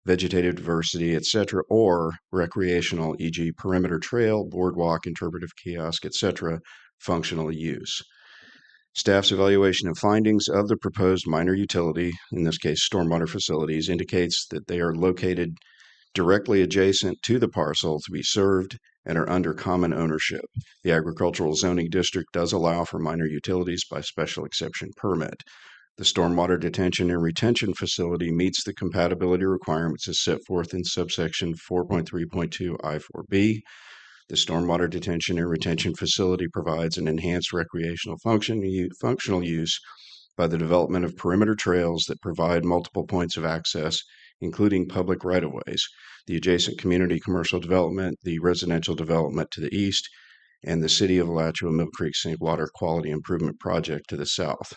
vegetative diversity, etc., or recreational, e.g. perimeter trail, boardwalk, interpretive kiosk, etc., functional use. Staff's evaluation of findings of the proposed minor utility, in this case stormwater facilities, indicates that they are located directly adjacent to the parcel to be served and are under common ownership. The agricultural zoning district does allow for minor utilities by special exception permit. The stormwater detention and retention facility meets the compatibility requirements as set forth in subsection 4.3.2 I4B. The stormwater detention and retention facility provides an enhanced recreational functional use by the development of perimeter trails that provide multiple points of access, including public right-of-ways, the adjacent community commercial development, the residential development to the east, and the City of Alachua Mill Creek Sink Water Quality Improvement Project to the south,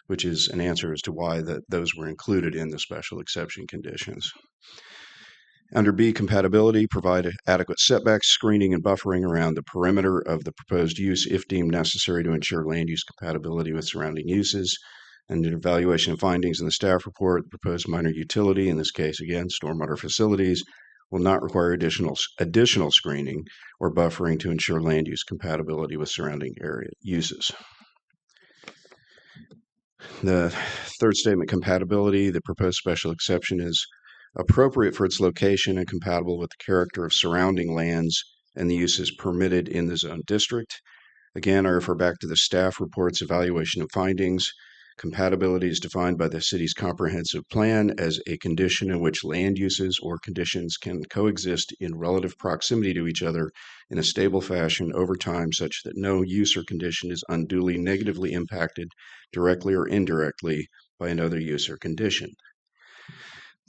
which is an answer as to why those were included in the special exception conditions. Under B, compatibility, provide adequate setbacks, screening, and buffering around the perimeter of the proposed use if deemed necessary to ensure land use compatibility with surrounding uses. And an evaluation of findings in the staff report, the proposed minor utility, in this case, again, stormwater facilities, will not require additional screening or buffering to ensure land use compatibility with surrounding area uses. The third statement, compatibility, the proposed special exception is appropriate for its location and compatible with the character of surrounding lands and the uses permitted in the zone district. Again, I refer back to the staff report's evaluation of findings. Compatibility is defined by the city's comprehensive plan as a condition in which land uses or conditions can coexist in relative proximity to each other in a stable fashion over time such that no use or condition is unduly negatively impacted directly or indirectly by another use or condition.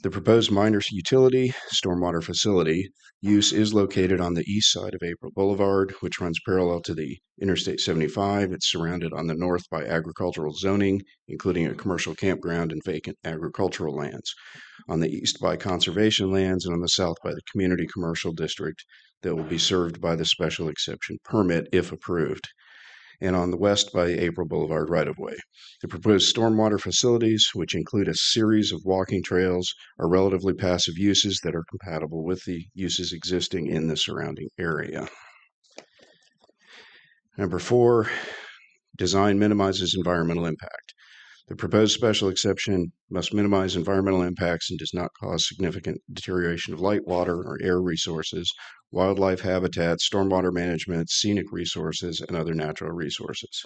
The proposed minor utility stormwater facility use is located on the east side of April Boulevard, which runs parallel to the Interstate 75. It's surrounded on the north by agricultural zoning, including a commercial campground and vacant agricultural lands. On the east by conservation lands, and on the south by the community commercial district that will be served by the special exception permit if approved, and on the west by April Boulevard right-of-way. The proposed stormwater facilities, which include a series of walking trails, are relatively passive uses that are compatible with the uses existing in the surrounding area. Number 4, design minimizes environmental impact. The proposed special exception must minimize environmental impacts and does not cause significant deterioration of light, water, or air resources, wildlife habitats, stormwater management, scenic resources, and other natural resources.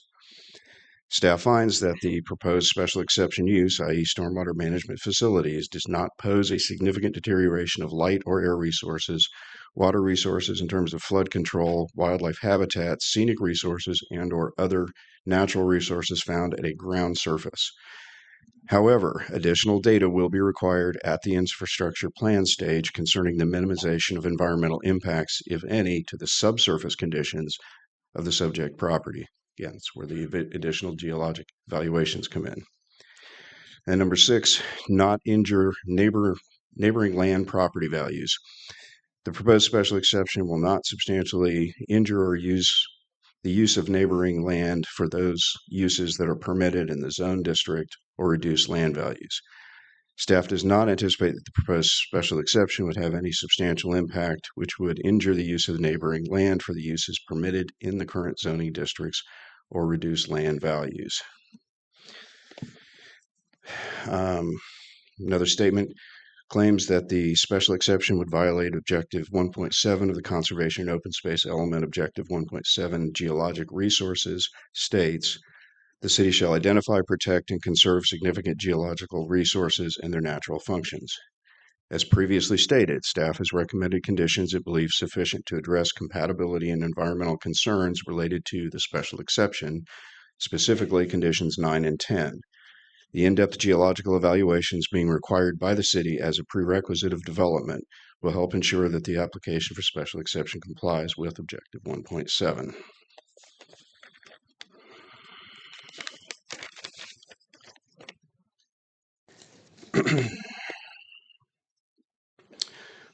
Staff finds that the proposed special exception use, i.e. stormwater management facilities, does not pose a significant deterioration of light or air resources, water resources in terms of flood control, wildlife habitats, scenic resources, and or other natural resources found at a ground surface. However, additional data will be required at the infrastructure plan stage concerning the minimization of environmental impacts, if any, to the subsurface conditions of the subject property. Again, that's where the additional geologic evaluations come in. And number 6, not injure neighboring land property values. The proposed special exception will not substantially injure or use the use of neighboring land for those uses that are permitted in the zone district or reduce land values. Staff does not anticipate that the proposed special exception would have any substantial impact which would injure the use of the neighboring land for the uses permitted in the current zoning districts or reduce land values. Another statement claims that the special exception would violate Objective 1.7 of the Conservation and Open Space Element. Objective 1.7 Geologic Resources states, the city shall identify, protect, and conserve significant geological resources and their natural functions. As previously stated, staff has recommended conditions it believes sufficient to address compatibility and environmental concerns related to the special exception, specifically conditions 9 and 10. The in-depth geological evaluations being required by the city as a prerequisite of development will help ensure that the application for special exception complies with Objective 1.7.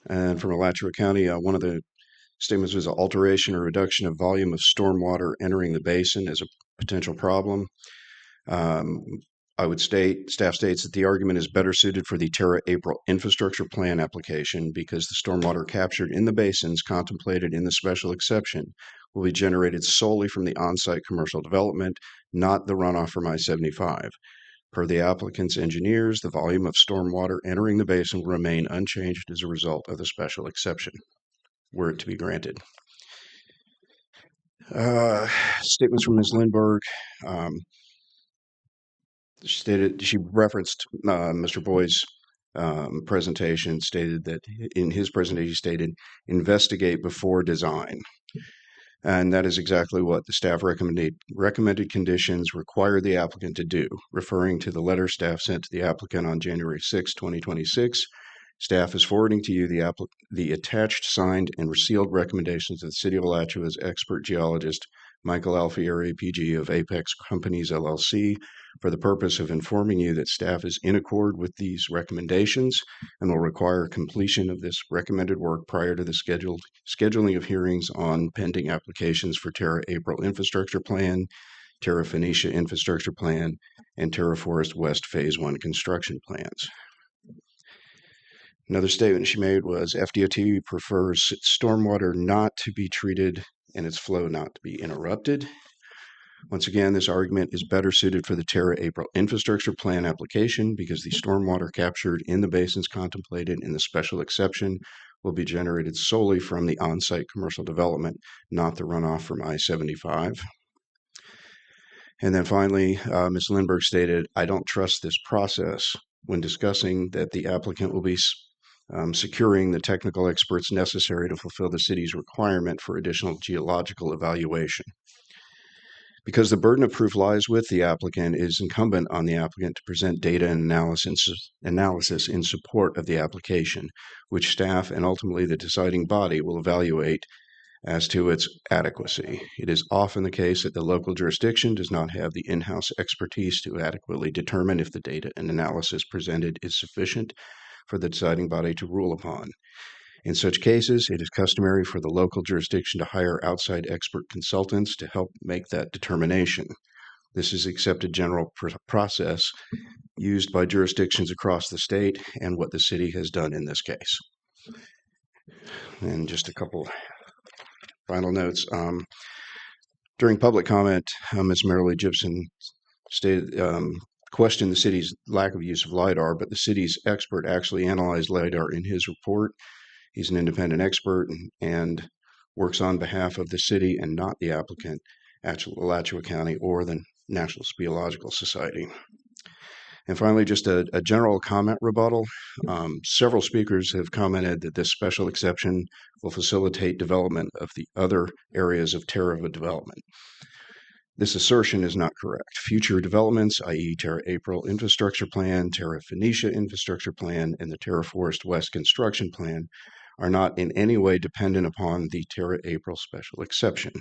And from Alachua County, one of the Statements was alteration or reduction of volume of stormwater entering the basin as a potential problem. I would state, staff states that the argument is better suited for the Terra-April infrastructure plan application because the stormwater captured in the basins contemplated in the special exception will be generated solely from the on-site commercial development, not the runoff from I-75. Per the applicant's engineers, the volume of stormwater entering the basin will remain unchanged as a result of the special exception, were it to be granted. Statements from Ms. Lindberg. She referenced Mr. Boyd's presentation, stated that in his presentation, he stated, investigate before design. And that is exactly what the staff recommended conditions require the applicant to do, referring to the letter staff sent to the applicant on January 6, 2026. Staff is forwarding to you the attached, signed, and sealed recommendations of the City of Alachua's expert geologist, Michael Alfieri, PG of Apex Companies, LLC, for the purpose of informing you that staff is in accord with these recommendations and will require completion of this recommended work prior to the scheduling of hearings on pending applications for Terra-April Infrastructure Plan, Terra Phoenicia Infrastructure Plan, and Terra Forest West Phase 1 construction plans. Another statement she made was FDOT prefers stormwater not to be treated and its flow not to be interrupted. Once again, this argument is better suited for the Terra-April Infrastructure Plan application because the stormwater captured in the basins contemplated in the special exception will be generated solely from the on-site commercial development, not the runoff from I-75. And then finally, Ms. Lindberg stated, I don't trust this process when discussing that the applicant will be securing the technical experts necessary to fulfill the city's requirement for additional geological evaluation. Because the burden of proof lies with the applicant, it is incumbent on the applicant to present data and analysis in support of the application, which staff and ultimately the deciding body will evaluate as to its adequacy. It is often the case that the local jurisdiction does not have the in-house expertise to adequately determine if the data and analysis presented is sufficient for the deciding body to rule upon. In such cases, it is customary for the local jurisdiction to hire outside expert consultants to help make that determination. This is accepted general process used by jurisdictions across the state and what the city has done in this case. And just a couple final notes. During public comment, Ms. Marilee Gibson stated, questioned the city's lack of use of LIDAR, but the city's expert actually analyzed LIDAR in his report. He's an independent expert and works on behalf of the city and not the applicant, Alachua County, or the National Speleological Society. And finally, just a general comment rebuttal. Several speakers have commented that this special exception will facilitate development of the other areas of Terra development. This assertion is not correct. Future developments, i.e. Terra-April Infrastructure Plan, Terra Phoenicia Infrastructure Plan, and the Terra Forest West Construction Plan are not in any way dependent upon the Terra-April special exception.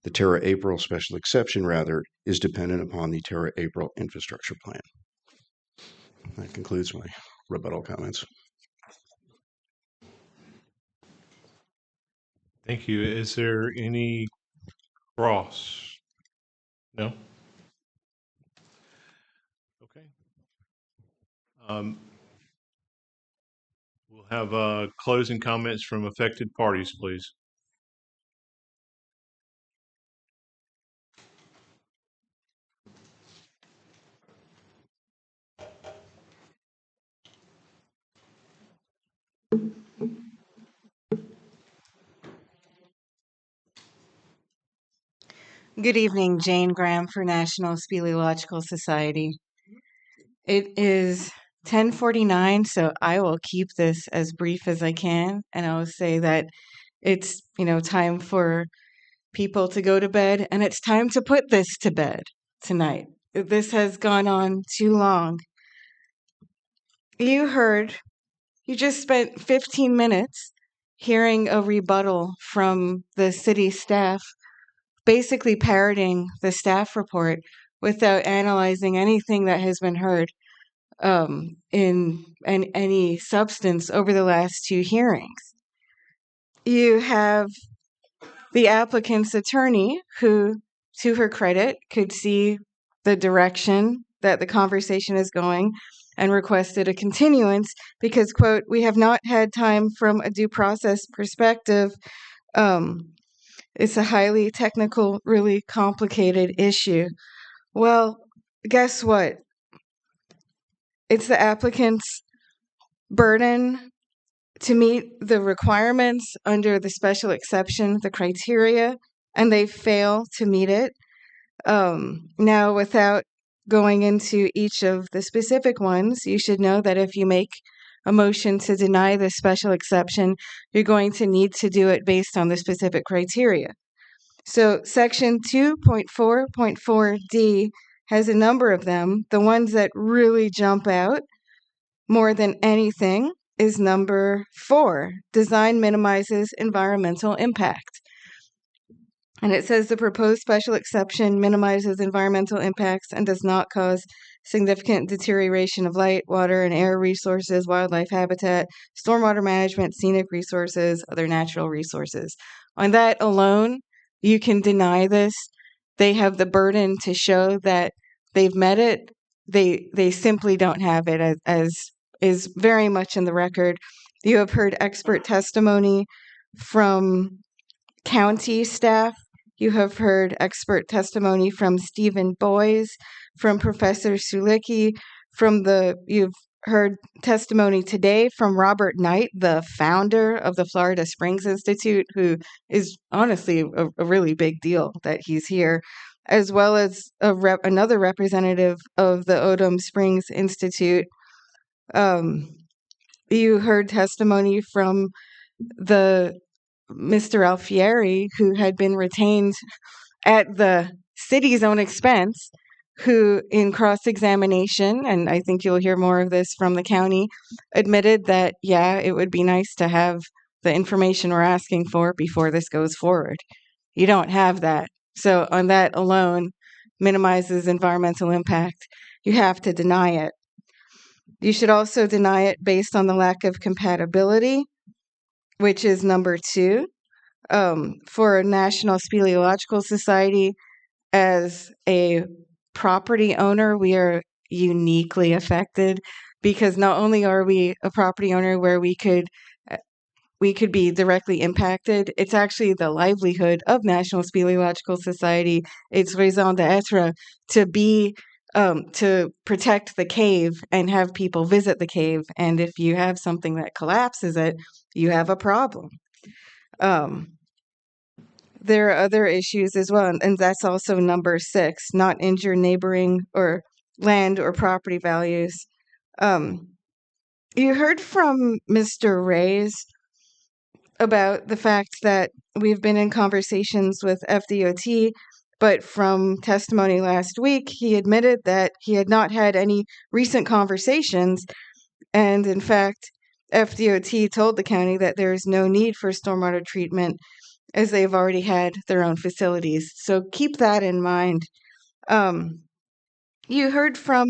The Terra-April special exception, rather, is dependent upon the Terra-April Infrastructure Plan. That concludes my rebuttal comments. Thank you. Is there any cross? No? Okay. We'll have closing comments from affected parties, please. Good evening, Jane Graham for National Speleological Society. It is 10:49, so I will keep this as brief as I can, and I will say that it's, time for people to go to bed, and it's time to put this to bed tonight. This has gone on too long. You just spent 15 minutes hearing a rebuttal from the city staff, basically parroting the staff report without analyzing anything that has been heard in any substance over the last two hearings. you have the applicant's attorney who, to her credit, could see the direction that the conversation is going and requested a continuance because, quote, we have not had time from a due process perspective. It's a highly technical, really complicated issue. Well, guess what? It's the applicant's burden to meet the requirements under the special exception, the criteria, and they fail to meet it. Now, without going into each of the specific ones, you should know that if you make a motion to deny the special exception, you're going to need to do it based on the specific criteria. So section 2.4.4D has a number of them. The ones that really jump out more than anything is number 4, design minimizes environmental impact. And it says the proposed special exception minimizes environmental impacts and does not cause significant deterioration of light, water, and air resources, wildlife habitat, stormwater management, scenic resources, other natural resources. On that alone, you can deny this. They have the burden to show that they've met it. They simply don't have it, as is very much in the record. You have heard expert testimony from county staff. You have heard expert testimony from Stephen Boyes, from Professor Sulicki, you've heard testimony today from Robert Knight, the founder of the Florida Springs Institute, who is honestly a really big deal that he's here, as well as another representative of the Odom Springs Institute. You heard testimony from the Mr. Alfieri, who had been retained at the city's own expense, who in cross-examination, and I think you'll hear more of this from the county, admitted that, yeah, it would be nice to have the information we're asking for before this goes forward. You don't have that. So on that alone, minimizes environmental impact. You have to deny it. You should also deny it based on the lack of compatibility, which is number 2. For a National Speleological Society, as a property owner, we are uniquely affected because not only are we a property owner where we could be directly impacted, it's actually the livelihood of National Speleological Society. It's raison d'etre to protect the cave and have people visit the cave. And if you have something that collapses it, you have a problem. There are other issues as well, and that's also number 6, not injure neighboring or land or property values. You heard from Mr. Reyes about the fact that we've been in conversations with FDOT, but from testimony last week, he admitted that he had not had any recent conversations, and in fact, FDOT told the county that there is no need for stormwater treatment as they've already had their own facilities. So keep that in mind. You heard from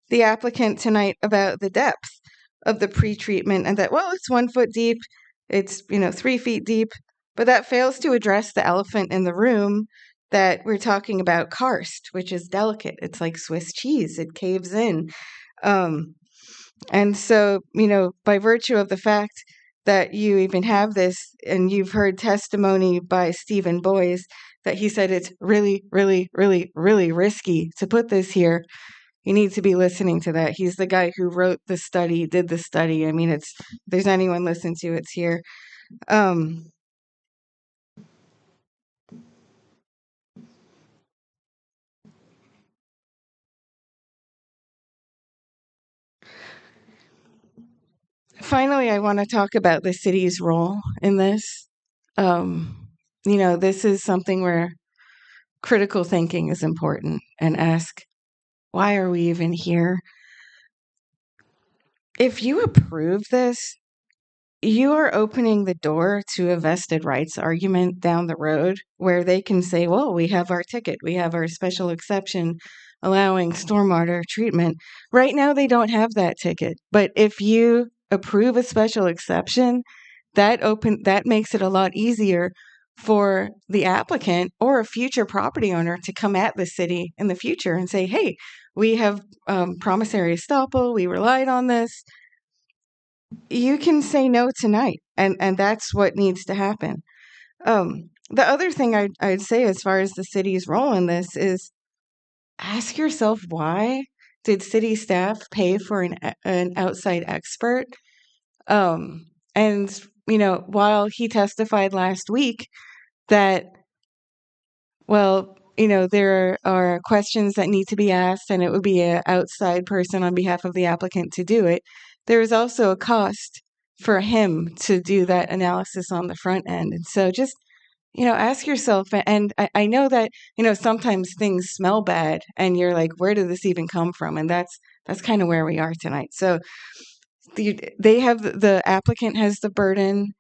the applicant tonight about the depth of the pre-treatment and that, well, it's 1 foot deep, it's 3 feet deep, but that fails to address the elephant in the room that we're talking about karst, which is delicate. It's like Swiss cheese. It caves in. And so, by virtue of the fact that you even have this, and you've heard testimony by Stephen Boyes that he said it's really, really, really, really risky to put this here. You need to be listening to that. He's the guy who wrote the study, did the study. I mean, if there's anyone listening to it's here. Finally, I want to talk about the city's role in this. This is something where critical thinking is important, and ask, why are we even here? If you approve this, you are opening the door to a vested rights argument down the road where they can say, well, we have our ticket, we have our special exception allowing stormwater treatment. Right now, they don't have that ticket. But if you approve a special exception, that makes it a lot easier for the applicant or a future property owner to come at the city in the future and say, hey, we have promissory estoppel, we relied on this. You can say no tonight, and that's what needs to happen. The other thing I'd say as far as the city's role in this is ask yourself, why did city staff pay for an outside expert? And, while he testified last week that, well, there are questions that need to be asked and it would be an outside person on behalf of the applicant to do it, there is also a cost for him to do that analysis on the front end. And so just, ask yourself, and I know that, sometimes things smell bad and you're like, where did this even come from? And that's kind of where we are tonight. So the applicant has the burden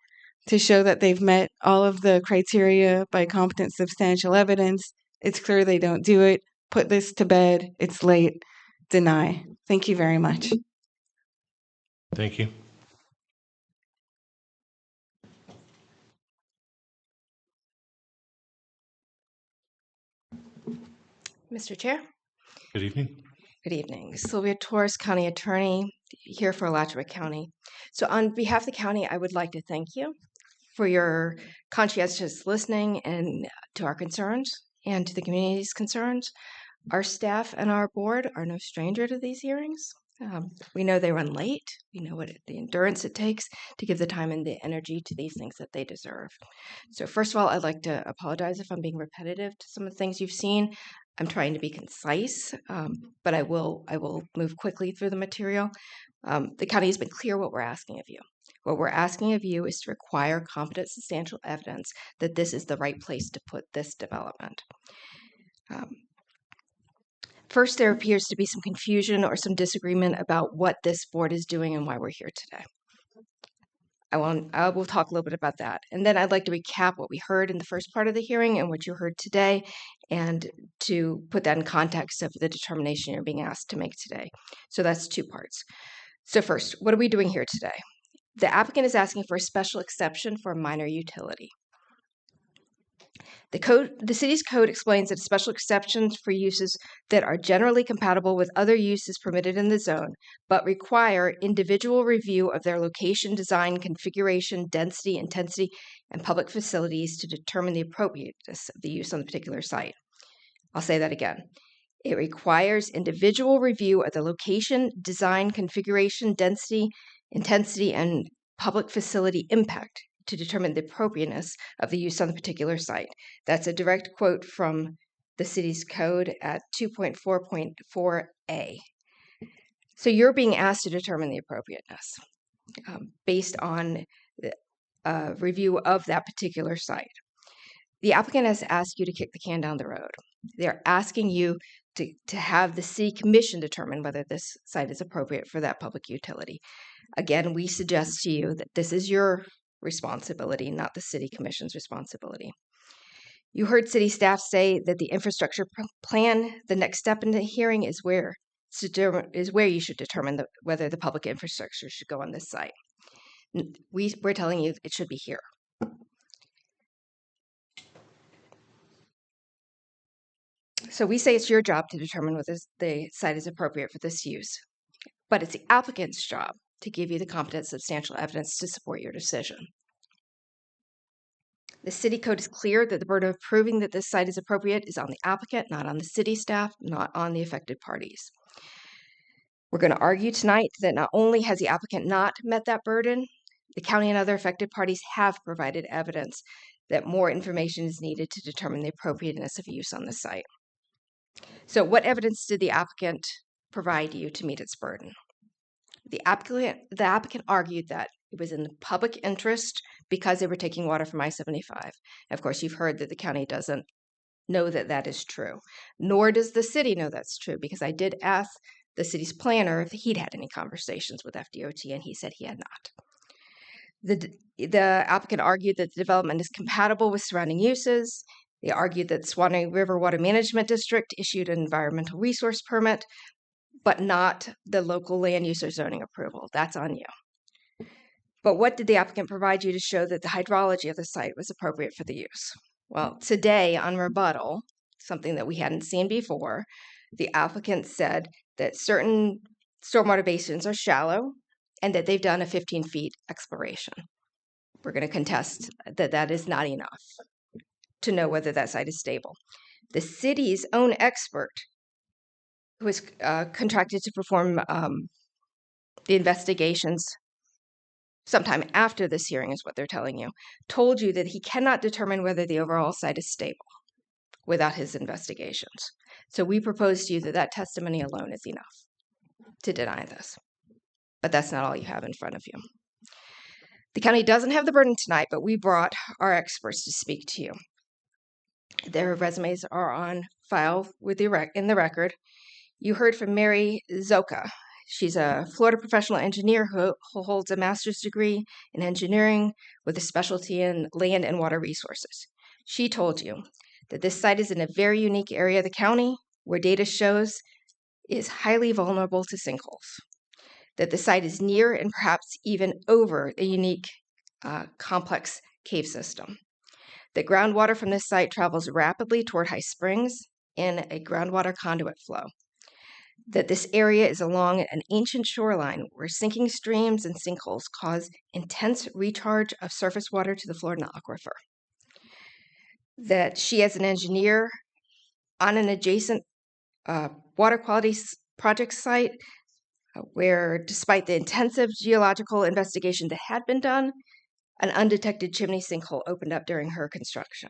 to show that they've met all of the criteria by competent substantial evidence. It's clear they don't do it. Put this to bed. It's late. Deny. Thank you very much. Thank you. Mr. Chair. Good evening. Good evening. Sylvia Torres, County Attorney, here for Alachua County. So on behalf of the county, I would like to thank you for your conscientious listening and to our concerns and to the community's concerns. Our staff and our board are no stranger to these hearings. We know they run late. We know what the endurance it takes to give the time and the energy to these things that they deserve. So first of all, I'd like to apologize if I'm being repetitive to some of the things you've seen. I'm trying to be concise, but I will move quickly through the material. The county has been clear what we're asking of you. What we're asking of you is to require competent substantial evidence that this is the right place to put this development. First, there appears to be some confusion or some disagreement about what this board is doing and why we're here today. I will talk a little bit about that. And then I'd like to recap what we heard in the first part of the hearing and what you heard today, and to put that in context of the determination you're being asked to make today. So that's two parts. So first, what are we doing here today? The applicant is asking for a special exception for a minor utility. The city's code explains that special exceptions for uses that are generally compatible with other uses permitted in the zone, but require individual review of their location, design, configuration, density, intensity, and public facilities to determine the appropriateness of the use on the particular site. I'll say that again. It requires individual review of the location, design, configuration, density, intensity, and public facility impact to determine the appropriateness of the use on the particular site. That's a direct quote from the city's code at 2.4.4a. So you're being asked to determine the appropriateness based on the review of that particular site. The applicant has asked you to kick the can down the road. They're asking you to have the city commission determine whether this site is appropriate for that public utility. Again, we suggest to you that this is your responsibility, not the city commission's responsibility. You heard city staff say that the infrastructure plan, the next step in the hearing, is where you should determine whether the public infrastructure should go on this site. We're telling you it should be here. So we say it's your job to determine whether the site is appropriate for this use, but it's the applicant's job to give you the competent substantial evidence to support your decision. The city code is clear that the burden of proving that this site is appropriate is on the applicant, not on the city staff, not on the affected parties. We're going to argue tonight that not only has the applicant not met that burden, the county and other affected parties have provided evidence that more information is needed to determine the appropriateness of use on the site. So what evidence did the applicant provide you to meet its burden? The applicant argued that it was in the public interest because they were taking water from I-75. Of course, you've heard that the county doesn't know that that is true, nor does the city know that's true, because I did ask the city's planner if he'd had any conversations with FDOT, and he said he had not. The applicant argued that the development is compatible with surrounding uses. They argued that the Swanee River Water Management District issued an environmental resource permit, but not the local land use or zoning approval. That's on you. But what did the applicant provide you to show that the hydrology of the site was appropriate for the use? Well, today on rebuttal, something that we hadn't seen before, the applicant said that certain stormwater basins are shallow and that they've done a 15 feet exploration. We're going to contest that that is not enough to know whether that site is stable. The city's own expert, who was contracted to perform the investigations sometime after this hearing, is what they're telling you, told you that he cannot determine whether the overall site is stable without his investigations. So we propose to you that that testimony alone is enough to deny this. But that's not all you have in front of you. The county doesn't have the burden tonight, but we brought our experts to speak to you. Their resumes are on file with in the record. You heard from Mary Zoka. She's a Florida professional engineer who holds a master's degree in engineering with a specialty in land and water resources. She told you that this site is in a very unique area of the county where data shows is highly vulnerable to sinkholes, that the site is near and perhaps even over a unique complex cave system, that groundwater from this site travels rapidly toward High Springs in a groundwater conduit flow, that this area is along an ancient shoreline where sinking streams and sinkholes cause intense recharge of surface water to the Florida aquifer, that she, as an engineer on an adjacent water quality project site, where despite the intensive geological investigation that had been done, an undetected chimney sinkhole opened up during her construction.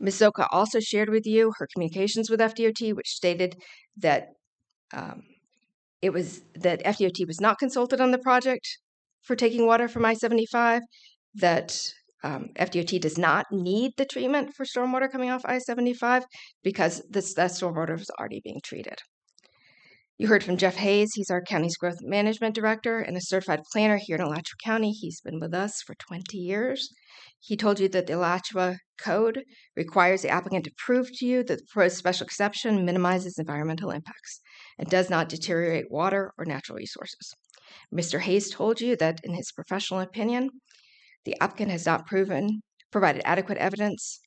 Ms. Zoka also shared with you her communications with FDOT, which stated that FDOT was not consulted on the project for taking water from I-75, that FDOT does not need the treatment for stormwater coming off I-75 because that stormwater is already being treated. You heard from Jeff Hayes. He's our county's growth management director and a certified planner here in Alachua County. He's been with us for 20 years. He told you that the Alachua code requires the applicant to prove to you that the proposed special exception minimizes environmental impacts and does not deteriorate water or natural resources. Mr. Hayes told you that in his professional opinion, the applicant has not provided adequate evidence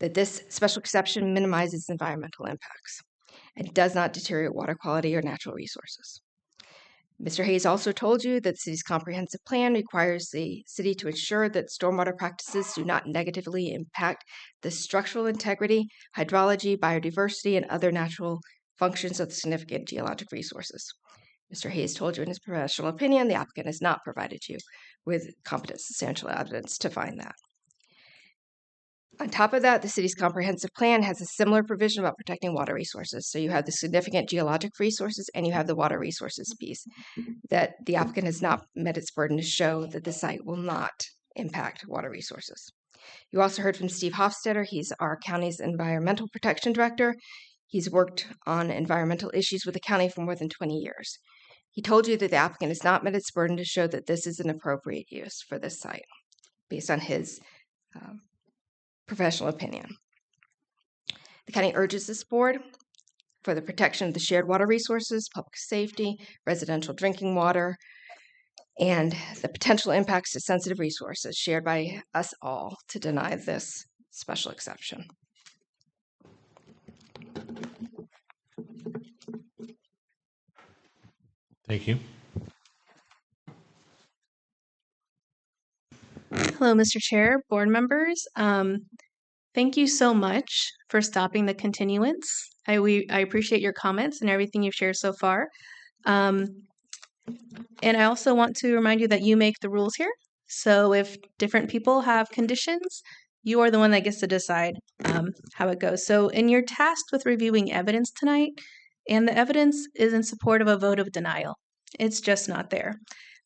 that this special exception minimizes environmental impacts and does not deteriorate water quality or natural resources. Mr. Hayes also told you that the city's comprehensive plan requires the city to ensure that stormwater practices do not negatively impact the structural integrity, hydrology, biodiversity, and other natural functions of the significant geologic resources. Mr. Hayes told you in his professional opinion the applicant has not provided you with competent substantial evidence to find that. On top of that, the city's comprehensive plan has a similar provision about protecting water resources. So you have the significant geologic resources and you have the water resources piece, that the applicant has not met its burden to show that the site will not impact water resources. You also heard from Steve Hofstetter. He's our county's environmental protection director. He's worked on environmental issues with the county for more than 20 years. He told you that the applicant has not met its burden to show that this is an appropriate use for this site based on his professional opinion. The county urges this board for the protection of the shared water resources, public safety, residential drinking water, and the potential impacts to sensitive resources shared by us all to deny this special exception. Thank you. Hello, Mr. Chair, board members. Thank you so much for stopping the continuance. I appreciate your comments and everything you've shared so far. And I also want to remind you that you make the rules here. So if different people have conditions, you are the one that gets to decide how it goes. So and you're tasked with reviewing evidence tonight, and the evidence is in support of a vote of denial. It's just not there.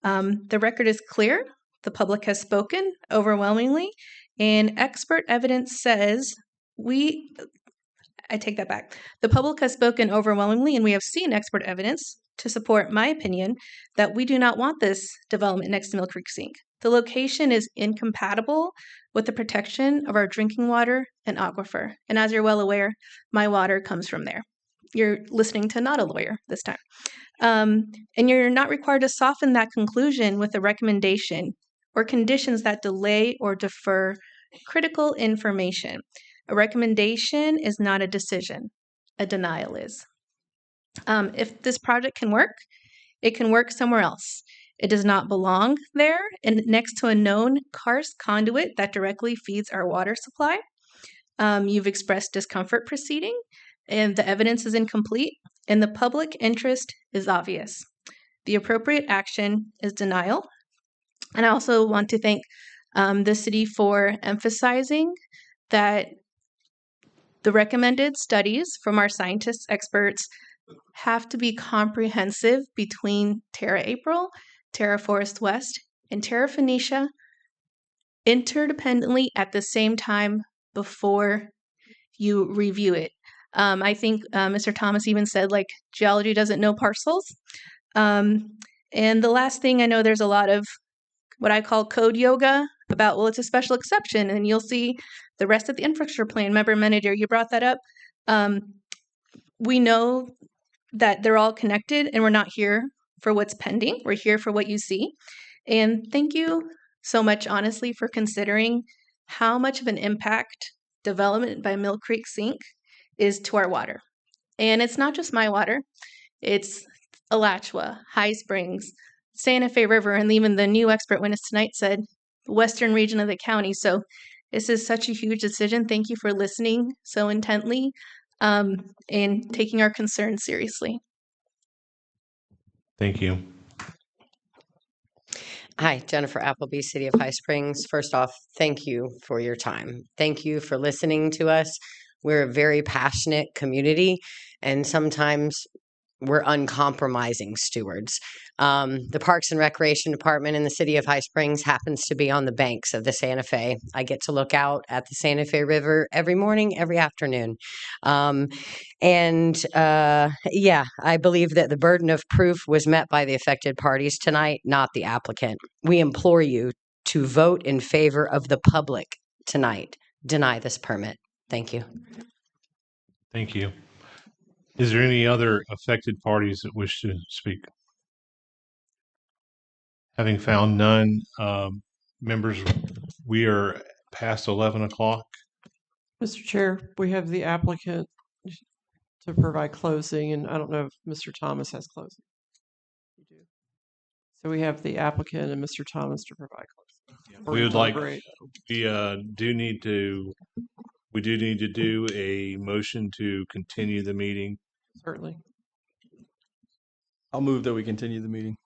The record is clear. The public has spoken overwhelmingly, and expert evidence says I take that back. The public has spoken overwhelmingly, and we have seen expert evidence to support my opinion that we do not want this development next to Mill Creek Sink. The location is incompatible with the protection of our drinking water and aquifer. And as you're well aware, my water comes from there. You're listening to not a lawyer this time. And you're not required to soften that conclusion with a recommendation or conditions that delay or defer critical information. A recommendation is not a decision. A denial is. If this project can work, it can work somewhere else. It does not belong there and next to a known karst conduit that directly feeds our water supply. You've expressed discomfort proceeding, and the evidence is incomplete, and the public interest is obvious. The appropriate action is denial. And I also want to thank the city for emphasizing that the recommended studies from our scientists, experts, have to be comprehensive between Terra April, Terra Forest West, and Terra Phoenicia interdependently at the same time before you review it. I think Mr. Thomas even said, like, geology doesn't know parcels. And the last thing, I know there's a lot of what I call code yoga about, well, it's a special exception, and you'll see the rest of the infrastructure plan. Member Manager, you brought that up. We know that they're all connected, and we're not here for what's pending. We're here for what you see. And thank you so much, honestly, for considering how much of an impact development by Mill Creek Sink is to our water. And it's not just my water. It's Alachua, High Springs, Santa Fe River, and even the new expert witness tonight said the western region of the county. So this is such a huge decision. Thank you for listening so intently and taking our concerns seriously. Thank you. Hi, Jennifer Appleby, City of High Springs. First off, thank you for your time. Thank you for listening to us. We're a very passionate community, and sometimes we're uncompromising stewards. The Parks and Recreation Department in the City of High Springs happens to be on the banks of the Santa Fe. I get to look out at the Santa Fe River every morning, every afternoon. Yeah, I believe that the burden of proof was met by the affected parties tonight, not the applicant. We implore you to vote in favor of the public tonight. Deny this permit. Thank you. Thank you. Is there any other affected parties that wish to speak? Having found none, members, we are past 11 o'clock. Mr. Chair, we have the applicant to provide closing, and I don't know if Mr. Thomas has closing. You do. So we have the applicant and Mr. Thomas to provide closing. We would like, we do need to do a motion to continue the meeting. Certainly. I'll move that we continue the meeting.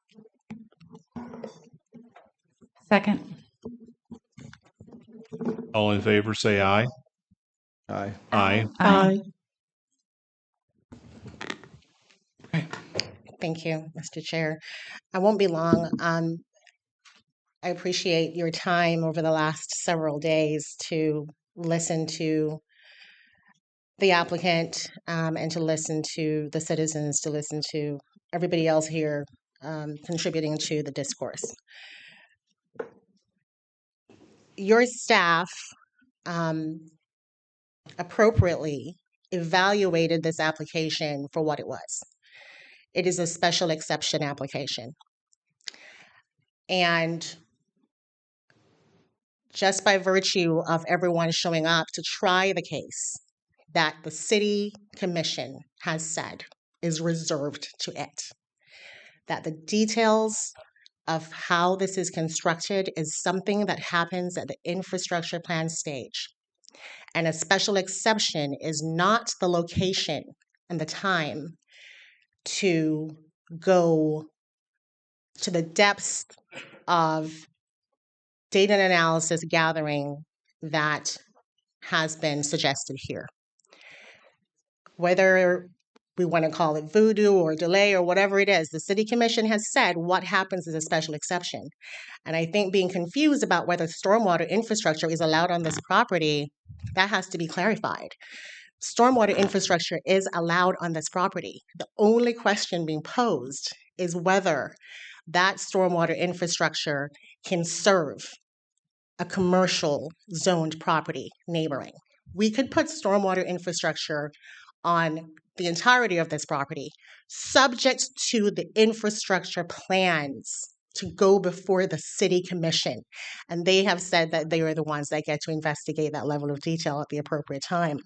Second. All in favor, say aye. Aye. Aye. Aye. Thank you, Mr. Chair. I won't be long. I appreciate your time over the last several days to listen to the applicant and to listen to the citizens, to listen to everybody else here contributing to the discourse. Your staff appropriately evaluated this application for what it was. It is a special exception application. And just by virtue of everyone showing up to try the case that the city commission has said is reserved to it, that the details of how this is constructed is something that happens at the infrastructure plan stage. And a special exception is not the location and the time to go to the depths of data and analysis gathering that has been suggested here. Whether we want to call it voodoo or delay or whatever it is, the city commission has said what happens is a special exception. And I think being confused about whether stormwater infrastructure is allowed on this property, that has to be clarified. Stormwater infrastructure is allowed on this property. The only question being posed is whether that stormwater infrastructure can serve a commercial zoned property neighboring. We could put stormwater infrastructure on the entirety of this property, subject to the infrastructure plans to go before the city commission. And they have said that they are the ones that get to investigate that level of detail at the appropriate time.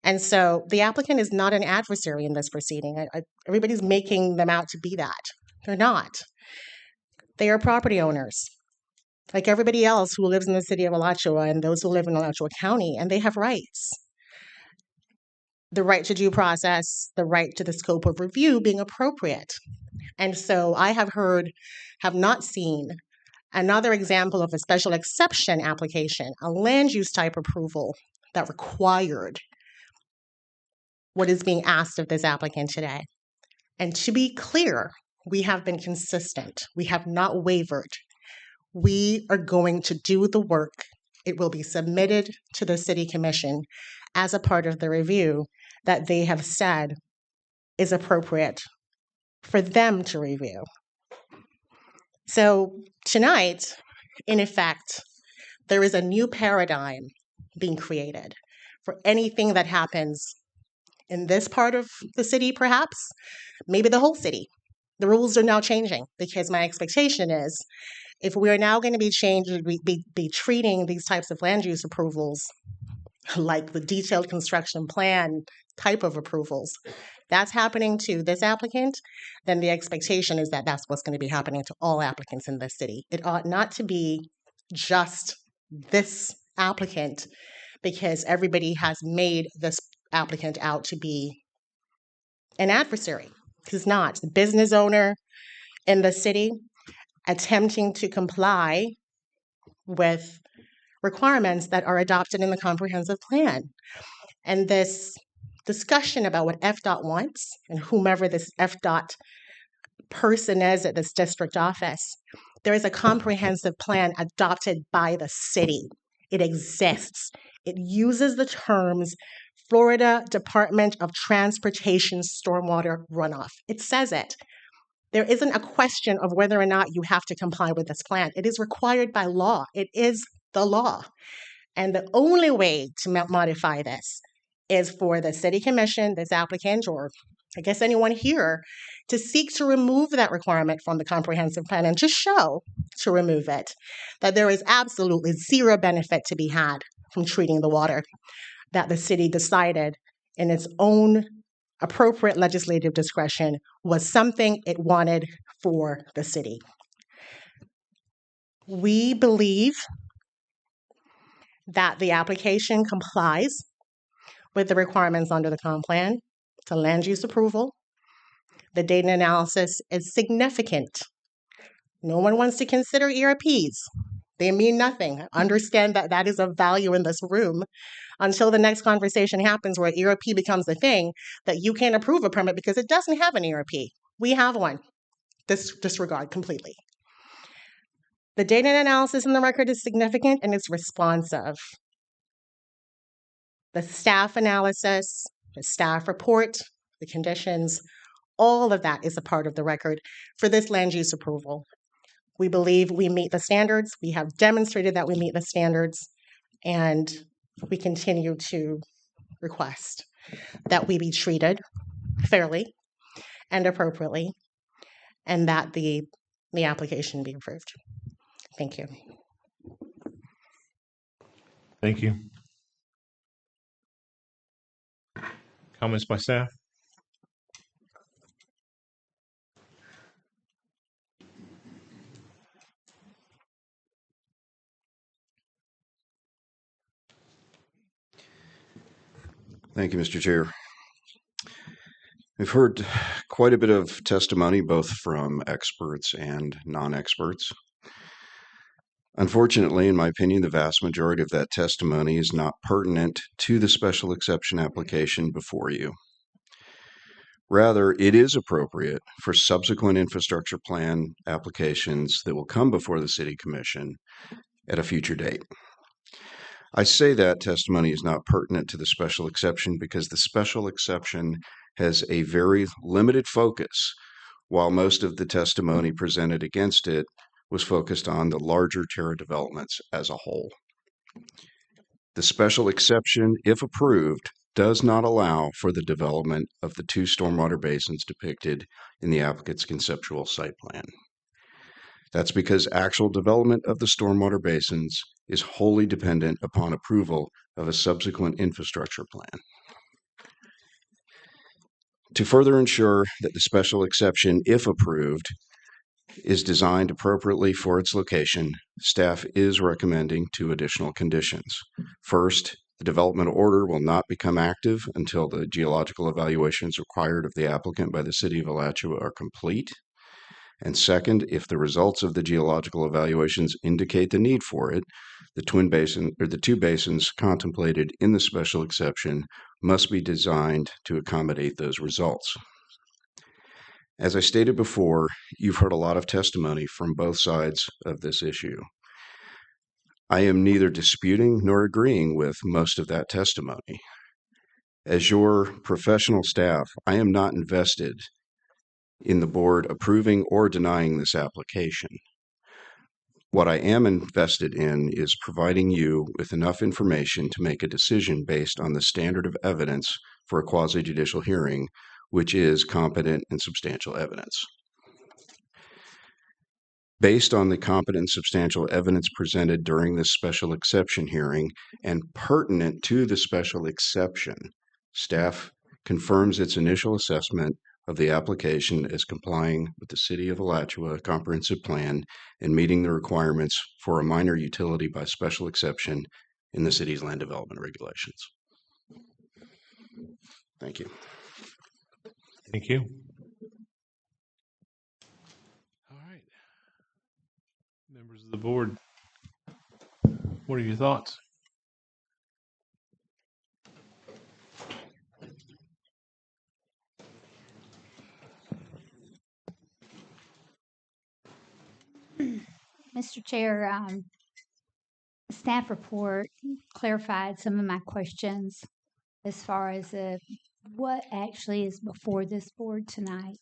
And so the applicant is not an adversary in this proceeding. Everybody's making them out to be that. They're not. They are property owners, like everybody else who lives in the city of Alachua and those who live in Alachua County, and they have rights. The right to due process, the right to the scope of review being appropriate. And so I have not seen another example of a special exception application, a land use type approval that required what is being asked of this applicant today. And to be clear, we have been consistent. We have not wavered. We are going to do the work. It will be submitted to the city commission as a part of the review that they have said is appropriate for them to review. So tonight, in effect, there is a new paradigm being created for anything that happens in this part of the city, perhaps, maybe the whole city. The rules are now changing because my expectation is if we are now going to be treating these types of land use approvals like the detailed construction plan type of approvals, that's happening to this applicant, then the expectation is that that's what's going to be happening to all applicants in this city. It ought not to be just this applicant because everybody has made this applicant out to be an adversary. He's not. The business owner in the city attempting to comply with requirements that are adopted in the comprehensive plan. And this discussion about what FDOT wants and whomever this FDOT person is at this district office, there is a comprehensive plan adopted by the city. It exists. It uses the terms Florida Department of Transportation Stormwater Runoff. It says it. There isn't a question of whether or not you have to comply with this plan. It is required by law. It is the law. And the only way to modify this is for the city commission, this applicant, or I guess anyone here, to seek to remove that requirement from the comprehensive plan and just show to remove it, that there is absolutely zero benefit to be had from treating the water that the city decided in its own appropriate legislative discretion was something it wanted for the city. We believe that the application complies with the requirements under the comp plan to land use approval. The data analysis is significant. No one wants to consider ERPs. They mean nothing. Understand that that is of value in this room until the next conversation happens where ERP becomes a thing that you can't approve a permit because it doesn't have an ERP. We have one. Disregard completely. The data analysis in the record is significant and it's responsive. The staff analysis, the staff report, the conditions, all of that is a part of the record for this land use approval. We believe we meet the standards. We have demonstrated that we meet the standards, and we continue to request that we be treated fairly and appropriately, and that the application be approved. Thank you. Thank you. Comments by staff? Thank you, Mr. Chair. We've heard quite a bit of testimony, both from experts and non-experts. Unfortunately, in my opinion, the vast majority of that testimony is not pertinent to the special exception application before you. Rather, it is appropriate for subsequent infrastructure plan applications that will come before the City Commission at a future date. I say that testimony is not pertinent to the special exception because the special exception has a very limited focus, while most of the testimony presented against it was focused on the larger terra developments as a whole. The special exception, if approved, does not allow for the development of the 2 stormwater basins depicted in the applicant's conceptual site plan. That's because actual development of the stormwater basins is wholly dependent upon approval of a subsequent infrastructure plan. To further ensure that the special exception, if approved, is designed appropriately for its location, staff is recommending 2 additional conditions. First, the development order will not become active until the geological evaluations required of the applicant by the City of Alachua are complete. And second, if the results of the geological evaluations indicate the need for it, the 2 basins contemplated in the special exception must be designed to accommodate those results. As I stated before, you've heard a lot of testimony from both sides of this issue. I am neither disputing nor agreeing with most of that testimony. As your professional staff, I am not invested in the board approving or denying this application. What I am invested in is providing you with enough information to make a decision based on the standard of evidence for a quasi-judicial hearing, which is competent and substantial evidence. Based on the competent and substantial evidence presented during this special exception hearing and pertinent to the special exception, staff confirms its initial assessment of the application as complying with the City of Alachua comprehensive plan and meeting the requirements for a minor utility by special exception in the city's land development regulations. Thank you. Thank you. All right. Members of the board, what are your thoughts? Mr. Chair, the staff report clarified some of my questions as far as what actually is before this board tonight,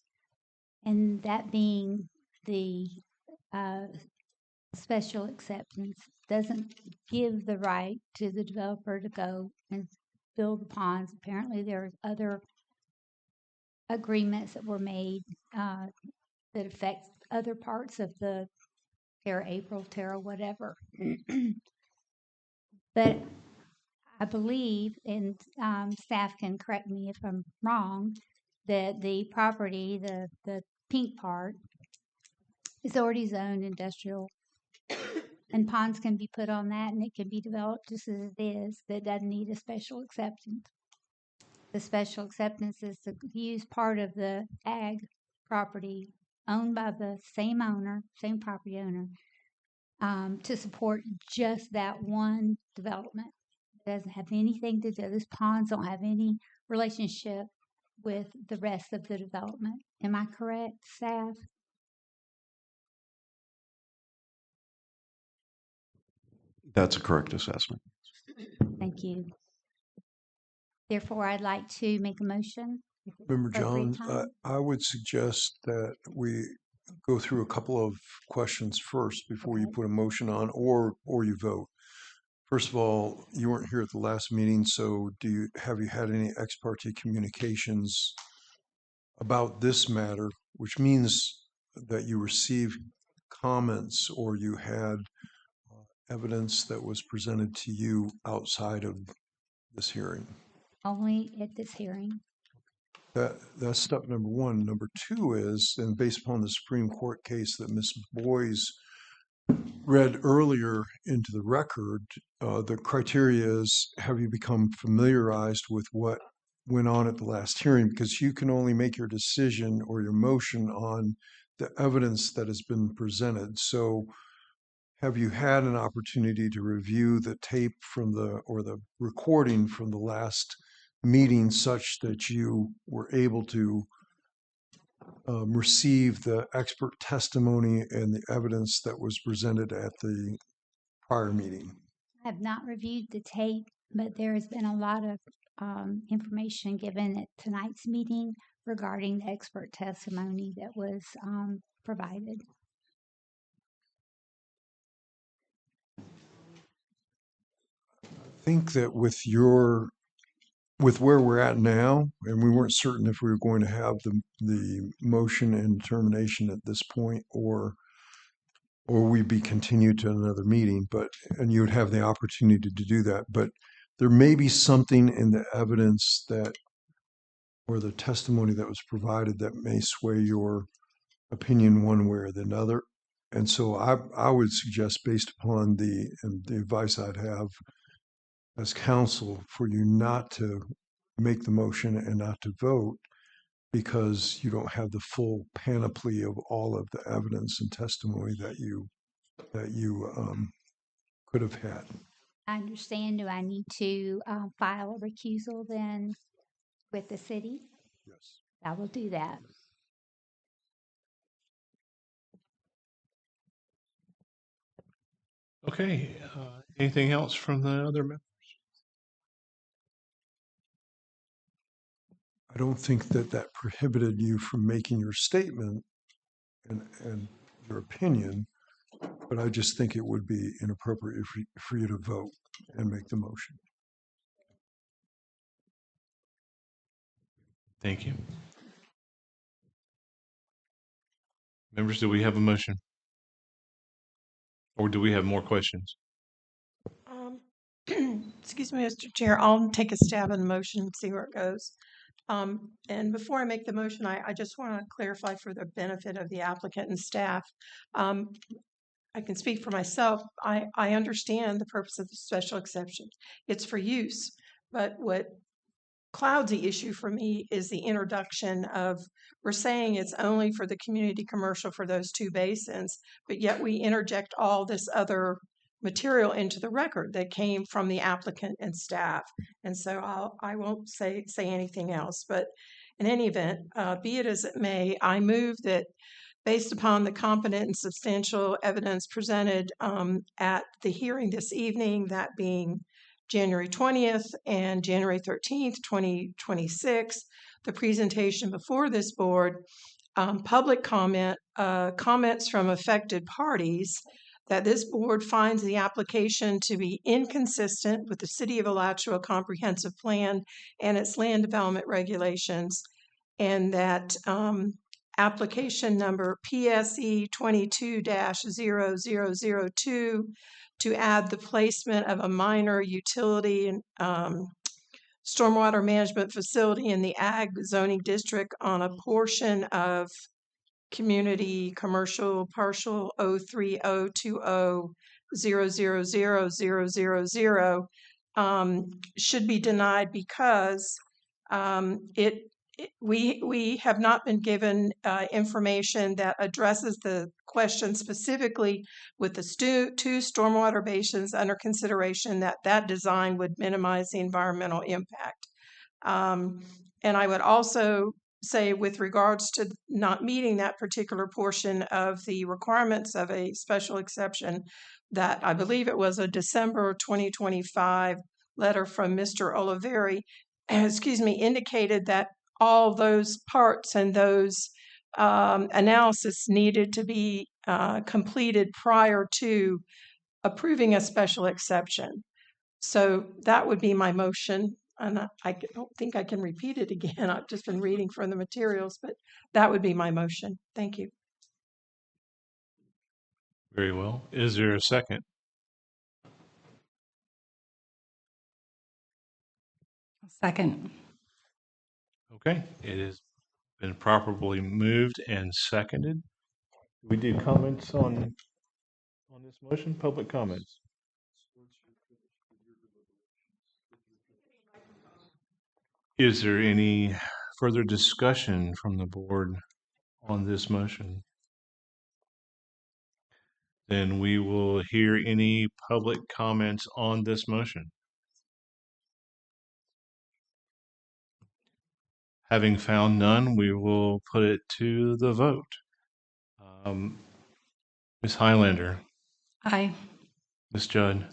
and that being the special acceptance doesn't give the right to the developer to go and build the ponds. Apparently, there's other agreements that were made that affect other parts of the Terra, whatever. But I believe, and staff can correct me if I'm wrong, that the property, the pink part, is already zoned industrial, and ponds can be put on that, and it can be developed just as it is. That doesn't need a special acceptance. The special acceptance is to use part of the ag property owned by the same owner, same property owner, to support just that one development. It doesn't have anything to do, those ponds don't have any relationship with the rest of the development. Am I correct, staff? That's a correct assessment. Thank you. Therefore, I'd like to make a motion. Member John, I would suggest that we go through a couple of questions first before you put a motion on or you vote. First of all, you weren't here at the last meeting, so have you had any ex parte communications about this matter, which means that you received comments or you had evidence that was presented to you outside of this hearing? Only at this hearing. That's step number one. Number two is, and based upon the Supreme Court case that Ms. Boyes read earlier into the record, the criteria is, have you become familiarized with what went on at the last hearing? Because you can only make your decision or your motion on the evidence that has been presented. So have you had an opportunity to review the tape from the recording from the last meeting such that you were able to receive the expert testimony and the evidence that was presented at the prior meeting? I have not reviewed the tape, but there has been a lot of information given at tonight's meeting regarding the expert testimony that was provided. I think that with your with where we're at now, and we weren't certain if we were going to have the motion and determination at this point, or we'd be continued to another meeting, and you would have the opportunity to do that. But there may be something in the evidence or the testimony that was provided that may sway your opinion one way or the other. And so I would suggest, based upon the advice I'd have as counsel, for you not to make the motion and not to vote, because you don't have the full panoply of all of the evidence and testimony that you could have had. I understand. Do I need to file a recusal then with the city? Yes. I will do that. Okay. Anything else from the other members? I don't think that prohibited you from making your statement and your opinion, but I just think it would be inappropriate for you to vote and make the motion. Thank you. Members, do we have a motion? Or do we have more questions? Excuse me, Mr. Chair, I'll take a stab at the motion and see where it goes. And before I make the motion, I just want to clarify for the benefit of the applicant and staff. I can speak for myself. I understand the purpose of the special exception. It's for use, but what clouds the issue for me is the introduction of, we're saying it's only for the community commercial for those two basins, but yet we interject all this other material into the record that came from the applicant and staff. And so I won't say anything else, but in any event, be it as it may, I move that based upon the competent and substantial evidence presented at the hearing this evening, that being January 20th and January 13th, 2026, the presentation before this board, public comments from affected parties, that this board finds the application to be inconsistent with the City of Alachua Comprehensive Plan and its land development regulations, and that application number PSE 22-0002 to add the placement of a minor utility and stormwater management facility in the ag zoning district on a portion of community commercial parcel 03020000000 should be denied because we have not been given information that addresses the question specifically with the two stormwater basins under consideration, that design would minimize the environmental impact. And I would also say, with regards to not meeting that particular portion of the requirements of a special exception, that I believe it was a December 2025 letter from Mr. Oliveri, indicated that all those parts and those analysis needed to be completed prior to approving a special exception. So that would be my motion. And I don't think I can repeat it again. I've just been reading from the materials, but that would be my motion. Thank you. Very well. Is there a second? Second. Okay. It has been properly moved and seconded. We do comments on this motion, public comments. Is there any further discussion from the board on this motion? Then we will hear any public comments on this motion. Having found none, we will put it to the vote. Ms. Highlander. Aye. Ms. Judd.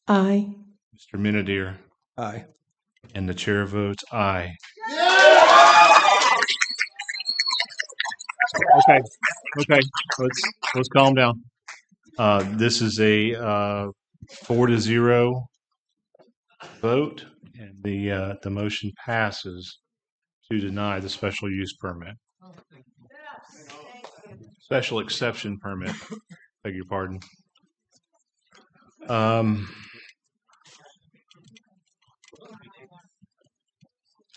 Aye. Mr. Minadier. Aye. And the chair votes aye. Okay. Let's calm down. This is a 4-0 vote, And the motion passes to deny the special use permit. Special exception permit, beg your pardon.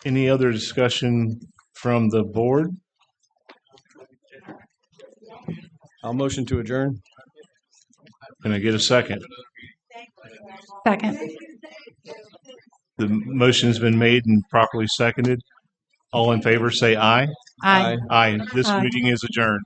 Any other discussion from the board? I'll motion to adjourn. Can I get a second? Second. The motion's been made and properly seconded. All in favor, say aye. Aye. Aye. This Aye. meeting is adjourned.